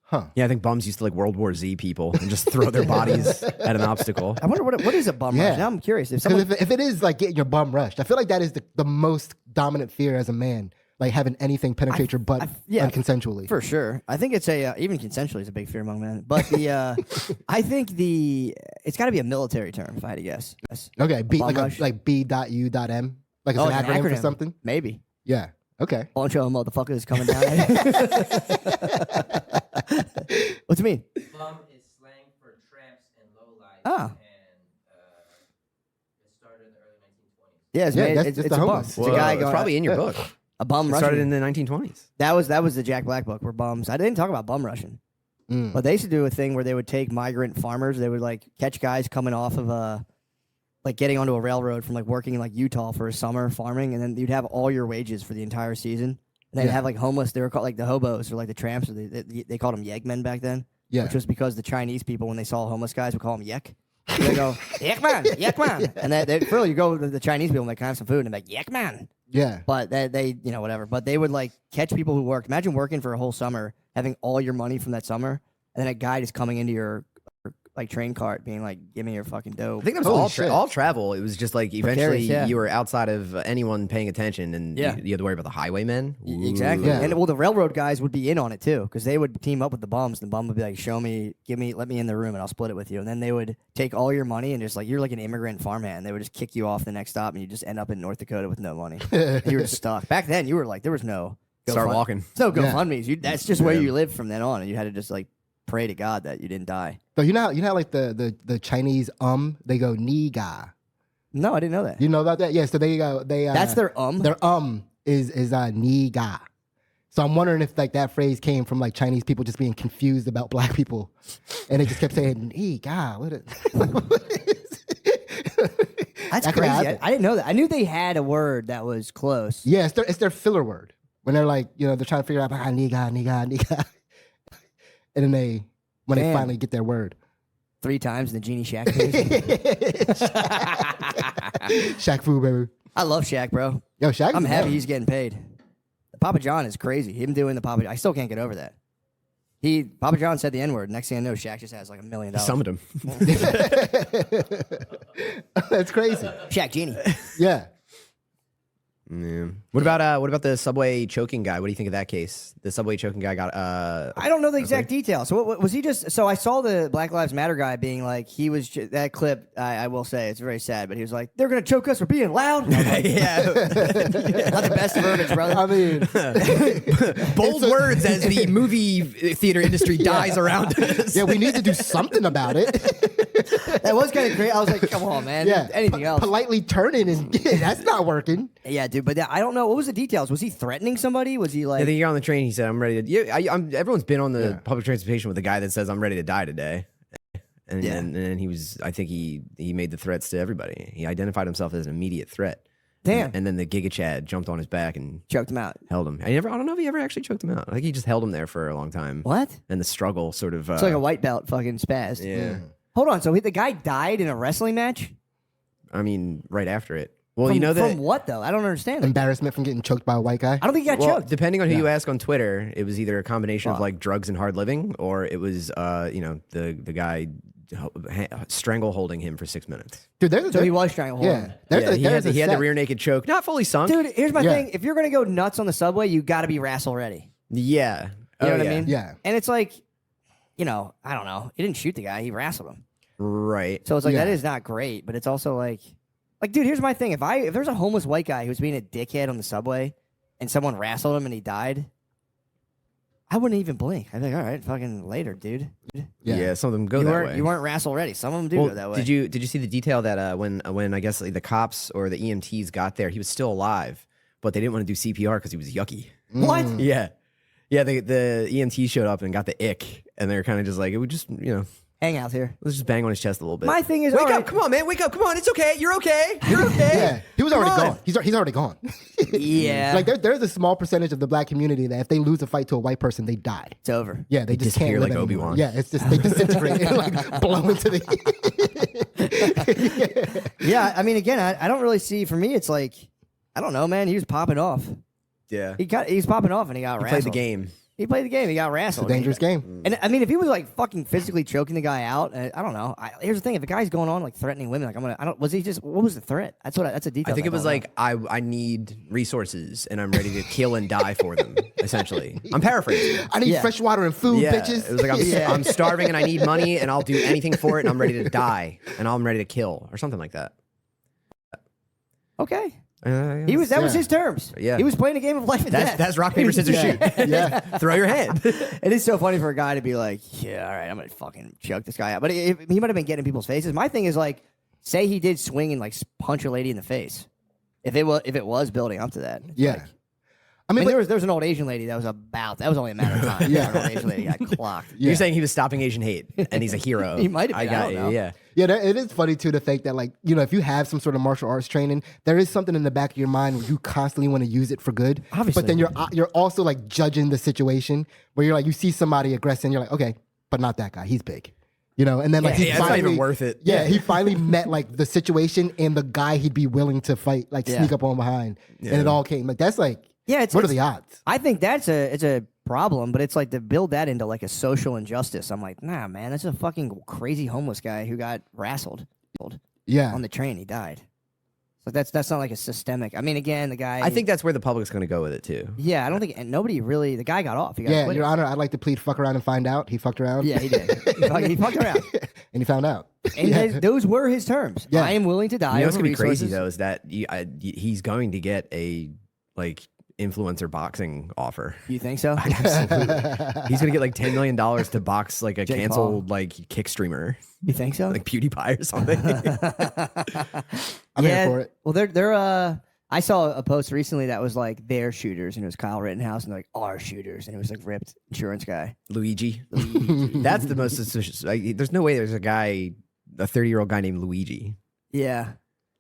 Huh. Yeah, I think bums used to like World War Z people and just throw their bodies at an obstacle. I wonder what is a bum Yeah. rush. Now I'm curious if Because someone if it is like getting your bum rushed, I feel like that is the most dominant fear as a man. Like having anything penetrate your butt yeah, unconsensually. for sure. I think it's even consensually is a big fear among men. But I think it's got to be a military term if I had to guess. Yes. Okay, bum rush? like B.U.M. Like it's Oh, an it's an acronym for acronym. something? Maybe. Yeah. Okay. Bunch of motherfuckers coming down. What's it mean? Bum is slang for tramps and lowlife. Ah. And it started in the early 1920s. Yeah, it's, Yeah, made, that's it's just a the bum. homeless. It's a guy It's going probably in your book. a bum It rushing. started in the 1920s. That was the Jack Black book where bums. I didn't talk about bum rushing. Mm. But they used to do a thing where they would take migrant farmers. They would like catch guys coming off of like getting onto a railroad from like working in like Utah for a summer farming, and then you'd have all your wages for the entire season. And they'd Yeah. have like homeless. They were called like the hobos or like the tramps. Or they called them Yegmen back then. Yeah. Which was because the Chinese people, when they saw homeless guys, would call them Yek. So they go Yekman, Yekman, and they really you go to the Chinese people and they kind of some food and they're like Yekman. Yeah. But they whatever. But they would like catch people who worked. Imagine working for a whole summer, having all your money from that summer, and then a guy just coming into your like train cart, being like, "Give me your fucking dough." I think that was Holy all shit. all travel. It was just like eventually yeah. you were outside of anyone paying attention, and Yeah. you had to worry about the highwaymen. Exactly. Yeah. And well, the railroad guys would be in on it too, because they would team up with the bums. The bum would be like, "Show me, let me in the room, and I'll split it with you." And then they would take all your money and just like you're like an immigrant farmhand. They would just kick you off the next stop, and you just end up in North Dakota with no money. You were stuck. Back then, you were like, there was no Start walking. No Yeah. GoFundMe's. That's just where you lived from then on, and you had to just like pray to God that you didn't die. So you know how like the Chinese they go ni ga. No, I didn't know that. You know about that? Yeah. So they That's their Their is ni ga. So I'm wondering if like that phrase came from like Chinese people just being confused about black people, and they just kept saying ni ga. What is? That's That could crazy. happen. I didn't know that. I knew they had a word that was close. Yeah, it's their filler word when they're like they're trying to figure out ni ga, and then when they Damn. finally get their word. 3 times in the Genie Shack days. Shaq Fu, baby. I love Shaq, bro. Yo, Shaq. I'm happy he's getting paid. Papa John is crazy. Him doing the Papa John. I still can't get over that. Papa John said the N-word. Next thing I know, Shaq just has like $1 million. He summoned him. That's crazy. Shaq Genie. Yeah. Yeah. What about the subway choking guy? What do you think of that case? The subway choking guy got I don't know the exact details. So what was he just? So I saw the Black Lives Matter guy being like, he was that clip. I will say it's very sad, but he was like, they're gonna choke us for being loud. Like, yeah, not the best verbiage, brother. I mean, bold words as the movie theater industry dies around us. yeah, we need to do something about it. That was kind of great. I was like, come on, man. Yeah, Anything else? politely turning and that's not working. Yeah, dude. But I don't know. What was the details? Was he threatening somebody? Was he like? I think he got on the train. He said, "I'm ready to." Yeah, everyone's been on the public transportation with a guy that says, "I'm ready to die today," and then he was. I think he made the threats to everybody. He identified himself as an immediate threat. Damn. And then the Giga Chad jumped on his back and choked him out. Held him. I don't know if he ever actually choked him out. I think he just held him there for a long time. What? And the struggle sort of. It's like a white belt fucking spazzed. Yeah. Hold on. So the guy died in a wrestling match? I mean, right after it. Well, you know that. From what, though? I don't understand. Embarrassment from getting choked by a white guy? I don't think he got choked. Depending on who you ask on Twitter, it was either a combination of like drugs and hard living, or it was, the guy strangle holding him for 6 minutes. Dude, so he was strangle holding him. He had the rear naked choke. Not fully sunk. Dude, here's my thing. If you're going to go nuts on the subway, you got to be wrestle ready. Yeah. You know what I mean? Yeah. And it's like, I don't know. He didn't shoot the guy. He wrestled him. Right. So it's like, that is not great, but it's also like, dude, here's my thing. If there's a homeless white guy who's being a dickhead on the subway and someone wrestled him and he died, I wouldn't even blink. I'd be like, all right, fucking later, dude. Yeah, some of them go that way. You weren't wrestle ready. Some of them do go that way. Did you see the detail that when I guess the cops or the EMTs got there, he was still alive, but they didn't want to do CPR because he was yucky. What? Yeah. Yeah, the EMT showed up and got the ick, and they were kind of just like, it would just, hang out here. Let's just bang on his chest a little bit. My thing is, wake up, come on, man, wake up, come on, it's okay, you're okay, you're okay. Yeah, he was already gone. He's already gone. Yeah, like there's a small percentage of the black community that if they lose a fight to a white person, they die. It's over. Yeah, they just disappear can't like live Obi-Wan. Yeah, it's just they disintegrate and like blow into the. Yeah, I mean, again, I don't really see. For me, it's like, I don't know, man. He was popping off. Yeah, he's popping off, and he got. He played the game. He played the game. He got It's wrestled. a dangerous game. And I mean, if he was like fucking physically choking the guy out, I don't know. Here's the thing: if a guy's going on like threatening women, like was he just? What was the threat? That's a detail. I think it was like I need resources and I'm ready to kill and die for them. Essentially, I'm paraphrasing. I need fresh water and food, bitches. It was like I'm starving and I need money and I'll do anything for it and I'm ready to die and I'm ready to kill or something like that. Okay. That was his terms. Yeah. He was playing a game of life and death. That's rock, paper, scissors, shoot. Yeah. Throw your hand. It is so funny for a guy to be like, yeah, all right, I'm going to fucking choke this guy out. But he might have been getting in people's faces. My thing is like, say he did swing and like punch a lady in the face. If it was building up to that. Yeah. Like, I mean, there was an old Asian lady that was only a matter of time. Yeah. An old Asian lady got clocked. You're saying he was stopping Asian hate and he's a hero. He might have been. I don't know. Yeah. Yeah, it is funny too to think that like, if you have some sort of martial arts training, there is something in the back of your mind where you constantly want to use it for good. Obviously. But then you're also like judging the situation where you're like, you see somebody aggressive and you're like, okay, but not that guy. He's big. And then like it's not even worth it. Yeah, he finally met like the situation and the guy he'd be willing to fight, like sneak up on behind. And it all came. Like that's like, what are the odds? I think it's a problem, but it's like to build that into like a social injustice. I'm like, nah, man, that's a fucking crazy homeless guy who got wrestled. Yeah. On the train, he died. So that's not like a systemic. I mean, again, the guy. I think that's where the public's going to go with it too. Yeah, I don't think nobody really. The guy got off. He got Yeah, acquitted. Your Honor, I'd like to plead fuck around and find out. He fucked around. Yeah, he did. He fucked around. And he found out. And those were his terms. Yeah. I am willing to die. You know what's over going to be crazy resources. though is that he's going to get a like influencer boxing offer. You think so? Absolutely. He's gonna get like $10 million to box like a Jake canceled like kick streamer. You think so? Like PewDiePie or something. I'm here for it. Well, they're I saw a post recently that was like their shooters, and it was Kyle Rittenhouse, and they're like our shooters, and it was like ripped insurance guy. Luigi. That's the most suspicious. There's no way there's a 30-year-old guy named Luigi. Yeah.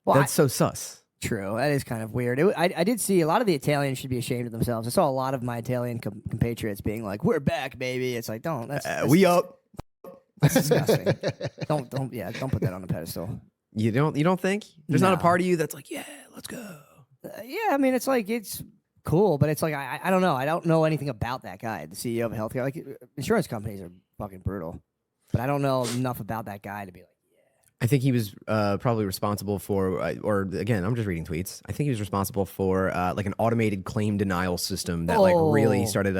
Well, That's so sus. True. That is kind of weird. I did see a lot of the Italians should be ashamed of themselves. I saw a lot of my Italian compatriots being like, "We're back, baby." It's like, don't. That's We up. That's disgusting. Don't put that on a pedestal. You don't think? There's not a No. part of you that's like, yeah, let's go. Yeah, I mean, it's like it's cool, but it's like I don't know. I don't know anything about that guy, the CEO of a healthcare. Like insurance companies are fucking brutal, but I don't know enough about that guy to be like. I think he was probably responsible for, or again, I'm just reading tweets. I think he was responsible for like an automated claim denial system that like really started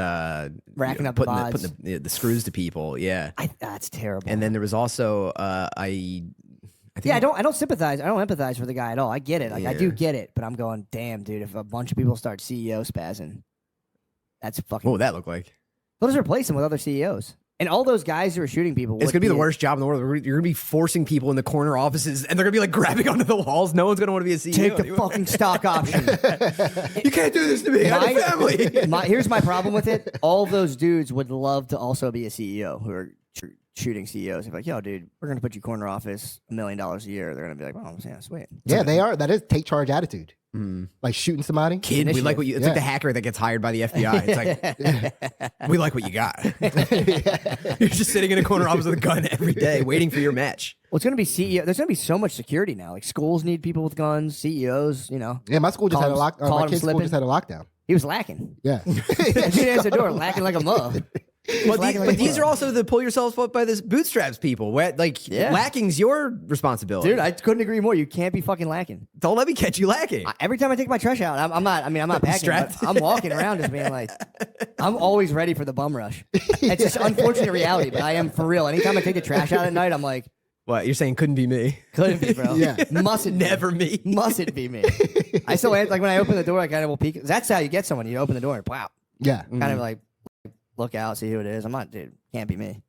racking up putting the screws to people. Yeah, that's terrible. And then there was also I think I don't sympathize. I don't empathize for the guy at all. I get it. Like I do get it, but I'm going, damn, dude. If a bunch of people start CEO spazzing, that's fucking. What would that look like? They'll just replace them with other CEOs. And all those guys who are shooting people. It's going to be the worst job in the world. You're going to be forcing people in the corner offices, and they're going to be like grabbing onto the walls. No one's going to want to be a CEO. Take the fucking stock option. You can't do this to me. I have a family. Here's my problem with it. All those dudes would love to also be a CEO who are shooting CEOs. They're like, yo, dude, we're going to put you corner office $1 million a year. They're going to be like, oh, yeah, sweet. Yeah, they are. That is take charge attitude. Like shooting somebody. Kid, we like what you. It's like the hacker that gets hired by the FBI. It's like we like what you got. You're just sitting in a corner office with a gun every day, waiting for your match. Well, it's going to be CEO. There's going to be so much security now. Like schools need people with guns. CEOs, you know. Yeah, my school just had a lock. My kid's school just had a lockdown. He was lacking. Yeah, he answered the door, lacking like a mug. But these are also the pull yourselves up by the bootstraps people. Where lacking's your responsibility, dude. I couldn't agree more. You can't be fucking lacking. Don't let me catch you lacking. Every time I take my trash out, I'm not. I mean, I'm not packing. But I'm walking around just being like, I'm always ready for the bum rush. It's just unfortunate reality, but I am for real. Anytime I take the trash out at night, I'm like, what? You're saying couldn't be me? Couldn't be, bro. Yeah, mustn't never me. Mustn't be me. I still like when I open the door, I kind of will peek. That's how you get someone. You open the door and wow. Yeah, kind of like. Look out, see who it is. I'm not, dude. Can't be me.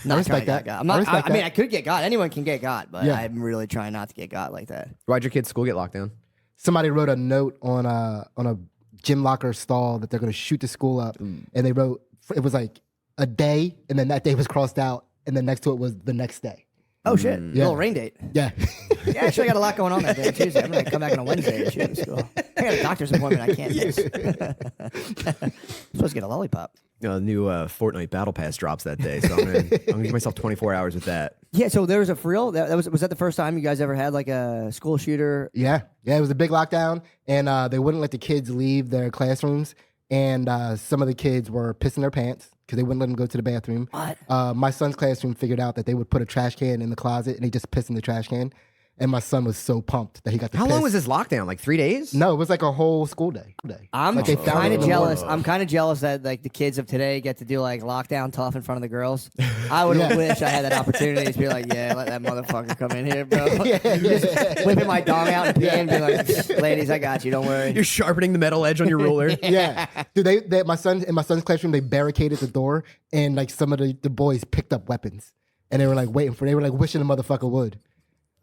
I respect that. I'm not, I mean, I could get got. Anyone can get got, but I'm really trying not to get got like that. Why'd your kid's school get locked down? Somebody wrote a note on a gym locker stall that they're going to shoot the school up, and they wrote it was like a day, and then that day was crossed out, and then next to it was the next day. Oh shit! Yeah. A little rain date. Yeah. Yeah, actually, I got a lot going on that day. Tuesday. I'm gonna come back on a Wednesday to shoot in school. I got a doctor's appointment I can't miss. I'm supposed to get a lollipop. New Fortnite Battle Pass drops that day, so I'm gonna give myself 24 hours with that. Yeah, so there was a for real. Was that the first time you guys ever had like a school shooter? Yeah, it was a big lockdown, and they wouldn't let the kids leave their classrooms, and some of the kids were pissing their pants because they wouldn't let them go to the bathroom. What? My son's classroom figured out that they would put a trash can in the closet, and they just piss in the trash can. And my son was so pumped that he got to How piss. long was this lockdown? Like 3 days? No, it was like a whole school day. I'm like kind of jealous. I'm kind of jealous that like the kids of today get to do like lockdown tough in front of the girls. I would wish I had that opportunity to be like, yeah, let that motherfucker come in here, bro. Just whipping my dong out and peeing, be like, ladies, I got you. Don't worry. You're sharpening the metal edge on your ruler. Yeah, dude. In my son's classroom, they barricaded the door, and like some of the boys picked up weapons, and they were like they were like wishing the motherfucker would.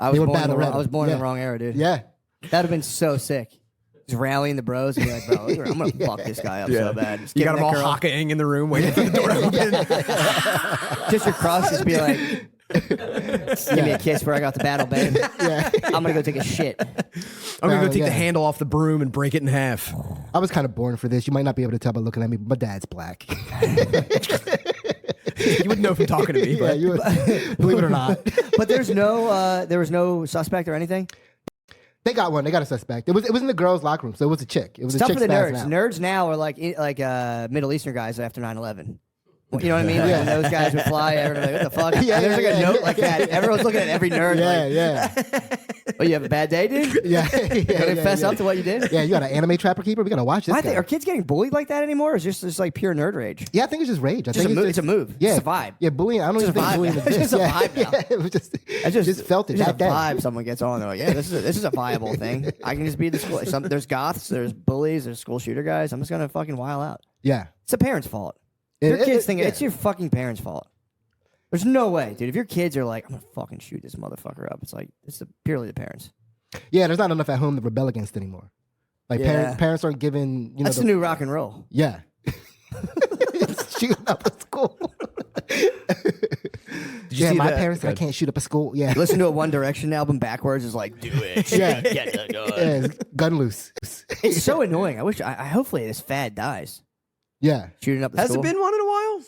I was born in the wrong era, dude. Yeah. That'd have been so sick. Just rallying the bros and be like, bro, I'm going to fuck this guy up so bad. Just you got them all hockeying in the room waiting for the door to open. Just your cross, just be like, give me a kiss where I got the battle, babe. Yeah. I'm going to go take a shit. I'm going to go take the handle off the broom and break it in half. I was kind of born for this. You might not be able to tell by looking at me, but my dad's black. You wouldn't know from talking to me. But. Yeah, believe it or not. But there was no suspect or anything? They got one. They got a suspect. It was in the girls' locker room, so it was a chick. It was It's a tough chick for the nerds. spazzing out. Nerds now are like Middle Eastern guys after 9/11. You know what I mean? Like, when those guys would fly, everyone's like, what the fuck? Yeah, there's like a note like that. Everyone's looking at every nerd. Yeah. Oh, you have a bad day, dude? Yeah. Gotta fess up to what you did? Yeah, you got an anime trapper keeper? We got to watch this guy. Are kids getting bullied like that anymore? Or is it just like pure nerd rage? Yeah, I think it's just rage. I think it's a move. Yeah. It's a vibe. Yeah, bullying. I don't even think bullying It's just a vibe now. Yeah, it was I just felt it It's that a day. vibe someone gets on. They're like, yeah, this is a viable thing. I can just be the school. There's goths, there's bullies, there's school shooter guys. I'm just going to fucking wild out. Yeah. It's the parents' fault. Your kids think it's your fucking parents' fault. There's no way, dude. If your kids are like, I'm gonna fucking shoot this motherfucker up, it's like purely the parents. Yeah, there's not enough at home to rebel against anymore. Like parents aren't giving. That's the new rock and roll. Yeah. Shooting up a school. Yeah, my parents said I can't shoot up a school. Yeah. Listen to a One Direction album backwards is like, do it. Yeah. Get the gun. Yeah, gun loose. It's so annoying. I wish. I hopefully this fad dies. Yeah. Shooting up the Has school. it been one in a while?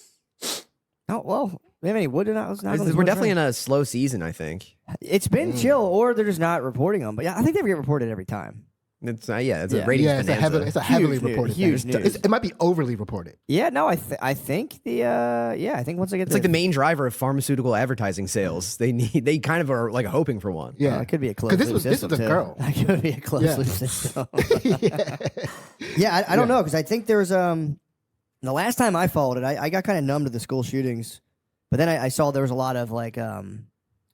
Oh well. We have any wood in us? We're definitely in a slow season, I think. It's been chill, or they're just not reporting them. But yeah, I think they get reported every time. It's it's Yeah. a ratings Yeah, it's bonanza. a heavily Huge news, reported huge thing. news. It might be overly reported. Yeah, no, I think I think once I get It's like the main driver of pharmaceutical advertising sales. They kind of are like hoping for one. Yeah, it could be a closed this loop was system a too. girl. It could be a closed Yeah. loop system. yeah. Yeah, I don't know because I think there's the last time I followed it, I got kind of numb to the school shootings, but then I saw there was a lot of like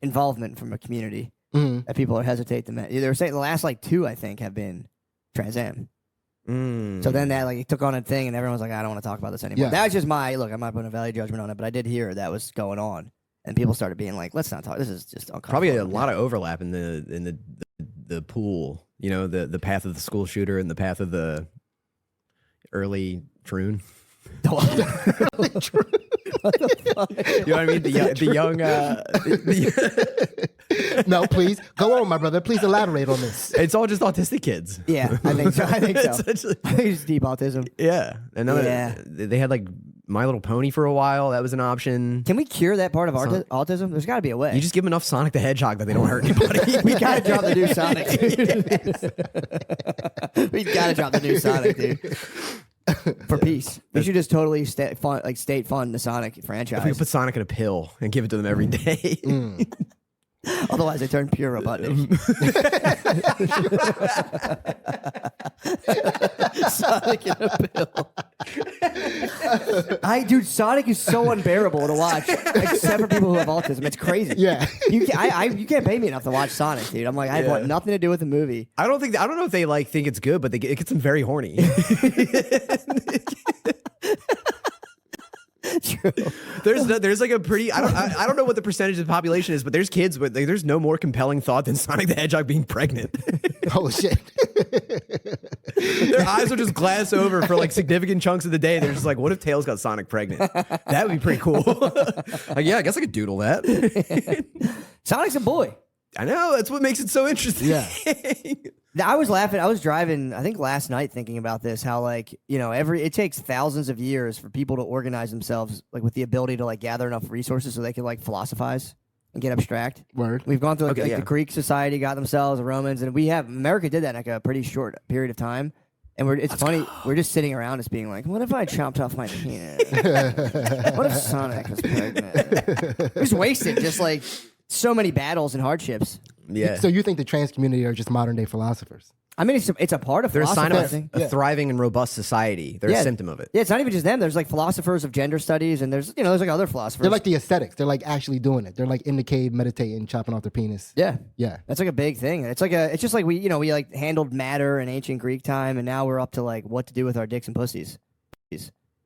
involvement from a community Mhm. that people hesitate to. They were saying the last like 2 I think have been Trans Am. So then that like it took on a thing, and everyone was like, I don't want to talk about this anymore. Yeah. That was just my look. I'm not putting a value judgment on it, but I did hear that was going on, and people started being like, let's not talk. This is just uncomfortable. Probably a lot of overlap in the pool. You know, the path of the school shooter and the path of the early troon. You know what I mean? The young. No, please go on, my brother. Please elaborate on this. It's all just autistic kids. Yeah, I think so. I think so. Essentially. I think it's deep autism. Yeah, and they had like My Little Pony for a while. That was an option. Can we cure that part of autism? There's got to be a way. You just give them enough Sonic the Hedgehog that they don't hurt anybody. We gotta drop the new Sonic. We gotta drop the new Sonic, dude. For peace, we should just totally state fund the Sonic franchise. If we put Sonic in a pill and give it to them every day. Otherwise, they turn pure Robotnik. Sonic in a pill. Dude, Sonic is so unbearable to watch, except for people who have autism. It's crazy. Yeah. You can't pay me enough to watch Sonic, dude. I'm like, I want nothing to do with the movie. I don't know if they like think it's good, but it gets them very horny. True. There's like a pretty I don't know what the percentage of the population is, but there's kids but there's no more compelling thought than Sonic the Hedgehog being pregnant. Oh shit. Their eyes will just glass over for like significant chunks of the day. They're just like, what if Tails got Sonic pregnant? That would be pretty cool. Like, yeah, I guess I could doodle that. Sonic's a boy. I know, that's what makes it so interesting. Yeah. I was laughing. I was driving, I think last night, thinking about this. How it takes thousands of years for people to organize themselves, like with the ability to like gather enough resources so they can like philosophize and get abstract. Word. We've gone through like, Okay, the Greek society got themselves, the Romans, and America did that in like a pretty short period of time. And it's funny. We're just sitting around, just being like, "What if I chopped off my penis? What if Sonic was pregnant?" Just wasted, just like so many battles and hardships. Yeah. So you think the trans community are just modern day philosophers? I mean, it's a part of They're a sign philosophy. of a thriving and robust society. They're a symptom of it. Yeah, it's not even just them. There's like philosophers of gender studies, and there's like other philosophers. They're like the aesthetics. They're like actually doing it. They're like in the cave meditating, chopping off their penis. yeah, Yeah. that's like a big thing. It's just like we like handled matter in ancient Greek time, and now we're up to like what to do with our dicks and pussies.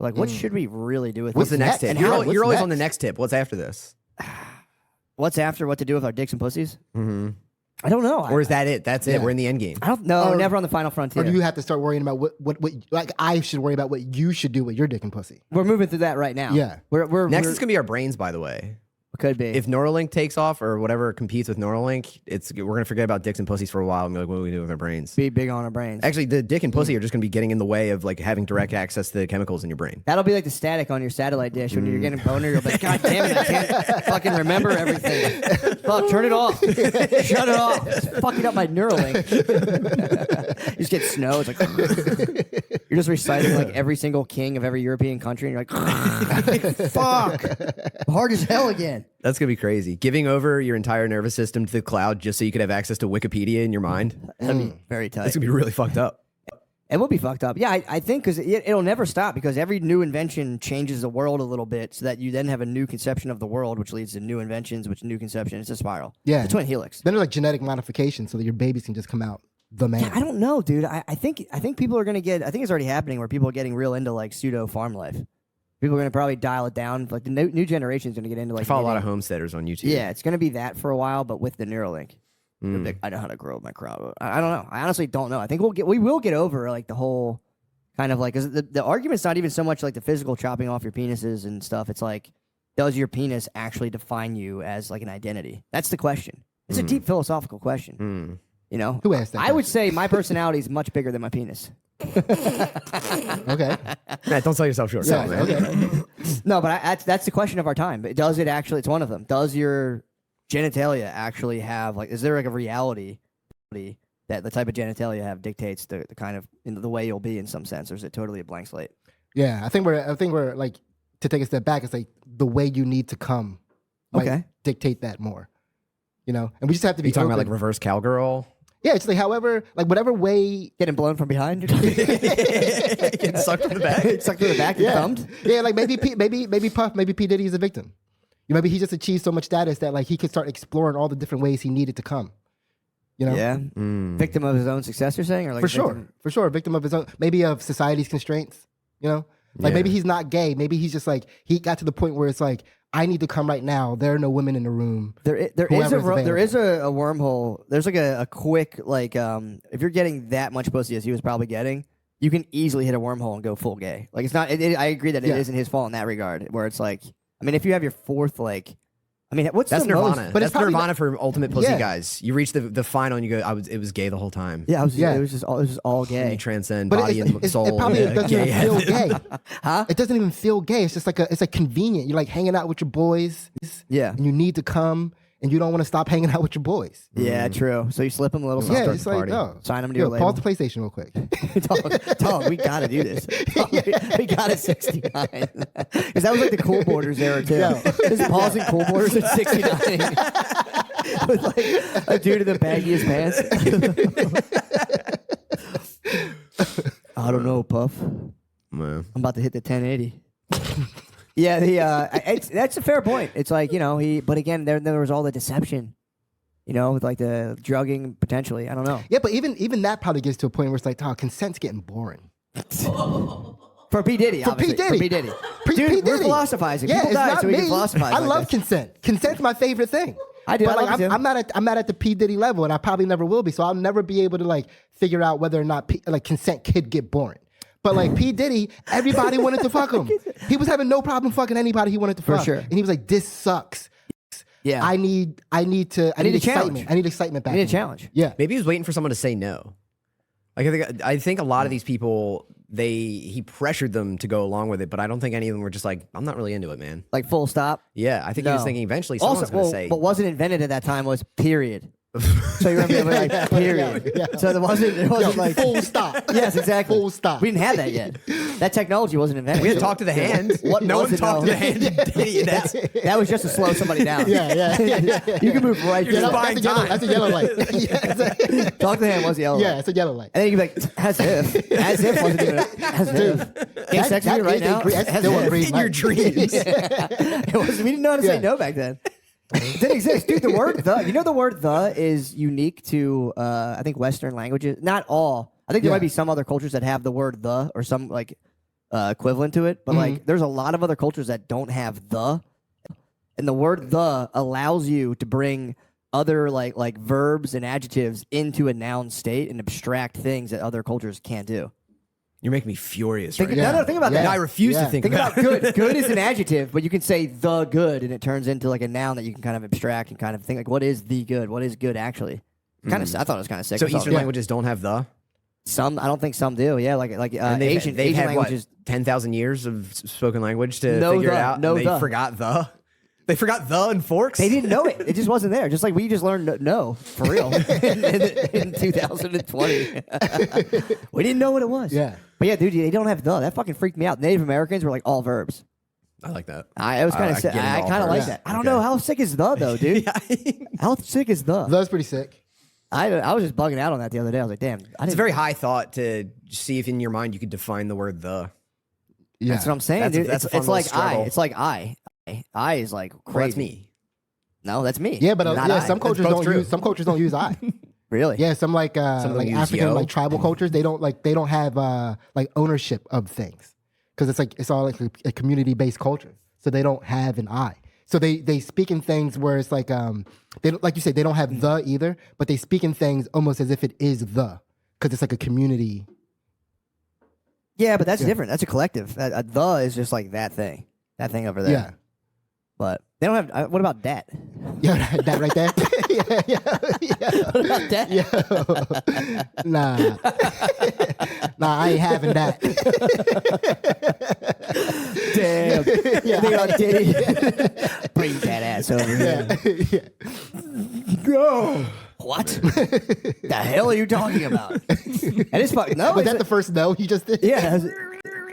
Like, what should we really do with? What's the this? next tip? And You're how- always on the next tip. What's after this? What's after what to do with our dicks and pussies? Mm-hmm. I don't know. Or is that it? That's it. Yeah. We're in the end game. I don't know. Or- Never on the final frontier. Or do you have to start worrying about what like I should worry about what you should do with your dick and pussy? We're moving through that right now. Yeah. We're Next is gonna be our brains, by the way. could be. If Neuralink takes off or whatever competes with Neuralink, we're gonna forget about dicks and pussies for a while and be like, what do we do with our brains? Be big on our brains. Actually, the dick and pussy are just gonna be getting in the way of like having direct access to the chemicals in your brain. That'll be like the static on your satellite dish when you're getting a boner. You'll be like, God damn it, I can't fucking remember everything. Fuck, turn it off. Shut it off. It's fucking up my Neuralink. You just get snow. It's like, you're just reciting like every single king of every European country. And you're like, fuck. Hard as hell again. That's gonna be crazy. Giving over your entire nervous system to the cloud just so you could have access to Wikipedia in your mind. That'd be very tight. That's gonna be really fucked up. It will be fucked up. Yeah, I think because it'll never stop because every new invention changes the world a little bit so that you then have a new conception of the world, which leads to new inventions, which new conception. It's a spiral. Yeah. It's a twin helix. Then there's like genetic modification so that your babies can just come out the man. Yeah, I don't know, dude. I think people are going to get, I think it's already happening where people are getting real into like pseudo farm life. People are going to probably dial it down. Like the new generation is going to get into like. I follow a lot of homesteaders on YouTube. Yeah, it's going to be that for a while, but with the Neuralink. Like, I know how to grow my crop. I don't know. I honestly don't know. I think we will get over like the whole kind of like, because the argument's not even so much like the physical chopping off your penises and stuff. It's like, does your penis actually define you as like an identity? That's the question. It's a deep philosophical question. You know, Who asked that I would say my personality is much bigger than my penis. Okay. Nah, don't sell yourself short. Yeah, man. okay. No, but that's the question of our time. But does it actually? It's one of them. Does your genitalia actually have like? Is there like a reality that the type of genitalia you have dictates the kind of the way you'll be in some sense, or is it totally a blank slate? Yeah, I think we're like, to take a step back, it's like the way you need to come might dictate that more. And we just have to be talking open. about like reverse cowgirl. Yeah, it's like however, like whatever way. Getting blown from behind, Getting sucked in the back, sucked in the back, and thumbed. Yeah, like maybe Puff, maybe P Diddy is a victim. Maybe he just achieved so much status that like he could start exploring all the different ways he needed to come. Yeah, victim of his own success. You're saying, or like for sure, victim of his own, maybe of society's constraints. Maybe he's not gay. Maybe he's just like he got to the point where it's like, I need to come right now. There are no women in the room. There is a wormhole. There's like a quick like if you're getting that much pussy as he was probably getting, you can easily hit a wormhole and go full gay. Like it's not. I agree that it isn't his fault in that regard. Where it's like, I mean, if you have your fourth like. I mean, what's that's the Nirvana? Most, but that's Nirvana for ultimate pussy guys. You reach the final and you go, it was gay the whole time. Yeah, it was just all gay. You transcend body and soul. It probably doesn't even feel gay. Huh? It doesn't even feel gay. It's just like it's like convenient. You're like hanging out with your boys. Yeah. And you need to come, and you don't want to stop hanging out with your boys. Yeah, true. So you slip them a little. Yeah, it's like sign them to your label. Pause the PlayStation real quick. Dog, we gotta do this. We got it 69. Because that was like the Cool Borders era too. Just pausing Cool Borders at 69. With like a dude in the baggiest pants. I don't know, Puff. Man. I'm about to hit the 1080. Yeah, that's a fair point. It's like, but again, there was all the deception, with like the drugging potentially. I don't know. Yeah, but even that probably gets to a point where it's like, consent's getting boring. For P. Diddy, For P. Diddy. Dude, P. Diddy. we're philosophizing. Yeah, People it's die not so we me. can philosophize. I love consent. Consent's my favorite thing. I do. But I like, love it too. I'm not at the P. Diddy level, and I probably never will be. So I'll never be able to like figure out whether or not consent could get boring. But like P. Diddy, everybody wanted to fuck him. He was having no problem fucking anybody he wanted to fuck. For sure. And he was like, this sucks. Yeah. I need excitement. I need excitement back. I need a in me. challenge. Yeah. Maybe he was waiting for someone to say no. Like I think a lot of these people, he pressured them to go along with it, but I don't think any of them were just like, I'm not really into it, man. Like full stop. Yeah, I think he was thinking eventually someone's going to say. What wasn't invented at that time was period. So you remember like period. Yeah. So it wasn't like full stop. Yes, exactly. Full stop. We didn't have that yet. That technology wasn't invented. We had talk to the hand. No one talked to the hand. That was just to slow somebody down. Yeah. You can move right through buying time. That's a yellow light. Talk to the hand was yellow. Yeah, it's a yellow light. And then you can be like, as if wasn't even as if. Gay sex with you right now. That's still a green In your light. dreams. We didn't know how to say no back then. It didn't exist. Dude, the word the, the word the is unique to, I think, Western languages. Not all. I think there might be some other cultures that have the word the or some like equivalent to it. But like, there's a lot of other cultures that don't have the. And the word the allows you to bring other like verbs and adjectives into a noun state and abstract things that other cultures can't do. You're making me furious. Think about that. And I refuse to think about good. Good is an adjective, but you can say the good, and it turns into like a noun that you can kind of abstract and kind of think like, what is the good? What is good actually? Kind of. I thought it was kind of sick. So Eastern languages don't have the. Some, I don't think some do. Yeah, like And Asian had languages. 10,000 years of spoken language to No figure it the, out. no and they the. forgot the. They forgot the and forks. They didn't know it. It just wasn't there. Just like we just learned no for real in 2020. We didn't know what it was. Yeah. But yeah, dude, they don't have the. That fucking freaked me out. Native Americans were like all verbs. I like that. It was kind of sick. I kind of like that. I don't know how sick is the though, dude. How sick is the? That's pretty sick. I was just bugging out on that the other day. I was like, damn. It's a very high thought to see if in your mind you could define the word the. Yeah. That's what I'm saying, That's dude. a fun It's like little struggle. I. It's like I. I is like crazy. Well, that's me. No, that's me. Yeah, but Not I. some cultures both don't true. use. Some cultures don't use I. Really? Yeah, some like them use African yo. like tribal cultures. They don't have like ownership of things because it's all like a community based culture. So they don't have an I. So they speak in things where it's like they don't, like you say, they don't have the either, but they speak in things almost as if it is the because it's like a community. Yeah, but that's different. That's a collective. The is just like that thing over there. Yeah. But they don't have. What about that? Yeah, that right there. What about that? Nah, I ain't having that. Damn. Yeah. They on Diddy. Bring that ass over here. No. What? The hell are you talking about? And it's fucking no. Was that the first no he just did? Yeah.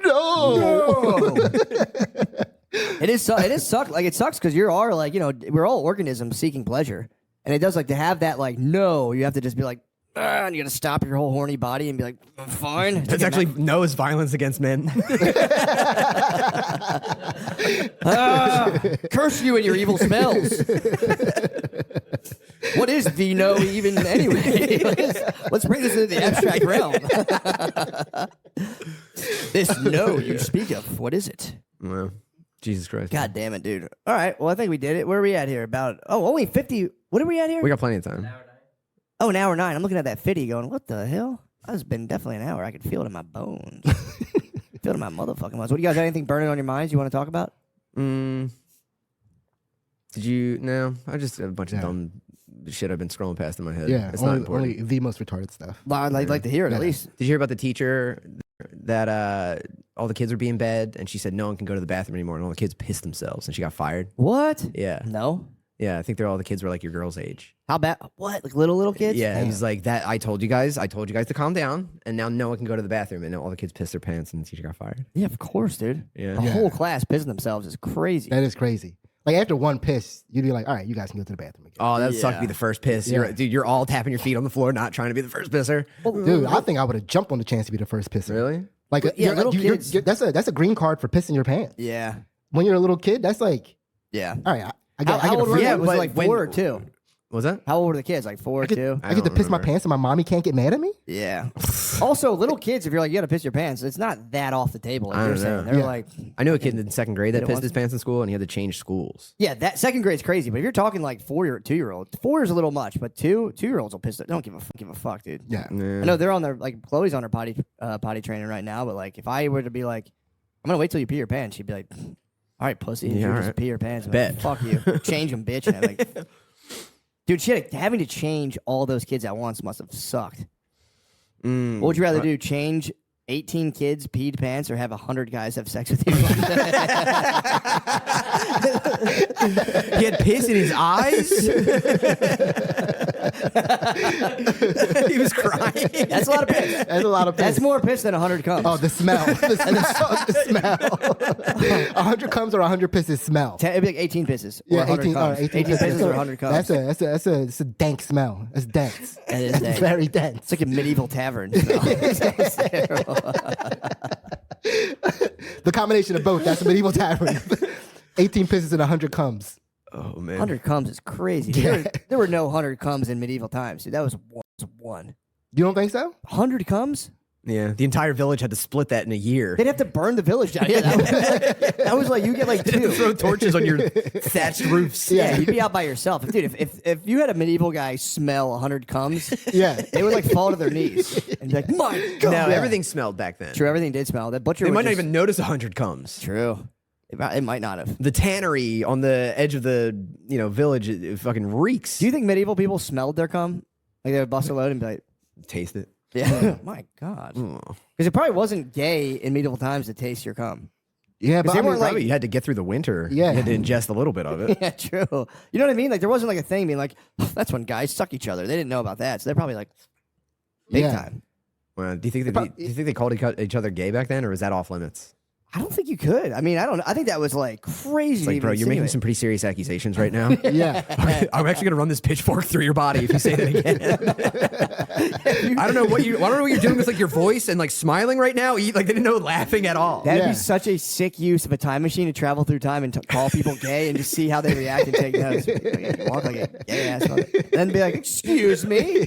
No. It is suck. Like it sucks because you are like we're all organisms seeking pleasure, and it does like to have that like no. You have to just be like. And you gotta stop your whole horny body and be like, fine. That's actually no is violence against men. Curse you and your evil smells. What is the no even anyway? Let's bring this into the abstract realm. This no you speak of, what is it? Well, Jesus Christ. God damn it, dude. All right, well, I think we did it. Where are we at here? Only 50. What are we at here? We got plenty of time. Oh, an hour 9. I'm looking at that 50 going, what the hell? It's been definitely an hour. I could feel it in my bones. Feel it in my motherfucking bones. What do you guys have anything burning on your minds you want to talk about? Did you? No, I just have a bunch of dumb shit I've been scrolling past in my head. Yeah, it's not important. only the most retarded stuff. Well, I'd like to hear it at least. Did you hear about the teacher that all the kids were being bed and she said no one can go to the bathroom anymore and all the kids pissed themselves and she got fired? What? Yeah. No. Yeah, I think all the kids were like your girl's age. How bad? What? Like little kids? Yeah, he's like that. I told you guys to calm down, and now no one can go to the bathroom, and now all the kids pissed their pants, and the teacher got fired. Yeah, of course, dude. Yeah, The whole class pissing themselves is crazy. That is crazy. Like after one piss, you'd be like, all right, you guys can go to the bathroom again. Oh, that would suck to be the first piss. Yeah. You're all tapping your feet on the floor, not trying to be the first pisser. Dude, I think I would have jumped on the chance to be the first pisser. Really? Like, little kids. that's a green card for pissing your pants. Yeah. When you're a little kid, that's like, Yeah. all right, I How get a old were free. they? Was but it like when- 4 or 2? Was that? How old were the kids? Like 4 or 2? I get to don't piss my remember. pants and my mommy can't get mad at me? Yeah. Also, little kids, if you're like, you got to piss your pants, it's not that off the table. Like I you're don't saying. know. They're Yeah. like, I knew a kid in second grade that Did it pissed once? his pants in school, and he had to change schools. yeah, that second grade's crazy. But if you're talking like 2-year-old, 4 is a little much, but 2-year-olds will piss. Don't give a fuck, dude. Yeah. I know they're on their like Chloe's on her potty training right now, but like if I were to be like, I'm gonna wait till you pee your pants, she'd be like, all right, pussy, Yeah, you all just right. pee your pants. I'm Bet. like, fuck you, change them, bitch. And I'm like, dude, having to change all those kids at once must have sucked. What would you rather do? Change 18 kids peed pants or have 100 guys have sex with you? He had piss in his eyes. He was crying. That's a lot of piss. That's a lot of piss. That's more piss than 100 comes. Oh, the smell. the smell. 100 comes or 100 pisses smell. It'd be like 18 pisses. Or Yeah, 100 18, comes. 18 pisses or 100 comes. That's a dank smell. That's dense. That is That's dank. very dense. It's like a medieval tavern. smell. The combination of both. That's a medieval tavern. 18 pisses and 100 comes. Oh man. 100 comes is crazy. Yeah. There were no 100 comes in medieval times. Dude, that was one. You don't think so? 100 comes? Yeah, the entire village had to split that in a year. They'd have to burn the village down. Yeah, that was like you get like 2. Throw torches on your thatched roofs. Yeah, you'd be out by yourself. Dude, if you had a medieval guy smell 100 comes, Yeah. they would like fall to their knees and be like, my God. No, everything smelled back then. True, everything did smell. That butcher They would might not just- even notice 100 comes. True. It might not have. The tannery on the edge of the village it fucking reeks. Do you think medieval people smelled their cum? Like they would bust a load and be like, taste it? yeah. My God. Oh. Because it probably wasn't gay in medieval times to taste your cum. Yeah, but they I mean, weren't like- Probably you had to get through the winter. Yeah. You had to ingest a little bit of it. Yeah, true. You know what I mean? Like there wasn't like a thing being like, that's when guys suck each other. They didn't know about that. So they're probably like, big Yeah. time. Well, do you think they called each other gay back then, or was that off limits? I don't think you could. I mean, I don't know. I think that was like crazy. It's to like, even bro, you're making insinuate. some pretty serious accusations right now. yeah. I'm actually gonna run this pitchfork through your body if you say that again. I don't know what you're doing with like your voice and like smiling right now. Like they didn't know laughing at all. That'd Yeah. be such a sick use of a time machine to travel through time and call people gay and just see how they react and take notes. Walk like a gay ass mother. Then be like, excuse me.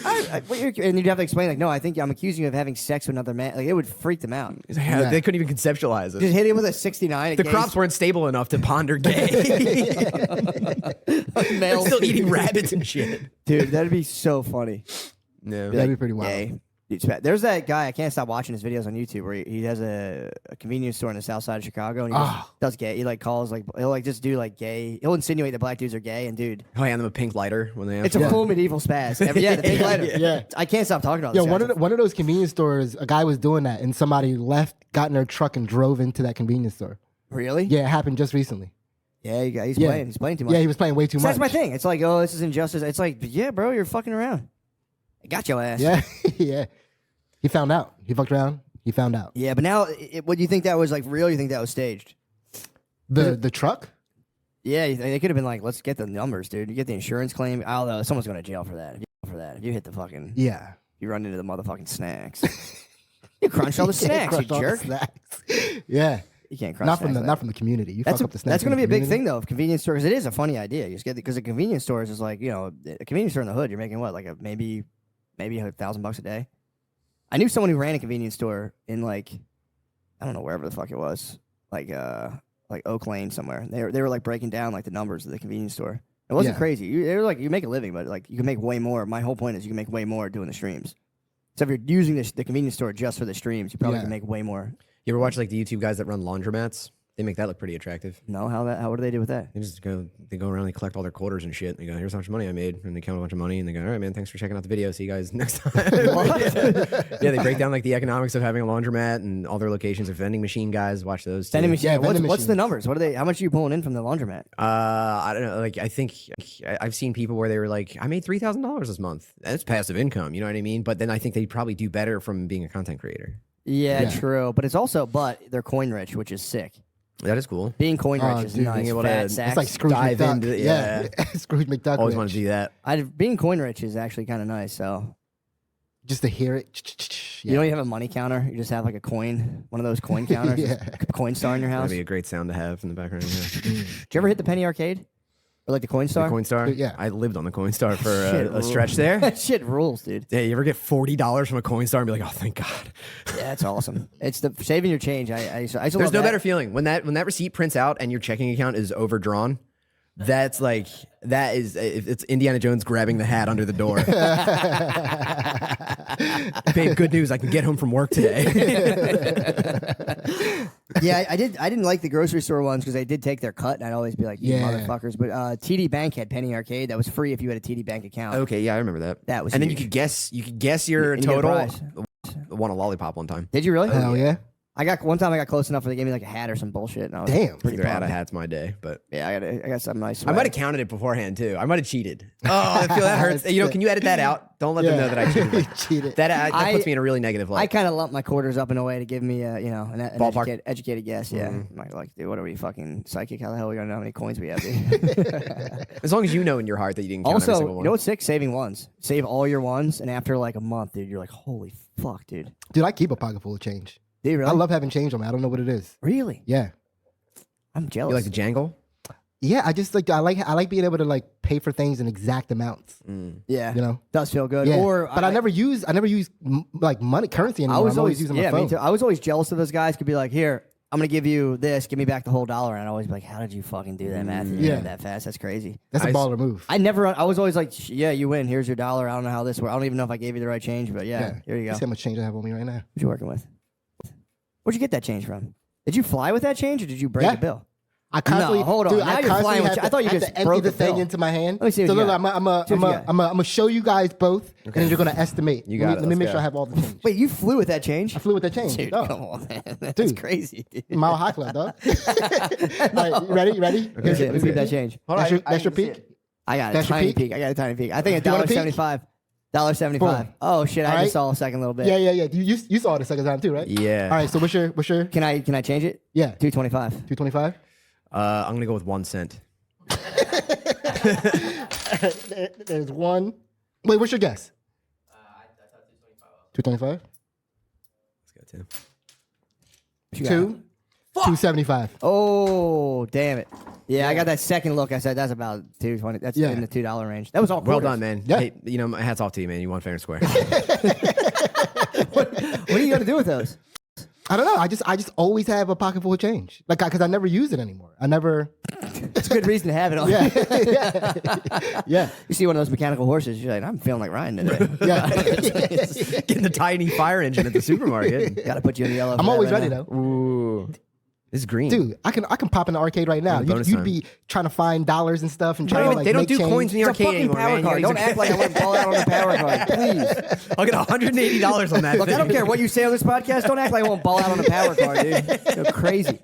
And you'd have to explain, like, no, I think I'm accusing you of having sex with another man. Like, it would freak them out. Yeah, they couldn't even conceptualize Just it. hit him with a 69. The crops weren't stable enough to ponder gay. They're still eating rabbits and shit. Dude, that'd be so funny. No. Be That'd be pretty wild. Gay. There's that guy. I can't stop watching his videos on YouTube where he has a convenience store in the south side of Chicago, and he does gay. He like calls like he'll like just do like gay. He'll insinuate that black dudes are gay, and dude, He'll hand them a pink lighter when they. it's a full medieval spaz. Yeah, the pink lighter. Yeah. I can't stop talking about Yo, this. one of those convenience stores, a guy was doing that, and somebody left, got in their truck, and drove into that convenience store. Really? Yeah, it happened just recently. Yeah, he's playing. He's playing too much. Yeah, he was playing way too So much. that's my thing. It's like, oh, this is injustice. It's like, yeah, bro, you're fucking around. I got your ass. Yeah, yeah. He found out. He fucked around. He found out. Yeah, but now, what do you think that was like real? Or you think that was staged? The truck? Yeah, they could have been like, let's get the numbers, dude. You get the insurance claim. Although someone's going to jail for that. If you hit the fucking, Yeah. you run into the motherfucking snacks. You crunch all the snacks, you Crushed all the jerk. snacks. Yeah. You can't crunch Not from snacks the not from the community. You That's fuck up the snacks. that's from going to be the a big community. thing though of convenience stores. It is a funny idea. You just get because the convenience stores is like, you know, a convenience store in the hood. You're making what, like maybe $1,000 a day. I knew someone who ran a convenience store in like, I don't know, wherever the fuck it was, like Oak Lane somewhere. They were like breaking down like the numbers of the convenience store. It wasn't Yeah. crazy. They were like, you make a living, but like you can make way more. My whole point is you can make way more doing the streams. So if you're using the convenience store just for the streams, you probably can make way more. You ever watch like the YouTube guys that run laundromats? They make that look pretty attractive. No, what do they do with that? They go around, they collect all their quarters and shit. They go, here's how much money I made, and they count a bunch of money, and they go, all right, man, thanks for checking out the video. See you guys next time. Yeah, they break down like the economics of having a laundromat and all their locations of vending machine guys. Watch those. Too. Vending machine. Yeah, what's vending the machines. numbers? What are they? How much are you pulling in from the laundromat? I don't know. Like, I think I've seen people where they were like, I made $3,000 this month. That's passive income. You know what I mean? But then I think they probably do better from being a content creator. Yeah, true. But it's also, they're coin rich, which is sick. That is cool. Being coin rich is dude, nice. being able Fat to- sacks. It's like Scrooge Dive McDuck. into- yeah. Scrooge McDuck. Always rich. want to do that. Being coin rich is actually kind of nice. So Just to hear it. you don't even have a money counter. You just have like a coin, one of those coin counters, Yeah. coin star in your house. That'd be a great sound to have in the background. Yeah. Did you ever hit the penny arcade or like the coin star? The Coinstar? Yeah. I lived on the Coinstar for Shit a stretch there. That shit rules, dude. Hey, you ever get $40 from a Coinstar and be like, oh, thank God. Yeah, that's awesome. It's the saving your change. I used to There's love no that. better feeling when that receipt prints out and your checking account is overdrawn. That's like it's Indiana Jones grabbing the hat under the door. Babe, good news! I can get home from work today. Yeah, I didn't like the grocery store ones because they did take their cut, and I'd always be like, "You Yeah. motherfuckers!" But TD Bank had Penny Arcade that was free if you had a TD Bank account. Okay, yeah, I remember that. That was and then huge. you could guess your And you get a total. prize. I won a lollipop one time. Did you really? Hell yeah. One time I got close enough where they gave me like a hat or some bullshit. And I was Damn. pretty Either out pumped. of hats my day, but Yeah, I got some nice. I might swag. have counted it beforehand too. I might have cheated. Oh, I feel that hurts. You know, can you edit that out? Don't let them know that I cheated. Cheated. That puts me in a really negative I light. kind of lumped my quarters up in a way to give me an Ballpark. educated guess. Yeah, Mm-hmm. I'm like, dude, what are we fucking psychic? How the hell are we gonna know how many coins we have? Dude? As long as you know in your heart that you didn't count every Also, single you one. know what's sick? Saving ones. Save all your ones, and after like a month, dude, you're like, holy fuck, dude. Dude, I keep a pocket full of change. Do you really? I love having change on me. I don't know what it is. Really? Yeah. I'm jealous. You like the jangle? Yeah, I just like I like being able to like pay for things in exact amounts. Yeah, You know? does feel good. Yeah. Or but I never use like money currency anymore. I was I'm always using my me phone. too. I was always jealous of those guys. Could be like, here, I'm gonna give you this. Give me back the whole dollar. And I'd always be like, how did you fucking do that math? Yeah. That fast. That's crazy. That's a baller move. I was always like, yeah, you win. Here's your dollar. I don't know how this works. I don't even know if I gave you the right change, but yeah, here you go. See how much change I have on me right now. What you working with? Where'd you get that change from? Did you fly with that change or did you break Yeah. the bill? I constantly No, hold on. Dude, Now I you're constantly flying with have I thought you have just to empty broke the the thing bill. into my hand. Let me see what So you look, got. I'm gonna show you guys both, and then you're gonna estimate. You got Let it. me make Let's sure go. I have all the change. Wait, you flew with that change? I flew with that change. Dude, dog. come on, man. That's Dude. crazy, dude. Mile High Club, dog. All right, you ready? You ready? Let me see Here's that change. That's your peak. I got a That's your tiny peak? peak. I got a tiny peak. I think a You want a peek? $1.75. $1.75. Boom. Oh shit! I All just right. saw a second little bit. Yeah. You saw it the second time too, right? Yeah. All right. So what's your? Can I change it? Yeah. 225. 225. I'm gonna go with 1 cent. There's one. Wait, what's your guess? I thought 225. 225. Let's go, Tim. 275. Oh damn it! Yeah, I got that second look. I said that's about 220. That's Yeah. in the $2 range. That was all. Well quarters. done, man. Yeah. Hey, you know, my hats off to you, man. You won fair and square. What are you gonna do with those? I don't know. I just always have a pocket full of change, like because I never use it anymore. I never. It's a good reason to have it on. Yeah. You see one of those mechanical horses, you're like, I'm feeling like riding today. Yeah. Getting the tiny fire engine at the supermarket. Got to put you in the yellow. I'm always ready though. Ooh. This is green. Dude, I can pop in the arcade right now. Yeah, bonus You'd time. be trying to find dollars and stuff and trying to like They don't make do change. coins in the It's a arcade fucking anymore, power man. card. You Don't gotta act like I went ball out on the power card, please. I'll get $180 on that. Look, I don't care what you say on this podcast. Don't act like I won't ball out on the power card, dude. You're crazy.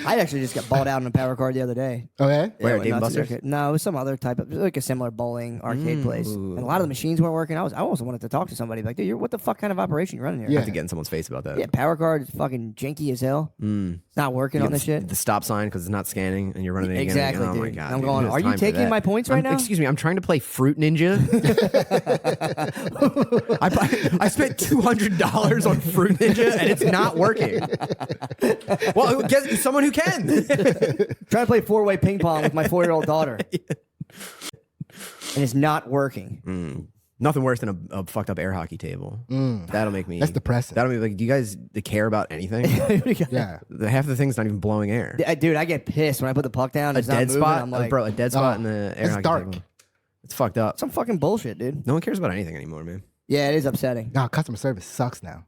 I actually just got balled out on a power card the other day. Oh yeah? Where, it went Dave & nuts at the Buster's? arcade. No, it was some other type of, like a similar bowling arcade place. And a lot of the machines weren't working. I almost wanted to talk to somebody like, dude, what the fuck kind of operation you running here? I have to get in someone's face about that. Yeah, power card is fucking janky as hell. It's not working on this shit. The stop sign because it's not scanning and you're running it Exactly, again. Oh my dude. god! I'm dude, going, who has are you time for taking that? my points right now? Excuse me, I'm trying to play Fruit Ninja. I spent $200 on Fruit Ninja and it's not working. Well, get someone who can. Trying to play 4-way ping pong with my 4-year-old daughter. And it's not working. Nothing worse than a fucked up air hockey table. That'll make me. That's depressing. That'll be like, do you guys care about anything? Yeah. Half of the thing's not even blowing air. Dude, I get pissed when I put the puck down. A It's not dead moving, spot, I'm like, bro. A dead spot in the air it's hockey dark. table. It's fucked up. some fucking bullshit, dude. No one cares about anything anymore, man. Yeah, it is upsetting. No, customer service sucks now.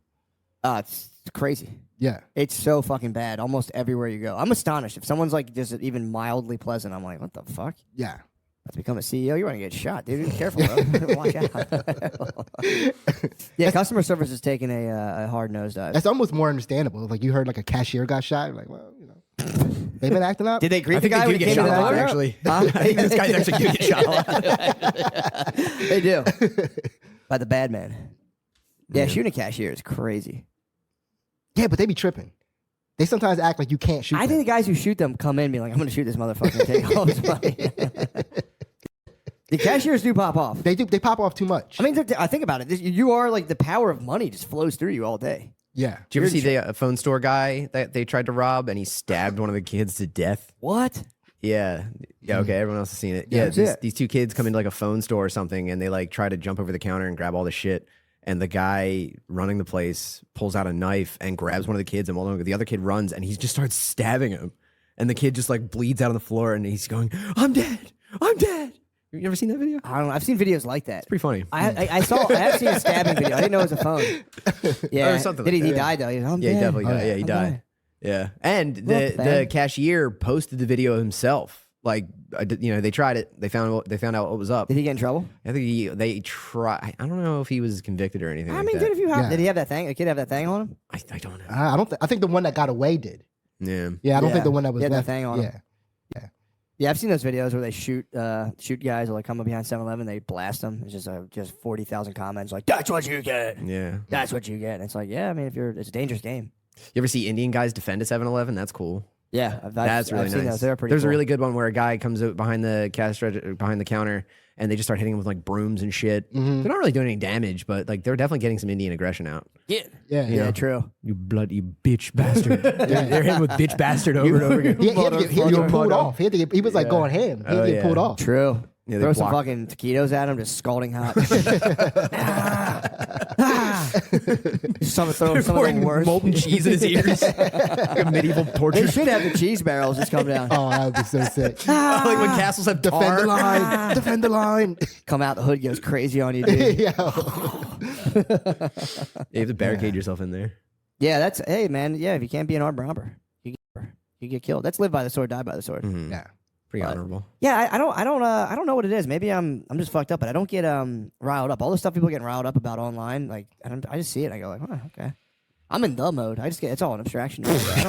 It's crazy. Yeah. It's so fucking bad almost everywhere you go. I'm astonished. If someone's like just even mildly pleasant, I'm like, what the fuck? Yeah. To become a CEO, you want to get shot, dude. Be careful, bro. Watch out. Yeah, customer service is taking a hard nosedive. That's almost more understandable. Like you heard like a cashier got shot. You're like, well, you know, they've been acting up. Did they greet I the think guy they when do he get came shot in a lot, the actually. Huh? I think this guy's actually do get shot a lot. They do. By the bad man. Yeah, shooting a cashier is crazy. Yeah, but they be tripping. They sometimes act like you can't shoot. I think the guys who shoot them come in and be like, I'm going to shoot this motherfucker and take all his money. The cashiers do pop off. They do. They pop off too much. I mean, I think about it. You are like the power of money just flows through you all day. Yeah. Did you ever see the phone store guy that they tried to rob and he stabbed one of the kids to death? What? Yeah. Yeah, okay, everyone else has seen it. Yeah, Yeah, that's it. these two kids come into like a phone store or something and they like try to jump over the counter and grab all the shit. And the guy running the place pulls out a knife and grabs one of the kids, and while the other kid runs and he just starts stabbing him. And the kid just like bleeds out on the floor and he's going, I'm dead. I'm dead. You ever seen that video? I don't know. I've seen videos like that. It's pretty funny. I have seen a stabbing video. I didn't know it was a phone. Yeah. Or something Did like he that. died though? He Yeah, he definitely died. Yeah, he died. Yeah. And the cashier posted the video himself. Like, they tried it. They found out what was up. Did he get in trouble? I think they tried. I don't know if he was convicted or anything. I like mean, that. dude, if you have, did he have that thing? A kid have that thing on him? I don't know. I don't. I think the one that got away did. Yeah. Yeah. I don't think the one that was He had left. that thing on him. Yeah. Yeah, I've seen those videos where they shoot guys or like come up behind 7-Eleven, they blast them. It's just 40,000 comments like, that's what you get. Yeah. That's what you get. And it's like, yeah, I mean, it's a dangerous game. You ever see Indian guys defend a 7-Eleven? That's cool. Yeah, That's really I've seen nice. those. They're pretty There's cool. a really good one where a guy comes out behind the behind the counter, and they just start hitting him with like brooms and shit. Mm-hmm. They're not really doing any damage, but like they're definitely getting some Indian aggression out. Yeah. Yeah. You Yeah, know? true. You bloody bitch bastard. They're hitting with bitch bastard over and over again. He had to get pulled off. He was like going ham. He had to get pulled off. True. Yeah, they Throw some block- fucking taquitos at him, just scalding hot. Throw some of the worst. molten cheese in his ears. Like a medieval torture. They should have the cheese barrels just come down. Oh, that would be so sick. Like when castles have Defend tar. the line. Defend the line. Come out, the hood goes crazy on you, dude. Yeah. You have to barricade yourself in there. Yeah, that's hey man. Yeah, if you can't be an armed robber, you get killed. That's live by the sword, die by the sword. Mhm. Yeah. Pretty But- honorable. Yeah, I don't know what it is. Maybe I'm just fucked up, but I don't get riled up. All the stuff people are getting riled up about online, like I just see it and I go like, oh, okay. I'm in the mode. I just get it's all an abstraction. I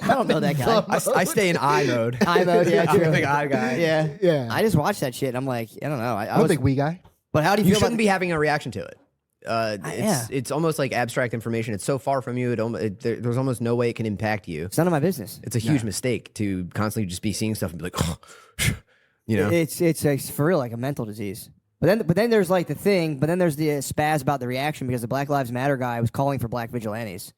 don't know that guy. I stay in I mode. I mode, yeah, I'm true. a big I guy. Yeah, Yeah. I just watch that shit. And I'm like, I don't know. I'm a big wee guy. But how do you You feel shouldn't about be having a reaction to it. yeah. It's almost like abstract information. It's so far from you. There's almost no way it can impact you. It's none of my business. It's a huge mistake to constantly just be seeing stuff and be like, you know. It's for real like a mental disease. But then there's like the thing. But then there's the spaz about the reaction because the Black Lives Matter guy was calling for black vigilantes,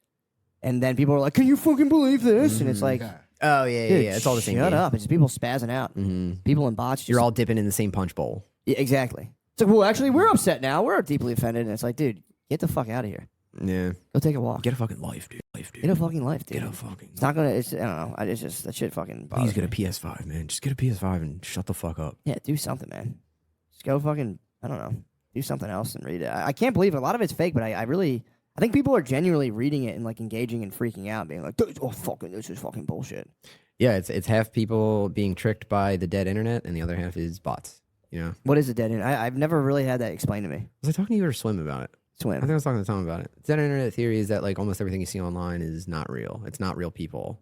and then people were like, "Can you fucking believe this?" And it's like, Oh yeah, dude, yeah. It's all the same. Shut game. up! It's just people spazzing out. Mhm. People in bots. Just, You're all dipping in the same punch bowl. Yeah, exactly. It's like, well, actually, we're upset now. We're deeply offended, and it's like, dude, get the fuck out of here. Yeah. Go take a walk. Get a fucking life, dude. Life life, dude. Get a fucking life, dude. Get a fucking. It's not gonna. It's I don't know. It's just that shit fucking. Please get a me. PS5, man. Just get a PS5 and shut the fuck up. Yeah, do something, man. Just go fucking. I don't know. Do something else and read it. I can't believe it. A lot of it's fake, but I think people are genuinely reading it and like engaging and freaking out, being like, this is fucking bullshit. Yeah, it's half people being tricked by the dead internet, and the other half is bots. You know. What is the dead internet? I've never really had that explained to me. Was I talking to you or Swim about it? Swim. I think I was talking to Tom about it. Dead internet theory is that like almost everything you see online is not real. It's not real people.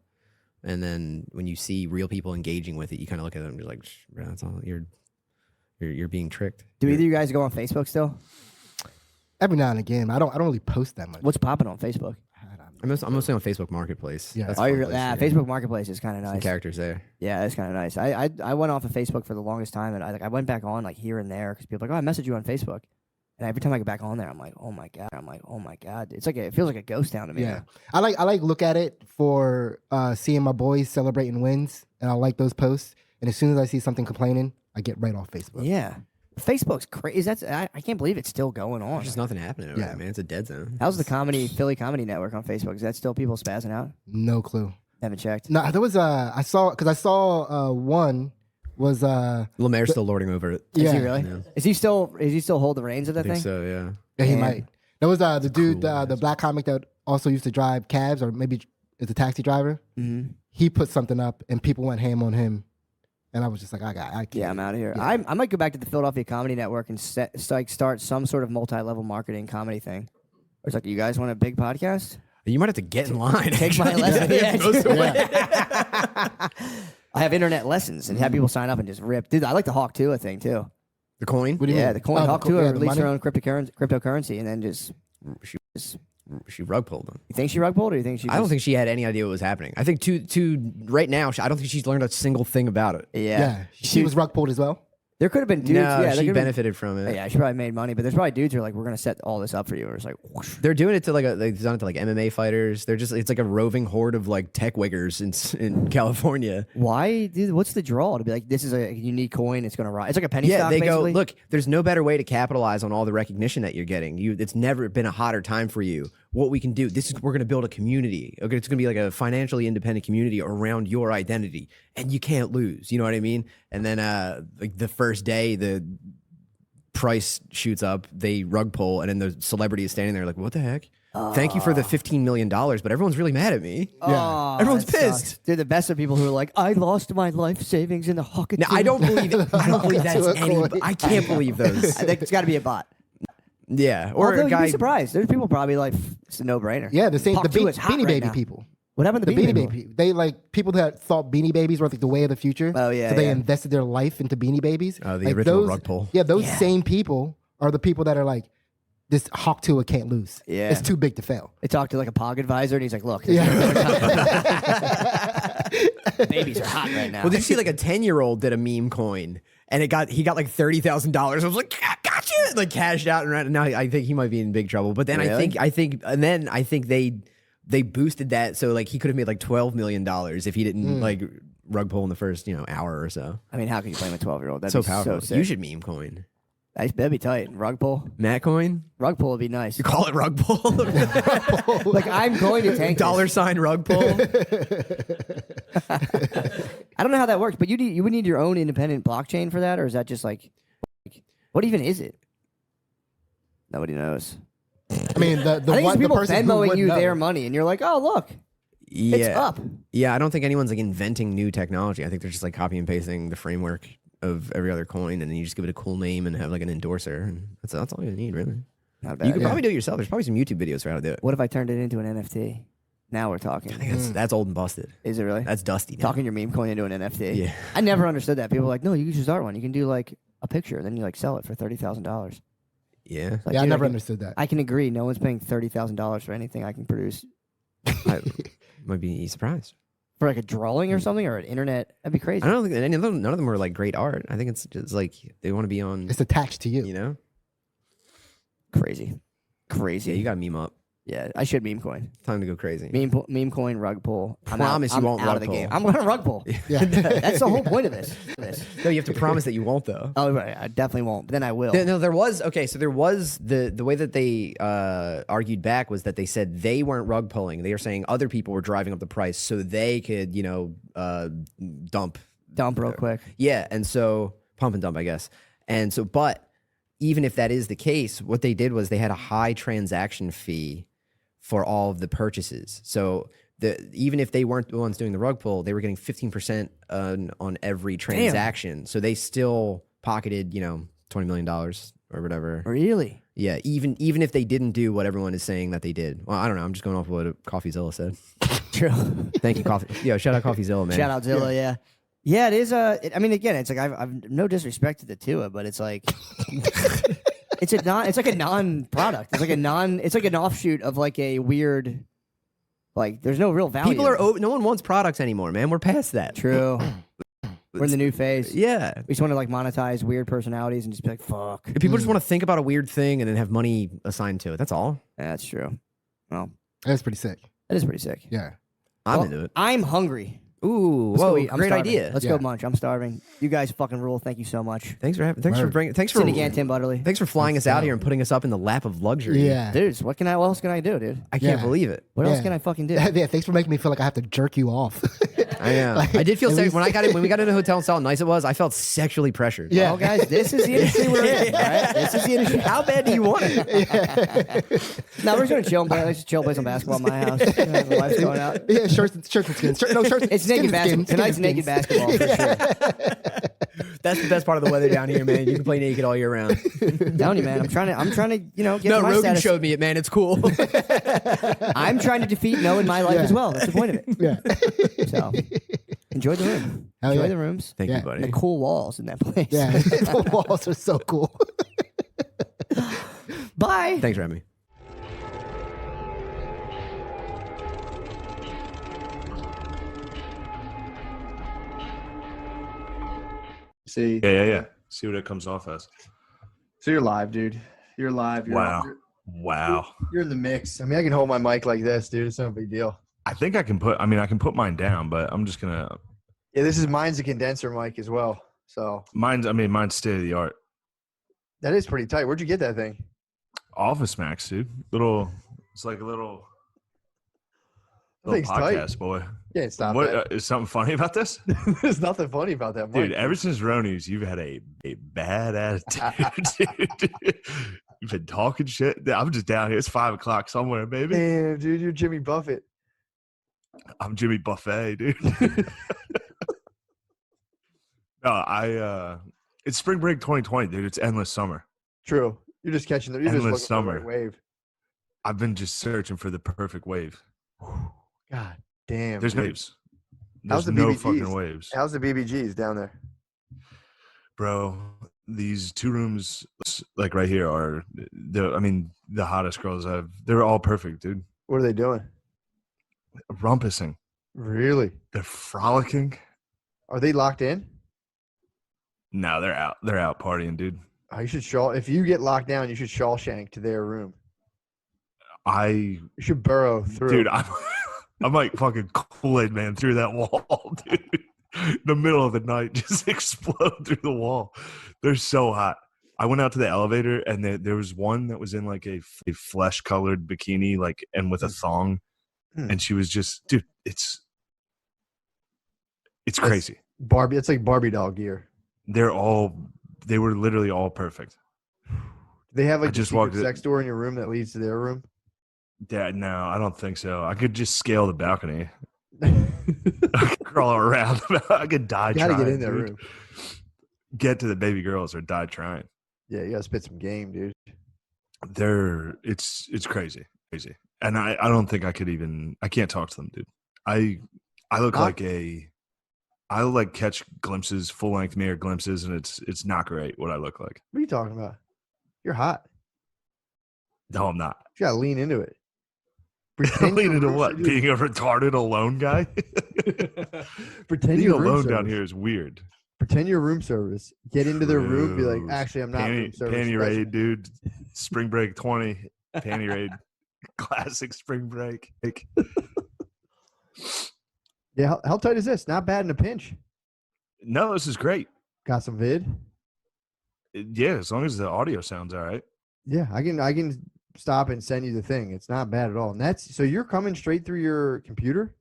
And then when you see real people engaging with it, you kind of look at them and you're like, bro, that's all you're being tricked. Do either of you guys go on Facebook still? Every now and again. I don't really post that much. What's popping on Facebook? I'm mostly on Facebook Marketplace. Yeah. That's Oh, a fun you're, place, yeah, yeah. Facebook Marketplace is kind of Some nice. characters there. Yeah, that's kind of nice. I went off of Facebook for the longest time, and I went back on like here and there because people are like, oh, I messaged you on Facebook, and every time I get back on there, I'm like, oh my god, it's like it feels like a ghost town to me. Yeah, I like look at it for seeing my boys celebrating wins, and I like those posts. And as soon as I see something complaining, I get right off Facebook. Yeah. Facebook's crazy. I can't believe it's still going on. There's just nothing happening over Yeah. there, man. It's a dead zone. How's the Philly Comedy Network on Facebook? Is that still people spazzing out? No clue. Haven't checked. No, there was I saw one was Lemaire's still lording over it. Is yeah. he really? Yeah. Is he still hold the reins of I that think thing? so, yeah. Yeah, he Man. might. There was the dude, cool the black comic that also used to drive cabs, or maybe is a taxi driver. Mm-hmm. He put something up, and people went ham on him, and I was just like, I can't. Yeah, I'm out of here. Yeah. I might go back to the Philadelphia Comedy Network and start some sort of multi-level marketing comedy thing. Or it's like, you guys want a big podcast? You might have to get in line. Take my lesson. Yeah, most of the way. I have internet lessons and have people sign up and just rip. Dude, I like the Hawk Tua thing too. The coin? What do you Yeah, mean? the coin Oh, Hawk the Tua the released her money? own cryptocurrency and then just. She rug pulled them. You think she rug pulled or you think she? I don't think she had any idea what was happening. I think to right now, I don't think she's learned a single thing about it. Yeah. She was rug pulled as well. There could have been dudes. No, yeah, there she could have been- benefited from it. Yeah, she probably made money, but there's probably dudes who are like, we're gonna set all this up for you. Or it's like, whoosh. They're doing it to they've done it to like MMA fighters. It's like a roving horde of like tech wiggers in California. Why, dude? What's the draw to be like? This is a unique coin. It's gonna rise. It's like a penny Yeah, stock. they basically. go, look, there's no better way to capitalize on all the recognition that you're getting. It's never been a hotter time for you. What we can do, we're going to build a community. Okay, it's going to be like a financially independent community around your identity, and you can't lose. You know what I mean? And then like the first day, the price shoots up, they rug pull, and then the celebrity is standing there like, what the heck? Thank you for the $15 million, but everyone's really mad at me. Oh, Everyone's that pissed. sucks. Dude, the best of people who are like, I lost my life savings in the Hawk. Now, I don't believe that's To a any. coin. I can't believe those. I think it's got to be a bot. Yeah, or Although a you'd guy. be surprised. There's people probably like, it's a no-brainer. Yeah, the same. Hawk The Tua is hot Beanie right Baby now. people. What happened to The Beanie Baby? Baby. They like people that thought Beanie Babies were like the way of the future. Oh, yeah, So they yeah. invested their life into Beanie Babies. Oh, the Like, original those- rug pull. Yeah, those same people are the people that are like, this Hawk Tua can't lose. Yeah. It's too big to fail. They talked to like a POG advisor, and he's like, look, Yeah. babies are hot right now. Well, did you see like a 10-year-old did a meme coin and he got like $30,000. I was like, gotcha, like cashed out and ran. Now I think he might be in big trouble. But then Really? I think they boosted that so like he could have made like $12 million if he didn't like rug pull in the first hour or so. I mean, how can you blame a 12-year-old? That'd So be powerful. so sick. You should meme coin. That'd be tight. Rug pull. Matt coin. Rug pull would be nice. You call it rug pull. Like, I'm going to tank Dollar this. sign rug pull. I don't know how that works, but you would need your own independent blockchain for that, or is that just like what even is it? Nobody knows. I mean, the I think one it's people person who Venmoing would you know. their money, and you're like, oh look, Yeah. it's up. Yeah, I don't think anyone's like inventing new technology. I think they're just like copy and pasting the framework of every other coin, and then you just give it a cool name and have like an endorser. And that's all you need, really. Not bad. You could yeah. probably do it yourself. There's probably some YouTube videos for how to do it. What if I turned it into an NFT? Now we're talking. I think that's old and busted. Is it really? That's dusty. Now. Talking your meme coin into an NFT. Yeah. I never understood that. People were like, no, you can just start one. You can do like a picture, then you like sell it for $30,000. Yeah. Like, Yeah, I dude, never can- understood that. I can agree. No one's paying $30,000 for anything I can produce I might be surprised. for like a drawing or something or an internet. That'd be crazy. I don't think none of them are like great art. I think it's just like they want to be on. It's attached to you. You know. Crazy. Yeah, you got to meme up. Yeah, I should meme coin. Time to go crazy. Meme coin, rug pull. Promise you won't out rug of the pull. game. I'm going to rug pull. Yeah. That's the whole point of this. No, you have to promise that you won't, though. Oh, right. I definitely won't. But then I will. No, there was the way that they argued back was that they said they weren't rug pulling. They were saying other people were driving up the price so they could, dump real quick. Yeah, and so pump and dump, I guess. And so, but even if that is the case, what they did was they had a high transaction fee for all of the purchases. So even if they weren't the ones doing the rug pull, they were getting 15% on every transaction. Damn. So they still pocketed, $20 million or whatever. Really? Yeah. Even if they didn't do what everyone is saying that they did. Well, I don't know. I'm just going off what CoffeeZilla said. True. Thank you, Coffee. Yo, shout out CoffeeZilla, man. Shout out Zilla, yeah. Yeah, it is. Again, it's like I've no disrespect to the Tua, but it's like it's like a non-product. It's like an offshoot of like a weird, like there's no real value. No one wants products anymore, man. We're past that. True. We're in the new phase. Yeah. We just want to like monetize weird personalities and just be like, fuck. People just want to think about a weird thing and then have money assigned to it. That's all. Yeah, that's true. Well, that's pretty sick. That is pretty sick. Yeah. I'm into it. I'm hungry. Ooh, Let's go eat. great starving. idea. Let's go munch. I'm starving. You guys fucking rule. Thank you so much. Thanks for bringing. Thanks for Rainey Tim Butterly. Thanks for flying us out here and putting us up in the lap of luxury. Yeah, dude. What else can I do, dude? I can't believe it. What else can I fucking do? Yeah, thanks for making me feel like I have to jerk you off. I know. I did feel when we got into the hotel and saw how nice it was. I felt sexually pressured. Yeah, well, guys, this is the industry we're in. All right, this is the industry. How bad do you want it? No, we're just gonna chill and play. Let's just chill, play some basketball at my house. The wife's going out. Yeah, shirts and skins. Shirts. It's naked basketball. Tonight's naked basketball for sure. That's the best part of the weather down here, man. You can play naked all year round. I'm telling you, man. I'm trying to, get no, my Rogan status. showed me it, man. It's cool. I'm trying to defeat no in my life as well. That's the point of it. Yeah. So enjoy the room. Enjoy the rooms. Thank you, buddy. And the cool walls in that place. Yeah, the walls are so cool. Bye. Thanks for having me. See? Yeah. See what it comes off as. So you're live, dude. You're live. Wow. You're in the mix. I mean, I can hold my mic like this, dude. It's no big deal. I think I can put mine down, but I'm just gonna. Yeah, mine's a condenser mic as well. So mine's state of the art. That is pretty tight. Where'd you get that thing? Office Max, dude. It's like a little Thing's podcast, tight. boy. Yeah, stop What that. is something funny about this? There's nothing funny about that mic. Dude, ever since Ronies, you've had a bad attitude, dude. You've been talking shit. I'm just down here. It's 5 o'clock somewhere, baby. Damn, dude, you're Jimmy Buffett. I'm Jimmy Buffet, dude. No, it's spring break 2020, dude. It's endless summer. True. You're just catching you're Endless just looking for the summer. right wave. I've been just searching for the perfect wave. God damn. There's dude. waves. How's There's the no BBGs? fucking waves. How's the BBGs down there? Bro, these 2 rooms, like right here, are the hottest girls they're all perfect, dude. What are they doing? Rumpusing. Really? They're frolicking. Are they locked in? No, they're out. They're out partying, dude. Oh, you should if you get locked down, you should Shawshank to their room. You should burrow through. Dude, I'm like fucking Kool-Aid man through that wall, dude. In the middle of the night, just explode through the wall. They're so hot. I went out to the elevator, and there was one that was in like a flesh-colored bikini, like, and with a thong, and she was just, dude, it's crazy. Barbie, it's like Barbie doll gear. They were literally all perfect. They have like just a walked sex door in your room that leads to their room. Yeah, no, I don't think so. I could just scale the balcony. I could crawl around. I could die You trying. gotta get in their dude. room. Get to the baby girls or die trying. Yeah, you gotta spit some game, dude. It's crazy. And I don't think I can't talk to them, dude. I look I like catch glimpses, full length mirror glimpses, and it's not great what I look like. What are you talking about? You're hot. No, I'm not. You gotta lean into it. Lean into what? Being a retarded alone guy? Pretend being you're room alone down service. here is weird. Pretend you're room service. Get into their room. Be like, True. actually, I'm not room service. Panty raid, dude. Spring break 20. Panty raid. Classic spring break. Yeah, how tight is this? Not bad in a pinch. No, this is great. Got some vid. Yeah, as long as the audio sounds all right. Yeah, I can stop and send you the thing. It's not bad at all. And that's so you're coming straight through your computer?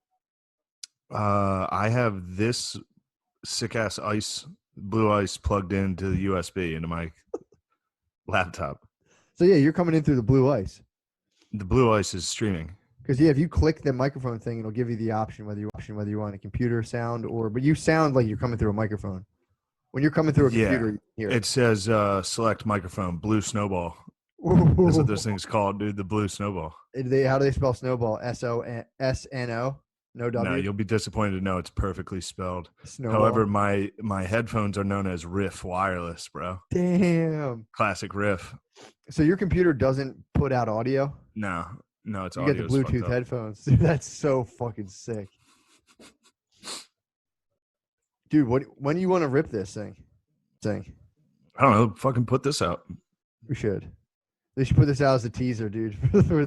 I have this sick ass blue ice plugged into the USB into my laptop. So yeah, you're coming in through the blue ice. The blue ice is streaming. Because yeah, if you click the microphone thing, it'll give you the option whether you want a computer sound but you sound like you're coming through a microphone. When you're coming through a computer, you hear it says select microphone, blue snowball. Ooh. That's what this thing's called, dude. The blue snowball. How do they spell snowball? SOSNO? No W. No, you'll be disappointed to know it's perfectly spelled. Snowball. However, my headphones are known as Riff Wireless, bro. Damn. Classic Riff. So your computer doesn't put out audio? No, it's you audio. You got the Bluetooth headphones. Dude, that's so fucking sick. Dude, when do you want to rip this thing? I don't know. Fucking put this out. We should. They should put this out as a teaser, dude.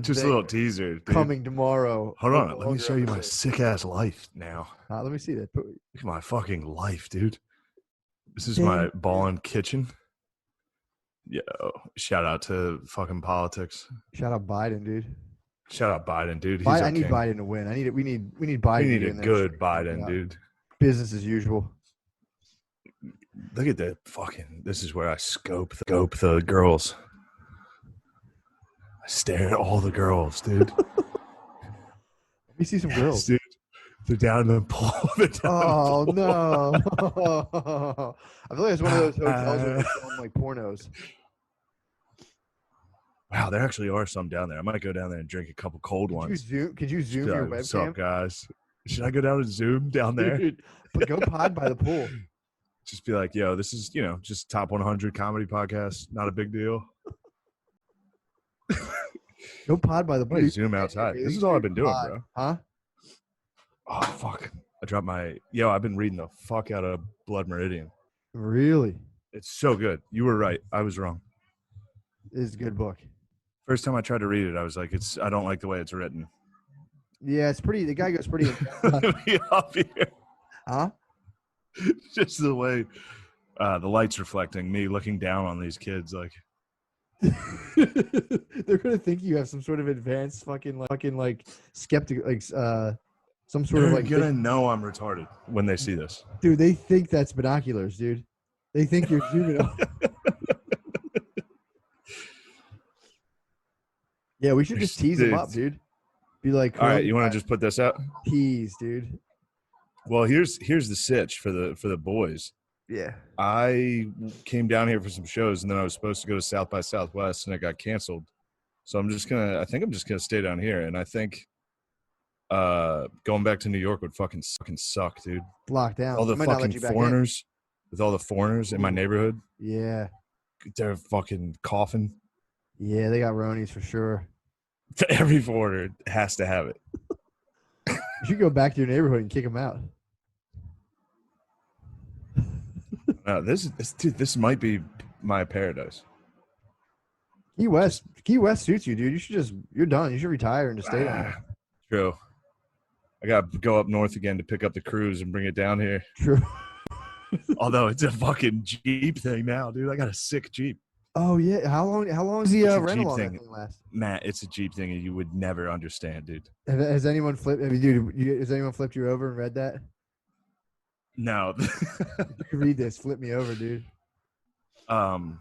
Just a little teaser. Dude. Coming tomorrow. Hold on. Let me show you my sick ass life now. Let me see that. Look at my fucking life, dude. This is my ballin' kitchen. Yo, shout out to fucking politics. Shout out Biden, dude. Shout out Biden, dude. He's I need Biden to win. We need Biden. We need a good Biden, dude. Business as usual. Look at that fucking. This is where I scope the girls. I stare at all the girls, dude. Let me see some girls, dude. They're down in the pool. Oh no! I feel like it's one of those hotels where they're filming like pornos. Wow, there actually are some down there. I might go down there and drink a couple cold ones. Could you zoom your webcam? What's up, guys? Should I go down and zoom down there? Dude, but go pod by the pool. Just be like, yo, this is, just top 100 comedy podcast. Not a big deal. Go pod by the pool. Zoom outside. This is all I've been doing, bro. Huh? Oh, fuck. I dropped I've been reading the fuck out of Blood Meridian. Really? It's so good. You were right. I was wrong. It's a good book. First time I tried to read it, I was like, I don't like the way it's written. Yeah, it's pretty. The guy goes pretty. Up here. Huh? Just the way the light's reflecting me looking down on these kids, like they're gonna think you have some sort of advanced fucking skeptic, some sort they're of gonna know I'm retarded when they see this. Dude, they think that's binoculars, dude. They think you're zooming out. Yeah, we should just tease them up, dude. Be like, all right, you want to just put this out? Tease, dude. Well, here's the sitch for the boys. Yeah. I came down here for some shows, and then I was supposed to go to South by Southwest, and it got canceled. So I think I'm just gonna stay down here, and I think going back to New York would fucking suck, dude. Locked down. All the fucking foreigners, with all the foreigners in my neighborhood. Yeah. They're fucking coughing. Yeah, they got Ronies for sure. Every foreigner has to have it. You should go back to your neighborhood and kick them out. This might be my paradise. Key West suits you, dude. You're done. You should retire and just stay down. True. I got to go up north again to pick up the cruise and bring it down here. True. Although it's a fucking Jeep thing now, dude. I got a sick Jeep. Oh yeah. How long is the rental on that thing last? Matt, it's a Jeep thing and you would never understand, dude. Has anyone flipped? Has anyone flipped you over and read that? No. You can read this. Flip me over, dude. No,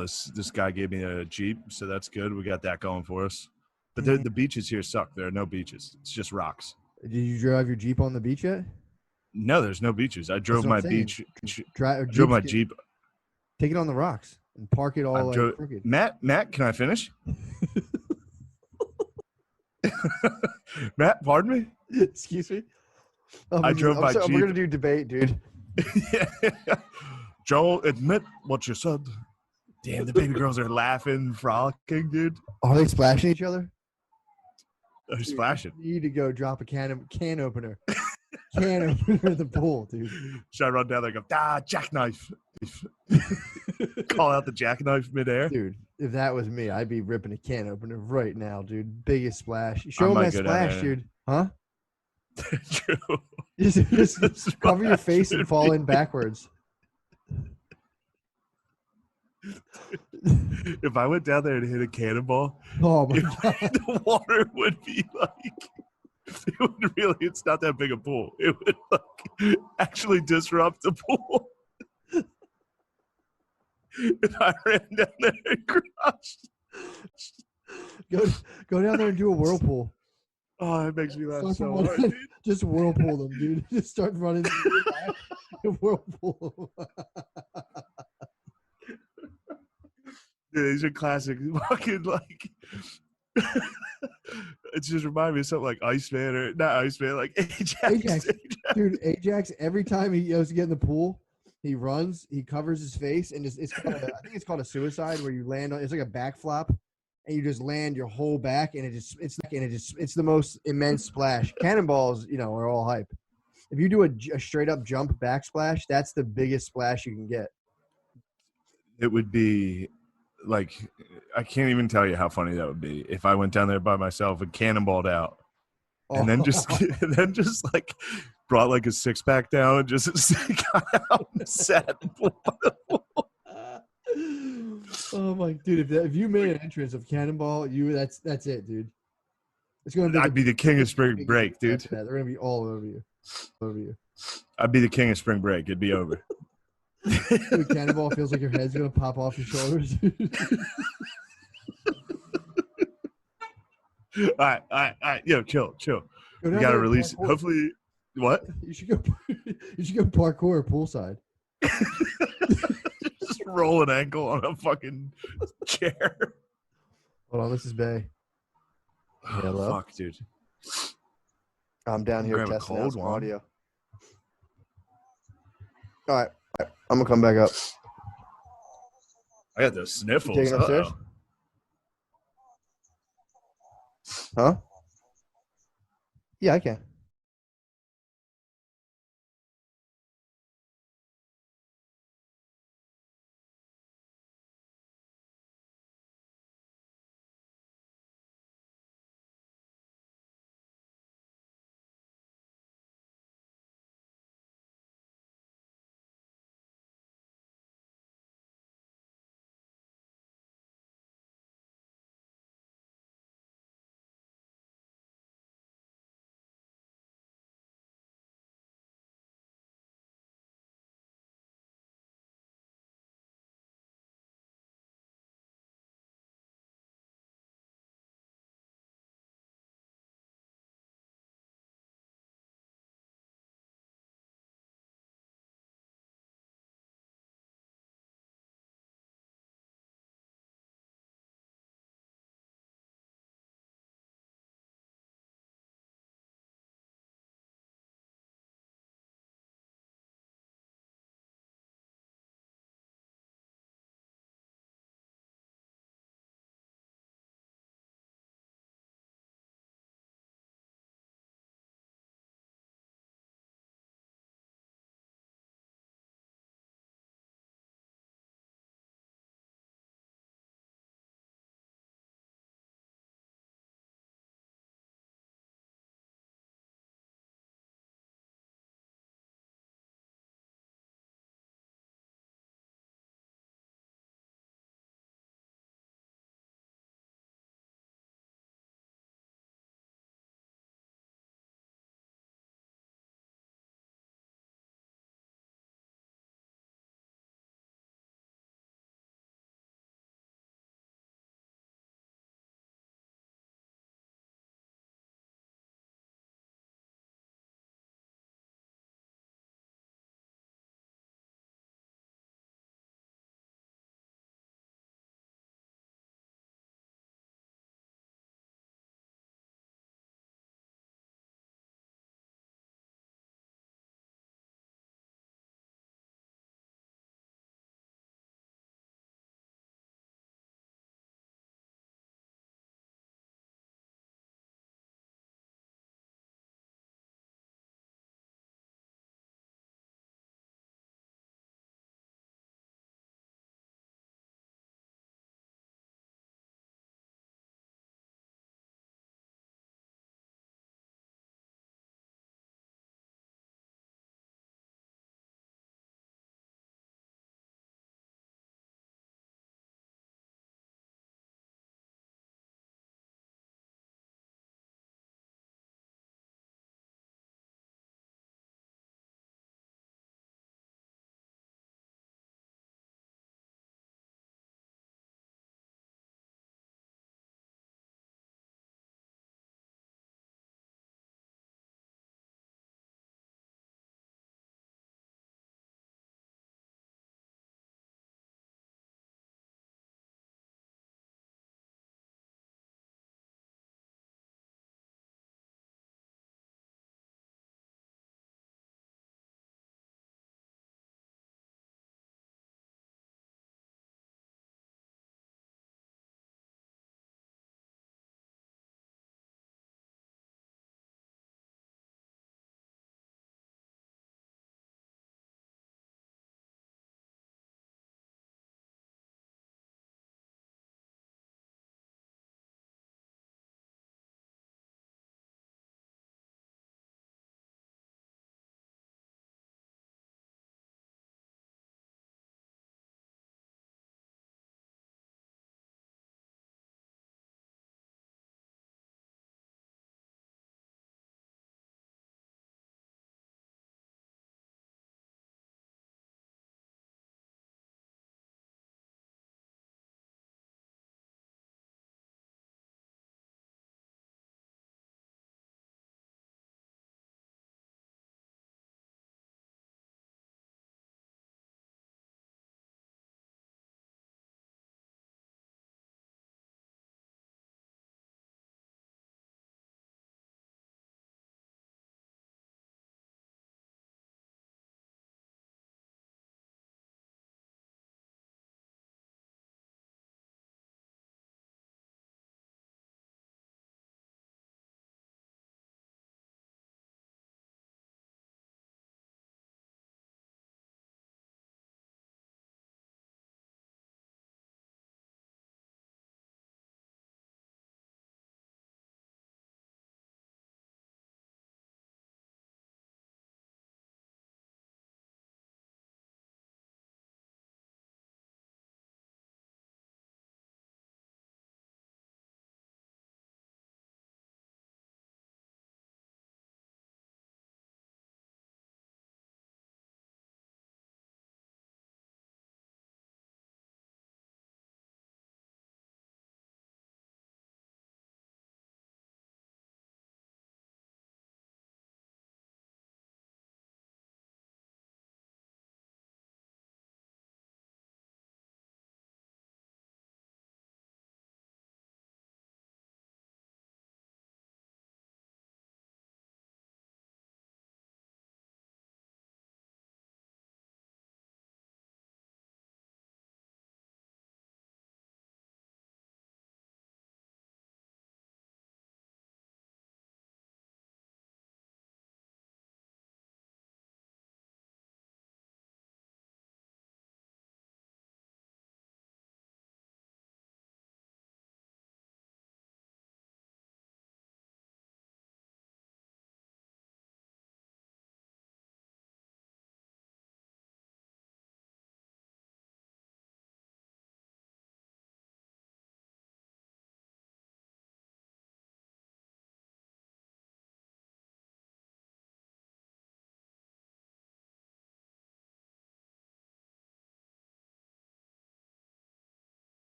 this guy gave me a Jeep, so that's good. We got that going for us. But the beaches here suck. There are no beaches. It's just rocks. Did you drive your Jeep on the beach yet? No, there's no beaches. I drove my beach. Drove my Jeep. Take it on the rocks and park it all crooked. Matt, can I finish? Matt, pardon me? Excuse me? I drove my Jeep. We're going to do debate, dude. Yeah. Joel, admit what you said. Damn, the baby girls are laughing, frolicking, dude. Are they splashing each other? They're splashing. You need to go drop a can opener. Can opener in the pool, dude. Should I run down there and go, jackknife? Call out the jackknife midair? Dude, If that was me, I'd be ripping a can opener right now, dude. Biggest splash. Show him might that go down splash, there. dude. Huh? True. Just cover your face and fall in backwards. If I went down there and hit a cannonball, Oh my God. the water would be like, it would really, it's not that big a pool. It would like actually disrupt the pool. If I ran down there and crushed. Go down there and do a whirlpool. Oh, it makes me laugh Fucking so one- hard, dude. Just whirlpool them, dude. Just start running. Whirlpool. Dude, these are classic fucking like. It just reminded me of something like Iceman or not Iceman, like Ajax. Ajax. Dude, Ajax, every time he goes to get in the pool, he runs, he covers his face, and it's called I think it's called a suicide where you land on it's like a backflop and you just land your whole back and it's the most immense splash. Cannonballs, are all hype. If you do a straight up jump backsplash, that's the biggest splash you can get. It would be like, I can't even tell you how funny that would be if I went down there by myself and cannonballed out, and then just like brought like a 6-pack down and just got out and sat. Oh my dude! If you made an entrance of Cannonball, that's it, dude. It's gonna be. I'd be the king of spring break, dude. They're gonna be all over you. I'd be the king of spring break. It'd be over. Dude, Cannonball feels like your head's gonna pop off your shoulders. All right. Yo, chill. Go We down gotta there and release. parkour. Hopefully, what? You should go. You should go parkour poolside. Just roll an ankle on a fucking chair. Hold on, this is Bay. Hello? Fuck, dude. I'm down here Grab a testing out cold some one. audio. All right, I'm gonna come back up. I got those sniffles. You taking upstairs? Uh-oh. Huh? Yeah, I can.